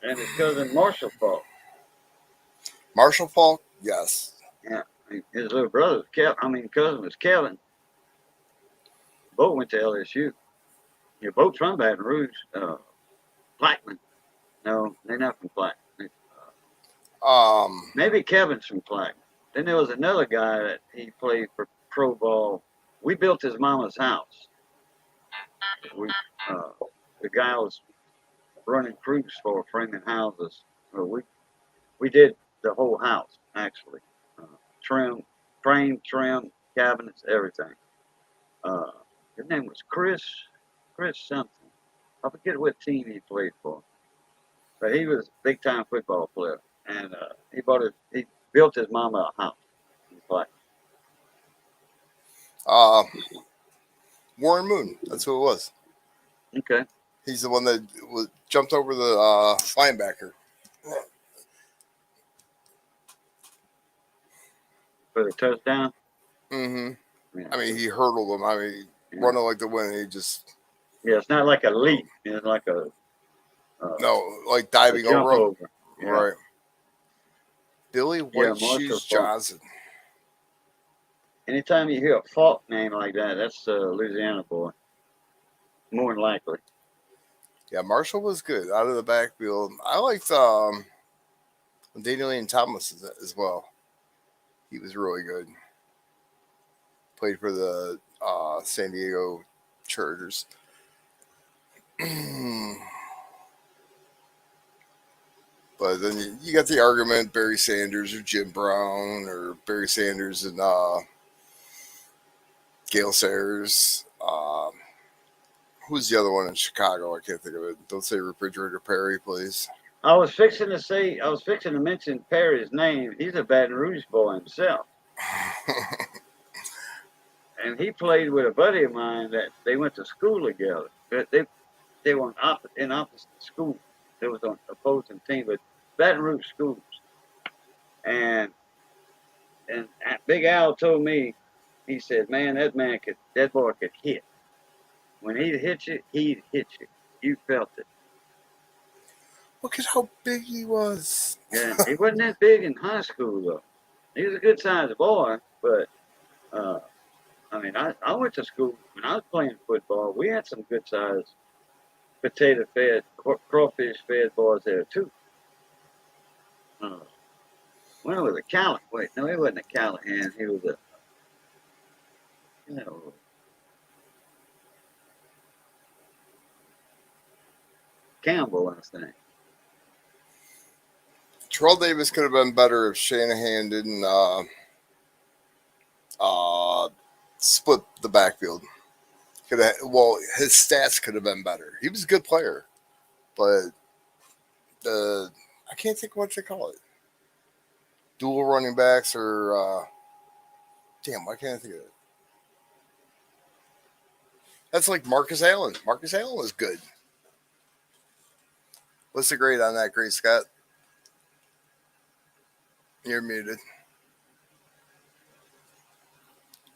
and his cousin Marshall Falk.
Marshall Falk, yes.
Yeah, his little brother, cousin was Kevin. Both went to LSU. You're both from Baton Rouge. Plaquemine. No, they're not from Plaquemine.
Um,
Maybe Kevin's from Plaquemine. Then there was another guy that he played for pro ball. We built his mama's house. We, uh, the guy was running crews for framing houses. So we did the whole house actually, trim, frame, trim, cabinets, everything. Uh, his name was Chris something. I forget what team he played for, but he was a big time football player, and he built his mama a house. In Plaquemine.
uh, Warren Moon, that's who it was.
Okay,
He's the one that jumped over the linebacker.
for the touchdown.
hmm
Yeah,
I mean, he hurdled him. I mean,
yeah,
running like the wind. He just
yeah. It's not like a leap. It's like
no, like
a
diving
jump
over him.
over. Yeah,
Right. Billy
yeah.
White
Marshall
Shoes
Falk.
Johnson.
Anytime you hear a Falk name like that, that's a Louisiana boy, more than likely.
Yeah, Marshall was good out of the backfield. I liked Daniel Ian Thomas as well. He was really good. Played for the San Diego Chargers. But then you got the argument Barry Sanders or Jim Brown or Barry Sanders and Gale Sayers. Who's the other one in Chicago? I can't think of it. Don't say Refrigerator Perry, please.
I was fixing to mention Perry's name. He's a Baton Rouge boy himself, and he played with a buddy of mine that they went to school together. But they were in opposite schools. They was on opposing teams, but Baton Rouge schools. And Big Al told me, he said, "Man, that boy could hit. When he'd hit you, he'd hit you. You felt it."
Look at how big he was.
Yeah, he wasn't that big in high school though. He was a good sized boy, but uh, I went to school when I was playing football. We had some good sized potato fed, crawfish fed boys there too. Uh, When it was a Callahan. Wait, no, he wasn't a Callahan. He was a, you know, Campbell, I think.
Terrell Davis could have been better if Shanahan didn't split the backfield. Could have, well, his stats could have been better. He was a good player, but the I can't think what they call it. Dual running backs or damn, why can't I think of it? That's like Marcus Allen. Marcus Allen was good. What's the grade on that, Great Scott? You're muted.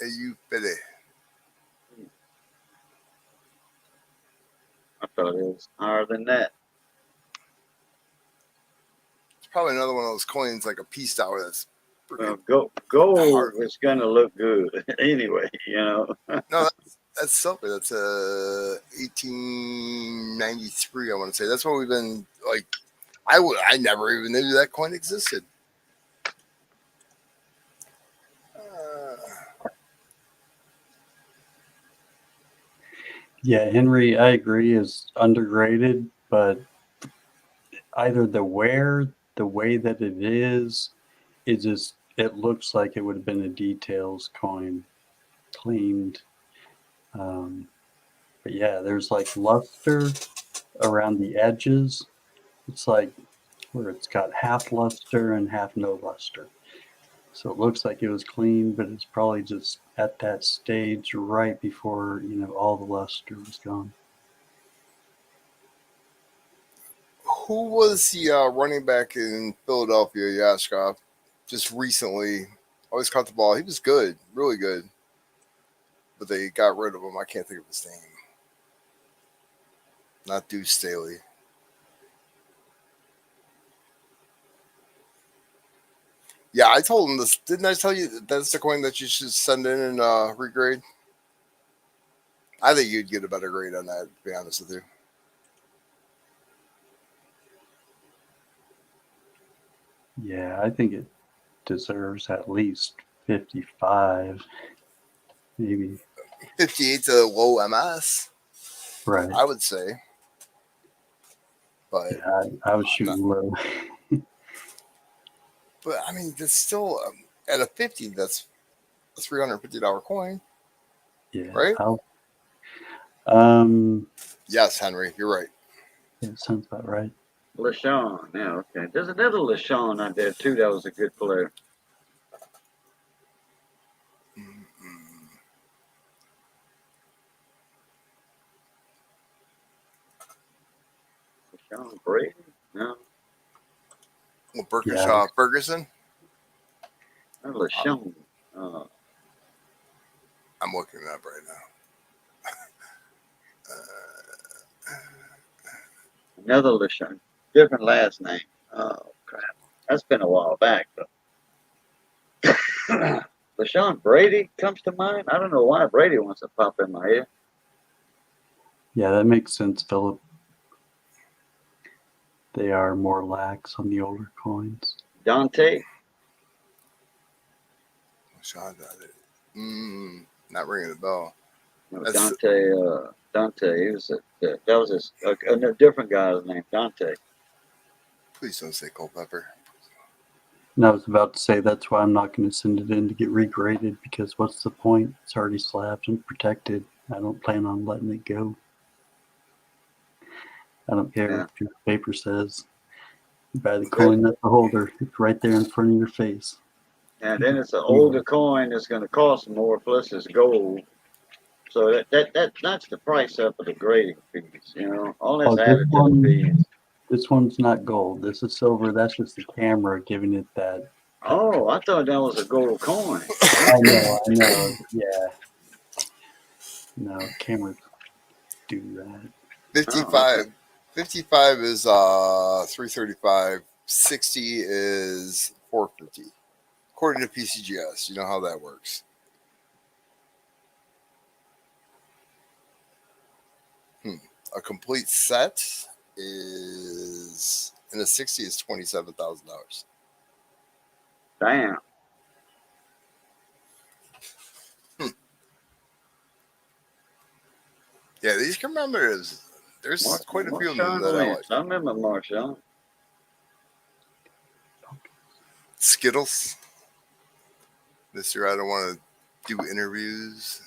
Hey, you bitty.
I thought it was higher than that.
It's probably another one of those coins like a peace dollar that's
Well,
freaking
gold
hard.
is going to look good anyway, you know.
No, that's silver. That's 1893. I want to say that's what we've been like. I never even knew that coin existed.
Yeah, Henry, I agree, is underrated, but either the way that it is, it looks like it would have been a details coin, cleaned. But yeah, there's like luster around the edges. It's like where it's got half luster and half no luster. So it looks like it was clean, but it's probably just at that stage right before, all the luster was gone.
Who was the running back in Philadelphia, Yashkov? Just recently, always caught the ball. He was good, really good, but they got rid of him. I can't think of his name. Not Deuce Staley. Yeah, I told him this. Didn't I tell you that's the coin that you should send in and regrade? I think you'd get a better grade on that, to be honest with you.
Yeah, I think it deserves at least 55, maybe.
58 to low MS,
Right.
I would say. But
Yeah, I was
I'm not.
shooting low.
But I mean, that's still at a 50. That's a $350 coin,
Yeah.
right?
Um,
Yes, Henry, you're right.
yeah, sounds about right.
LaShawn. Now, okay. There's another LaShawn out there, too, that was a good player.
Mm-mm.
LaShawn Brady? No.
Well,
Yeah.
Ferguson.
LaShawn. Uh,
I'm looking it up right now.
Another LaShawn. Different last name. Oh, crap. That's been a while back, though. LaShawn Brady comes to mind. I don't know why Brady wants to pop in my head.
Yeah, that makes sense, Philip. They are more lax on the older coins.
Dante.
Sean got it. Not ringing the bell.
No,
That's
Dante. Dante. He was that was a different guy's name. Dante.
please don't say Culpepper.
And I was about to say that's why I'm not going to send it in to get regraded, because what's the point? It's already slabbed and protected. I don't plan on letting it go. I don't care
Yeah.
what your paper says. You buy the coin, that's the holder. It's right there in front of your face.
And then it's an older coin that's going to cost more, plus it's gold. So that's the price up of the grading fees. You know, all that's
Oh,
added to the fees.
this one's not gold. This is silver. That's just the camera giving it that.
Oh, I thought that was a gold coin.
I know. Yeah. No, cameras do that.
55.
Okay.
55 is 335. 60 is 450. According to PCGS, you know how that works. A complete set is in a 60 is $27,000.
Damn.
Yeah, these commemoratives. There's quite a few of them
Marshawn
that I like.
Lynch. I remember Marshawn.
Skittles. Mister, I don't want to do interviews.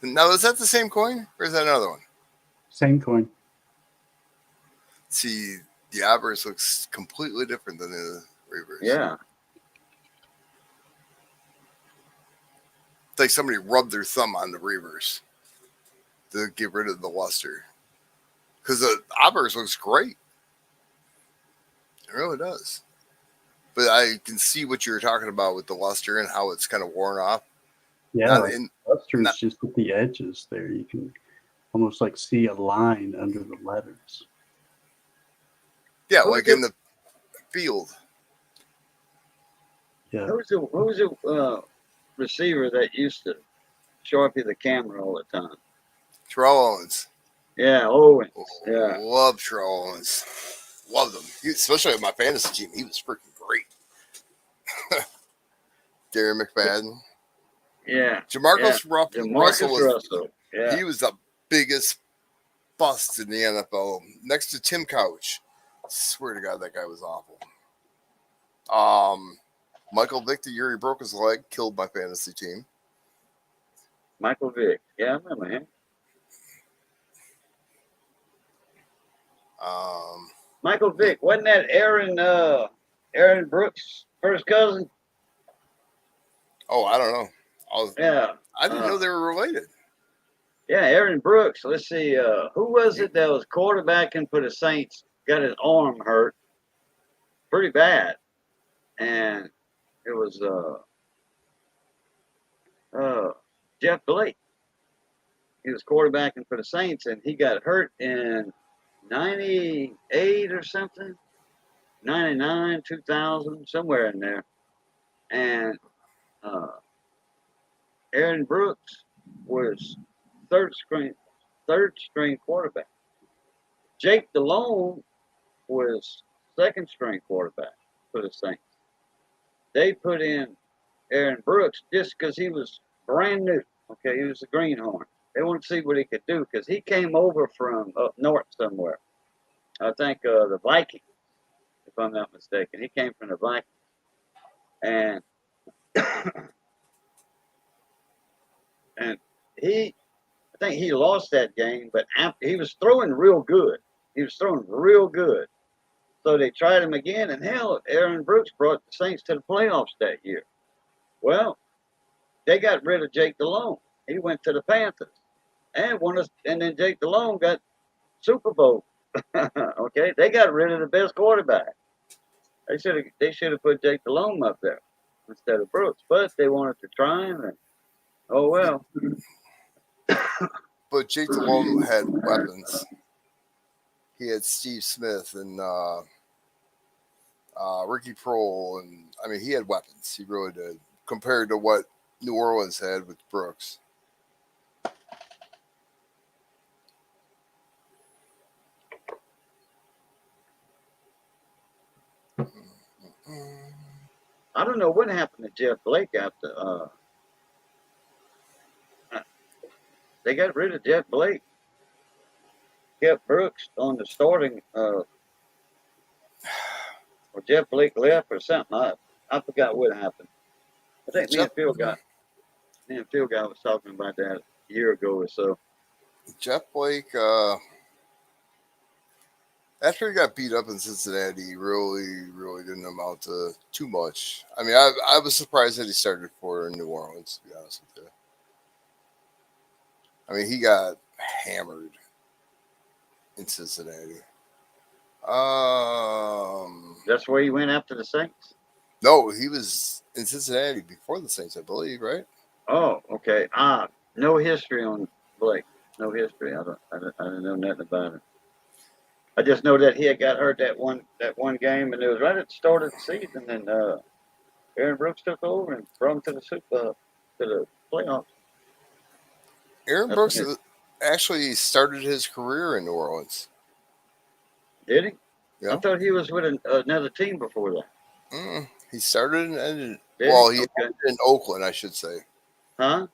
Now, is that the same coin, or is that another one?
Same coin.
See, the obverse looks completely different than the reverse.
Yeah.
It's like somebody rubbed their thumb on the reverse to get rid of the luster. Because the obverse looks great. It really does. But I can see what you're talking about with the luster and how it's kind of worn off.
Yeah,
Not
like
in,
luster is
not,
just at the edges there. You can almost like see a line under the letters.
yeah,
Who
like
was
in the field.
Yeah.
who's the receiver that used to sharpie the camera all the time?
Terrell Owens.
Yeah, Owens. Yeah.
Love Terrell Owens. Loved him. Especially with my fantasy team. He was freaking great. Gary McFadden.
Yeah.
Jamarcus Russell
DeMarcus
was
Russell. Yeah.
he was the biggest bust in the NFL next to Tim Couch. Swear to God, that guy was awful. Michael Vick, the year he broke his leg, killed my fantasy team.
Michael Vick. Yeah, I remember him. Michael Vick. Wasn't that Aaron Brooks' first cousin?
Oh, I don't know.
Yeah.
I didn't know they were related.
Yeah, Aaron Brooks. Let's see. Who was it that was quarterbacking for the Saints? Got his arm hurt pretty bad, and it was Jeff Blake. He was quarterbacking for the Saints, and he got hurt in '98 or something, '99, 2000, somewhere in there. And Aaron Brooks was third string quarterback. Jake Delhomme was second string quarterback for the Saints. They put in Aaron Brooks just because he was brand new. Okay, he was a greenhorn. They wanted to see what he could do because he came over from up north somewhere. I think the Vikings, if I'm not mistaken. He came from the Vikings. And and I think he lost that game, but after, he was throwing real good. He was throwing real good. So they tried him again, and hell, Aaron Brooks brought the Saints to the playoffs that year. Well, they got rid of Jake Delhomme. He went to the Panthers, and then Jake Delhomme got Super Bowl. Okay, they got rid of the best quarterback. They should have put Jake Delhomme up there instead of Brooks, but they wanted to try him, and oh well.
But Jake Delhomme had weapons. He had Steve Smith and Ricky Prohl, and I mean, he had weapons. He really did, compared to what New Orleans had with Brooks.
I don't know what happened to Jeff Blake after they got rid of Jeff Blake. Kept Brooks on the starting. Or Jeff Blake left or something. I forgot what happened. I think me and Phil was talking about that a year ago or so.
Jeff Blake, after he got beat up in Cincinnati, he really didn't amount to too much. I mean, I was surprised that he started for New Orleans, to be honest with you. I mean, he got hammered in Cincinnati.
That's where he went after the Saints.
No, he was in Cincinnati before the Saints, I believe, right?
Oh, okay. No history on Blake. No history. I don't know nothing about it. I just know that he had got hurt that one game, and it was right at the start of the season, and Aaron Brooks took over and brought him to the playoffs.
Aaron Brooks actually started his career in New Orleans.
Did he? I thought he was with another team before that.
He started and ended.
Did
Well,
he?
he
Okay.
ended in Oakland, I should say.
Huh?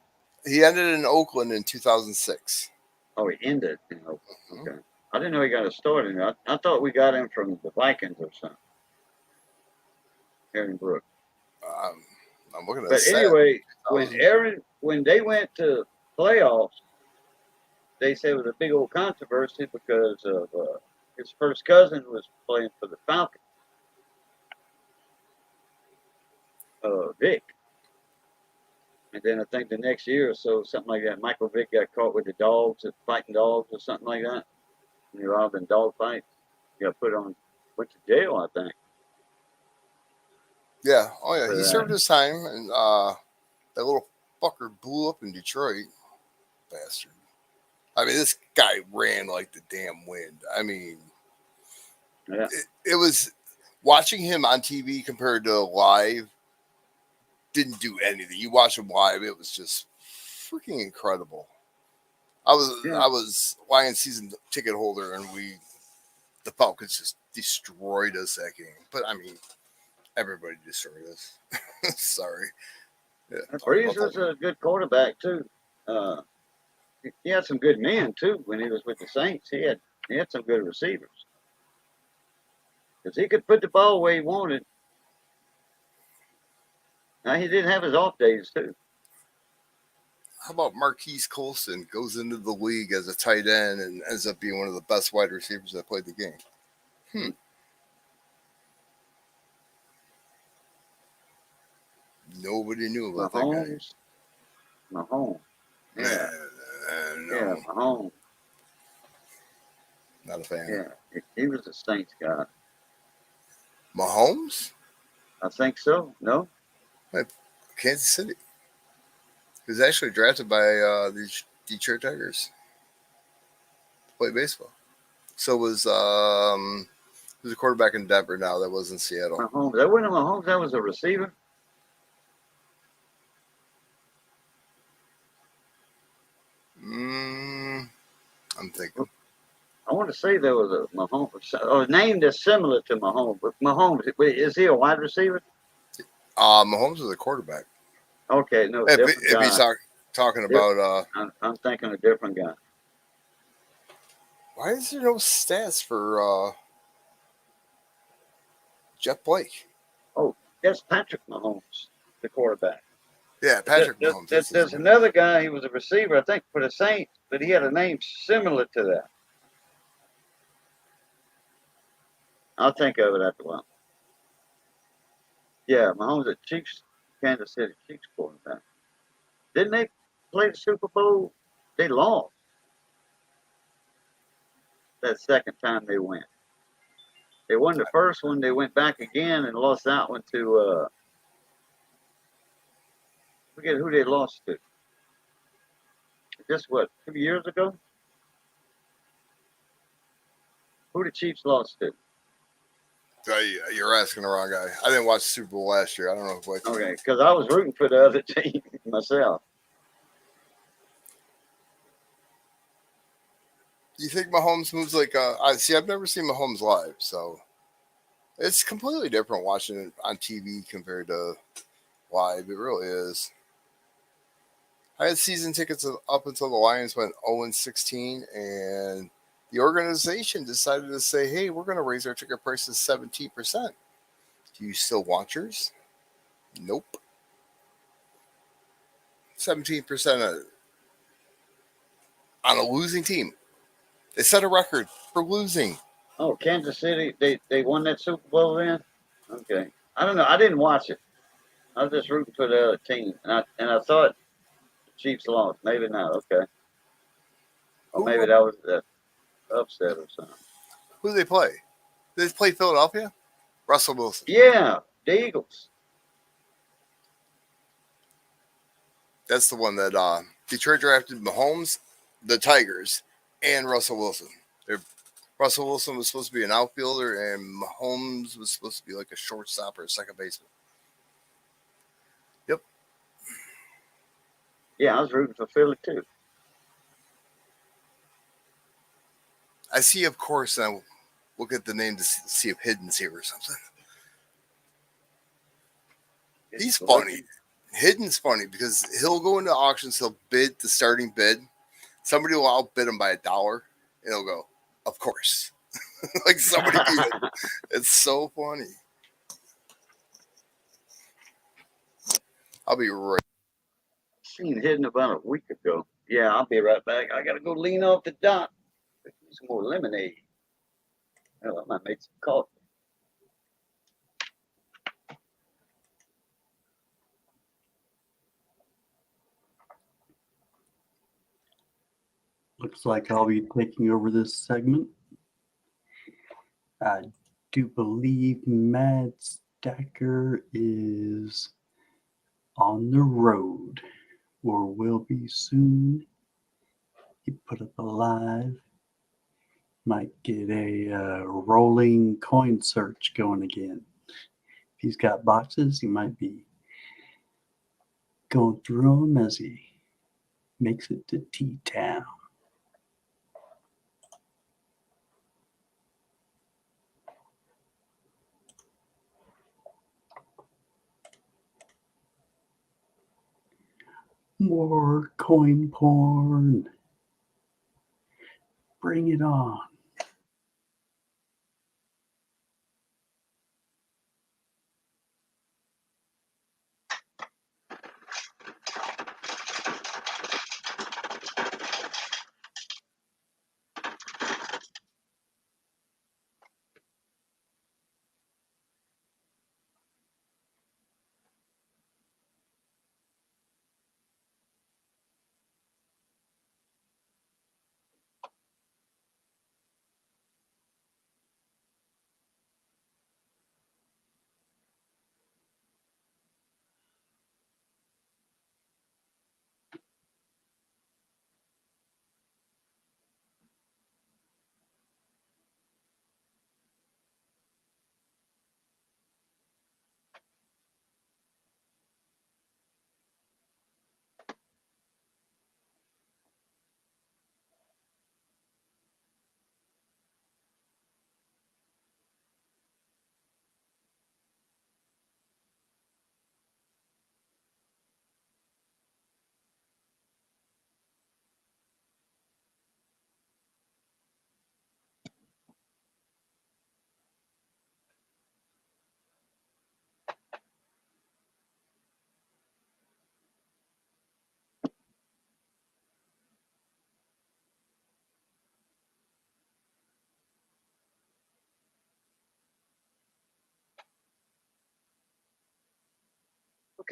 He ended in Oakland in 2006.
Oh, he ended.
Mhm.
Okay. I didn't know he got a start in it. I thought we got him from the Vikings or something. Aaron Brooks.
I'm looking at
But
the stats.
anyway,
2000.
when they went to playoffs, they said it was a big old controversy because of his first cousin was playing for the Falcons, Vic. And then I think the next year or so, something like that, Michael Vick got caught with the dogs, fighting dogs or something like that. And they were all in dog fights. He got went to jail, I think,
Yeah. Oh yeah.
for
He
that.
served his time, and that little fucker blew up in Detroit. Bastard. I mean, this guy ran like the damn wind. I mean,
Yeah.
it was watching him on TV compared to live. Didn't do anything. You watch him live, it was just freaking incredible. I
Yeah.
was Lions season ticket holder, and the Falcons just destroyed us that game. But I mean, everybody destroyed us. Sorry. Yeah, talking
Breeze
about
was
that.
a good quarterback too. Uh, he had some good men too when he was with the Saints. He had some good receivers because he could put the ball where he wanted. Now he did have his off days too.
How about Marquise Colston goes into the league as a tight end and ends up being one of the best wide receivers that played the game?
Hmm.
Nobody knew about that guy.
Mahomes, yeah, yeah,
No,
Mahomes,
not a fan.
yeah. He was a Saints guy.
Mahomes?
I think so. No,
Kansas City. He was actually drafted by the Detroit Tigers to play baseball. So was a quarterback in Denver now that was in Seattle.
Mahomes. That wasn't Mahomes. That was a receiver.
Mm, I'm thinking.
I want to say there was a Mahomes, or a name that's similar to Mahomes. But Mahomes, is he a wide receiver?
Mahomes was a quarterback.
Okay, no,
If,
different
if he's
guy.
talking
Dif-
about
I'm thinking a different guy.
why is there no stats for Jeff Blake?
Oh, that's Patrick Mahomes, the quarterback.
Yeah, Patrick Mahomes. That's his
There's
name.
another guy. He was a receiver, I think, for the Saints, but he had a name similar to that. I'll think of it after a while. Yeah, Mahomes at Chiefs, Kansas City Chiefs quarterback. Didn't they play the Super Bowl? They lost that second time they went. They won the first one. They went back again and lost that one to forget who they lost to. Just what 2 years ago? Who the Chiefs lost to?
You're asking the wrong guy. I didn't watch the Super Bowl last year. I don't know who played.
Okay, because I was rooting for the other team myself.
You think Mahomes moves like I see? I've never seen Mahomes live, so it's completely different watching it on TV compared to live. It really is. I had season tickets up until the Lions went 0-16, and the organization decided to say, "Hey, we're going to raise our ticket prices 17%. Do you still want yours?" Nope. 17% on a losing team. They set a record for losing.
Oh, Kansas City, they won that Super Bowl then? Okay. I don't know. I didn't watch it. I was just rooting for the other team. And I thought the Chiefs lost. Maybe not. Okay. Or
Who
maybe that was the upset or something.
who do they play? Did they play Philadelphia? Russell Wilson.
Yeah, the Eagles.
That's the one that Detroit drafted Mahomes, the Tigers, and Russell Wilson. Russell Wilson was supposed to be an outfielder, and Mahomes was supposed to be like a shortstop or a second baseman. Yep.
Yeah, I was rooting for Philly too.
I see, of course, now look at the name to see if Hidden's here or something. He's funny. Hidden's funny because he'll go into auctions, he'll bid the starting bid. Somebody will outbid him by $1, and he'll go, of course. Like somebody beat him. It's so funny. I'll be right.
Seen Hidden about a week ago. Yeah, I'll be right back. I gotta go lean off the dock. Get some more lemonade. Oh, I might make some coffee.
Looks like I'll be taking over this segment. I do believe Mad Stacker is on the road, or will be soon. He put up a live. Might get a rolling coin search going again. If he's got boxes, he might be going through them as he makes it to T-Town. More coin porn. Bring it on.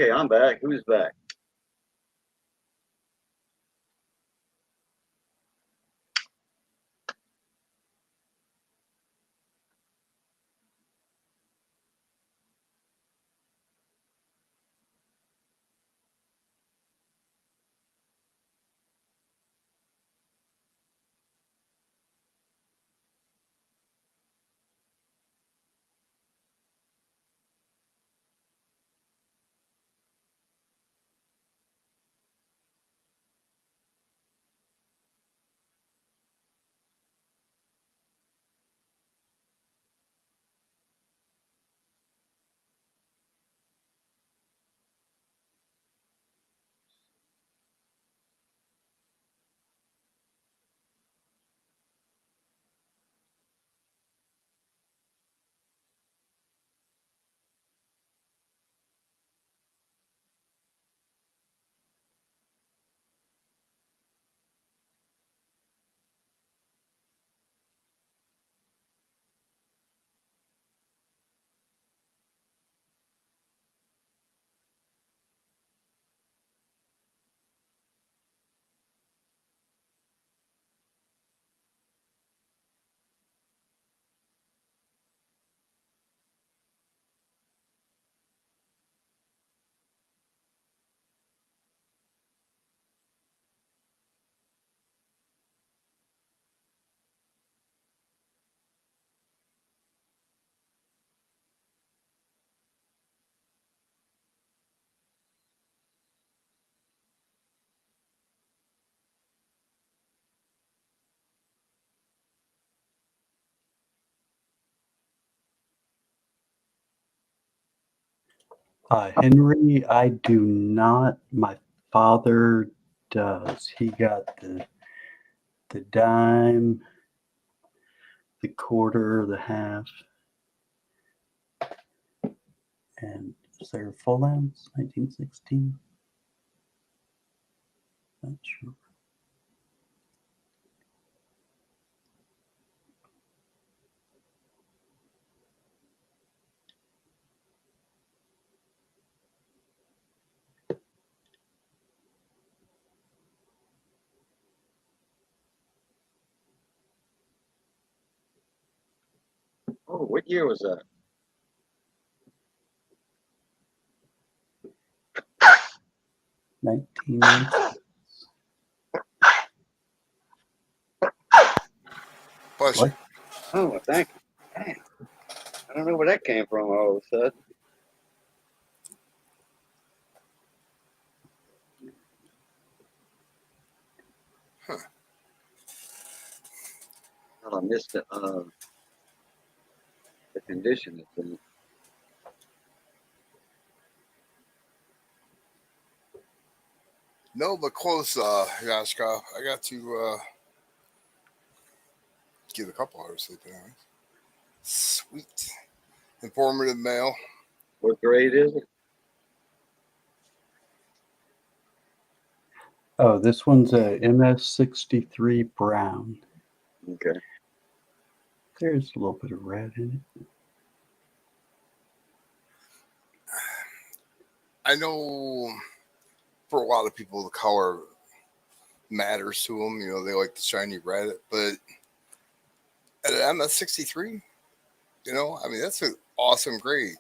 Okay, I'm back. Who's back?
Henry, I do not. My father does. He got the dime, the quarter, the half, and is there a full ounce? 1916. Not sure.
Oh, what year was that?
$19.
Bless you.
What?
Oh, well, thank you. Dang. I don't know where that came from all of a sudden. Well, I missed the condition it's in.
No, but close, Yashka. I got to get a couple hours sleep anyways. Sweet. Informative mail.
What grade is it?
Oh, this one's a MS63 brown.
Okay.
There's a little bit of red in it.
I know for a lot of people the color matters to them. You know, they like the shiny red, but at an MS63, you know, I mean, that's an awesome grade.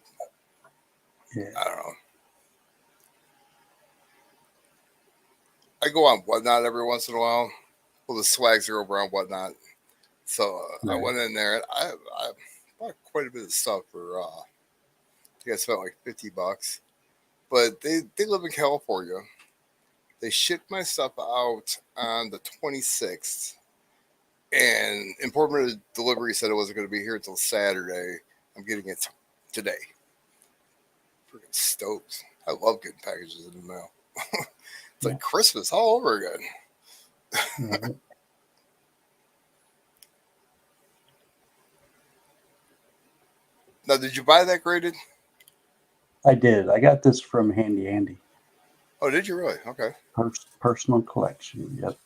Yeah.
I don't know. I go on Whatnot every once in a while. Well, the swags are over on Whatnot. So I
Right.
went in there and I bought quite a bit of stuff for, I think I spent like $50. But they live in California. They shipped my stuff out on the 26th. And important delivery said it wasn't going to be here until Saturday. I'm getting it today. Freaking stoked. I love getting packages in the mail. It's like Christmas all over again.
Right.
Now, did you buy that graded?
I did. I got this from Handy Andy.
Oh, did you really? Okay.
Personal collection. Yep.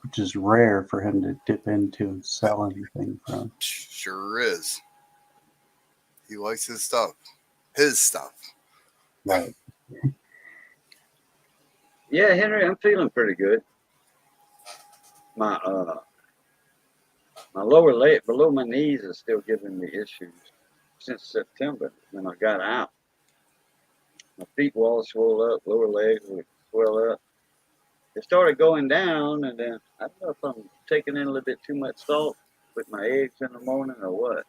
Which is rare for him to dip into and sell anything from.
Sure is. He likes his stuff. His stuff.
Right.
Yeah, Henry, I'm feeling pretty good. My my lower leg below my knees is still giving me issues since September when I got out. My feet were all swelled up, lower legs would swell up. It started going down, and then I don't know if I'm taking in a little bit too much salt with my eggs in the morning or what.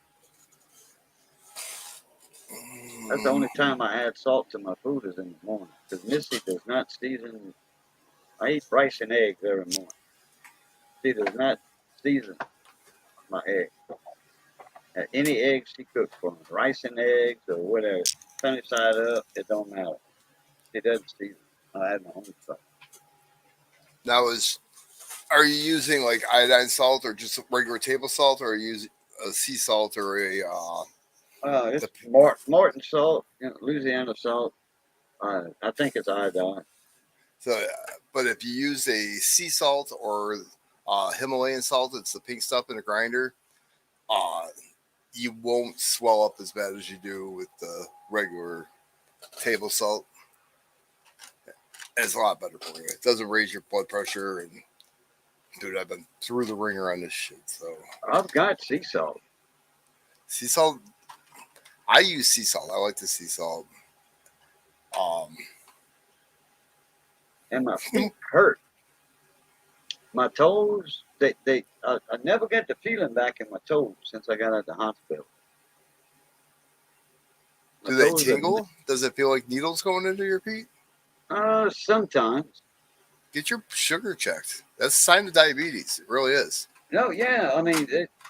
That's the only time I add salt to my food is in the morning because Missy does not season. I eat rice and eggs every morning. She does not season my eggs. Any eggs she cooks for me, rice and eggs or whatever, sunny side up, it don't matter. She doesn't season. I add my own stuff.
Now, are you using like iodine salt or just regular table salt, or are you using a sea salt or a
It's Morton salt, Louisiana salt. I think it's iodine.
so? But if you use a sea salt or Himalayan salt, it's the pink stuff in the grinder. Uh, you won't swell up as bad as you do with the regular table salt. It's a lot better for you. It doesn't raise your blood pressure. And dude, I've been through the ringer on this shit. So
I've got sea salt.
sea salt, I use sea salt. I like the sea salt. Um,
And my feet hurt. My toes, I never get the feeling back in my toes since I got out of the hospital. My
do they
toes
tingle? Does it feel like needles going into your feet?
sometimes.
Get your sugar checked. That's a sign of diabetes. It really is.
No, yeah, I mean,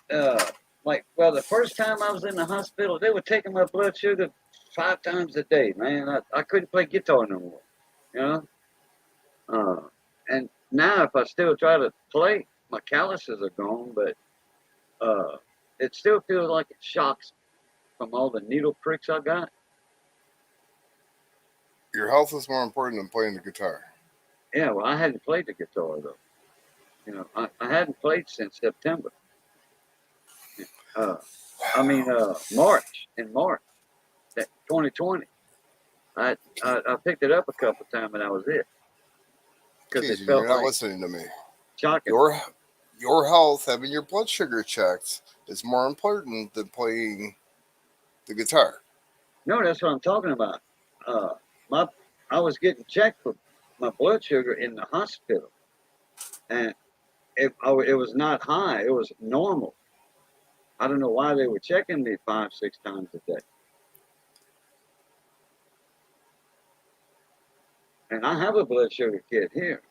the first time I was in the hospital, they were taking my blood sugar 5 times a day, man. I couldn't play guitar no more, you know. And now if I still try to play, my calluses are gone, but it still feels like it shocks from all the needle pricks I got.
Your health is more important than playing the guitar.
Yeah, well, I hadn't played the guitar though. I hadn't played since September. Uh, March, in March, that 2020. I picked it up a couple times and that was it because it
Casey, you're
felt
not
like
listening to me.
shocking.
Your health, having your blood sugar checked, is more important than playing the guitar.
No, that's what I'm talking about. My I was getting checked for my blood sugar in the hospital, and it was not high. It was normal. I don't know why they were checking me 5, 6 times a day. And I have a blood sugar kit here.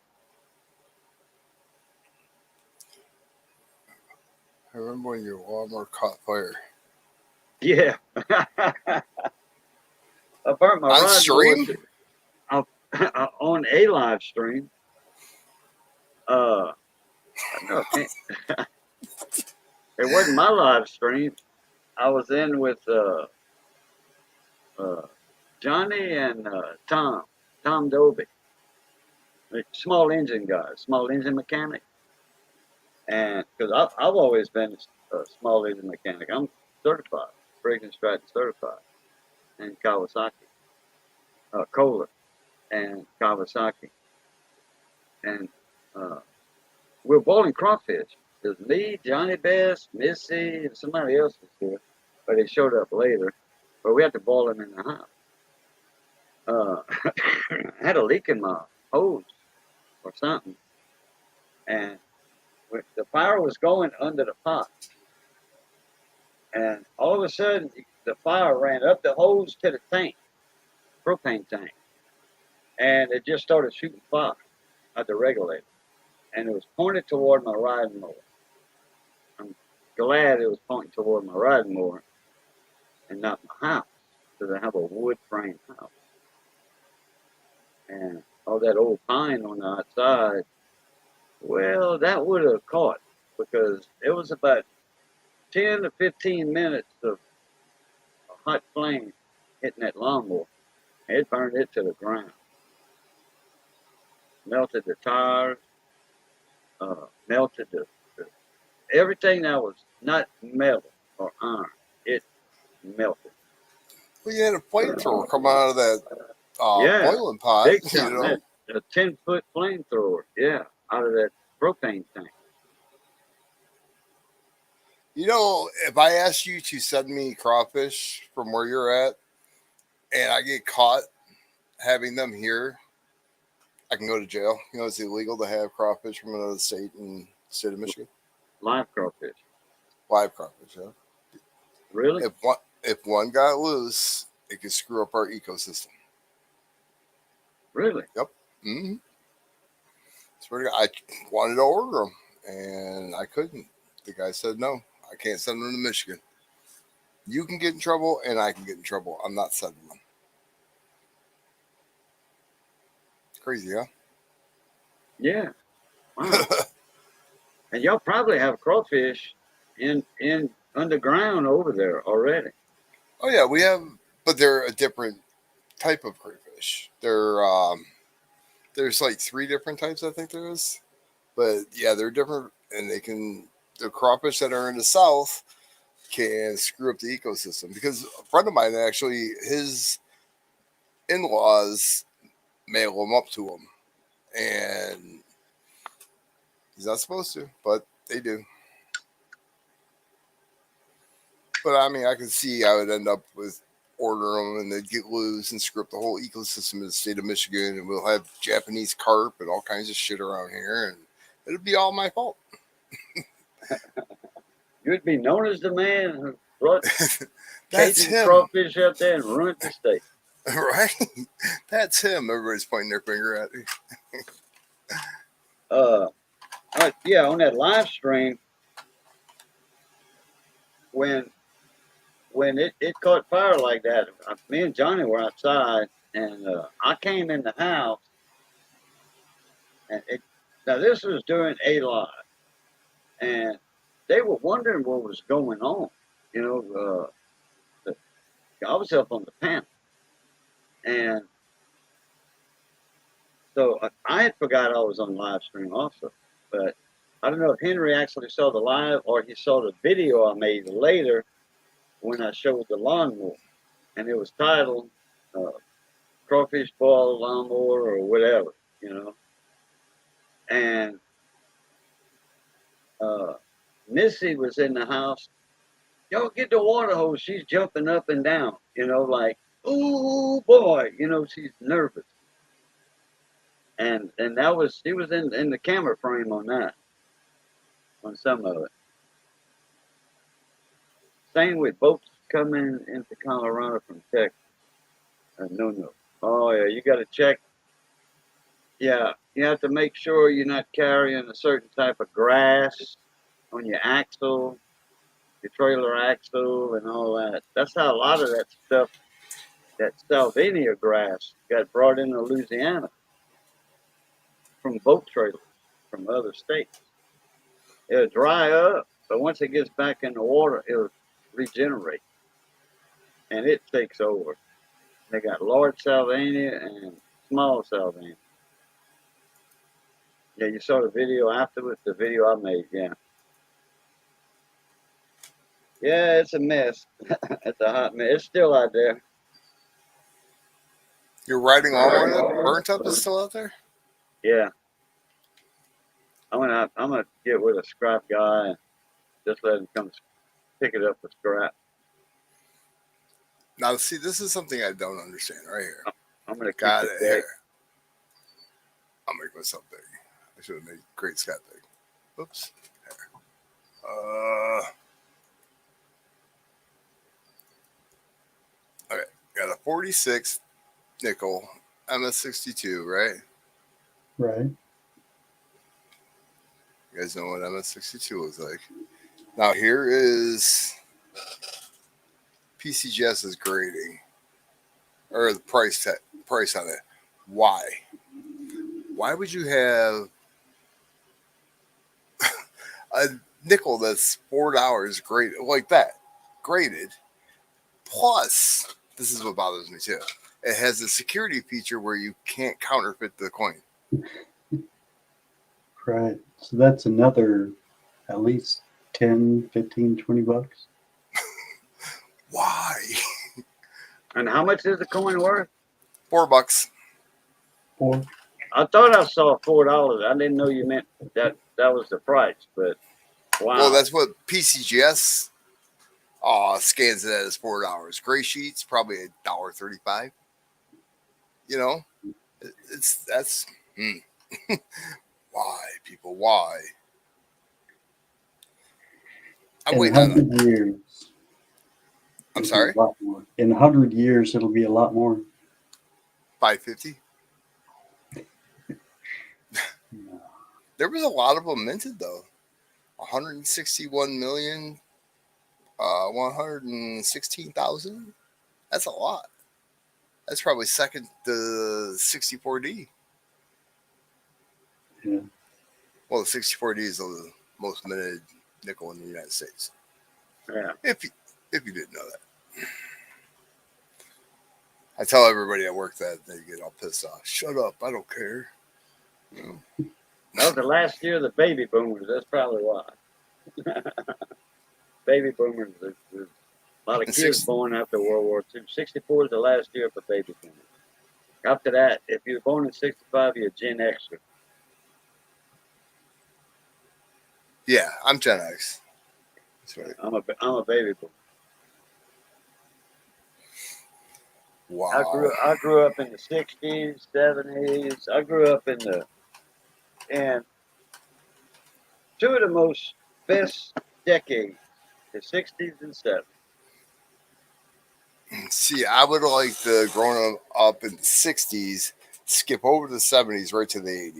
I remember when your lawnmower caught fire.
Yeah. I burnt my
On
rod more
stream?
on a live stream. No, it wasn't my live stream. I was in with uh, Johnny and Tom Doby, small engine guy, small engine mechanic. And because I've always been a small engine mechanic, I'm certified, Briggs and Stratton certified, and Kawasaki, Kohler, and Kawasaki. And uh, we're boiling crawfish. There's me, Johnny Best, Missy, and somebody else was here, but they showed up later. But we had to boil them in the house. I had a leak in my hose or something, and the fire was going under the pot. And all of a sudden, the fire ran up the hose to the tank, propane tank, and it just started shooting fire at the regulator. And it was pointed toward my riding mower. I'm glad it was pointing toward my riding mower and not my house, because I have a wood frame house. And all that old pine on the outside, well, that would have caught because it was about 10 to 15 minutes of a hot flame hitting that lawnmower. It burned it to the ground, melted the tires, melted the everything that was not metal or iron. It melted.
Well, you had a flamethrower come out of that
Yeah,
boiling pot,
big
you
time.
know.
That a 10-foot flamethrower. Yeah, out of that propane tank.
You know, if I ask you to send me crawfish from where you're at and I get caught having them here, I can go to jail. You know, it's illegal to have crawfish from another state in the state of Michigan.
Live crawfish.
Live crawfish, yeah.
Really?
If one got loose, it could screw up our ecosystem.
Really?
Yep. Mm-hmm. Swear to God, I wanted to order them and I couldn't. The guy said no, I can't send them to Michigan. You can get in trouble and I can get in trouble. I'm not sending them. Crazy, huh?
Yeah. Wow. And y'all probably have crawfish in underground over there already.
Oh yeah, we have, but they're a different type of crayfish. There's like 3 different types I think there is, but yeah, they're different, and the crawfish that are in the south can screw up the ecosystem because a friend of mine actually his in-laws mail them up to him, and he's not supposed to, but they do. But I mean, I can see how it end up with order them and they'd get loose and screw up the whole ecosystem in the state of Michigan, and we'll have Japanese carp and all kinds of shit around here, and it'll be all my fault.
You'd be known as the man who brought
That's
Cajun
him,
crawfish up there and ruined the state.
right? That's him. Everybody's pointing their finger at me.
Uh, yeah, on that live stream, when when it caught fire like that, me and Johnny were outside, and I came in the house, and now this was during a live, and they were wondering what was going on. You know, I was up on the panel, and so I had forgot I was on live stream also, but I don't know if Henry actually saw the live or he saw the video I made later when I showed the lawnmower, and it was titled uh, "Crawfish Ball Lawnmower" or whatever, you know. And uh, Missy was in the house. Yo, get the water hose. She's jumping up and down, you know, like, ooh boy, you know, she's nervous. And that was she was in the camera frame on that, on some of it. Same with boats coming into Colorado from Texas. No, no. Oh yeah, you got to check. Yeah, you have to make sure you're not carrying a certain type of grass on your axle, your trailer axle, and all that. That's how a lot of that stuff, that Salvinia grass, got brought into Louisiana from boat trailers from other states. It'll dry up, but once it gets back in the water, it'll regenerate, and it takes over. They got large Salvinia and small Salvinia. Yeah, you saw the video afterwards, the video I made, yeah. Yeah, it's a mess. It's a hot mess. It's still out there.
Your riding lawnmower that burnt up is still out there?
Yeah. I'm gonna get with a scrap guy and just let him come pick it up with scrap.
Now, see, this is something I don't understand right here.
I'm gonna keep
Got
it
it
big.
here. I'll make myself big. I should have made Great Scott big. Oops. There. Okay. Got a 46 nickel MS62, right?
Right.
You guys know what MS62 looks like. Now, here is PCGS's grading, or the price on it. Why? Why would you have a nickel that's $4 graded like that, graded? Plus, this is what bothers me too. It has a security feature where you can't counterfeit the coin.
Right. So that's another at least 10, 15, 20 bucks.
Why?
And how much is the coin worth?
$4.
Or
I thought I saw $4. I didn't know you meant that was the price, but wow.
Well, that's what PCGS scans it as $4. Gray sheets probably $1.35. You know, that's why people why. I'm
in
waiting on
100 years.
I'm
it'll
sorry,
be a lot more. In 100 years, it'll be a lot more.
550.
No.
There was a lot of them minted though. 161 million, 116,000. That's a lot. That's probably second to 64D.
Yeah.
Well, the 64D is the most minted nickel in the United States.
Yeah.
If you didn't know that. I tell everybody at work that, they get all pissed off. Shut up, I don't care. You know?
That was the last year of the baby boomers. That's probably why. Baby boomers. There's a lot of kids born after World War II. 64 is the last year for baby boomers. After that, if you're born in 65, you're Gen Xer.
Yeah, I'm Gen X. That's right.
I'm a baby boomer.
Wow.
I grew up in the 60s, 70s. I grew up in two of the most best decades, the 60s and 70s.
See, I would like to growing up in the 60s, skip over the 70s right to the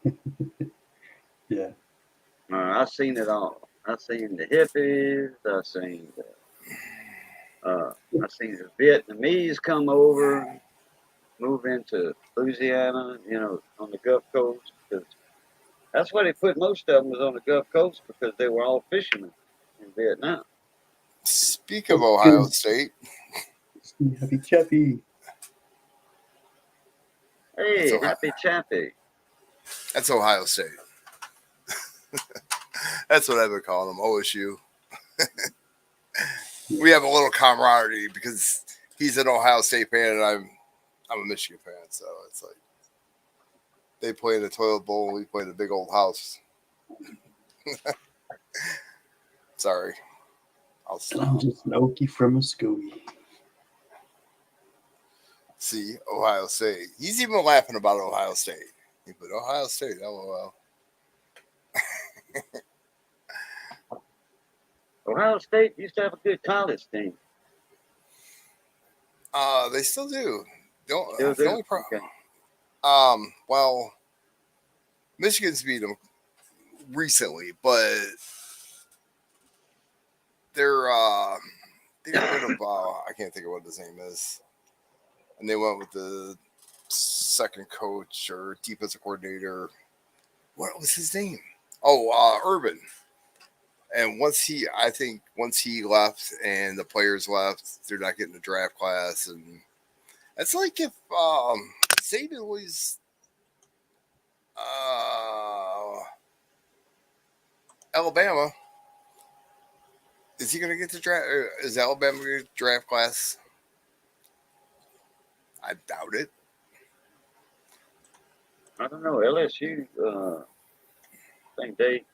80s.
Yeah.
I've seen it all. I've seen the hippies. I've seen I seen the Vietnamese come over, move into Louisiana, on the Gulf Coast. 'Cause that's why they put most of them was on the Gulf Coast because they were all fishermen in Vietnam.
Speak of Ohio State.
Happy Chappy.
That's
Hey,
Ohio,
happy chappy.
that's Ohio State. That's what I've been calling them, OSU. We have a little camaraderie because he's an Ohio State fan and I'm a Michigan fan, so it's like they play in the toilet bowl and we play in the big old house. Sorry. I'll stop.
I'm just an Okie from Muskogee.
See, Ohio State. He's even laughing about Ohio State. He put Ohio State, LOL.
Ohio State used to have a good college team.
They still do.
Still
The
do.
only problem.
Okay.
Well, Michigan's beat them recently, but they got rid of I can't think of what his name is, and they went with the second coach or defensive coordinator. What was his name? Oh, Urban. And once he left and the players left, they're not getting the draft class, and it's like if Saban was Alabama. Is he going to get the draft? Is Alabama going to get the draft class? I doubt it.
I don't know. LSU, I think
They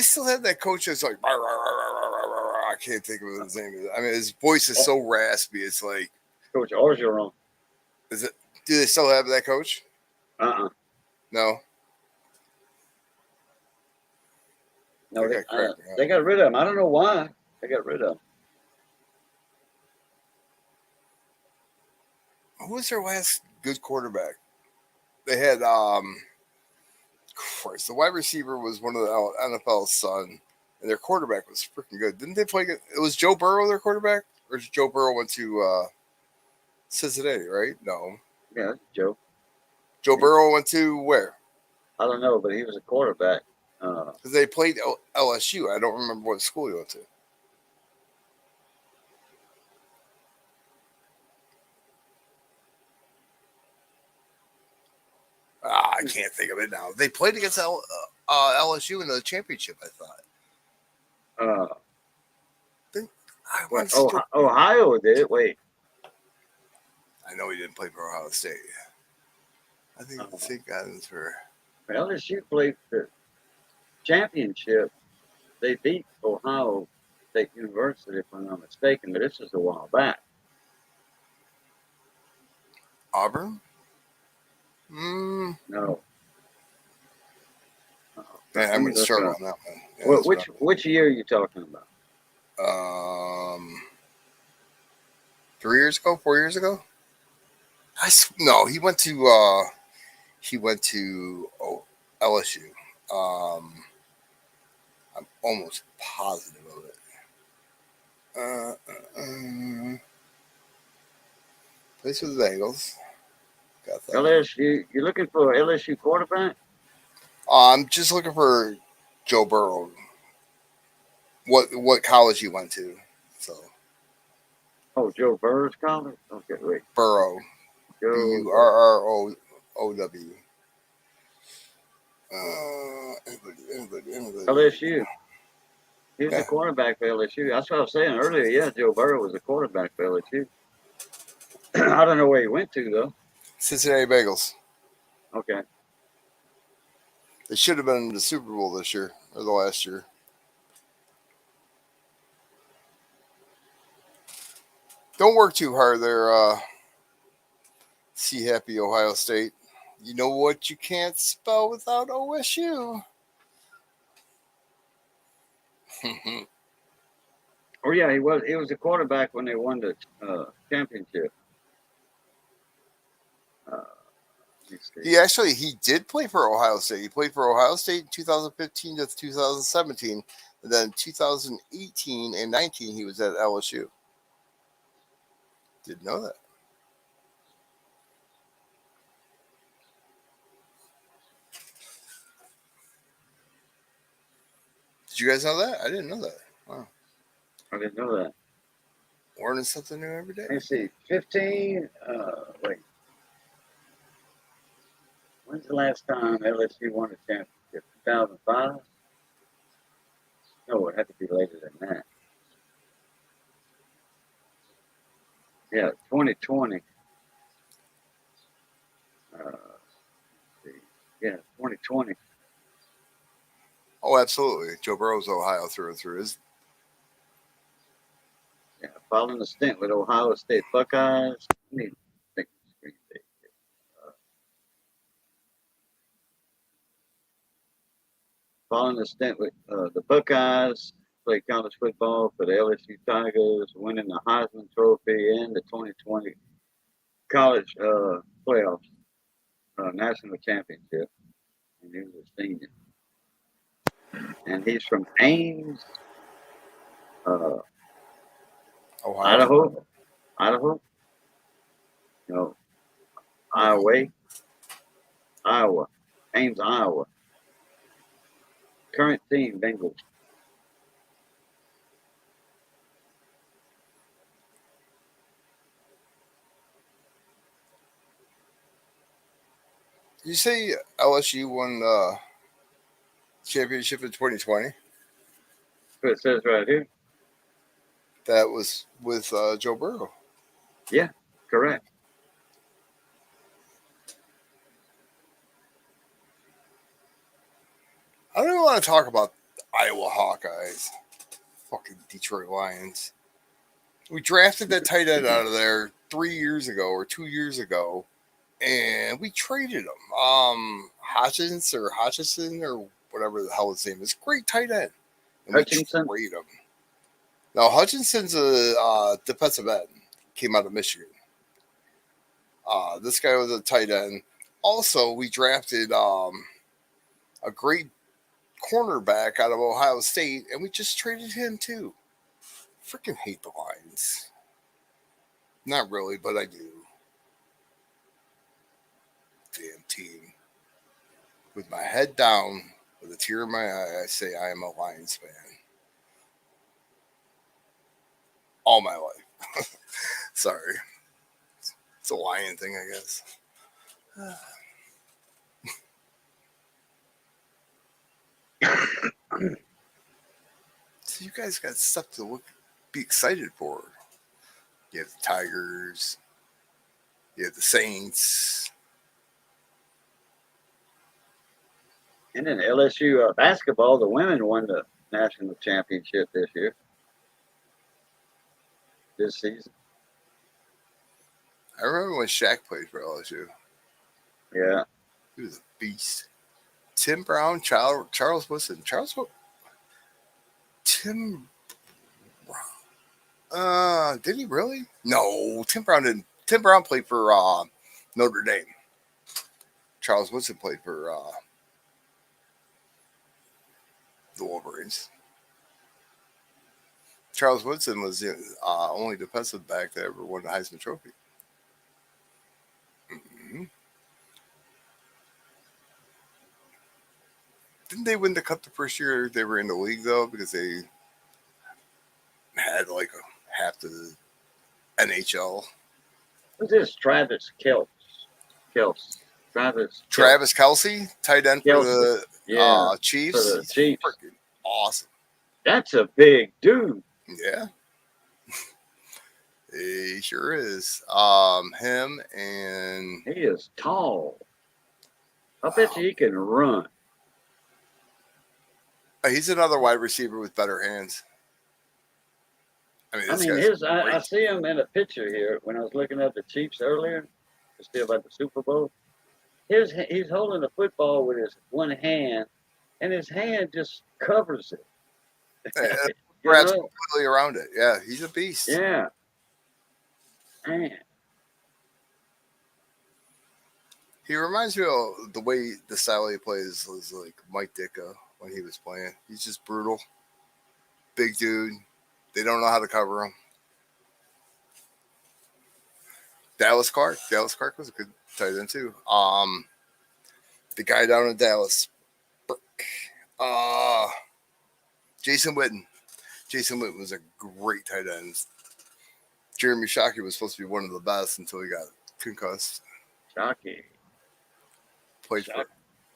still have that coach that's like, "Rah, rah, rah, rah, rah, rah, rah." I can't think of what his name is. I mean, his voice is so raspy. It's like,
Coach Orgeron.
is it? Do they still have that coach?
Uh-uh.
No.
No,
That guy cracked me up.
they got rid of him. I don't know why they got rid of him.
Who was their last good quarterback? They had Christ, the wide receiver was one of the NFL's son, and their quarterback was freaking good. Didn't they play? It was Joe Burrow their quarterback, or Joe Burrow went to Cincinnati, right? No,
Yeah, Joe.
Joe Burrow went to where?
I don't know, but he was a quarterback.
Because they played LSU. I don't remember what school he went to. I can't think of it now. They played against LSU in the championship, I thought.
Ohio did it. Wait.
I know he didn't play for Ohio State. I think the same guys for
LSU played the championship. They beat Ohio State University, if I'm not mistaken, but this is a while back.
Auburn.
No.
Man, I'm going to struggle on that one. Yeah,
which year are you talking about?
3 years ago, 4 years ago. No, he went to LSU. I'm almost positive of it. Plays for the Bengals. Got that.
LSU. You're looking for an LSU quarterback?
I'm just looking for Joe Burrow. What college he went to? So.
Oh, Joe Burrow's college. Okay, wait.
Burrow. Burrow. Anybody.
LSU. He was a quarterback for LSU. That's what I was saying earlier. Yeah, Joe Burrow was a quarterback for LSU. I don't know where he went to, though.
Cincinnati Bengals.
Okay.
They should have been in the Super Bowl this year or the last year. Don't work too hard there, see happy Ohio State. You know what you can't spell without OSU.
Oh yeah, he was a quarterback when they won the championship.
He did play for Ohio State. He played for Ohio State in 2015 to 2017. And then 2018 and 19, he was at LSU. Didn't know that. Did you guys know that? I didn't know that. Wow.
I didn't know that.
Learning something new every day.
Let me see. 15. Wait. When's the last time LSU won a championship? 2005? No, it had to be later than that. Yeah, 2020. Let's see. Yeah, 2020.
Oh, absolutely. Joe Burrow's Ohio through and through.
Yeah, following the stint with Ohio State Buckeyes. Let me think of the screen date. Following the stint with the Buckeyes, played college football for the LSU Tigers, winning the Heisman Trophy and the 2020 college playoffs national championship. And he was a senior. And he's from Ames, uh,
Ohio.
Idaho, no, Iowa, Ames, Iowa. Current team, Bengals.
You say LSU won the championship in 2020?
That's what it says right here.
That was with Joe Burrow.
Yeah, correct.
I don't even want to talk about Iowa Hawkeyes. Fucking Detroit Lions. We drafted that tight end out of there 3 years ago or 2 years ago, and we traded him. Hutchinson or whatever the hell his name is. Great tight end. And
Hutchinson?
we trade him. Now, Hutchinson's a defensive end. Came out of Michigan. This guy was a tight end. Also, we drafted a great cornerback out of Ohio State, and we just traded him too. Freaking hate the Lions. Not really, but I do. Damn team. With my head down, with a tear in my eye, I say I am a Lions fan. All my life. Sorry. It's a Lion thing, I guess. So you guys got stuff to be excited for. You have the Tigers. You have the Saints.
And then LSU basketball, the women won the national championship this year, this season.
I remember when Shaq played for LSU.
Yeah.
He was a beast. Tim Brown, Charles Woodson. Tim Brown. Did he really? No, Tim Brown didn't. Tim Brown played for Notre Dame. Charles Woodson played for the Wolverines. Charles Woodson was the only defensive back that ever won the Heisman Trophy. Mm-hmm. Didn't they win the cup the first year they were in the league though? Because they had like half the NHL.
Who's this? Travis Kelce.
Travis Kelce, tight end for the Chiefs.
For the
He's
Chiefs.
freaking awesome.
That's a big dude.
Yeah. He sure is. Him and
He is tall. I bet you he can run.
he's another wide receiver with better hands.
I mean, I see him in a picture here when I was looking at the Chiefs earlier to see about the Super Bowl. He's holding the football with his one hand, and his hand just covers it.
Wraps completely around it. Yeah, he's a beast.
Yeah. Man.
He reminds me of the way the style he plays was like Mike Ditka when he was playing. He's just brutal. Big dude. They don't know how to cover him. Dallas Clark. Dallas Clark was a good tight end too. The guy down in Dallas. Uh, Jason Witten. Jason Witten was a great tight end. Jeremy Shockey was supposed to be one of the best until he got concussed.
Shocky.
Played for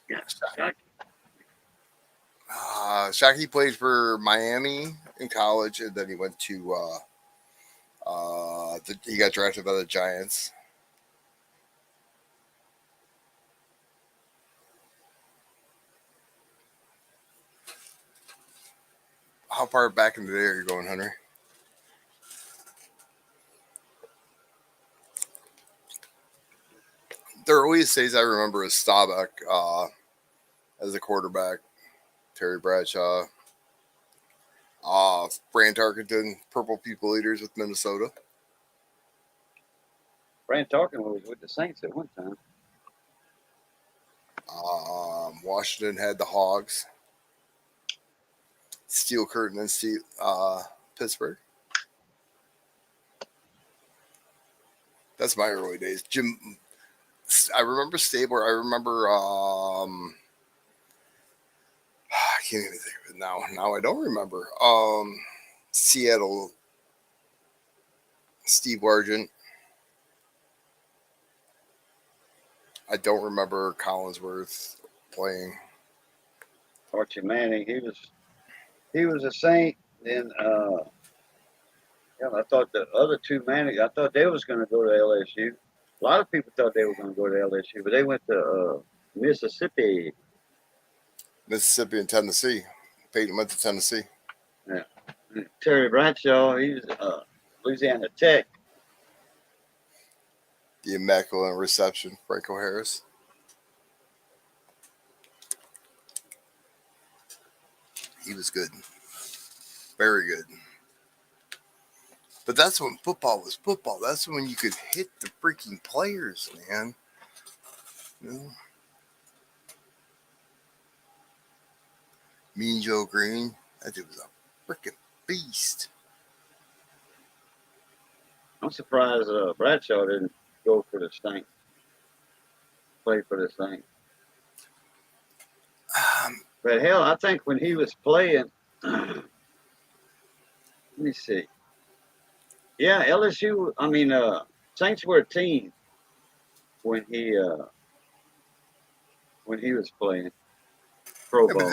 Yeah, shocky.
Shockey played for Miami in college, and then he went to he got drafted by the Giants. How far back in the day are you going, Hunter? The earliest days I remember is Staubach as a quarterback, Terry Bradshaw, Brant Tarkenton, Purple People Eaters with Minnesota.
Brand Tarkin was with the Saints at one time.
Washington had the Hogs. Steel Curtain and Pittsburgh. That's my early days. I remember Stabler. I remember I can't even think of it now. Now I don't remember. Seattle, Steve Largent. I don't remember Collinsworth playing.
Archie Manning, he was a Saint. Then I thought the other two Manning, I thought they was going to go to LSU. A lot of people thought they were going to go to LSU, but they went to Mississippi.
Mississippi and Tennessee. Peyton went to Tennessee.
Yeah. Terry Bradshaw, he was Louisiana Tech.
The Immaculate Reception, Franco Harris. He was good. Very good. But that's when football was football. That's when you could hit the freaking players, man. You know? Mean Joe Green, that dude was a freaking beast.
I'm surprised Bradshaw didn't go for the Saints. Play for the Saints. But hell, I think when he was playing, let me see. Yeah, LSU. I mean, Saints were a team when he was playing pro ball.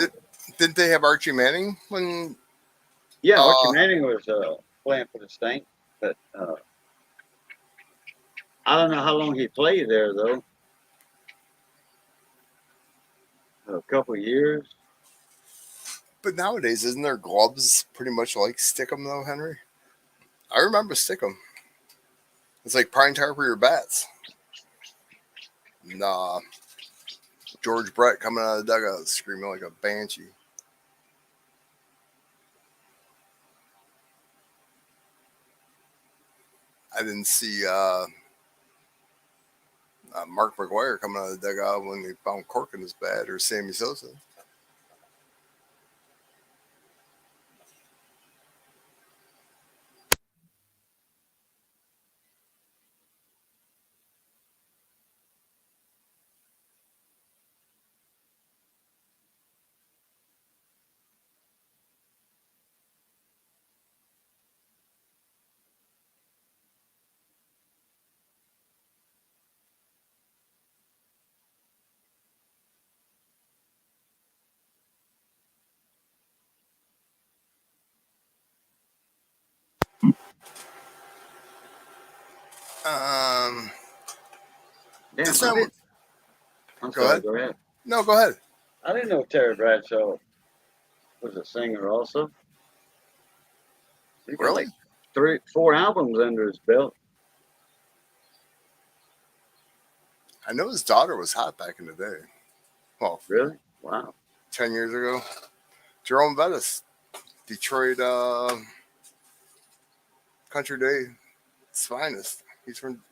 Didn't they have Archie Manning when?
Yeah, Archie Manning was playing for the Saints, but I don't know how long he played there though. A couple of years.
But nowadays, isn't there gloves pretty much like Stickum though, Henry? I remember Stickum. It's like prime time for your bats. Nah. George Brett coming out of the dugout screaming like a banshee. I didn't see Mark McGuire coming out of the dugout when they found cork in his bat, or Sammy Sosa.
Damn,
That's not.
I'm
Go
sorry.
ahead.
Go ahead.
No, go ahead.
I didn't know Terry Bradshaw was a singer also. He got
Really?
like 4 albums under his belt.
I know his daughter was hot back in the day. Well,
Really? Wow.
10 years ago. Jerome Bettis, Detroit Country Day, his finest. He's from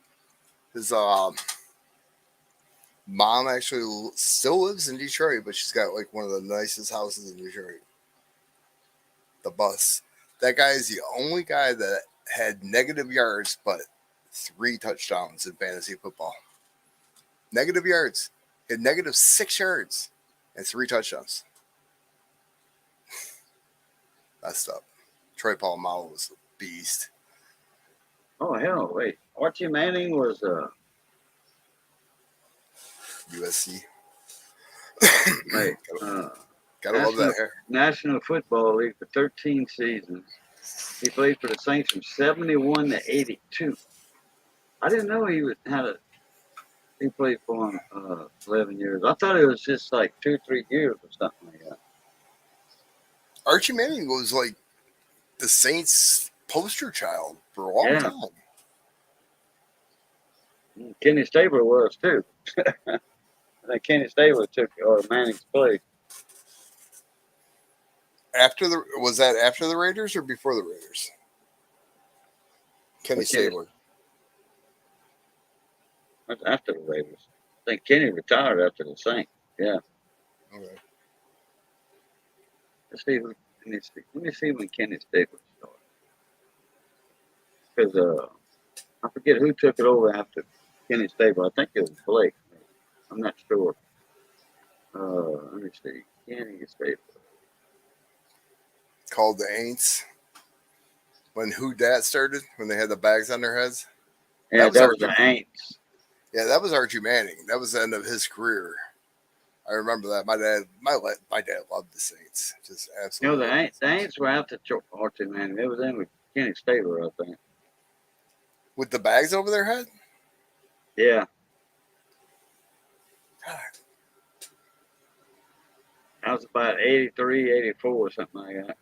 his mom actually still lives in Detroit, but she's got like one of the nicest houses in Detroit. the bus. That guy is the only guy that had negative yards, but 3 touchdowns in fantasy football. Negative yards. He had negative 6 yards and 3 touchdowns. Messed up. Troy Polamalu was a beast.
Oh hell, wait. Archie Manning was
USC.
wait,
Gotta love that hair.
National Football League for 13 seasons. He played for the Saints from 71 to 82. I didn't know he played for him 11 years. I thought it was just like 2-3 years or something like that.
Archie Manning was like the Saints poster child for a long time.
Kenny Stabler was too. I think Kenny Stabler took Manning's place.
Was that after the Raiders or before the Raiders? Kenny Stabler.
That's after the Raiders. I think Kenny retired after the Saints. Yeah.
Okay.
Let me see when Kenny Stabler started. Because I forget who took it over after Kenny Stabler. I think it was Blake. I'm not sure. Let me see. Kenny Stabler.
Called the Aints. When Who Dat started, when they had the bags on their heads.
Yeah, that was the Aints.
Yeah, that was Archie Manning. That was the end of his career. I remember that. My dad loved the Saints. Just absolutely.
You know, the Aints were after Archie Manning. They was in with Kenny Stabler, I think.
With the bags over their head?
Yeah.
God.
That was about 83, 84 or something like that.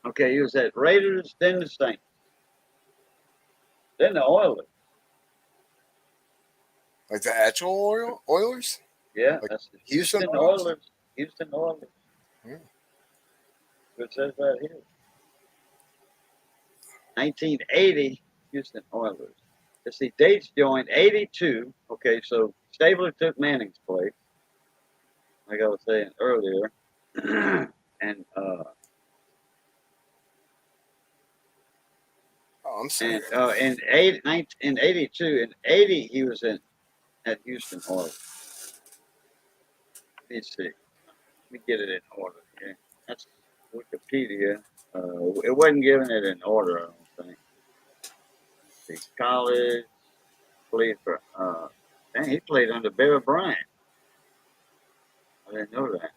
Okay, he was at Raiders, then the Saints, then the Oilers.
Like the actual Oilers?
Yeah,
like
that's
Houston
Oilers. Houston Oilers.
Yeah.
It says right here. 1980, Houston Oilers. Let's see, dates joined 82. Okay, so Stabler took Manning's place, like I was saying earlier. And
I'm sorry.
in 82, in 80, he was at Houston Oilers. Let's see. Let me get it in order here. That's Wikipedia. It wasn't giving it in order, I don't think. The college played for. He played under Bear Bryant. I didn't know that.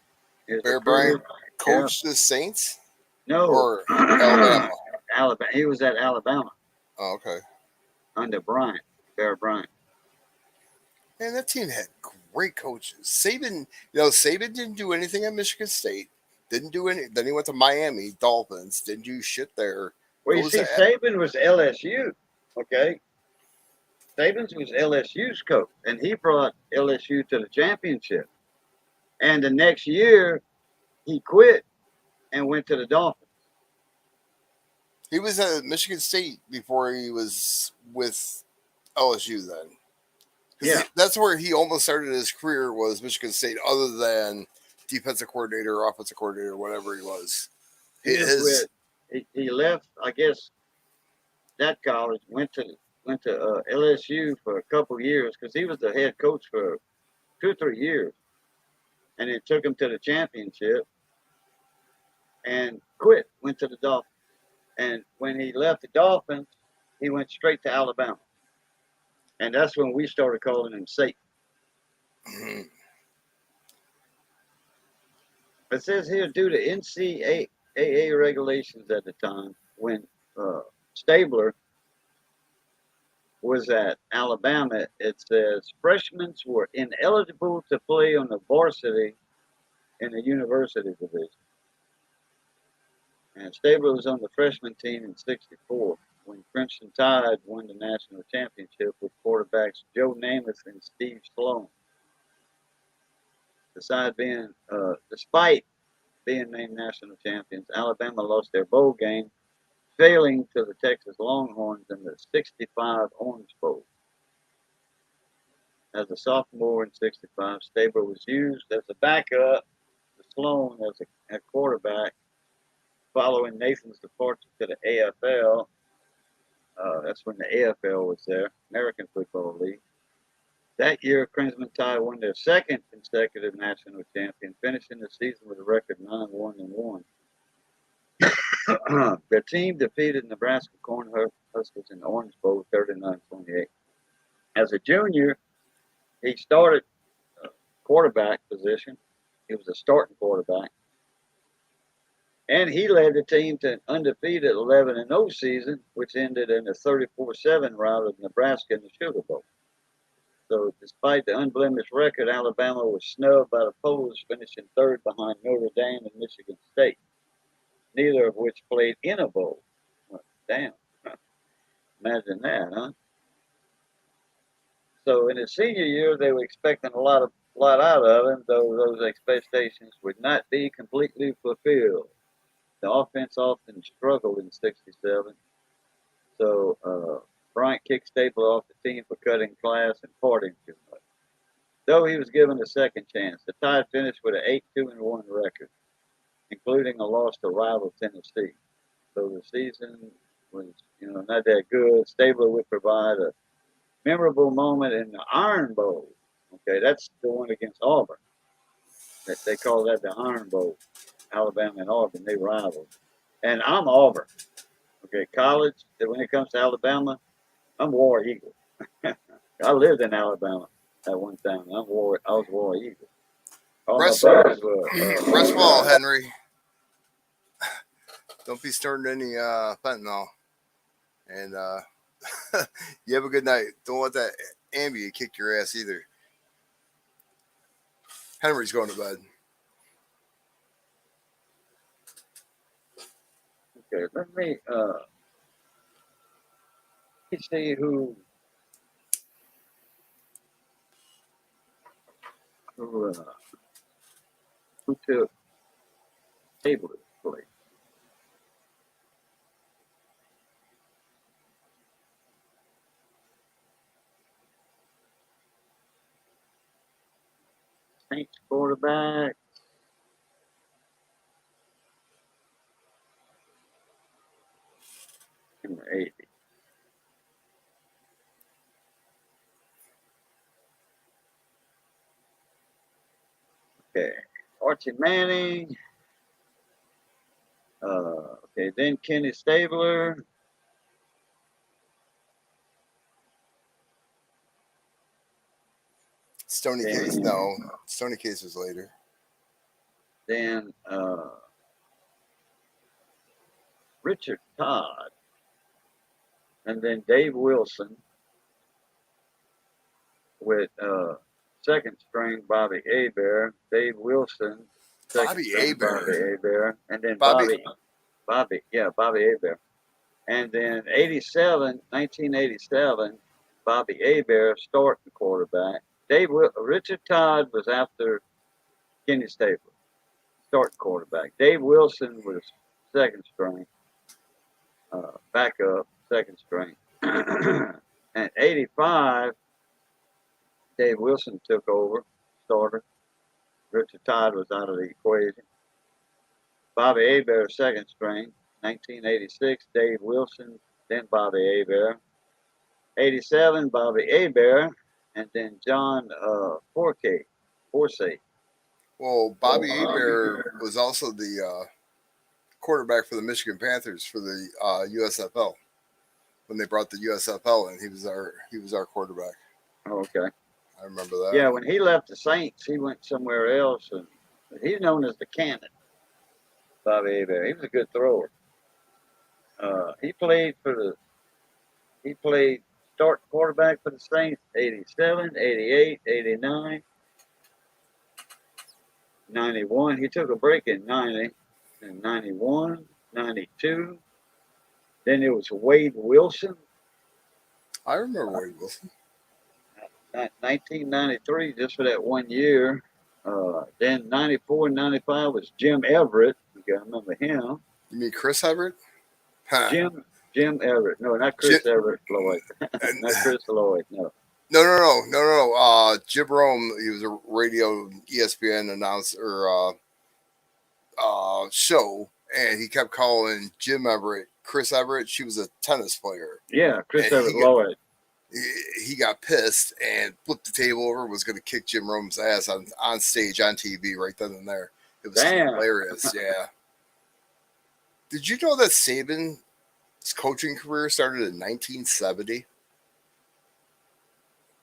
Bear Bryant coached the Saints?
No.
Or Alabama?
Alabama. He was at Alabama.
Oh, okay.
Under Bear Bryant.
Man, that team had great coaches. Saban didn't do anything at Michigan State. Didn't do any. Then he went to Miami Dolphins. Didn't do shit there.
Well, you see, Saban was LSU. Okay. Saban was LSU's coach, and he brought LSU to the championship. And the next year, he quit and went to the Dolphins.
He was at Michigan State before he was with LSU then. Yeah. That's where he almost started his career, was Michigan State, other than defensive coordinator, offensive coordinator, whatever he was.
He left, I guess, that college, went to LSU for a couple years because he was the head coach for 2 or 3 years. And it took him to the championship and quit, went to the Dolphins. And when he left the Dolphins, he went straight to Alabama. And that's when we started calling him Satan. Mm-hmm. It says here, due to NCAA regulations at the time, when Stabler was at Alabama, it says freshmen were ineligible to play on the varsity in the university division. And Stabler was on the freshman team in '64 when Crimson Tide won the national championship with quarterbacks Joe Namath and Steve Sloan. Despite being named national champions, Alabama lost their bowl game, failing to the Texas Longhorns in the '65 Orange Bowl. as a sophomore in '65. Stabler was used as a backup to Sloan as a quarterback following Nathan's departure to the AFL. That's when the AFL was there, American Football League. That year, Crimson Tide won their second consecutive national champion, finishing the season with a record 9-1-1. Their team defeated Nebraska Cornhuskers in the Orange Bowl 39-28. As a junior, he started quarterback position. He was a starting quarterback. And he led the team to an undefeated 11-0 season, which ended in a 34-7 rout of Nebraska in the Sugar Bowl. So, despite the unblemished record, Alabama was snubbed by the Poles, finishing third behind Notre Dame and Michigan State, neither of which played in a bowl. Well, damn. Imagine that, huh? So, in his senior year, they were expecting a lot out of him, though those expectations would not be completely fulfilled. The offense often struggled in '67. So, Bryant kicked Stabler off the team for cutting class and partying too much. Though he was given a second chance, the Tide finished with an 8-2-1 record, including a loss to rival Tennessee. So the season was, not that good. Stabler would provide a memorable moment in the Iron Bowl. Okay, that's the one against Auburn. They call that the Iron Bowl. Alabama and Auburn, they rivals. And I'm Auburn. Okay, college, when it comes to Alabama, I'm War Eagle. I lived in Alabama at one time. I was War Eagle. All
Rest,
my buddies were.
rest well, Henry. Don't be stirring any fentanyl. And you have a good night. Don't let that Ambien kick your ass either. Henry's going to bed.
Okay, let me see who took Stabler's place. Saints quarterback. In the 80s. Okay, Archie Manning. Okay, then Kenny Stabler.
Stony Case, no. Stony Case was later.
Then Richard Todd. And then Dave Wilson with second string Bobby Hebert. Dave Wilson,
Bobby Hebert.
Bobby Hebert. And then
Bobby
Hebert. And then 1987, Bobby Hebert starting quarterback. Richard Todd was after Kenny Stabler, starting quarterback. Dave Wilson was second string, backup, second string. And 85, Dave Wilson took over, starter. Richard Todd was out of the equation. Bobby Hebert, second string. 1986, Dave Wilson, then Bobby Hebert. 87, Bobby Hebert, and then John Forsythe.
Well, Bobby Hebert was also the quarterback for the Michigan Panthers for the USFL. When they brought the USFL in, he was our quarterback.
Okay.
I remember that.
Yeah, when he left the Saints, he went somewhere else, and he's known as the Cannon. Bobby Hebert. He was a good thrower. He played start quarterback for the Saints 87, 88, 89, 91. He took a break in 90, and 91, 92. Then it was Wade Wilson.
I remember Wade Wilson.
1993, just for that 1 year. Then 94 and 95 was Jim Everett. You got to remember him.
You mean Chris Everett?
Jim Everett. No, not Chris Everett Lloyd. Not Chris Lloyd, no.
No. Jim Rome, he was a radio ESPN announcer show, and he kept calling Jim Everett, Chris Everett. She was a tennis player,
Yeah, Chris
and
Everett Lloyd.
he got pissed and flipped the table over. Was going to kick Jim Rome's ass on stage on TV right then and there. It was
Damn.
hilarious. Yeah. Did you know that Saban's coaching career started in 1970? And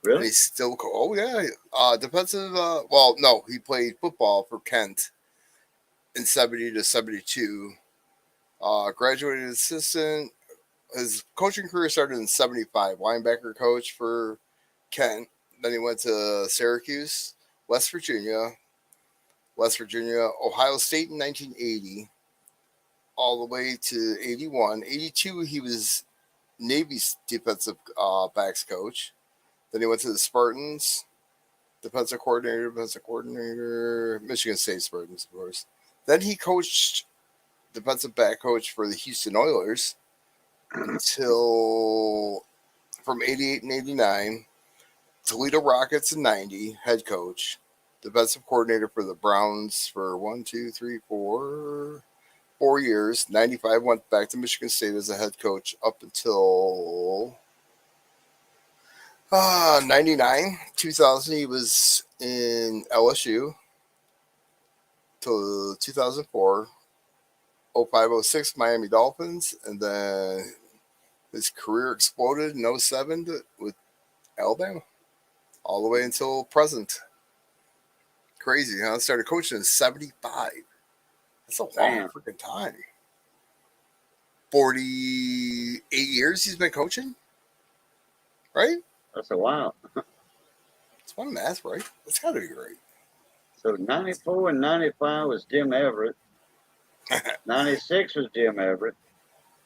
Really?
he's still oh yeah, defensive. Well, no, he played football for Kent in 70 to 72. Graduated assistant. His coaching career started in 75. Linebacker coach for Kent. Then he went to Syracuse, West Virginia, Ohio State in 1980, all the way to 81. 82, he was Navy's defensive backs coach. Then he went to the Spartans, defensive coordinator, Michigan State Spartans, of course. Then he coached defensive back coach for the Houston Oilers until from 88 and 89. Toledo Rockets in 90, head coach. Defensive coordinator for the Browns for 4 years. 95 went back to Michigan State as a head coach up until 99. 2000 he was in LSU till 2004. 0506 Miami Dolphins, and then his career exploded in 07 with Alabama all the way until present. Crazy, huh? Started coaching in 75. That's a long
Damn.
freaking time. 48 years he's been coaching, right?
That's a while.
It's one math, right? That's got to be right.
So 94 and 95 was Jim Everett. 96 was Jim Everett.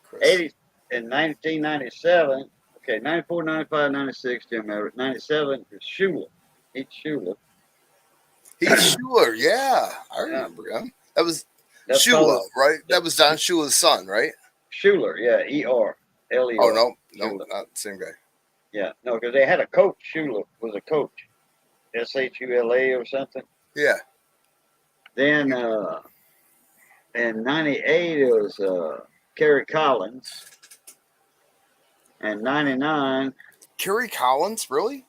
Chris.
80 in 1997. Okay, 94, 95, 96, Jim Everett. 97 is Schuler. Heath Schuler.
Heath Schuler, yeah. I remember him. That was
That's
Shula,
called
right? That was Don Shula's son, right?
Schuler, yeah, E-R, L-E-R.
Oh, no,
Schuler.
not the same guy.
Yeah, no, because they had a coach. Schuler was a coach. S-H-U-L-A or something.
Yeah.
Then in 98 it was Kerry Collins. And 99,
Kerry Collins, really?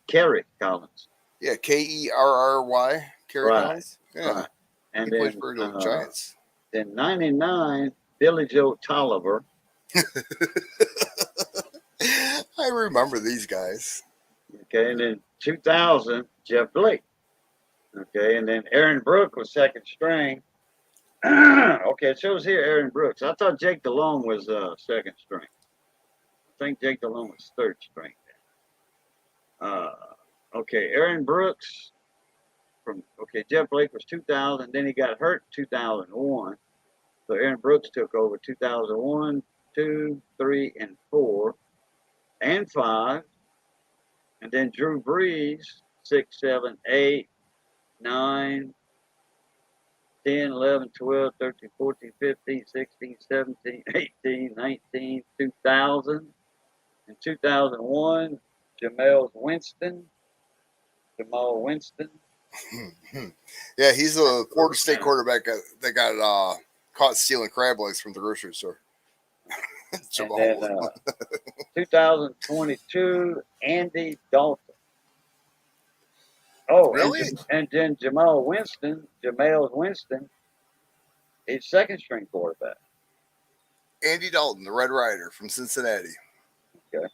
Kerry Collins.
Yeah, Kerry. Kerry
Right,
Collins? Yeah.
right. And
He plays
then,
for the Giants.
then 99, Billy Joe Tolliver.
I remember these guys.
Okay, and then 2000, Jeff Blake. Okay, and then Aaron Brooks was second string. Okay, it shows here Aaron Brooks. I thought Jake DeLong was second string. I think Jake DeLong was third string. Okay, Aaron Brooks Jeff Blake was 2000. Then he got hurt in 2001. So Aaron Brooks took over 2001, 2, 3, and 4, and 5. And then Drew Brees, 6, 7, 8, 9, 10, 11, 12, 13, 14, 15, 16, 17, 18, 19, 2000. In 2001, Jamal Winston.
Yeah, he's a Florida State quarterback that got caught stealing crab legs from the grocery store.
And then 2022, Andy Dalton. Oh,
Really?
and then Jamal Winston, he's second string quarterback.
Andy Dalton, the Red Rider from Cincinnati.
Okay.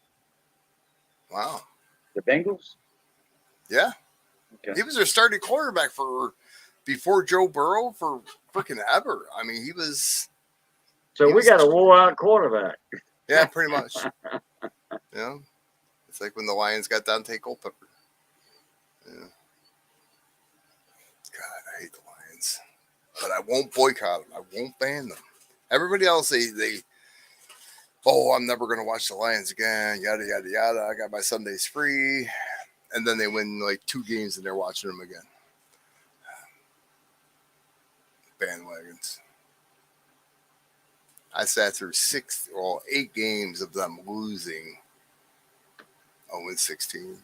Wow.
The Bengals?
Yeah.
Okay.
He was their starting quarterback before Joe Burrow for freaking ever. I mean, he was.
So we got a wore out quarterback.
Yeah, pretty much. Yeah. It's like when the Lions got Dante Culpepper. Yeah. God, I hate the Lions. But I won't boycott them. I won't ban them. Everybody else, I'm never going to watch the Lions again, yada, yada, yada. I got my Sundays free. And then they win like 2 games and they're watching them again. Bandwagons. I sat through 8 games of them losing 0-16.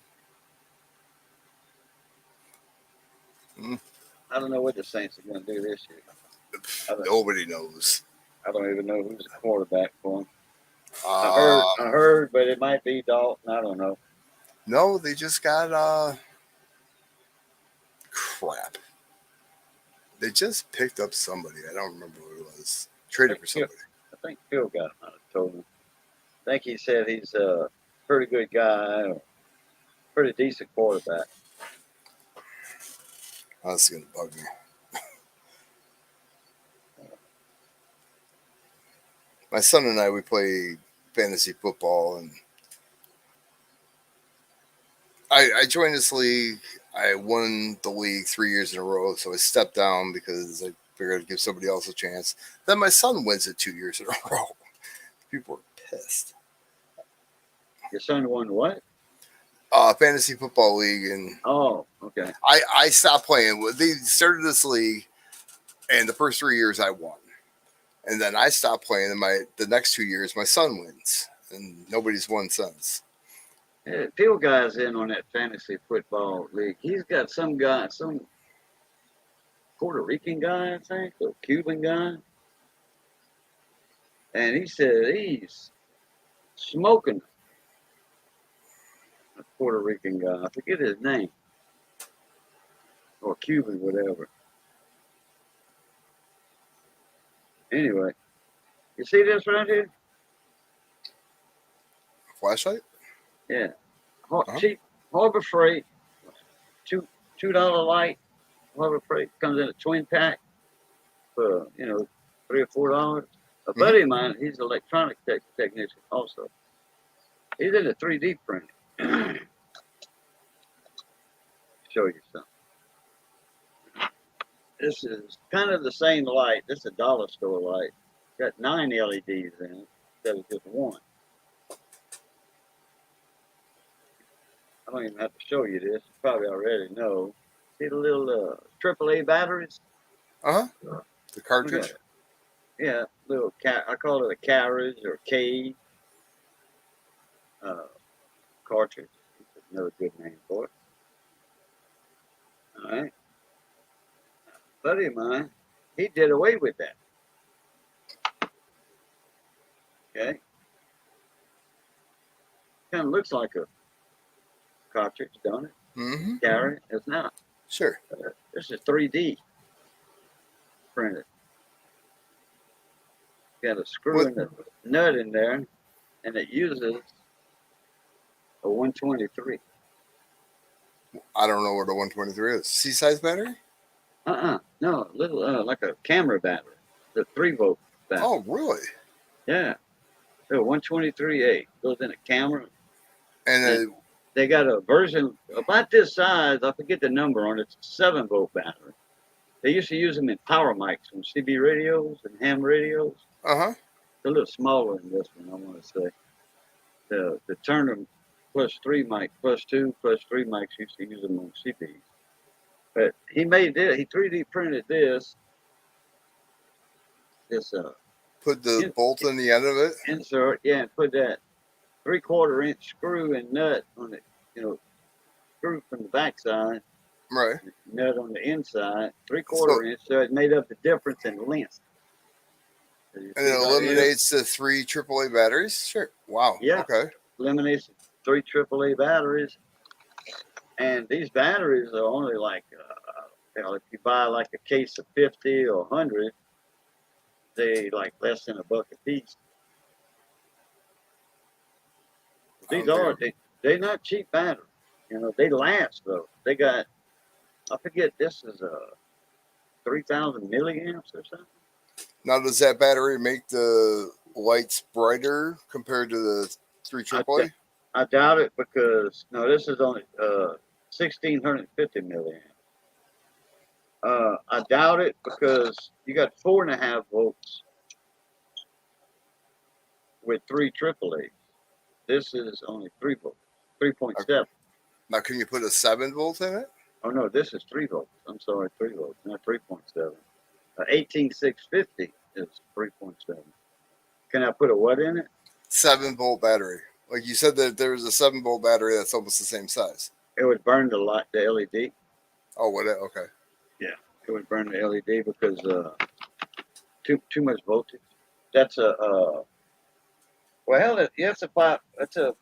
I don't know what the Saints are going to do this year.
Nobody knows.
I don't even know who's the quarterback for them.
Uh,
I heard, but it might be Dalton. I don't know.
no, they just got crap. They just picked up somebody. I don't remember who it was. Traded for somebody.
I think Phil got him out of total. I think he said he's a pretty good guy, or pretty decent quarterback.
Oh, that's gonna bug me. My son and I, we play fantasy football, and I joined this league. I won the league 3 years in a row, so I stepped down because I figured I'd give somebody else a chance. Then my son wins it 2 years in a row. People were pissed.
Your son won what?
Fantasy football league, and
Oh, okay.
I stopped playing. They started this league, and the first 3 years I won, and then I stopped playing. And the next 2 years, my son wins, and nobody's won since.
Yeah, Phil guy's in on that fantasy football league. He's got some guy, some Puerto Rican guy, I think, or Cuban guy. And he said he's smoking a Puerto Rican guy. I forget his name. Or Cuban, whatever. Anyway, you see this right here?
Flashlight?
Yeah. Cheap Harbor Freight, $2 light. Harbor Freight comes in a twin pack for, $3 or $4. A buddy of mine, he's an electronic technician also. He's into 3D printing. Show you something. This is kind of the same light. This is a dollar store light. Got 9 LEDs in it instead of just one. I don't even have to show you this. You probably already know. See the little AAA batteries?
The cartridge?
Yeah, little I call it a carriage or cage cartridge. That's another good name for it. All right. A buddy of mine, he did away with that. Okay. Kind of looks like a cartridge, don't it?
Mm-hmm.
Carriage. It's not.
Sure.
This is 3D printed. Got a screw and a nut in there, and it uses a 123.
I don't know what a 123 is. C-size battery?
No, little like a camera battery. The 3-volt battery.
Oh, really?
Yeah. So 123A goes in a camera.
And
they got a version about this size. I forget the number on it. It's a 7-volt battery. They used to use them in power mics on CB radios and ham radios.
uh-huh.
It's a little smaller than this one, I want to say. The Turner +3 mic, +2, +3 mics used to use them on CBs. But he made this. He 3D printed this.
Put the bolt in the end of it.
Insert, yeah, and put that 3/4 inch screw and nut on it. Screw from the backside.
Right.
Nut on the inside. 3/4 inch, so it made up the difference in length.
And it eliminates the 3 AAA batteries? Sure. Wow.
Yeah.
Okay.
Eliminates 3 AAA batteries. And these batteries are only like, if you buy like a case of 50 or 100, they like less than $1 a piece. These they're not cheap batteries. They last though. They got, I forget, this is 3,000 milliamps or something.
Now, does that battery make the lights brighter compared to the 3 AAA?
I doubt it because, no, this is only 1,650 milliamps. I doubt it because you got 4.5 volts with 3 AAA. This is only 3 volts, 3.7.
Okay. Now, can you put a 7 volt in it?
Oh no, this is 3 volts. I'm sorry, 3 volts, not 3.7. 18650 is 3.7. Can I put a what in it?
7 volt battery. Like you said that there was a 7-volt battery that's almost the same size.
It would burn the light, the LED.
Oh, what? Okay.
Yeah, it would burn the LED because too much voltage. That's a yeah, it's a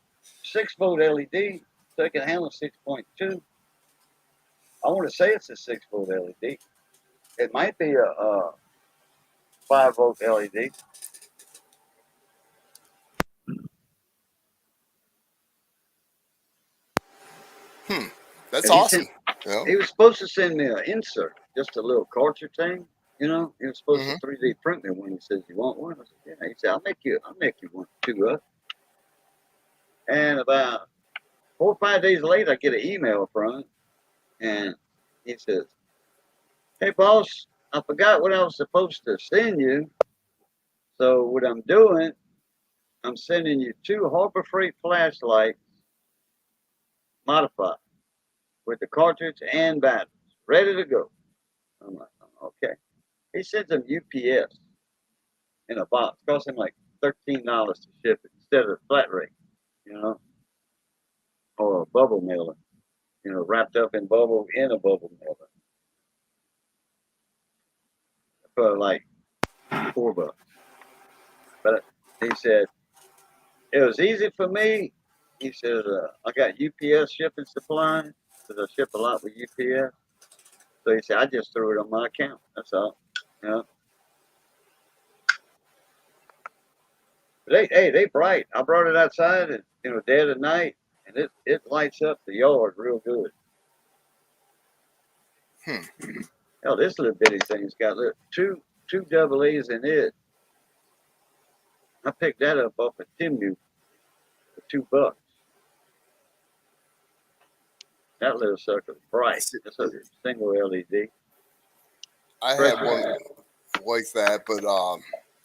6-volt LED, so it can handle 6.2. I want to say it's a 6-volt LED. It might be a 5-volt LED.
That's
And he
awesome.
sent.
You know?
He was supposed to send me an insert, just a little cartridge thing. You know, he was supposed
Mm-hmm.
to 3D print me one. He says, "You want one?" I said, "Yeah." He said, I'll make you one, two up." And about 4 or 5 days later, I get an email from him, and he says, "Hey, boss, I forgot what I was supposed to send you. So what I'm doing, I'm sending you 2 Harbor Freight flashlights modified with the cartridge and batteries, ready to go." I'm like, "Okay." He sends them UPS in a box. Cost him like $13 to ship it instead of flat rate, you know, or a bubble mailer, wrapped up in bubble in a bubble mailer for like $4. But he said it was easy for me. He said I got UPS shipping supplies because I ship a lot with UPS. So he said I just threw it on my account. That's all. You know, they bright. I brought it outside and dead of night, and it lights up the yard real good.
Hmm.
Hell, this little bitty thing's got two double A's in it. I picked that up off of Timu for $2. That little sucker's bright. That's a single LED.
I have
Pressure.
one like that, but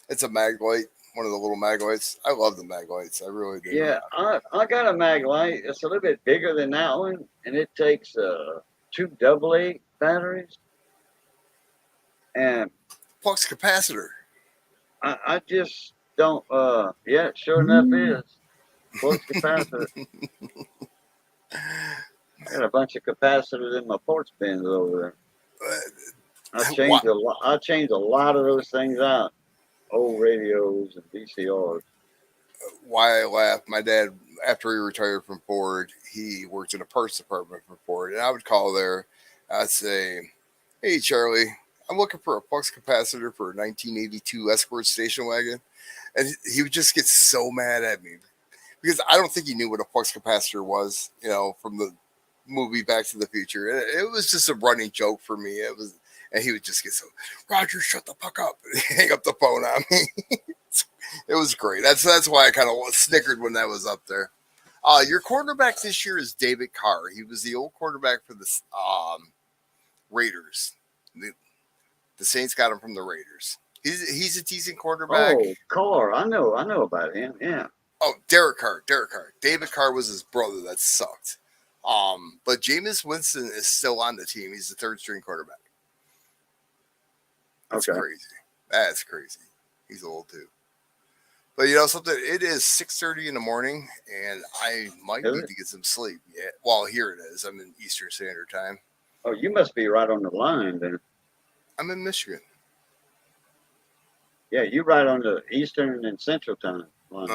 it's a mag light, one of the little mag lights. I love the mag lights. I really do.
Yeah, I got a mag light. It's a little bit bigger than that one, and it takes 2 AA batteries. And
Flux capacitor.
I just don't. Yeah, sure enough is flux capacitor. I got a bunch of capacitors in my porch bins over there.
Why,
I changed a lot of those things out. Old radios and VCRs.
why I laugh? My dad, after he retired from Ford, he worked in a parts department for Ford, and I would call there. I'd say, "Hey, Charlie, I'm looking for a flux capacitor for a 1982 Escort station wagon," and he would just get so mad at me because I don't think he knew what a flux capacitor was. From the movie Back to the Future. It was just a running joke for me. It was, and he would just get so, "Roger, shut the fuck up," and hang up the phone on me. It was great. That's why I kind of snickered when that was up there. Your quarterback this year is David Carr. He was the old quarterback for the Raiders. The Saints got him from the Raiders. He's a decent quarterback.
Oh, Carr. I know about him. Yeah.
Oh, Derek Carr. David Carr was his brother that sucked. But Jameis Winston is still on the team. He's the third string quarterback. That's
Okay.
crazy. That's crazy. He's old too. But something, it is 6:30 in the morning, and I might need to get some sleep. Yeah. Well, here it is. I'm in Eastern Standard Time.
Oh, you must be right on the line then.
I'm in Michigan.
Yeah, you right on the Eastern and Central time line.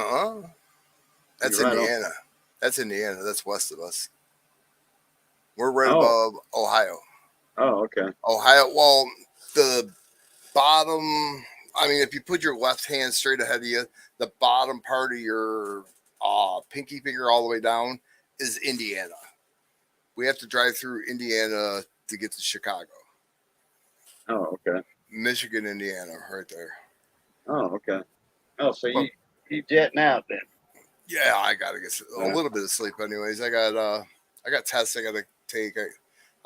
That's
You're right
Indiana. That's Indiana. That's west of us. We're right
Oh.
above Ohio.
Oh, okay.
Ohio. Well, the bottom. I mean, if you put your left hand straight ahead of you, the bottom part of your pinky finger all the way down is Indiana. We have to drive through Indiana to get to Chicago.
Oh, okay.
Michigan, Indiana, right there.
Oh, okay. Oh, so you jetting out then?
Yeah, I gotta get a little bit of sleep, anyways. I got tests I gotta take.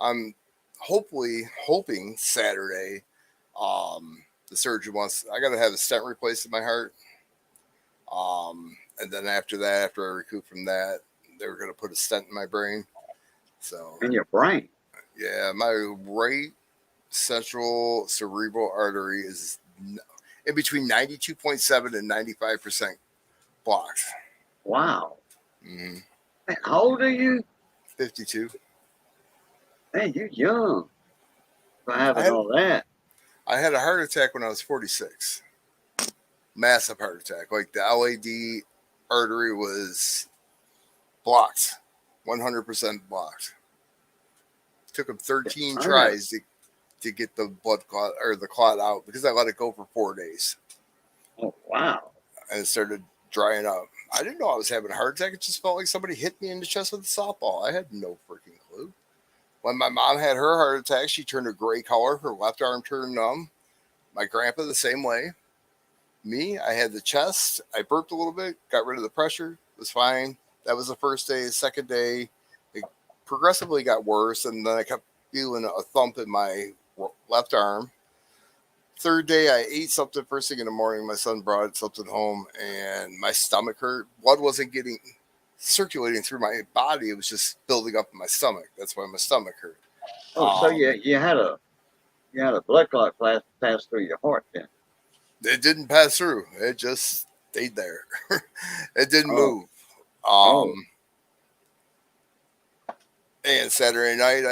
I'm hoping Saturday. The surgeon wants. I gotta have a stent replaced in my heart. And then after that, after I recoup from that, they were gonna put a stent in my brain. So
In your brain?
yeah, my right central cerebral artery is in between 92.7 and 95% blocked.
Wow.
Mm-hmm.
Man, how old are you?
52.
Man, you're young for
I
having
had
all that.
I had a heart attack when I was 46. Massive heart attack. Like the LAD artery was blocked, 100% blocked. Took him 13
I got.
tries to get the blood clot or the clot out because I let it go for 4 days
Oh wow.
and it started drying up. I didn't know I was having a heart attack. It just felt like somebody hit me in the chest with a softball. I had no freaking clue. When my mom had her heart attack, she turned a gray color. Her left arm turned numb. My grandpa the same way. Me, I had the chest. I burped a little bit, got rid of the pressure, was fine. That was the first day. Second day, it progressively got worse, and then I kept feeling a thump in my left arm. Third day, I ate something first thing in the morning. My son brought something home, and my stomach hurt. Blood wasn't getting circulating through my body; it was just building up in my stomach. That's why my stomach hurt.
Oh, so you had a blood clot pass through your heart then.
It didn't pass through; it just stayed there. It didn't
Oh,
move.
oh,
Um, And Saturday night,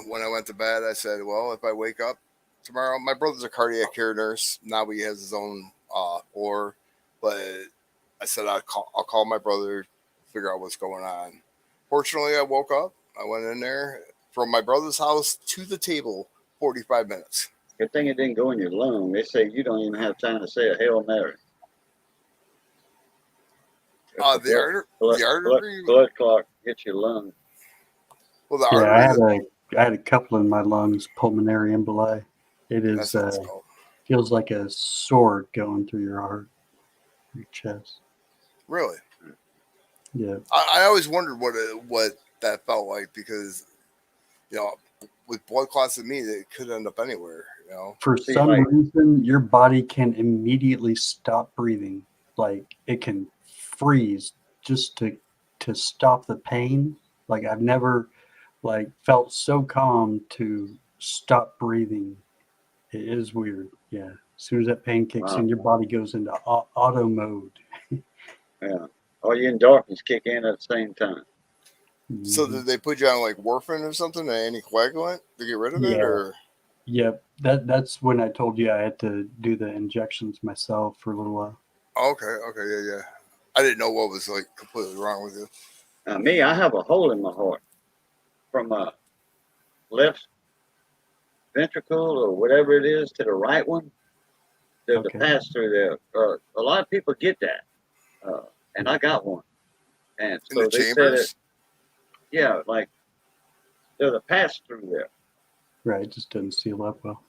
when I went to bed, I said, "Well, if I wake up tomorrow, my brother's a cardiac care nurse. Now he has his own floor, but I said I'll call my brother, figure out what's going on." Fortunately, I woke up. I went in there from my brother's house to the table, 45 minutes.
good thing it didn't go in your lung. They say you don't even have time to say a Hail Mary. If
Uh,
the
the artery,
blood,
the
blood,
artery,
blood clot hits your lung.
well, the
Yeah,
artery.
I had a couple in my lungs, pulmonary emboli. It is
That's what it's called.
feels like a sword going through your heart, your chest.
Really,
Yeah.
I always wondered what that felt like because you know, with blood clots in me, it could end up anywhere. You know,
For
See,
some
like,
reason, your body can immediately stop breathing. Like it can freeze just to stop the pain. Like I've never like felt so calm to stop breathing. It is weird. Yeah. As soon as that pain kicks
wow,
in, your body goes into auto mode.
yeah. All your endorphins kick in at the same time.
so
Hmm.
did they put you on like warfarin or something, an anticoagulant to get rid of it,
Yeah.
or
Yep. That's when I told you I had to do the injections myself for a little while.
okay, yeah. I didn't know what was like completely wrong with you.
Now, me, I have a hole in my heart from a left ventricle or whatever it is to the right one. There's a
Okay.
pass through there. A lot of people get that, and I got one. And
In the
so they said it,
chambers.
yeah, like there's a pass through there.
Right. It just doesn't seal up well.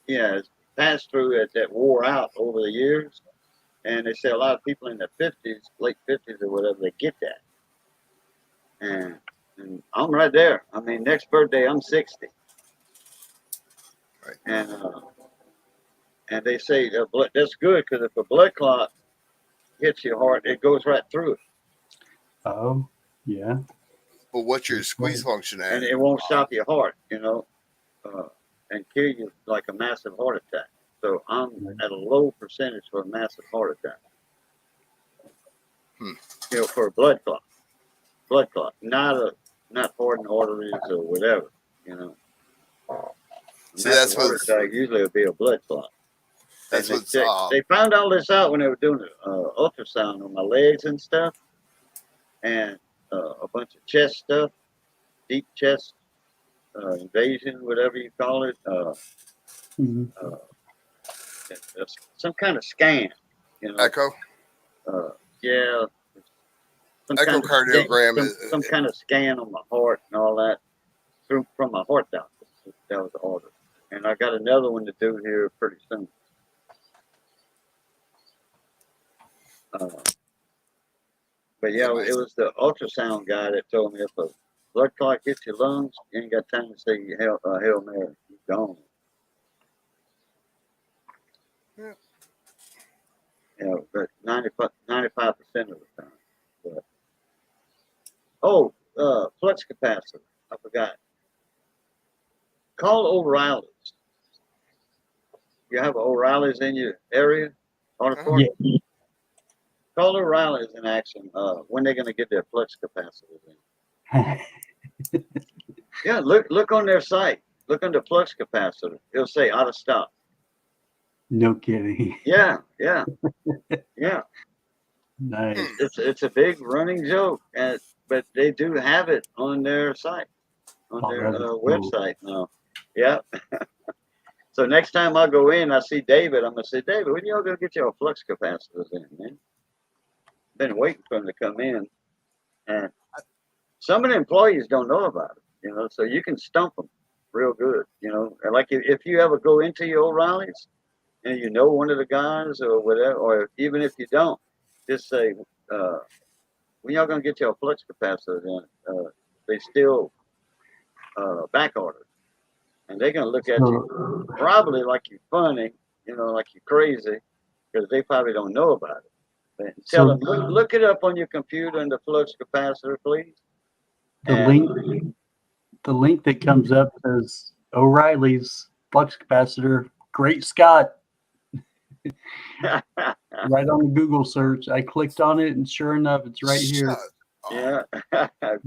Yeah, it's passed through that wore out over the years. And they say a lot of people in their 50s, late 50s or whatever, they get that. And, and I'm right there. I mean, next birthday, I'm 60.
Right.
And and they say that's good because if a blood clot hits your heart, it goes right through it.
Oh, yeah.
But what's your
That's
squeeze
right.
function
And
at?
it won't stop your heart, and kill you like a massive heart attack. So I'm
Right.
at a low percentage for a massive heart attack,
Hmm.
for a blood clot, not hardened arteries or whatever. You know, a
See,
massive heart attack usually will be a blood clot. And
that's what's
they found all this out when they were doing ultrasound on my legs and stuff, and a bunch of chest stuff, deep chest invasion, whatever you call it.
Mhm.
Uh, some kind of scan, you know.
echo
Uh, yeah, some kind of scan,
echocardiogram.
some kind of scan on my heart and all that from my heart doctor. That was the order, and I got another one to do here pretty soon. Uh, but
Yeah,
yeah, it was the ultrasound guy that told me if a blood clot hits your lungs, you ain't got time to say Hail Mary. You're gone.
yeah.
You know, but 95% of the time. But, oh, flux capacitor. I forgot. Call O'Reilly's. You have O'Reilly's in your area,
Uh-huh.
Yeah.
auditorium? Call O'Reilly's in action. When they're going to get their flux capacitors in? Yeah, look on their site. Look on the flux capacitor. It'll say out of stock.
No kidding.
Yeah.
Nice.
It's a big running joke, but they do have it on their site, on
Oh,
their
that is cool.
website now. Yeah. So next time I go in, I see David. I'm gonna say, David, when y'all gonna get your flux capacitors in, man? Been waiting for him to come in, and some of the employees don't know about it, so you can stump them real good, And like if you ever go into your O'Reilly's and you know one of the guys or whatever, or even if you don't, just say, when y'all gonna get your flux capacitors in? They still back ordered, and they're gonna look at you probably like you're funny, like you're crazy, because they probably don't know about it. But tell them, look it up on your computer and the flux capacitor, please.
The link that comes up says O'Reilly's flux capacitor. Great Scott. Right on the Google search. I clicked on it, and sure enough, it's right here.
Yeah.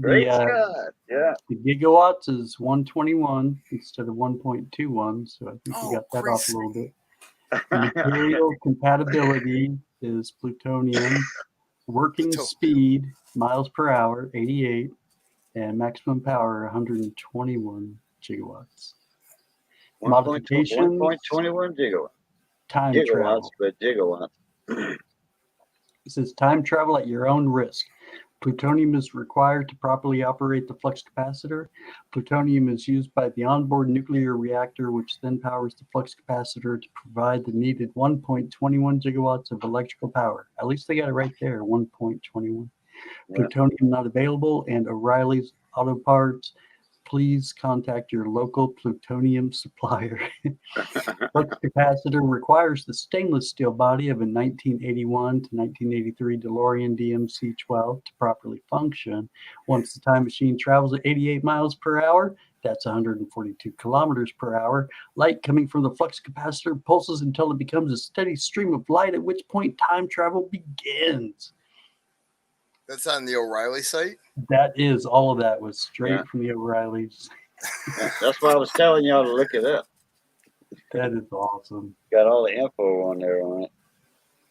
Great Scott. Yeah.
The gigawatts is 121 instead of 1.21, so I think we got that off a little bit. Material compatibility is plutonium. Working speed, miles per hour, 88, and maximum power, 121 gigawatts. Modifications,
1.21 gigawatts.
Time travel.
But gigawatts.
It says time travel at your own risk. Plutonium is required to properly operate the flux capacitor. Plutonium is used by the onboard nuclear reactor, which then powers the flux capacitor to provide the needed 1.21 gigawatts of electrical power. At least they got it right there, 1.21. Yeah. Plutonium not available, and O'Reilly's Auto Parts. Please contact your local plutonium supplier. Flux capacitor requires the stainless steel body of a 1981 to 1983 DeLorean DMC-12 to properly function. Once the time machine travels at 88 miles per hour, that's 142 kilometers per hour, light coming from the flux capacitor pulses until it becomes a steady stream of light, at which point time travel begins.
That's on the O'Reilly site?
That is, all of that was straight from the O'Reillys.
That's why I was telling y'all to look it up.
That is awesome.
Got all the info on there on it.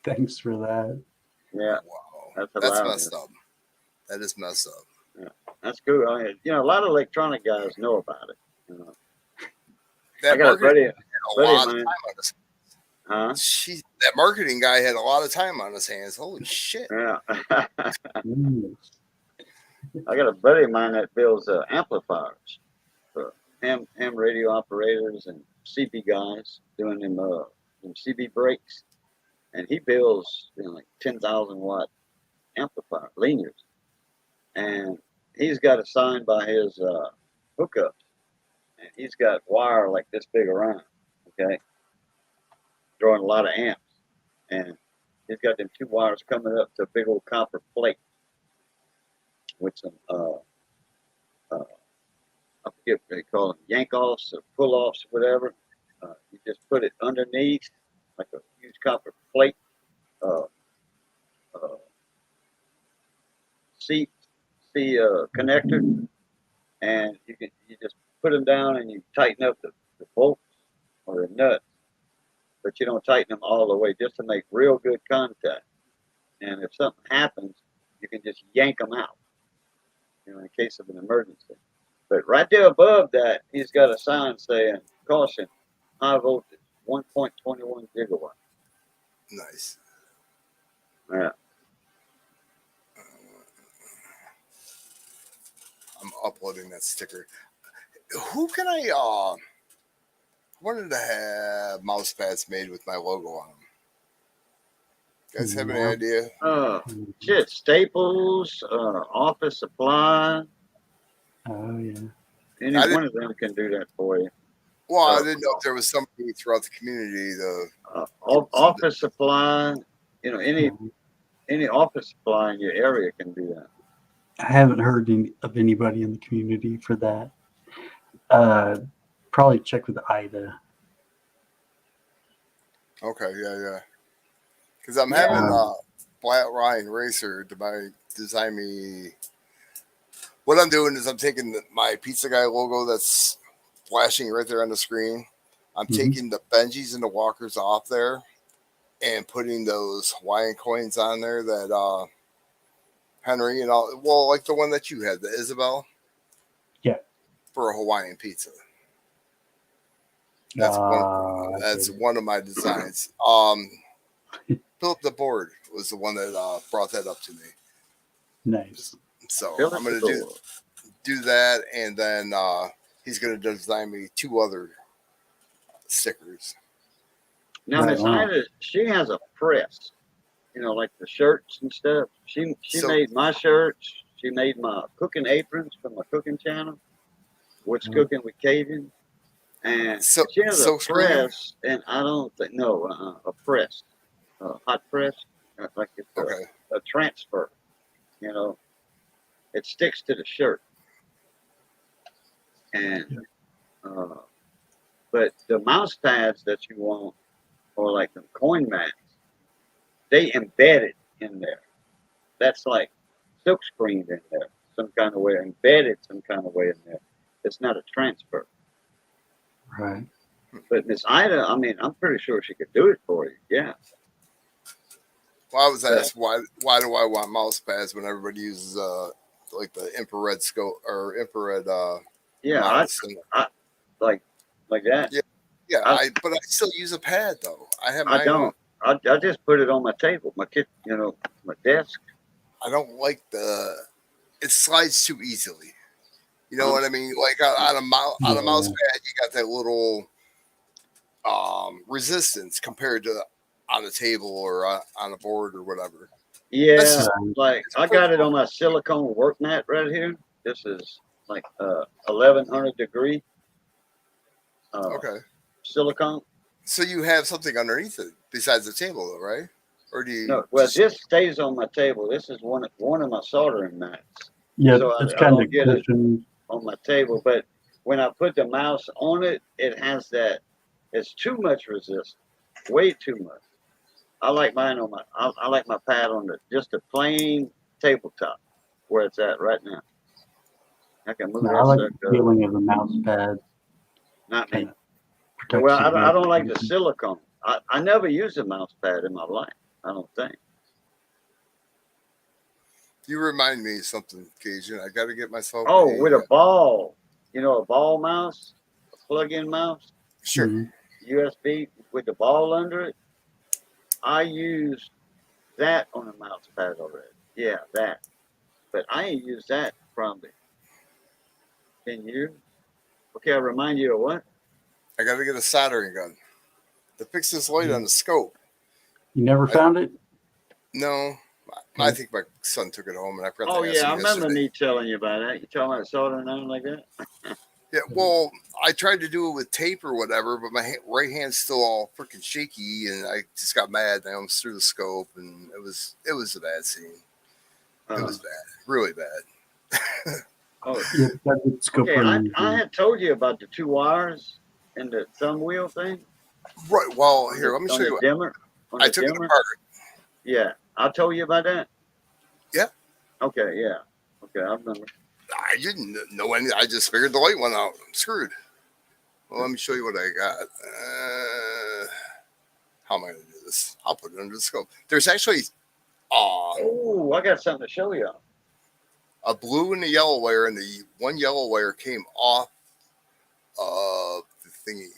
Thanks for that.
Yeah.
Wow. That's messed up. That is messed up.
Yeah. That's cool. A lot of electronic guys know about it.
That
I got a buddy of
mine.
Huh?
That marketing guy had a lot of time on his hands. Holy shit.
Yeah. I got a buddy of mine that builds amplifiers for ham radio operators and CB guys doing them CB breaks. And he builds like 10,000 watt amplifier linears. And he's got it signed by his hookups. And he's got wire like this big around, okay? Drawing a lot of amps. And he's got them two wires coming up to a big old copper plate with some, I forget what they call them, yank offs or pull offs, whatever. You just put it underneath like a huge copper plate, C connector, and you just put them down and you tighten up the bolts or the nuts, but you don't tighten them all the way, just to make real good contact. And if something happens, you can just yank them out, in case of an emergency. But right there above that, he's got a sign saying, caution, high voltage, 1.21 gigawatt.
Nice.
Yeah.
I'm uploading that sticker. Who can I wanted to have mouse pads made with my logo on them. You guys have any idea?
Shit, Staples, Office Supply.
Oh yeah.
Any one of them can do that for you.
Well, I didn't know if there was somebody throughout the community.
Office Supply, any office supply in your area can do that.
I haven't heard of anybody in the community for that. Probably check with Ida.
Okay, yeah. Because I'm having Black Line Racer to design me. What I'm doing is I'm taking my Pizza Guy logo that's flashing right there on the screen. I'm taking the Benjis and the Walkers off there and putting those Hawaiian coins on there that Henry and all. Well, like the one that you had, the Isabel.
Yeah.
For a Hawaiian pizza. That's one of my designs. Philip the Board was the one that brought that up to me.
Nice.
So
Philip
I'm gonna
the Board.
do that, and then he's gonna design me 2 other stickers.
Now,
Right
Miss
on.
Ida, she has a press. You know, like the shirts and stuff. She made my shirts. She made my cooking aprons for my cooking channel. What's cooking with Cajun? And
So
she has a
silk screen?
press, and I don't think a press, hot press, like it's
Okay.
a transfer. You know, it sticks to the shirt, and but the mouse pads that you want, or like the coin mats, they embed it in there. That's like silk screened in there, some kind of way, embedded some kind of way in there. It's not a transfer.
Right.
But Miss Ida, I mean, I'm pretty sure she could do it for you. Yeah.
Well, I was asked why do I want mouse pads when everybody uses like the infrared scope or infrared
Yeah,
mouse?
I like that.
Yeah, but I still use a pad though. I have
I
mine.
don't. I just put it on my table, my my desk.
I don't like it slides too easily. You know what I mean? Like on a mouse pad, you got that little resistance compared to on a table or on a board or whatever.
Yeah, like I got it on my silicone work mat right here. This is like 1100 degree
Okay.
silicone.
So you have something underneath it besides the table, though, right? Or do you?
No, well, this stays on my table. This is one of my soldering mats.
Yeah,
so
it's
I
kind
don't
of
get
cushioned.
it on my table. But when I put the mouse on it, it has that. It's too much resistance, way too much. I like mine on I like my pad on just a plain tabletop where it's at right now. I can move
No,
that
I like
sucker.
the feeling of the mouse pad.
Not me.
Protects
Well,
you
I don't like the silicone. I never used a mouse pad in my life. I don't think.
You remind me of something, Cajun. I got to get myself.
With a ball. You know, a ball mouse, a plug-in mouse.
Sure.
USB with the ball under it. I used that on a mouse pad already. Yeah, that. But I ain't used that probably. Can you? Okay, I'll remind you of what?
I got to get a soldering gun to fix this light on the scope.
You never found it?
No. I think my son took it home and I forgot
Oh,
to ask
yeah, I
him
remember
yesterday.
me telling you about that. You talking about soldering iron like that?
Yeah, well, I tried to do it with tape or whatever, but my right hand's still all freaking shaky, and I just got mad. And I almost threw the scope, and it was a bad scene. It was bad, really bad.
Oh,
yeah, that's
okay. I had told you about the 2 wires and the thumb wheel thing.
Right. Well, here, let me show you.
Dimmer.
I took it apart.
Yeah, I told you about that.
Yeah.
Okay. Yeah. Okay, I remember.
I didn't know any. I just figured the light went out. I'm screwed. Well, let me show you what I got. How am I going to do this? I'll put it under the scope. There's actually
oh, I got something to show you.
A blue and a yellow wire, and the one yellow wire came off of the thingy.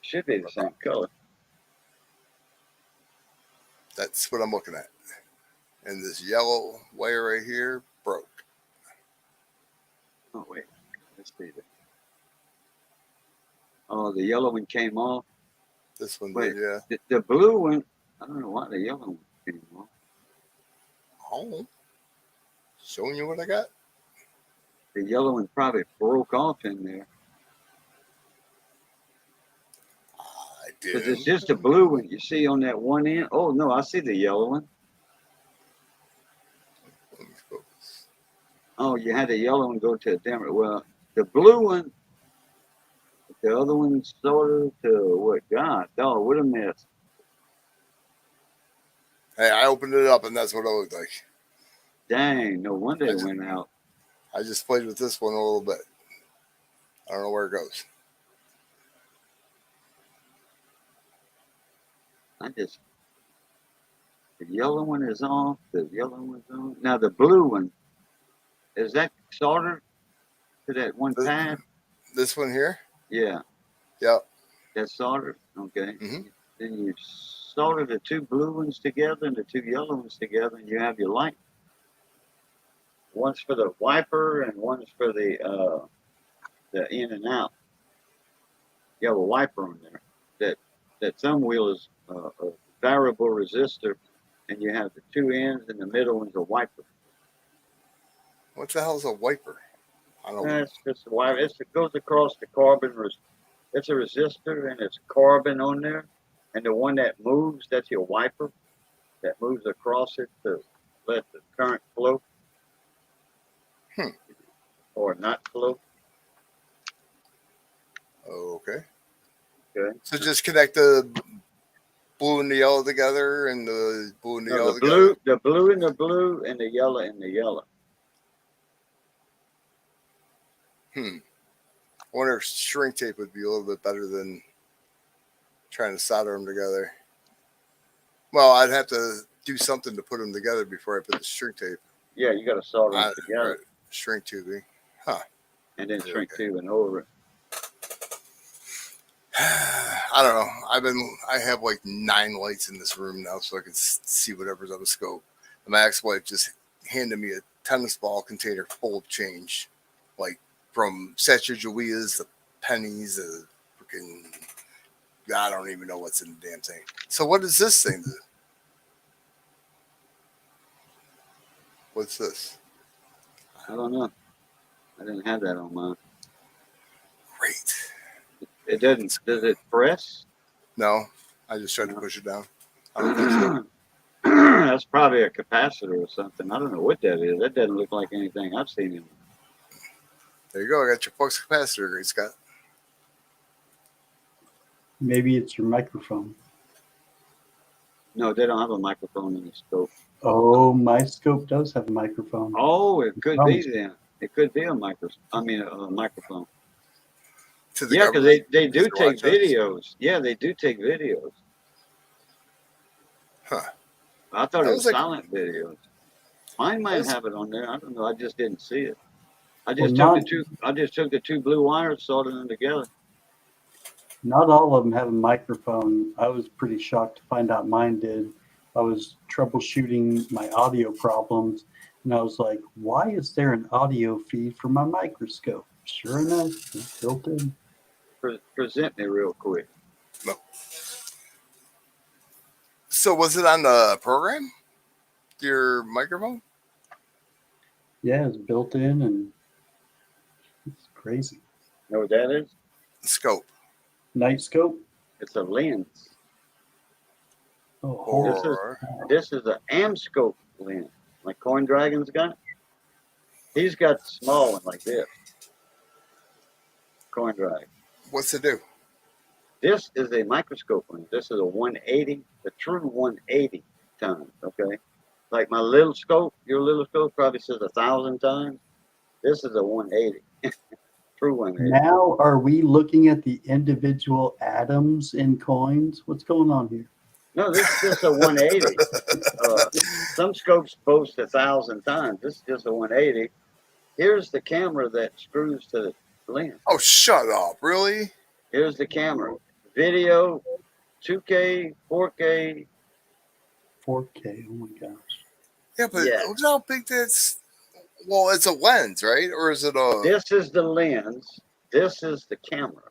Should be the same color.
That's what I'm looking at. And this yellow wire right here broke.
Oh, wait. Let's see that. Oh, the yellow one came off.
This one
Wait,
did, yeah.
The blue one, I don't know why the yellow one came off.
Oh. Showing you what I got?
The yellow one probably broke off in there.
I did.
Because it's just a blue one you see on that one end. Oh, no, I see the yellow one. Oh, you had the yellow one go to a dimmer. Well, the blue one, the other one sort of to what? God, dog, what a mess.
Hey, I opened it up and that's what it looked like.
Dang, no wonder it went out.
I just played with this one a little bit. I don't know where it goes.
The yellow one is on. The yellow one's on. Now the blue one, is that soldered to that one pad?
This one here?
Yeah,
Yep.
that's soldered. Okay.
Mm-hmm.
Then you solder the two blue ones together and the two yellow ones together, and you have your light. One's for the wiper and one's for the in and out. You have a wiper on there. That thumb wheel is a variable resistor, and you have the two ends, and the middle one's a wiper.
What the hell is a wiper? I don't know.
That's just a wire. It goes across the carbon. It's a resistor, and it's carbon on there. And the one that moves, that's your wiper that moves across it to let the current flow or not flow.
Okay.
Okay.
So just connect the blue and the yellow together, and the blue and the
No,
yellow
the
together.
blue and the blue, and the yellow and the yellow.
I wonder if shrink tape would be a little bit better than trying to solder them together. Well, I'd have to do something to put them together before I put the shrink tape.
Yeah, you got to solder them together,
Right. Shrink tubing.
and then shrink
Okay.
tubing over it.
I don't know. I have like 9 lights in this room now, so I can see whatever's on the scope. My ex-wife just handed me a tennis ball container full of change, like from Sacagaweas, the pennies, the freaking. I don't even know what's in the damn thing. So what does this thing do? What's this?
I don't know. I didn't have that on mine.
Great.
It doesn't. Does it press?
No, I just tried to push it down. I don't think so.
That's probably a capacitor or something. I don't know what that is. That doesn't look like anything I've seen in.
There you go. I got your flux capacitor, Great Scott.
Maybe it's your microphone.
No, they don't have a microphone in the scope.
Oh, my scope does have a microphone.
Oh, it could be then. It could be a microphone.
To the
Yeah, because
government?
they do
Mr.
take
Watchers?
videos. Yeah, they do take videos.
Huh.
I thought
That
it
was
was
like-
silent videos. Mine might
was-
have it on there. I don't know. I just didn't see it. I
Well,
just took the two blue wires, soldered them together.
Not all of them have a microphone. I was pretty shocked to find out mine did. I was troubleshooting my audio problems, and I was like, why is there an audio feed for my microscope? Sure enough, it's built in.
Present me real quick.
No. So was it on the program? Your microphone?
Yeah, it's built in, and it's crazy.
Know what that is?
Scope.
Night scope?
It's a lens.
Oh,
Or
This is an Amscope lens. Like Coin Dragon's got. He's got the small one like this. Coin Dragon.
what's it do?
This is a microscope lens. This is a 180, the true 180 times. Okay, like my little scope. Your little scope probably says 1,000 times. This is a 180, true 180.
now are we looking at the individual atoms in coins? What's going on here?
No, this is just a 180. Some scopes boast 1,000 times. This is just a 180. Here's the camera that screws to the lens.
Oh, shut up. Really?
Here's the camera. Video, 2K, 4K.
4K. Oh my gosh.
Yeah, but
Yeah.
look how big that's. Well, it's a lens, right? Or is it a.
This is the lens. This is the camera.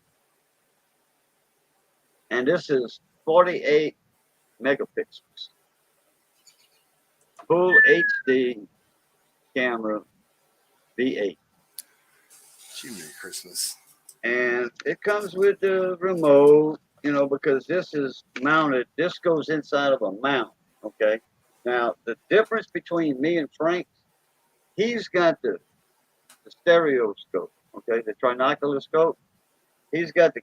And this is 48 megapixels. Full HD camera V8.
Jiminy Christmas.
And it comes with the remote, because this is mounted. This goes inside of a mount, okay? Now, the difference between me and Frank, he's got the stereoscope, okay, the trinocular scope. He's got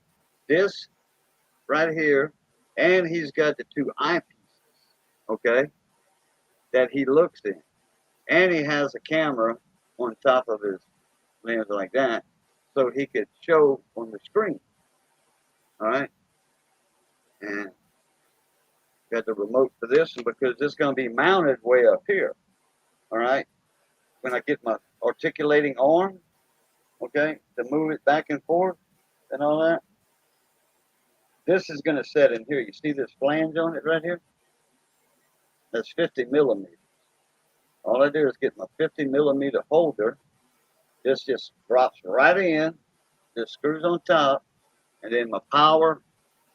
this right here, and he's got the two eyepieces, okay? that he looks in. And he has a camera on top of his lens like that, so he could show on the screen. All right, and got the remote for this one because it's going to be mounted way up here. All right, when I get my articulating arm, okay, to move it back and forth and all that, this is going to set in here. You see this flange on it right here? That's 50 millimeters. All I do is get my 50 millimeter holder. This just drops right in, just screws on top, and then my power,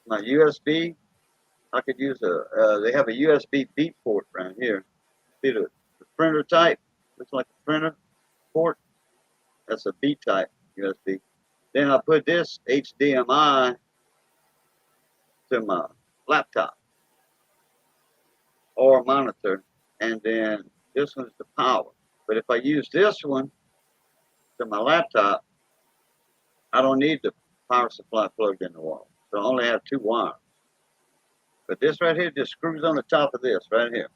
my USB. I could use they have a USB B port right here. See the printer type? Looks like a printer port. That's a B type USB. Then I put this HDMI to my laptop or monitor, and then this one's the power. But if I use this one to my laptop, I don't need the power supply plugged in the wall. So I only have 2 wires. But this right here just screws on the top of this right here.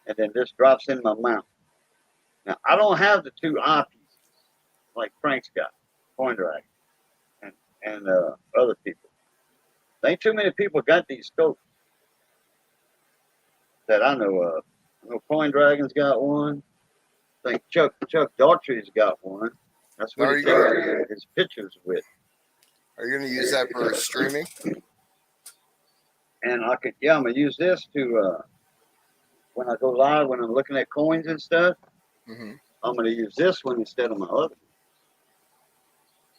And then this drops in my mount. Now, I don't have the 2 eyepieces like Frank's got, Poindexter, and other people. There ain't too many people got these scopes that I know of. I know Coin Dragon's got one. I think Chuck Daughtry's got one. That's what he takes his pictures with.
Are you going to use that for streaming?
And I could, yeah, I'm gonna use this to when I go live, when I'm looking at coins and stuff.
Mm-hmm.
I'm gonna use this one instead of my other,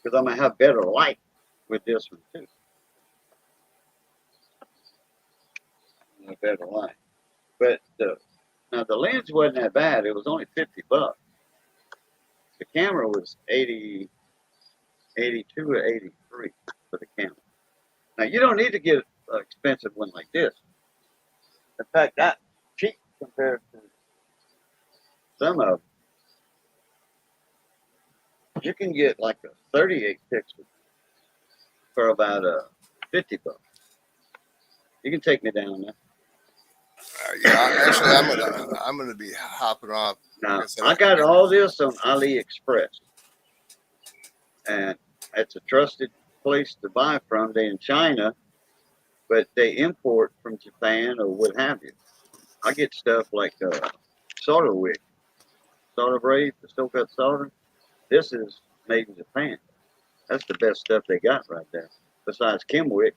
because I'm gonna have better light with this one too. A better light. But now the lens wasn't that bad. It was only $50. The camera was 80, 82 or 83 for the camera. Now you don't need to get an expensive one like this. In fact, that's cheap compared to some of them. You can get like a 38 pixel for about $50. You can take me down there.
Yeah, actually, I'm gonna be hopping off.
Now,
Like I said,
I got all this on AliExpress, and it's a trusted place to buy from. They're in China, but they import from Japan or what have you. I get stuff like solder wick, solder braid, the steel cut solder. This is made in Japan. That's the best stuff they got right there. Besides Chemtronic,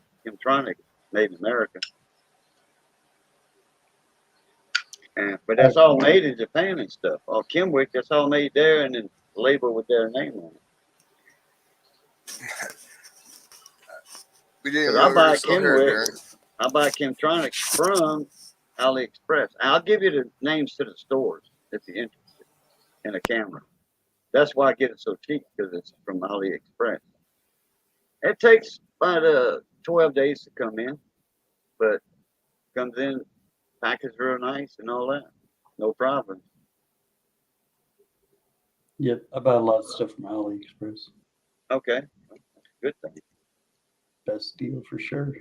made in America. But that's all made in Japan and stuff. All Kimwick, that's all made there and then labeled with their name on it.
we didn't
I
know we
buy
were still here,
Kimwick,
Darren.
I buy Chemtronics from AliExpress. I'll give you the names to the stores if you're interested in a camera. That's why I get it so cheap, because it's from AliExpress. It takes about 12 days to come in, but comes in packaged real nice and all that. No problem.
Yep, I buy a lot of stuff from AliExpress.
Okay, that's a good thing.
Best deal for sure.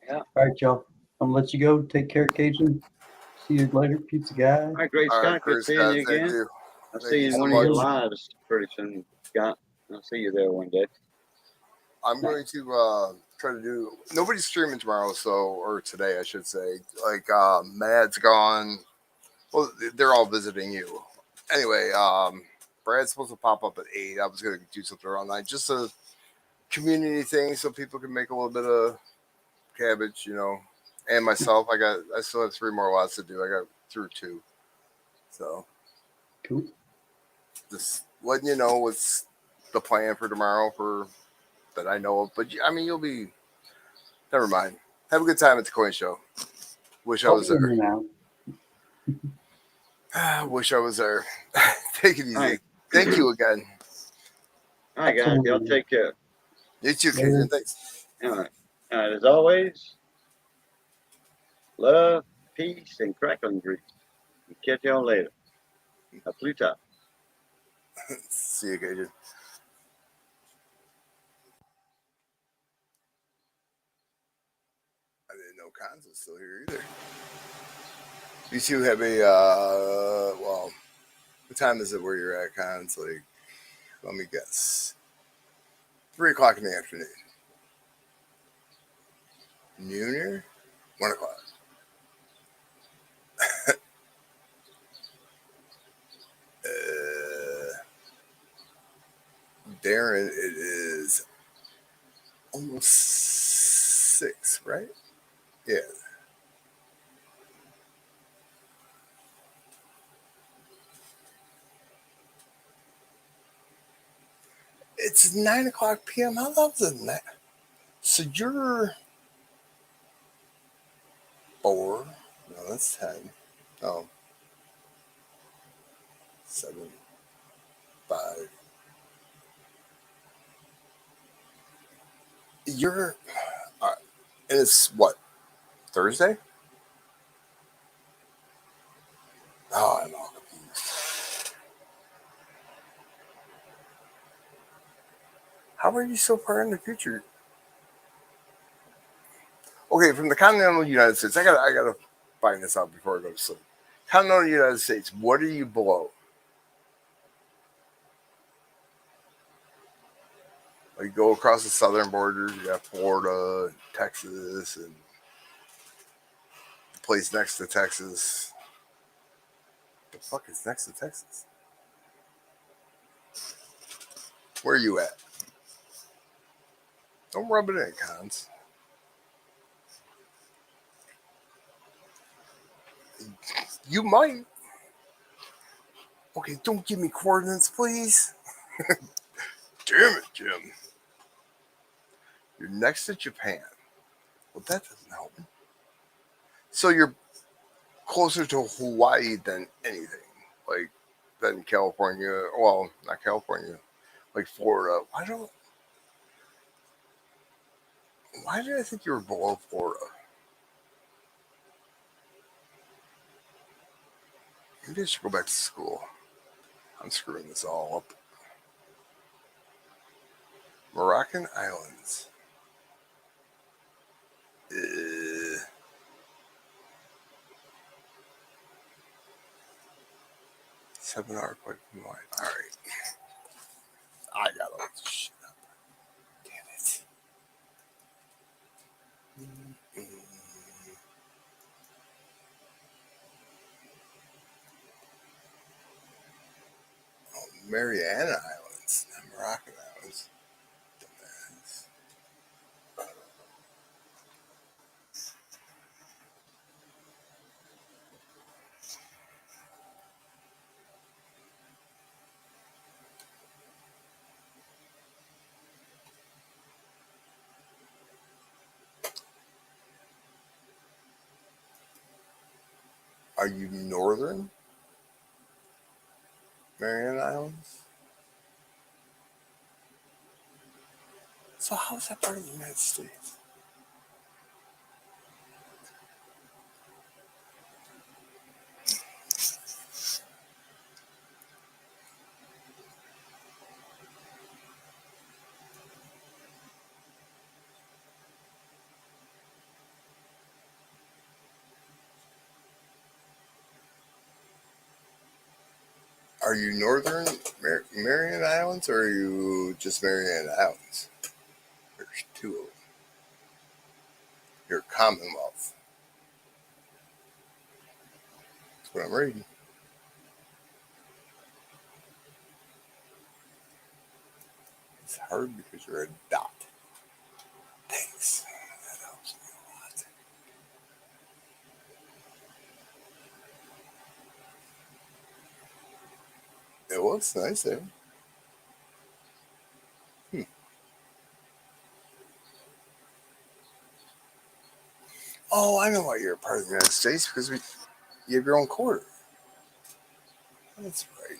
Yeah.
All right, y'all. I'm gonna let you go. Take care, Cajun. See you later, pizza guy.
All right, great,
All
Scott.
right,
Good
Chris,
seeing
guys,
you
thank
again.
you.
I'll
Thank
see you
you
in
so
one of your
much.
lives pretty soon, Scott. I'll see you there one day.
I'm going to try to do. Nobody's streaming tomorrow, or today, I should say. Like Mad's gone. Well, they're all visiting you. Anyway, Brad's supposed to pop up at 8. I was going to do something around 9, just a community thing, so people can make a little bit of cabbage, And myself, I still have 3 more lots to do. I got through 2, so
Cool.
just letting you know what's the plan for tomorrow that I know of. But I mean, you'll be. Never mind. Have a good time at the coin show. Wish I was
Pop in
there.
and out.
Wish I was there. Take it easy.
All right.
Thank you again.
All right, guys. Y'all take care.
You too, Cajun. Thanks.
All right. All right. As always, love, peace, and crackling grease. Catch y'all later. A Pluto.
See you, Cajun. I didn't know Cons was still here either. You two have a well. What time is it where you're at, Con? It's like, let me guess, 3 o'clock in the afternoon. Nooner, 1 o'clock. Uh, Darren, it is almost 6, right? Yeah. It's 9 o'clock p.m. I love the. So you're 4. No, that's 10. Oh, 7, 5. You're. And it's what? Thursday? Oh, I'm all confused. How are you so far in the future? Okay, from the continental United States, I gotta find this out before I go to sleep. Continental United States, what are you below? Like you go across the southern borders, you got Florida, and Texas, and the place next to Texas. The fuck is next to Texas? Where are you at? Don't rub it in, Cons. You might. Okay, don't give me coordinates, please. Damn it, Jim. You're next to Japan. Well, that doesn't help me. So you're closer to Hawaii than anything. Like, than California. Well, not California. Like Florida. Why did I think you were below Florida? Maybe I should go back to school. I'm screwing this all up. Moroccan Islands. 7 hour flight from Hawaii. Alright. I gotta look this shit up. Damn it. Oh, Mariana Islands, not Moroccan Islands. Dumbass. Are you northern Mariana Islands? So how is that part of the United States? Are you northern Mariana Islands or are you just Mariana Islands? There's 2 of them. You're Commonwealth. That's what I'm reading. It's hard because you're a dot. Thanks. That helps me a lot. It looks nice there. Oh, I know why you're a part of the United States because you have your own quarter. That's right.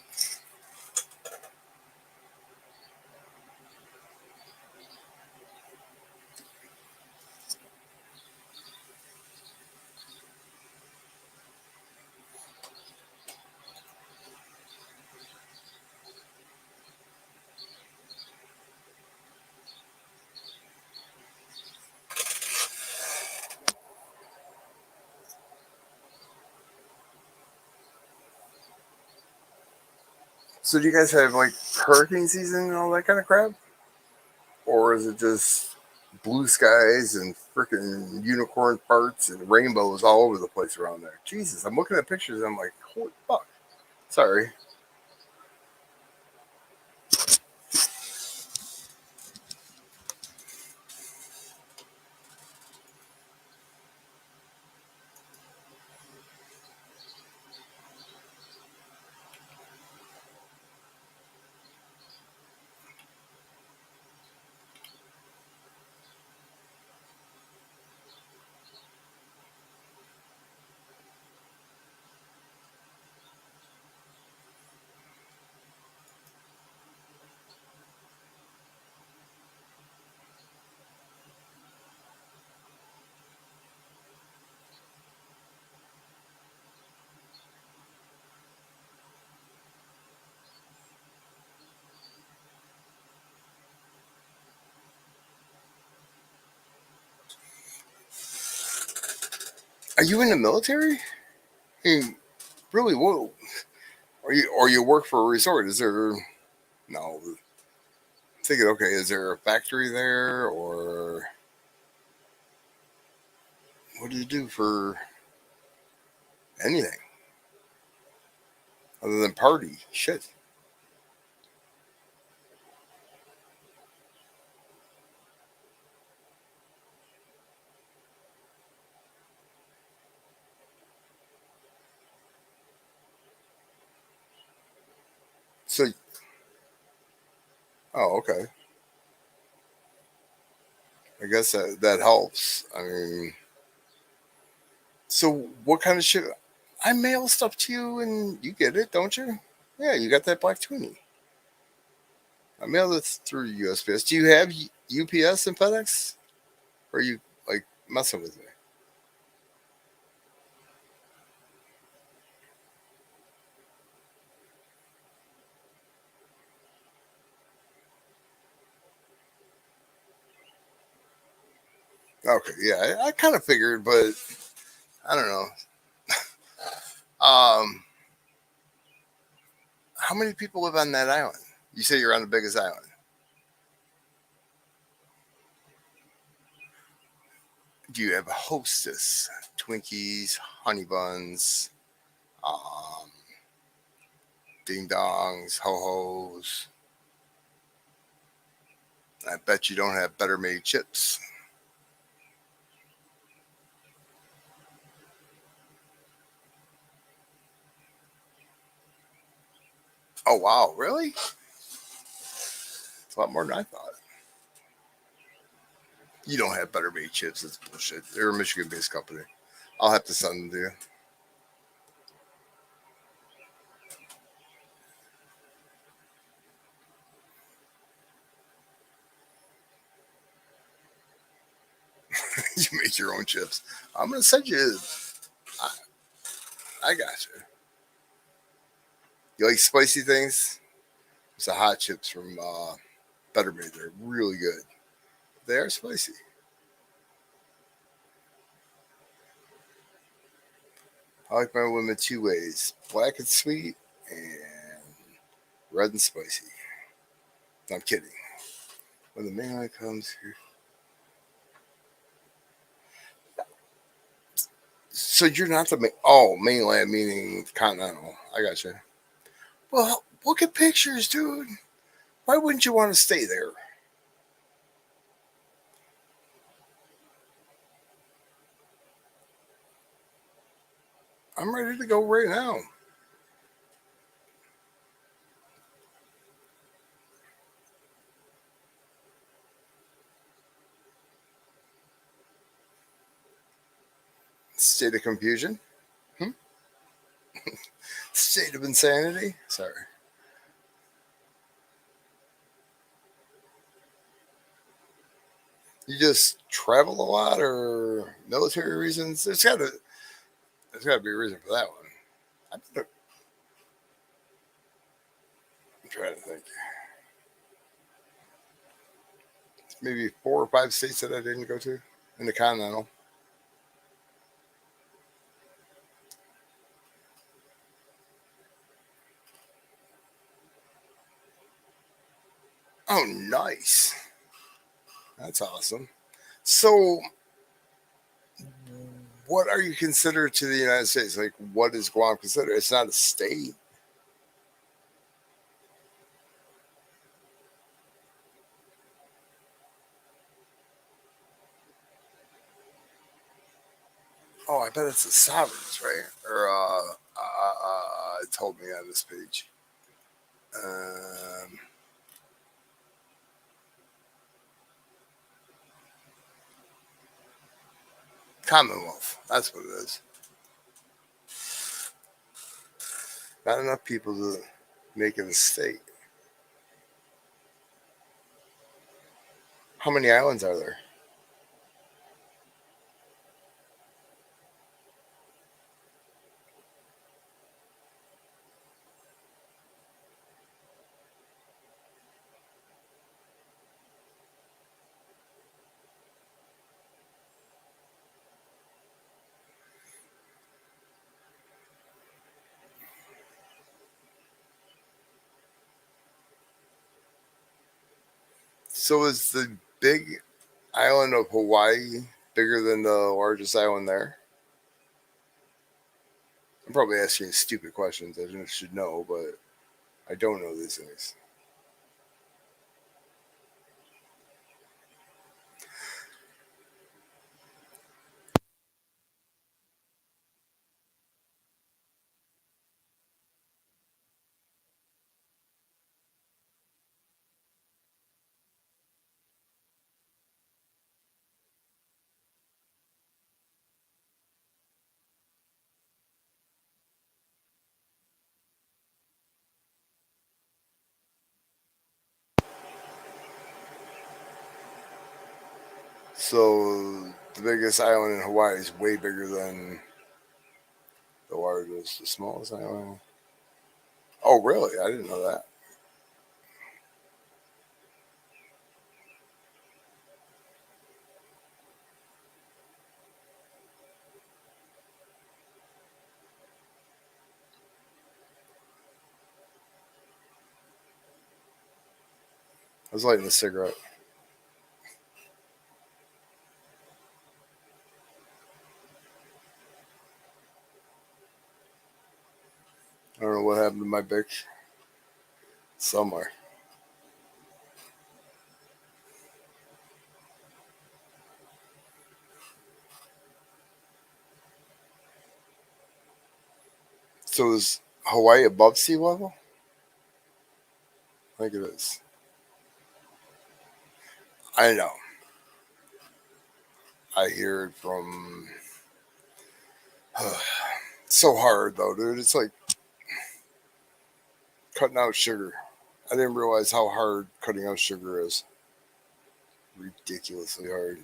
So do you guys have like hurricane season and all that kind of crap, or is it just blue skies and freaking unicorn parts and rainbows all over the place around there? Jesus, I'm looking at pictures and I'm like, holy fuck. Sorry. Are you in the military? Hey, really? Whoa. Or you work for a resort? Is there no? I'm thinking, okay, is there a factory there, or what do you do for anything other than party? Shit. So, oh, okay. I guess that helps. I mean, so what kind of shit? I mail stuff to you, and you get it, don't you? Yeah, you got that black toonie. I mailed it through USPS. Do you have UPS and FedEx? Or are you like messing with me? Okay, yeah, I kind of figured, but I don't know. Um, how many people live on that island? You say you're on the biggest island. Do you have a hostess? Twinkies, honey buns, um, ding dongs, ho hos. I bet you don't have better made chips. Oh wow, really? It's a lot more than I thought. You don't have better made chips. It's bullshit. They're a Michigan based company. I'll have to send them to you. You make your own chips. I'm gonna send you. I, I got you. You like spicy things? It's the hot chips from Better Made. They're really good. They are spicy. I like my women two ways: black and sweet, and red and spicy. I'm kidding. When the mainline comes here, so you're not the mainland meaning continental. I got you. Well, look at pictures, dude. Why wouldn't you want to stay there? I'm ready to go right now. State of confusion. Hmm? State of insanity. Sorry. You just travel a lot, or military reasons? There's got to be a reason for that one. I'm trying to think. Maybe 4 or 5 states that I didn't go to in the continental. Oh, nice. That's awesome. So, what are you considered to the United States? Like, what is Guam considered? It's not a state. Oh, I bet it's the sovereigns, right? Or it told me on this page. Um, Commonwealth. That's what it is. Not enough people to make it a state. How many islands are there? So is the big island of Hawaii bigger than the largest island there? I'm probably asking stupid questions. I should know, but I don't know these things. So the biggest island in Hawaii is way bigger than the largest. The smallest island. Oh, really? I didn't know that. I was lighting a cigarette. I don't know what happened to my Bic. Somewhere. So is Hawaii above sea level? I think it is. I know. I hear it from. It's so hard though, dude. It's like cutting out sugar. I didn't realize how hard cutting out sugar is. Ridiculously hard.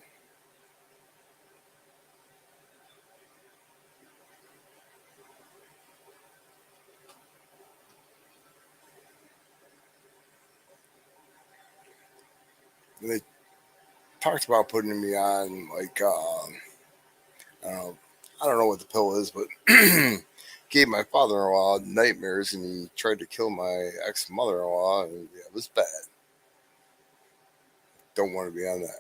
And they talked about putting me on like I don't know, I don't know what the pill is, but gave my father-in-law nightmares, and he tried to kill my ex-mother-in-law, and yeah, it was bad. Don't want to be on that.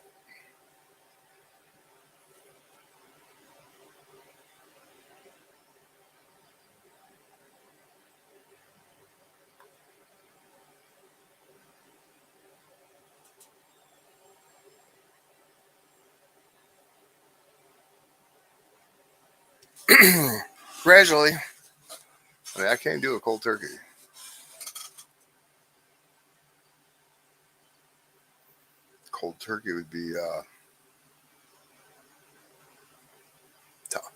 Gradually, I mean, I can't do a cold turkey. Cold turkey would be tough.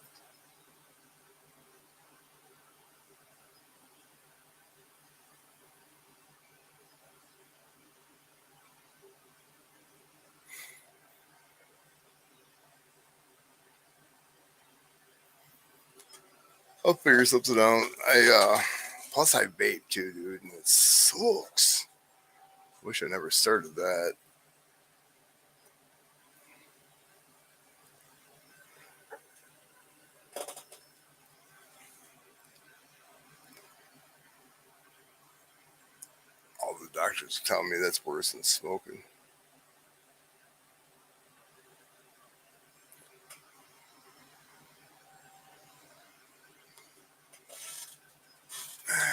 I'll figure something out. Plus I vape too, dude, and it sucks. Wish I never started that. All the doctors doctors tell me that's worse than smoking.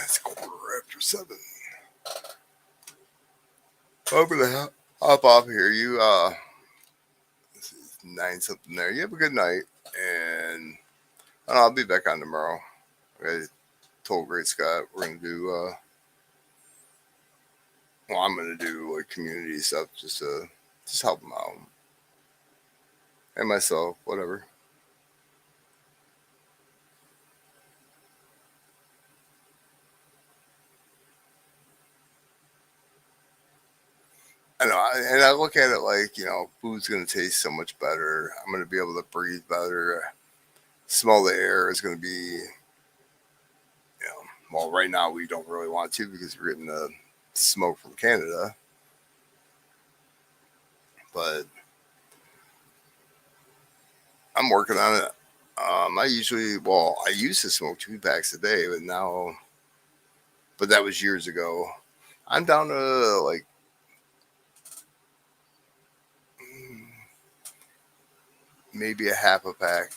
It's 7:15. I'm gonna hop off here. You this is 9 something there. You have a good night, and I'll be back on tomorrow. I told Great Scott we're gonna do. Well, I'm gonna do like community stuff just to help them out and myself, whatever. I know, and I look at it like, food's going to taste so much better. I'm going to be able to breathe better. Smell the air is going to be, well, right now we don't really want to because we're getting the smoke from Canada. But I'm working on it. I used to smoke 2 packs a day, but that was years ago. I'm down to like maybe a half a pack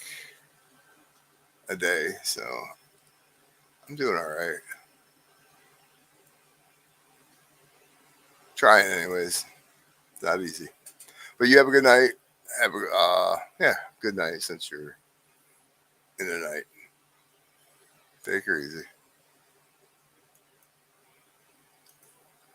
a day. So I'm doing all right. Trying anyways. It's not easy. But you have a good night. Have a good night since you're in the night. Take her easy.